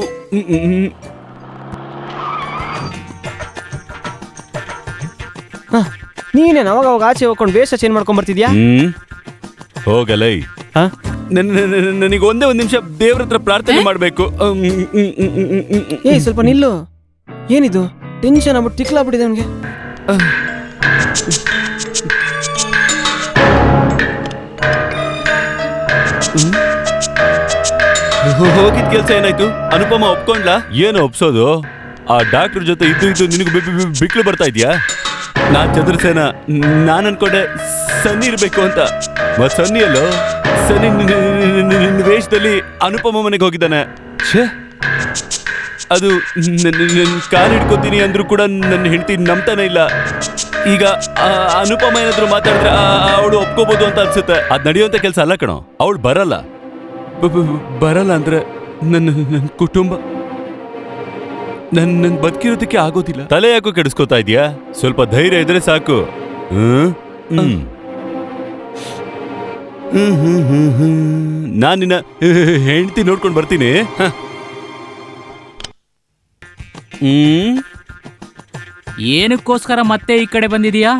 ನೀನೇನು ಅವಾಗ ಅವಾಗ ಆಚೆ ಹೋಗ್ಕೊಂಡು ವೇಷ ಚೇಂಜ್ ಮಾಡ್ಕೊಂಡ್ ಬರ್ತಿದ್ಯಾ? ಹೋಗಲೈ, ನನಗೆ ಒಂದೇ ಒಂದ್ ನಿಮಿಷ ದೇವ್ರ ಹತ್ರ ಪ್ರಾರ್ಥನೆ ಮಾಡ್ಬೇಕು. ಏ ಸ್ವಲ್ಪ ನಿಲ್ಲು. ಏನಿದು ಟೆನ್ಷನ್ ಆಗ್ಬಿಟ್ಟು ತಿಕ್ಲಾಗ್ಬಿಟ್ಟಿದೆ ಅವನಿಗೆ. ಹೋಗಿದ್ ಕೆಲ್ಸ ಏನಾಯ್ತು? ಅನುಪಮ ಒಪ್ಕೊಂಡ್ಲಾ? ಏನು ಒಪ್ಸೋದು? ಆ ಡಾಕ್ಟರ್ ಜೊತೆ ಇದ್ದು ನಿನಗೆ ಬಿಕ್ಲು ಬರ್ತಾ ಇದ್ಯಾ? ನಾನ್ ಚಂದ್ರಸೇನ, ನಾನ್ ಅನ್ಕೊಂಡೆ ಸನ್ನಿ ಇರ್ಬೇಕು ಅಂತ. ಮತ್ ಸನ್ನಿ ಅಲ್ಲೋ? ಸನ್ನಿ ನಿನ್ನ ವೇಷದಲ್ಲಿ ಅನುಪಮ ಮನೆಗೆ ಹೋಗಿದ್ದಾನೆ. ಛೇ, ಅದು ಕಾಲು ಹಿಡ್ಕೊತೀನಿ ಅಂದ್ರೂ ಕೂಡ ನನ್ನ ಹೆಂಡತಿ ನಂಬ್ತಾನೆ ಇಲ್ಲ. ಈಗ ಅನುಪಮ ಏನಾದ್ರು ಮಾತಾಡಿದ್ರೆ ಅವಳು ಒಪ್ಕೋಬಹುದು ಅಂತ ಅನ್ಸುತ್ತೆ. ಅದ್ ನಡೆಯುವಂತ ಕೆಲಸ ಅಲ್ಲ ಕಣೋ. ಅವಳು ಬರಲ್ಲ. ಬರಲ್ಲ ಅಂದ್ರೆ ನನ್ನ ಕುಟುಂಬ, ನನ್ನ ಬದುಕಿರೋದಕ್ಕೆ ಆಗೋದಿಲ್ಲ. ತಲೆ ಯಾಕೋ ಕೆಡಿಸ್ಕೋತಾ ಇದೀಯಾ? ಸ್ವಲ್ಪ ಧೈರ್ಯ ಇದ್ರೆ ಸಾಕು. ನಾನು ನಿನ್ನ ಹೆಂಡತಿ ನೋಡ್ಕೊಂಡು ಬರ್ತೀನಿ. ಏನಕ್ಕೋಸ್ಕರ ಮತ್ತೆ ಈ ಕಡೆ ಬಂದಿದೀಯಾ?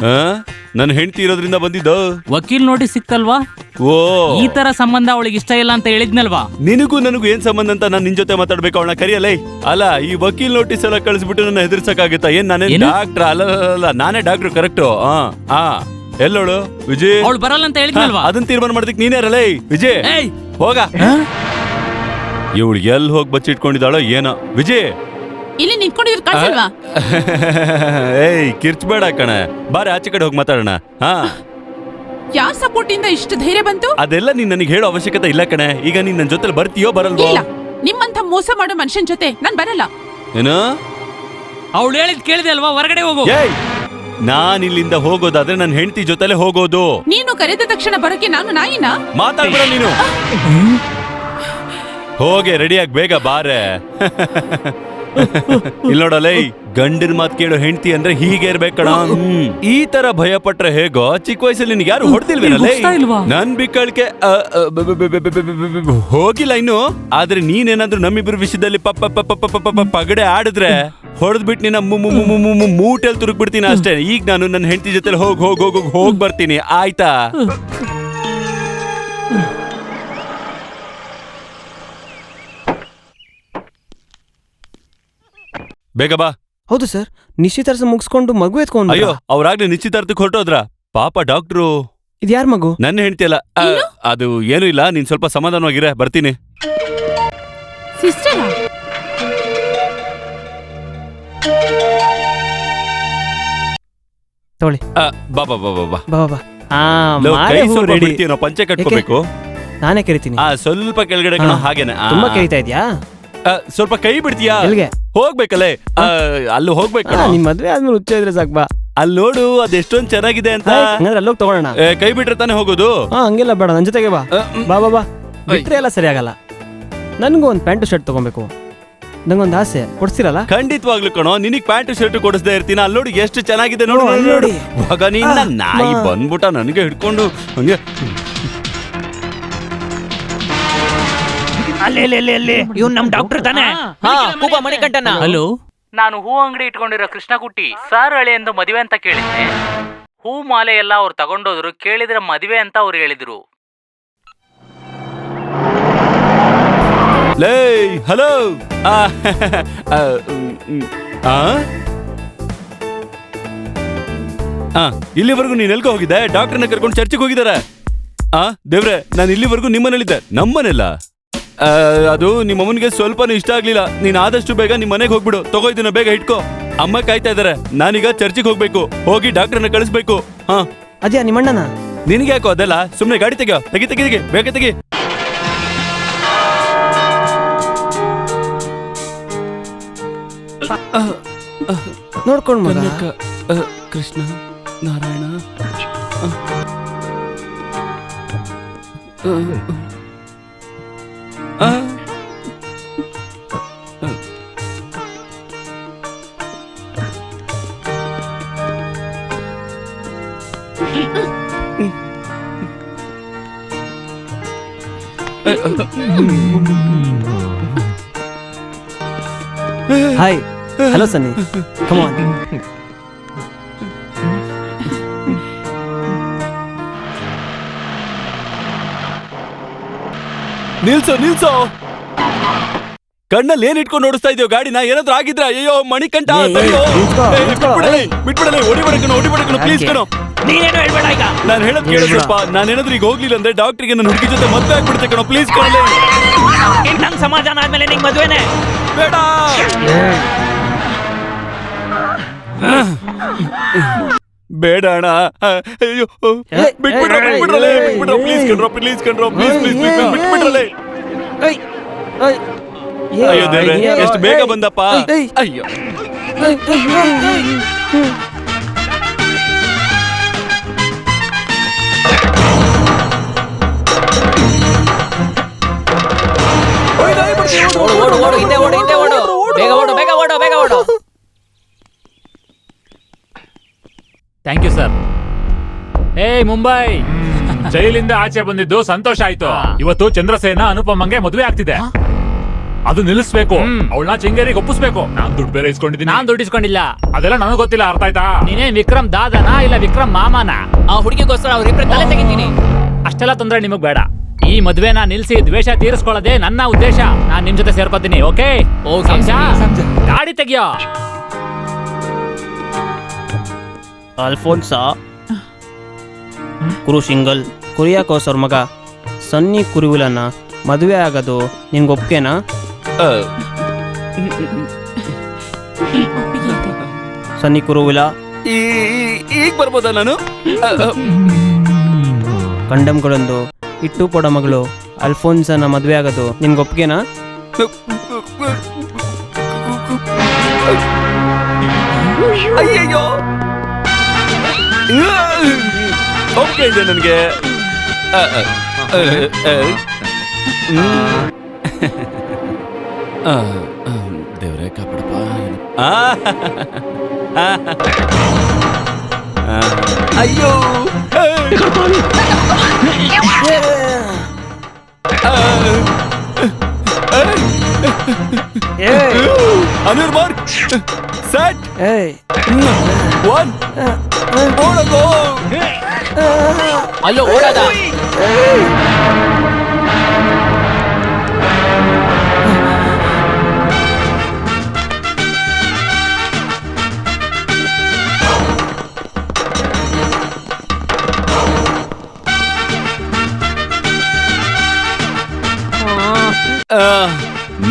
ನನ್ನ ಹೆಂಡತಿ ಇರೋದ್ರಿಂದ ಬಂದಿದ್ದು. ವಕೀಲ್ ನೋಟಿಸ್ ಸಿಕ್ತಲ್ವಾ? ಓ, ಈ ತರ ಸಂಬಂಧ ಅವಳಿಗೆ ಇಷ್ಟ ಇಲ್ಲ ಅಂತ ಹೇಳಿದ್ನಲ್ವಾ? ನಿನಗೂ ನನಗೂ ಏನ್ ಸಂಬಂಧ ಅಂತ ನಾನು ನಿನ್ ಜೊತೆ ಮಾತಾಡ್ಬೇಕು. ಅವಳನ್ನ ಕರಿಯಲ್ಲೇ. ಅಲ್ಲ, ಈ ವಕೀಲ್ ನೋಟಿಸ್ ಎಲ್ಲ ಕಳಿಸ್ಬಿಟ್ಟು ನನ್ನ ಹೆದರ್ಸಕ್ಕಾಗತ್ತಾ? ಏನ್ ನಾನೇ ಡಾಕ್ಟರ್? ಅಲ್ಲ, ನಾನೇ ಡಾಕ್ಟರ್. ಕರೆಕ್ಟು. ಎಲ್ಲೋಳು? ವಿಜಯ್ ಅವಳು ಬರಲ್ಲ ಅಂತ ಹೇಳಿದ್ನಲ್ವಾ? ಅದನ್ನ ತೀರ್ಮಾನ ಮಾಡೋದಕ್ಕೆ ನೀನೇ ಇರಲ್ಲ. ವಿಜಯ್ ಹೋಗ. ಇವಳು ಎಲ್ಲಿ ಹೋಗಿ ಬಚ್ಚಿಟ್ಕೊಂಡಿದ್ದಾಳೋ ಏನೋ. ವಿಜಯ್ ಇಲ್ಲಿ ನಿಂತ್ಕೊಂಡಿದ್ರು ಕಾಣಿಸಲ್ವಾ? ಏಯ್, ಕಿರ್ಚ್ಬೇಡ ಕಣ. ಬಾರಿ ಆಚೆ ಕಡೆ ಹೋಗಿ ಮಾತಾಡೋಣ. ಯಾರ್ ಸಪೋರ್ಟ್ ಇಂದ ಇಷ್ಟು ಧೈರ್ಯ ಬಂತು? ಅದೆಲ್ಲ ನೀನ್ ನನಗೆ ಹೇಳೋ ಅವಶ್ಯಕತೆ ಇಲ್ಲ ಕಣೆ. ಈಗ ನೀನ್ ನನ್ನ ಜೊತೆ ಬರ್ತೀಯೋ ಬರಲ್ವೋ? ಇಲ್ಲ, ನಿಮ್ಮಂತ ಮೋಸ ಮಾಡೋ ಮನುಷ್ಯನ್ ಜೊತೆ ನಾನ್ ಬರಲ್ಲ. ಏನು? ಅವಳು ಹೇಳಿದ್ ಕೇಳಿದೆ ಅಲ್ವಾ? ಹೊರಗಡೆ ಹೋಗು. ಏಯ್, ನಾನ್ ಇಲ್ಲಿಂದ ಹೋಗೋದಾದ್ರೆ ನನ್ನ ಹೆಂಡತಿ ಜೊತೆಲೆ ಹೋಗೋದು. ನೀನು ಕರೆದ ತಕ್ಷಣ ಬರೋಕೆ ನಾನು ನಾಯಿನ? ಮಾತಾಡ್ಬೇಡ ನೀನು. ಹೋಗೆ ರೆಡಿಯಾಗಿ ಬೇಗ ಬಾರೆ. ಇಲ್ಲ ನೋಡಲೇ, ಗಂಡಿನ ಮಾತ್ ಕೇಳೋ ಹೆಂಡತಿ ಅಂದ್ರೆ ಹೀಗೆ ಇರ್ಬೇಕಣ. ಈ ತರ ಭಯ ಪಟ್ರೆ ಹೇಗೋ? ಚಿಕ್ಕ ವಯಸ್ಸಲ್ಲಿ ನಿನ್ಗೆ ಯಾರು ಹೊಡೆದಿಲ್ವೇನಲ್ಲೇ? ನನ್ ಬಿಕ್ಕಳಿಕೆ ಹೋಗಿಲ್ಲ ಇನ್ನು. ಆದ್ರೆ ನೀನೇನಾದ್ರೂ ನಮ್ಮಿಬ್ರು ವಿಷಯದಲ್ಲಿ ಪಗಡೆ ಆಡಿದ್ರೆ ಹೊಡೆದ್ಬಿಟ್ಟು ನಿನ್ನ ಮೂಟೆಲ್ ತುರುಕ್ ಬಿಡ್ತೀನಿ ಅಷ್ಟೇ. ಈಗ ನಾನು ನನ್ನ ಹೆಂಡತಿ ಜೊತೆ ಹೋಗ್ ಬರ್ತೀನಿ, ಆಯ್ತಾ? ಬೇಗ ಬಾ. ಹೌದು ಸರ್, ನಿಶ್ಚಿತಾರ್ಥ ಮುಗಿಸ್ಕೊಂಡು ಮಗು ಎತ್ಕೊಂಡು. ಅಯ್ಯೋ, ಅವ್ರಾಗ್ಲೇ ನಿಶ್ಚಿತಾರ್ಥಕ್ಕೆ ಹೊರಟೋದ್ರ. ಪಾಪ ಡಾಕ್ಟ್ರು. ಇದ್ಯಾರ ಮಗು? ನನ್ನ ಹೆಂಡತಿ ಅಲ್ಲ. ಅದು ಏನೂ ಇಲ್ಲ, ನೀನ್ ಸ್ವಲ್ಪ ಸಮಾಧಾನವಾಗಿರ, ಬರ್ತೀನಿ. ತೊಳಿ. ಬಾ ಬಾ ಬಾ ಬಾ ಬಾ. ಪಂಚೆ ಕಟ್ಕೋಬೇಕು. ನಾನೇ ಕರಿತೀನಿ. ಸ್ವಲ್ಪ ಕೆಳಗಡೆ ಹಾಗೇನೆ. ತುಂಬಾ ಕರಿತಾ ಇದ್ಯಾ? ಸ್ವಲ್ಪ ಕೈ ಬಿಡ್ತೀಯಾ? ಎಲ್ಲಿಗೆ ಹೋಗ್ಬೇಕಲ್ಲೇ? ಅಲ್ಲಿ ಹೋಗ್ಬೇಕು. ನಿಮ್ ಮದ್ವೆ ಆದ್ಮೇಲೆ ಹುಚ್ಚ ಇದ್ರೆ ಸಾಕ್ ಬಾ. ಅಲ್ಲಿ ನೋಡು, ಅದೆಷ್ಟೊಂದ್ ಚೆನ್ನಾಗಿದೆ ಅಂತ. ಅಲ್ಲೋಗಿ ತಗೊಳ್ಳೋಣ. ಕೈ ಬಿಟ್ರೆ ತಾನೇ ಹೋಗೋದು. ಹಂಗಿಲ್ಲ, ಬೇಡ, ನನ್ ಜೊತೆಗೆ ಬಾ. ಬಾ ಬಾ ಬಾ. ಬಿಟ್ರೆ ಎಲ್ಲ ಸರಿ ಆಗಲ್ಲ. ನನ್ಗೂ ಒಂದ್ ಪ್ಯಾಂಟು ಶರ್ಟ್ ತಗೊಬೇಕು. ನಂಗೊಂದ್ ಆಸೆ, ಕೊಡ್ಸಿರಲ್ಲ? ಖಂಡಿತವಾಗ್ಲು ಕಣೋ, ನಿನಗ್ ಪ್ಯಾಂಟು ಶರ್ಟ್ ಕೊಡಿಸ್ದೇ ಇರ್ತೀನಿ. ಅಲ್ಲಿ ನೋಡಿ ಎಷ್ಟು ಚೆನ್ನಾಗಿದೆ ನೋಡು. ನೋಡಿ ಮಗ, ನಿನ್ನ ನಾಯಿ ಬಂದ್ಬಿಟ್ಟ ನನಗೆ ಹಿಡ್ಕೊಂಡು ಹಂಗೆ. ಇವ್ನು ನಮ್ ಡಾಕ್ಟರ್ ತಾನೆ? ಮಣಿಕಂಠನ. ಹಲೋ, ನಾನು ಹೂ ಅಂಗಡಿ ಇಟ್ಕೊಂಡಿರೋ ಕೃಷ್ಣಗುಟ್ಟಿ ಸಾರ್ ಹಳೆಯಿಂದ ಮದುವೆ ಅಂತ ಕೇಳಿದ್ದೆ. ಹೂ ಮಾಲೆ ಎಲ್ಲ ಅವ್ರು ತಗೊಂಡೋದ್ರು. ಕೇಳಿದ್ರೆ ಮದುವೆ ಅಂತ ಅವ್ರು ಹೇಳಿದ್ರು. ಲೇ, ಹಲೋ. ಇಲ್ಲಿವರೆಗೂ ನೀನ್ ಎಲ್ಗ ಹೋಗಿದ್ದೆ? ಡಾಕ್ಟರ್ನ ಕರ್ಕೊಂಡು ಚರ್ಚಿಗೆ ಹೋಗಿದಾರೆ. ದೇವ್ರೆ, ನಾನು ಇಲ್ಲಿವರೆಗೂ ನಿಮ್ಮನೇಲಿದ್ದೆ. ನಮ್ಮನೆಲ್ಲ ಅದು ನಿಮ್ಮಮ್ಮನಿಗೆ ಸ್ವಲ್ಪನೂ ಇಷ್ಟ ಆಗ್ಲಿಲ್ಲ. ನೀನ್ ಆದಷ್ಟು ಬೇಗ ನಿಮ್ ಮನೆಗೆ ಹೋಗ್ಬಿಡು. ತಗೋ, ಇದನ್ನ ಬೇಗ ಇಟ್ಕೋ. ಅಮ್ಮ ಕಾಯ್ತಾ ಇದಾರೆ. ನಾನೀಗ ಚರ್ಚಿಗೆ ಹೋಗ್ಬೇಕು. ಹೋಗಿ ಡಾಕ್ಟರ್ನ ಕಳಿಸ್ಬೇಕು. ಅದ್ಯಾ ನಿಮ್ಮಣ್ಣನ? ನಿನಗೆ ಯಾಕೋ ಅದೆಲ್ಲ? ಸುಮ್ನೆ ಗಾಡಿ ತೆಗಿಯೋ. ತೆಗಿ ಬೇಗ ತೆಗಿ. ನೋಡ್ಕೊಂಡ್ ಮಗ. ಕೃಷ್ಣ ನಾರಾಯಣ. ಹಾಯ್ ಹಲೋ ಸನ್ನಿ ಕಮಾನ್. ನಿಲ್ಸೋ ಕಣ್ಣಲ್ಲಿ ಏನ್ ಇಟ್ಕೊಂಡು ನೋಡಿಸ್ತಾ ಇದೆಯೋ ಗಾಡಿನ? ಏನಾದ್ರೂ ಆಗಿದ್ರ? ಅಯ್ಯೋ ಮಣಿಕಂಠ ಬಿಟ್ಬಿಡಲೇ, ಹೊಡಿಬಡಕನು ಪ್ಲೀಸ್ ಕಣೋ. ನೀನೇನು ಹೇಳ್ಬೇಡ ಈಗ. ನಾನು ಹೇಳೋದ್ ಕೇಳು ಸ್ವಲ್ಪ. ನಾನೇನಾದ್ರೂ ಈಗ ಹೋಗ್ಲಿಲ್ಲ ಅಂದ್ರೆ ಡಾಕ್ಟರ್ಗೆ ನನ್ನ ಹುಡುಗಿ ಜೊತೆ ಮದ್ವೆ ಆಗ್ಬಿಡುತ್ತೆ ಕಣೋ, ಪ್ಲೀಸ್ ಕಣಲೇ. ಈಗ ನಂಗ್ ಸಮಾಧಾನ ಆದ್ಮೇಲೆ ನಿಂಗ್ ಮದ್ವೆನೆ ಬೇಡ. ಬೇಡ ಅಣ್ಣ, ಅಯ್ಯೋ ಬಿಟ್ಬಿಡ್ರಲೇ, ಪ್ಲೀಸ್ ಕಣ್ರೋ, ಪ್ಲೀಸ್ ಬಿಟ್ಬಿಡ್ರಲೇ. ಅಯ್ಯೋ ದೇವ್ರೆ, ಎಷ್ಟು ಬೇಗ ಬಂದಪ್ಪ. ಅಯ್ಯೋ ಓಡು ಹಿಂದೆ ಓಡು ಬೇಗ ಓಡು. Thank you sir. ಏಯ್ ಮುಂಬೈ, ಜೈಲಿಂದ ಆಚೆ ಬಂದಿದ್ದು ಸಂತೋಷ ಆಯ್ತು. ಇವತ್ತು ಚಂದ್ರಸೇನ ಅನುಪಮಂಗೆ ಮದುವೆ ಆಗ್ತಿದೆ. ಅದು ನಿಲ್ಲಿಸ್ಬೇಕು. ಅವಳನ್ನ ಚಿಂಗೇರಿಗೆ ಒಪ್ಪಿಸ್ಬೇಕು. ನಾನ್ ದುಡ್ಡು ಬೇರೆ ಇಸ್ಕೊಂಡಿದ್ದೀನಿ. ನಾನ್ ದುಡ್ಡು ಇಸ್ಕೊಂಡಿಲ್ಲ. ಅದೆಲ್ಲ ನನಗೆ ಗೊತ್ತಿಲ್ಲ, ಅರ್ಥ ಆಯ್ತಾ? ನೀನೇ ವಿಕ್ರಮ್ ದಾದನಾ ಇಲ್ಲ ವಿಕ್ರಮ್ ಮಾಮನ? ಆ ಹುಡುಗಿಗೋಸ್ಕರ ಅವ್ರಿಬ್ರು ತಲೆ ತೆಗಿತೀನಿ. ಅಷ್ಟೆಲ್ಲ ತೊಂದ್ರೆ ನಿಮಗ್ ಬೇಡ. ಈ ಮದ್ವೆನ ನಿಲ್ಸಿ ದ್ವೇಷ ತೀರಿಸ್ಕೊಳ್ಳೋದೇ ನನ್ನ ಉದ್ದೇಶ. ನಾನ್ ನಿಮ್ ಜೊತೆ ಸೇರ್ಕೋತೀನಿ. ಓಕೆ? ಗಾಡಿ ತೆಗಿಯೋ. ಅಲ್ಫೋನ್ಸಾ ಕುರು ಸಿಂಗಲ್ ಕುರಿಯಾಕೋಸ್ ಅವ್ರ ಮಗ ಸನ್ನಿ ಕುರಿವಿಲನ್ನ ಮದುವೆ ಆಗೋದು ನಿನ್ಗೆ ಒಪ್ಕೆನಾ? ಸನ್ನಿ ಕುರುವಿಲ ಈಗ ಬರ್ಬೋದಾ ನಾನು? ಕಂಡಮ್ಗಳೊಂದು ಇಟ್ಟು ಪೊಡ ಮಗಳು ಅಲ್ಫೋನ್ಸನ ಮದುವೆ ಆಗೋದು ನಿನ್ಗೆ ಒಪ್ಗೆನಾ? ಅಯ್ಯಯ್ಯೋ, ಓಕೆ ಇದೆ ನನಗೆ. ದೇವ್ರೆ ಕಾಪಾಡಪ್ಪ. ಅಯ್ಯೋ ಅನಿರ್ ಮಾರ್ಕ್ ಸೆಟ್ ಒನ್ ಓಡಗೋ. ಅಲ್ಲೋ ಓಡದ.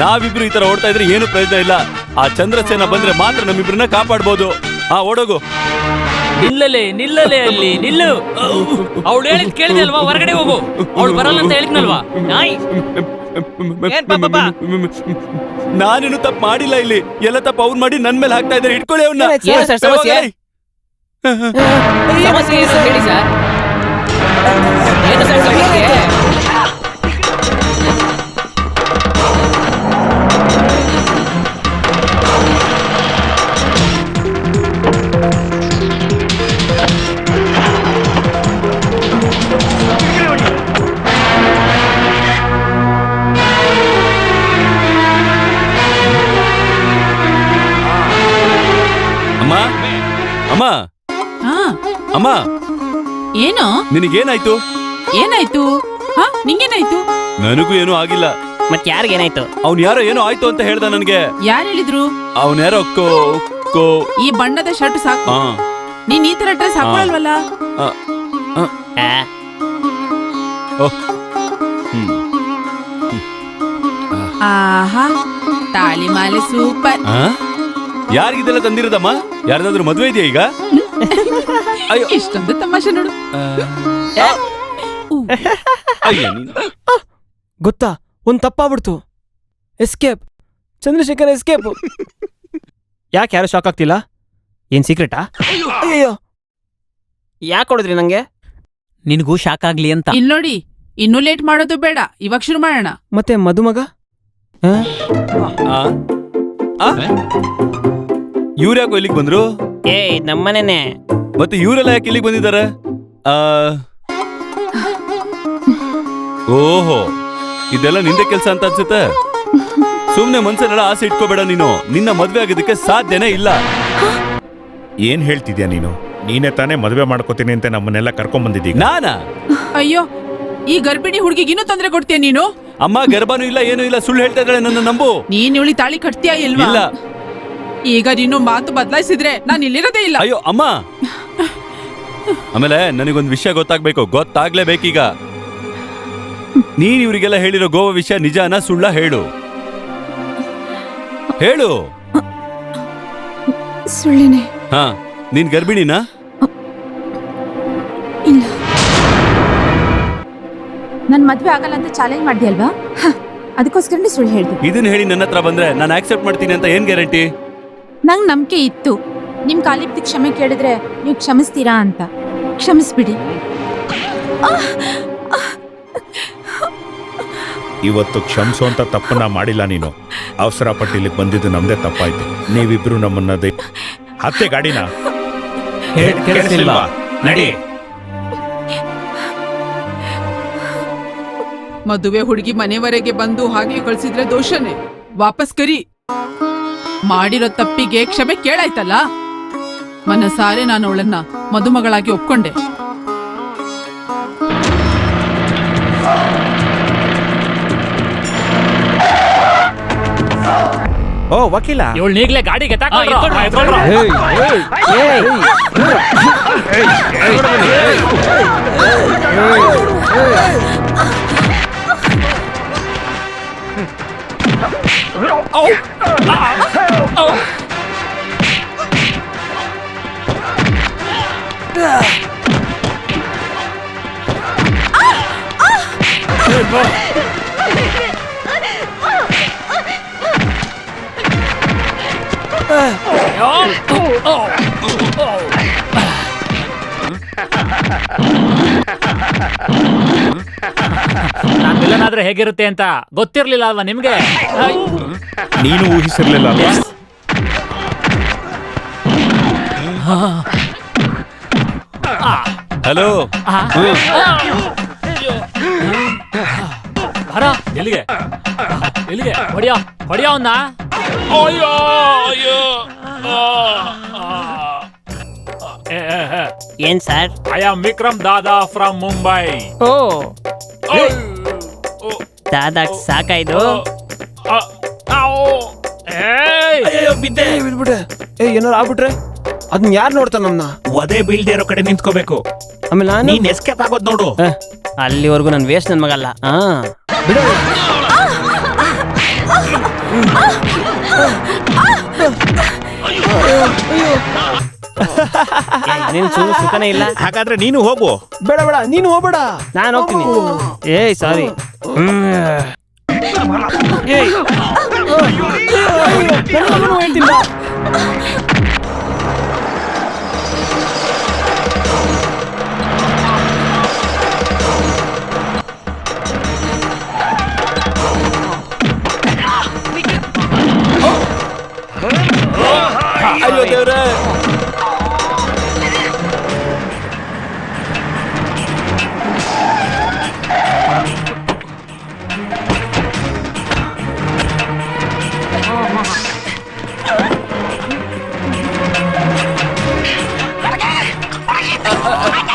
ನಾವಿಬ್ರು ಈ ತರ ಓಡ್ತಾ ಇದ್ರೆ ಏನು ಪ್ರಯೋಜನ ಇಲ್ಲ. ಆ ಚಂದ್ರಸೇನ ಬಂದ್ರೆ ಮಾತ್ರ ನಮ್ಮಿಬ್ರನ್ನ ಕಾಪಾಡ್ಬೋದು. ಓಡೋಗು. ನಿಲ್ಲಲೆ ಅಲ್ಲಿ ನಿಲ್ಲು. ಅವಳು ಹೇಳಿದ್ ಕೇಳಿದೆ ಅಲ್ವಾ? ಹೊರಗಡೆ ಹೋಗು. ಅವಳು ಬರಲ್ಲ ಅಂತ ಹೇಳಿದ್ನಲ್ವಾ? ನಾಯಿ. ನಾನೇನು ತಪ್ಪು ಮಾಡಿಲ್ಲ. ಇಲ್ಲಿ ಎಲ್ಲ ತಪ್ಪು ಅವ್ರು ಮಾಡಿ ನನ್ ಮೇಲೆ ಹಾಕ್ತಾ ಇದ್ದಾರೆ. ಇಟ್ಕೊಳ್ಳಿ ಅವ್ನ. ಏನು ಸರ್ ಸಮಸ್ಯೆ? ಸಮಸ್ಯೆ ಏನು ಹೇಳಿ ಸರ್. ಏನು ಸರ್ ಸಮಸ್ಯೆ? ಅಮ್ಮ ಅಮ್ಮ, ಏನೋ? ನಿನಗೇನಾಯ್ತು? ಏನಾಯ್ತು? ನಿಂಗೇನಾಯ್ತು? ನನಗೂ ಏನೂ ಆಗಿಲ್ಲ. ಮತ್ ಯಾರಿಗೇನಾಯ್ತು? ಅವ್ನ್ ಯಾರೋ ಏನೋ ಆಯ್ತು ಅಂತ ಹೇಳ್ದ ನನ್ಗೆ. ಯಾರು ಹೇಳಿದ್ರು? ಅವ್ನ್ ಯಾರೋ ಈ ಬಣ್ಣದ ಶರ್ಟ್ ಸಾಕು. ನೀನ್ ಈ ತರ ಡ್ರೆಸ್ ಹಾಕೊಳಲ್ವಲ್ಲ? ಆಹಾ, ತಾಳಿ ಮಾಲೆ ಸೂಪರ್. ಯಾರಿಗಿದೆಲ್ಲ ತಂದಿರೋದಮ್ಮ? ಯಾರ್ದಾದ್ರೂ ಮದ್ವೆ ಇದೆಯಾ ಈಗ? ಇಷ್ಟೊಂದು ತಮಾಷೆ ನೋಡು. ಗೊತ್ತಾ, ಒಂದ್ ತಪ್ಪಾಗ್ಬಿಡ್ತು. Escape, Chandrashekhar escape. ಯಾಕೆ ಯಾರು ಶಾಕ್ ಆಗ್ತಿಲ್ಲ? ಏನ್ ಸೀಕ್ರೆಟಾ? ಅಯ್ಯೋ, ಯಾಕೆ ಹೊಡೆದ್ರಿ ನಂಗೆ? ನಿನಗೂ ಶಾಕ್ ಆಗ್ಲಿ ಅಂತ. ಇಲ್ ನೋಡಿ, ಇನ್ನೂ ಲೇಟ್ ಮಾಡೋದು ಬೇಡ, ಇವಾಗ ಶುರು ಮಾಡೋಣ. ಮತ್ತೆ ಮದುಮಗ ಇವ್ರ್ಯಾಕೋ ಇಲ್ಲಿಗೆ ಬಂದ್ರು? ನಮ್ಮನೇನೆ. ಮತ್ತೆ ಇವರೆಲ್ಲ ಯಾಕೆ ಇಲ್ಲಿಗೆ ಬಂದಿದ್ದಾರೆ? ಓಹೋ, ಇದೆಲ್ಲ ನಿಂದೆ ಕೆಲಸ ಅಂತ ಅನ್ಸುತ್ತೆ. ಸುಮ್ನೆ ಮನ್ಸಲ್ಲೆಲ್ಲ ಆಸೆ ಇಟ್ಕೋಬೇಡ ನೀನು. ನಿನ್ನ ಮದ್ವೆ ಆಗೋದಕ್ಕೆ ಸಾಧ್ಯನೇ ಇಲ್ಲ. ಏನ್ ಹೇಳ್ತಿದ್ಯಾ ನೀನು? ನೀನೇ ತಾನೇ ಮದುವೆ ಮಾಡ್ಕೋತೀನಿ ಅಂತ ನಮ್ಮನ್ನೆಲ್ಲ ಕರ್ಕೊಂಡ್ ಬಂದಿದ್ದೀಗ. ನಾನಾ? ಅಯ್ಯೋ, ಈ ಗರ್ಭಿಣಿ ಹುಡುಗಿಗೆ ಇನ್ನೂ ತೊಂದರೆ ಕೊಡ್ತೀಯ ನೀನು? ಅಮ್ಮ ಗರ್ಭನೂ ಇಲ್ಲ ಏನೂ ಇಲ್ಲ, ಸುಳ್ಳು ಹೇಳ್ತಾ ಇದ್ದಾಳೆ, ನನ್ನ ನಂಬು. ನೀನ್ ಇವಳಿ ತಾಳಿ ಕಟ್ತೀಯಾ ಇಲ್ವಾ? ಇಲ್ಲ. ಈಗ ನೀನು ಮಾತು ಬದಲಾಯಿಸಿದ್ರೆ ನಾನು ಇಲ್ಲಿರೋದೇ ಇಲ್ಲ. ಅಯ್ಯೋ ಅಮ್ಮ. ಆಮೇಲೆ ನನಗೊಂದು ವಿಷಯ ಗೊತ್ತಾಗ್ಬೇಕು, ಗೊತ್ತಾಗ್ಲೇಬೇಕೀಗ. ನೀನ್ ಇವರಿಗೆಲ್ಲ ಹೇಳಿರೋ ಗೋವಾ ವಿಷಯ ನಿಜಾನ ಸುಳ್ಳ ಹೇಳು. ಹೇಳು. ಸುಳ್ಳಿನೇ. ಹಾ, ನೀನ್ ಗರ್ಭಿಣಿನಾ? ಇಲ್ಲ. ನನ್ ಮದ್ವೆ ಆಗಲ್ಲ ಅಂತ ಚಾಲೆಂಜ್ ಮಾಡಿದ್ಯಲ್ವಾ? ಅದಕ್ಕೋಸ್ಕರ ಸುಳ್ಳು ಹೇಳ್ದೆ. ಇದನ್ನ ಹೇಳಿ ನನ್ನ ಹತ್ರ ಬಂದ್ರೆ ನಾನು ಆಕ್ಸೆಪ್ಟ್ ಮಾಡ್ತೀನಿ ಅಂತ ಏನ್ ಗ್ಯಾರಂಟಿ? ನಂಗ್ ನಂಬಿಕೆ ಇತ್ತು, ನಿಮ್ ಕಾಲಿಪ್ತಿ ಕ್ಷಮೆ ಕೇಳಿದ್ರೆ ನೀವು ಕ್ಷಮಿಸ್ತೀರಾ ಅಂತ. ಕ್ಷಮಿಸ್ಬಿಡಿ. ಇವತ್ತು ಕ್ಷಮಿಸುವಂತ ತಪ್ಪನ್ನ ಮಾಡಿಲ್ಲ ನೀನು. ಅವಸರ ಪಟ್ಟು ಇಲ್ಲಿಗೆ ಬಂದಿದ್ದು ನಮ್ದೇ ತಪ್ಪಾಯ್ತು. ನೀವಿಬ್ರು ನಮ್ಮನ್ನ ಹತ್ತೆ ಗಾಡಿನ ನಡಿ. ಮದುವೆ ಹುಡುಗಿ ಮನೆವರೆಗೆ ಬಂದು ಹಾಗೆ ಕಳ್ಸಿದ್ರೆ ದೋಷನೇ. ವಾಪಸ್ ಕರಿ. ಮಾಡಿರೋ ತಪ್ಪಿಗೆ ಕ್ಷಮೆ ಕೇಳಾಯ್ತಲ್ಲ. ಮನಸಾರೆ ನಾನು ಅವಳನ್ನ ಮದುಮಗಳಾಗಿ ಒಪ್ಕೊಂಡೆ. ಓ ವಕೀಲ, ಇವಳು ನೀಗ್ಲೇ ಗಾಡಿಗೆ ನಾನ್ ವಿಲನಾದ್ರೆ ಹೇಗಿರುತ್ತೆ ಅಂತ ಗೊತ್ತಿರ್ಲಿಲ್ಲ ಅಲ್ವಾ ನಿಮ್ಗೆ? ನೀನು ಊಹಿಸಿರ್ಲಿಲ್ಲ ಅಲ್ವಾ? ಹಲೋ. ಬರ ಎಲ್ಲಿಗೆ ಎಲ್ಲಿಗೆ? ಹೊಡಿಯೋ ಹೊಡಿಯೋ ಅವನ್ನ. ಏನ್ sir? I am Vikram Dada from Mumbai. ಓ ದಾದಾ ಸಾಕಾಯ್ತು. ಬಿದ್ದೆ ಬಿಡ್ಬಿಟ್ಟೆ. ಏನಾರು ಆಗ್ಬಿಟ್ರೆ ಅದನ್ನ ಯಾರು ನೋಡ್ತಾನ? ನಮ್ನ ಒದೆ ಬೀಳ್ದೇ ಇರೋ ಕಡೆ ನಿಂತ್ಕೋಬೇಕು. ಆಮೇಲೆ ನಾನು ನೀನ್ ಎಸ್ಕೇಪ್ ಆಗೋದ್ ನೋಡು. ಅಲ್ಲಿವರೆಗೂ ನಾನು ವೇಸ್ಟ್ ನನ್ ಮಗಲ್ಲ. ಬಿಡು. ನೀನು ಸುಖನೇ ಇಲ್ಲ. ಹಾಗಾದ್ರೆ ನೀನು ಹೋಗು. ಬೇಡ ಬೇಡ, ನೀನು ಹೋಗ್ಬೇಡ, ನಾನು ಹೋಗ್ತೀನಿ. ಏಯ್ ಸಾರಿ. ಅಯ್ಯೋ ದೇವ್ರೆ.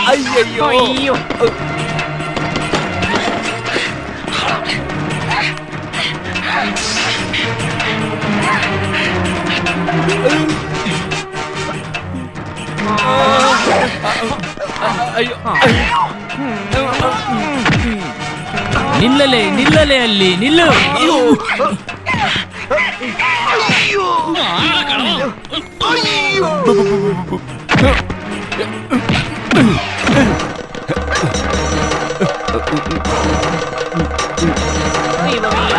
ಅಯ್ಯಯ್ಯೋ. ನಿಲ್ಲಲೆ ನಿಲ್ಲಲೆ ಅಲ್ಲಿ ನಿಲ್ಲು.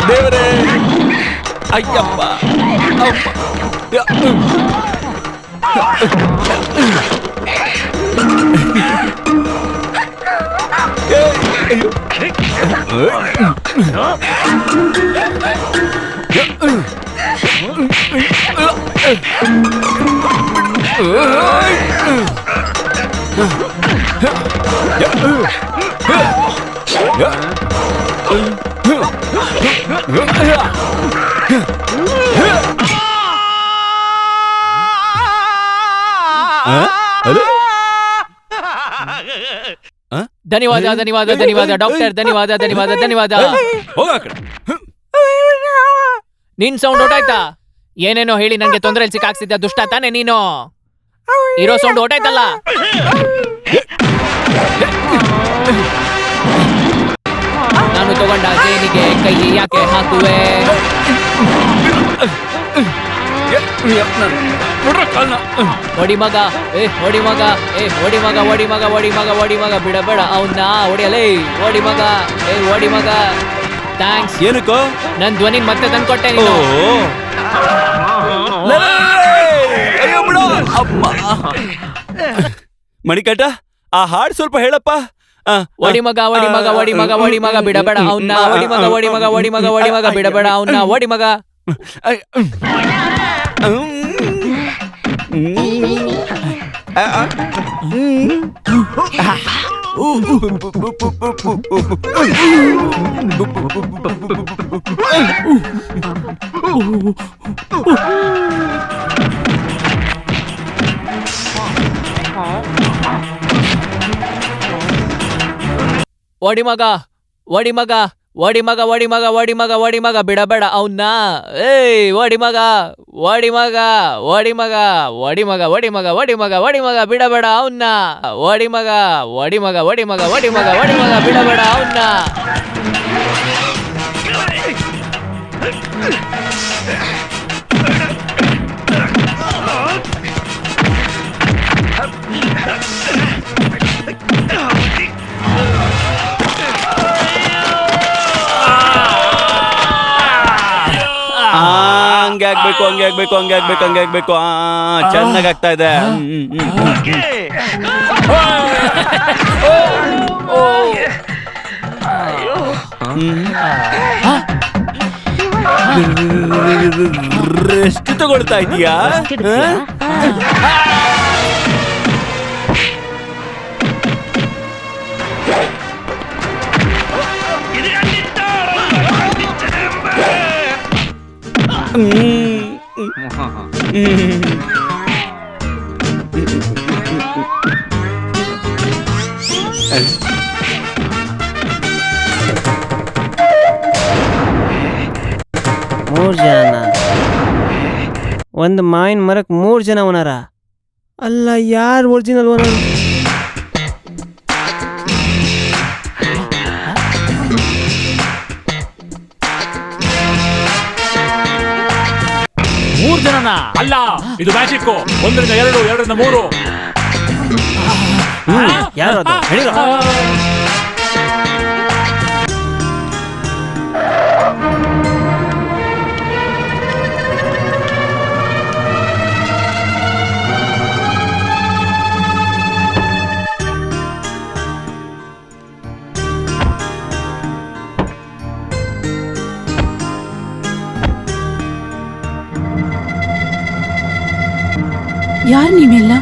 ದೇವರೇ, ಅಯ್ಯಪ್ಪ, ಧನ್ಯವಾದ ಧನ್ಯವಾದ ಧನ್ಯವಾದ ಡಾಕ್ಟರ್, ಧನ್ಯವಾದ ಧನ್ಯವಾದ ಧನ್ಯವಾದ. ನಿನ್ ಸೌಂಡ್ ಹೊಟ್ಟಾಯ್ತಾ? ಏನೇನೋ ಹೇಳಿ ನಂಗೆ ತೊಂದರೆ ಸಿಕ್ಕಾಕ್ಸಿದ್ದ ದುಷ್ಟ ತಾನೆ ನೀನು. ಇರೋ ಸೌಂಡ್ ಹೊಟ್ಟಾಯ್ತಲ್ಲ. ನಾನು ತಗೊಂಡ ಜೇನಿಗೆ ಕೈ ಯಾಕೆ ಹಾಕುವೆ? ಹೊಡಿ ಮಗ, ಹೊಡಿ ಮಗ, ಹೊಡಿ ಮಗ, ಹೊಡಿ ಮಗ, ಹೊಡಿ ಮಗ, ಹೊಡಿ ಮಗ, ಬಿಡಬೇಡ ಅವನ್ನ ಹೊಡಿಯಲೇ. ಹೊಡಿ ಮಗ, ಹೊಡಿ ಮಗ. ಥ್ಯಾಂಕ್ಸ್. ಏನಕ್ಕೋ ನನ್ ಧ್ವನಿ ಮತ್ತೆ ತಂದ್ಕೊಟ್ಟೆ ನೀನು. ಮಣಿಕಂಠ, ಆ ಹಾಡ್ ಸ್ವಲ್ಪ ಹೇಳಪ್ಪ. ಹೊಡಿ ಮಗ, ಹೊಡಿ ಮಗ, ಹೊಡಿ ಮಗ, ಹೊಡಿ ಮಗ, ಬಿಡಬೇಡ ಅವನ್ನ. ಹೊಡಿ ಮಗ, ಹೊಡಿ ಮಗ, ಹೊಡಿ ಮಗ, ಹೊಡಿ ಮಗ, ಬಿಡಬೇಡ ಅವನ್ನ. ಹೊಡಿ ಮಗ. ಹೊಡಿ ಮಗ, ಹೊಡಿ ಮಗ, ಹೊಡಿ ಮಗ, ಹೊಡಿ ಮಗ, ಹೊಡಿ ಮಗ, ಹೊಡಿ ಮಗ, ಬಿಡಬೇಡ ಅವನ್ನ. ಹೊಡಿ ಮಗ, ಹೊಡಿ ಮಗ, ಹೊಡಿ ಮಗ, ಹೊಡಿ ಮಗ, ಹೊಡಿ ಮಗ, ಹೊಡಿ ಮಗ, ಹೊಡಿ ಮಗ, ಬಿಡಬೇಡ ಅವನ್ನ. ಹೊಡಿ ಮಗ, ಹೊಡಿ ಮಗ, ಹೊಡಿ ಮಗ, ಹೊಡಿ ಮಗ, ಹೊಡಿ ಮಗ, ಬಿಡಬೇಡ ಅವನ್ನ. ಹಂಗೆ ಆಗ್ಬೇಕು, ಹಂಗೆ ಆಗ್ಬೇಕು, ಹಂಗೆ ಆಗ್ಬೇಕು, ಹಂಗೆ ಆಗ್ಬೇಕು. ಚೆನ್ನಾಗ್ ಆಗ್ತಾ ಇದೆ. ರೆಸ್ಟ್ ತಗೊಳ್ತಾ ಇದೀಯಾ? ಮೂರ್ ಜನ ಒಂದು ಮಾವಿನ ಮರಕ್ಕೆ 3 ಜನ ಓನರ. ಅಲ್ಲ, ಯಾರು ಒರಿಜಿನಲ್ ಓನರ್? ಮೂರ್ ಜನನ ಅಲ್ಲ, ಇದು ಮ್ಯಾಜಿಕ್. 1ರಿಂದ 2, 2ರಿಂದ 3. ಯಾರು ಅದು? ಹೇಳಿರೋ. ಯಾರು ನೀವೆಲ್ಲ?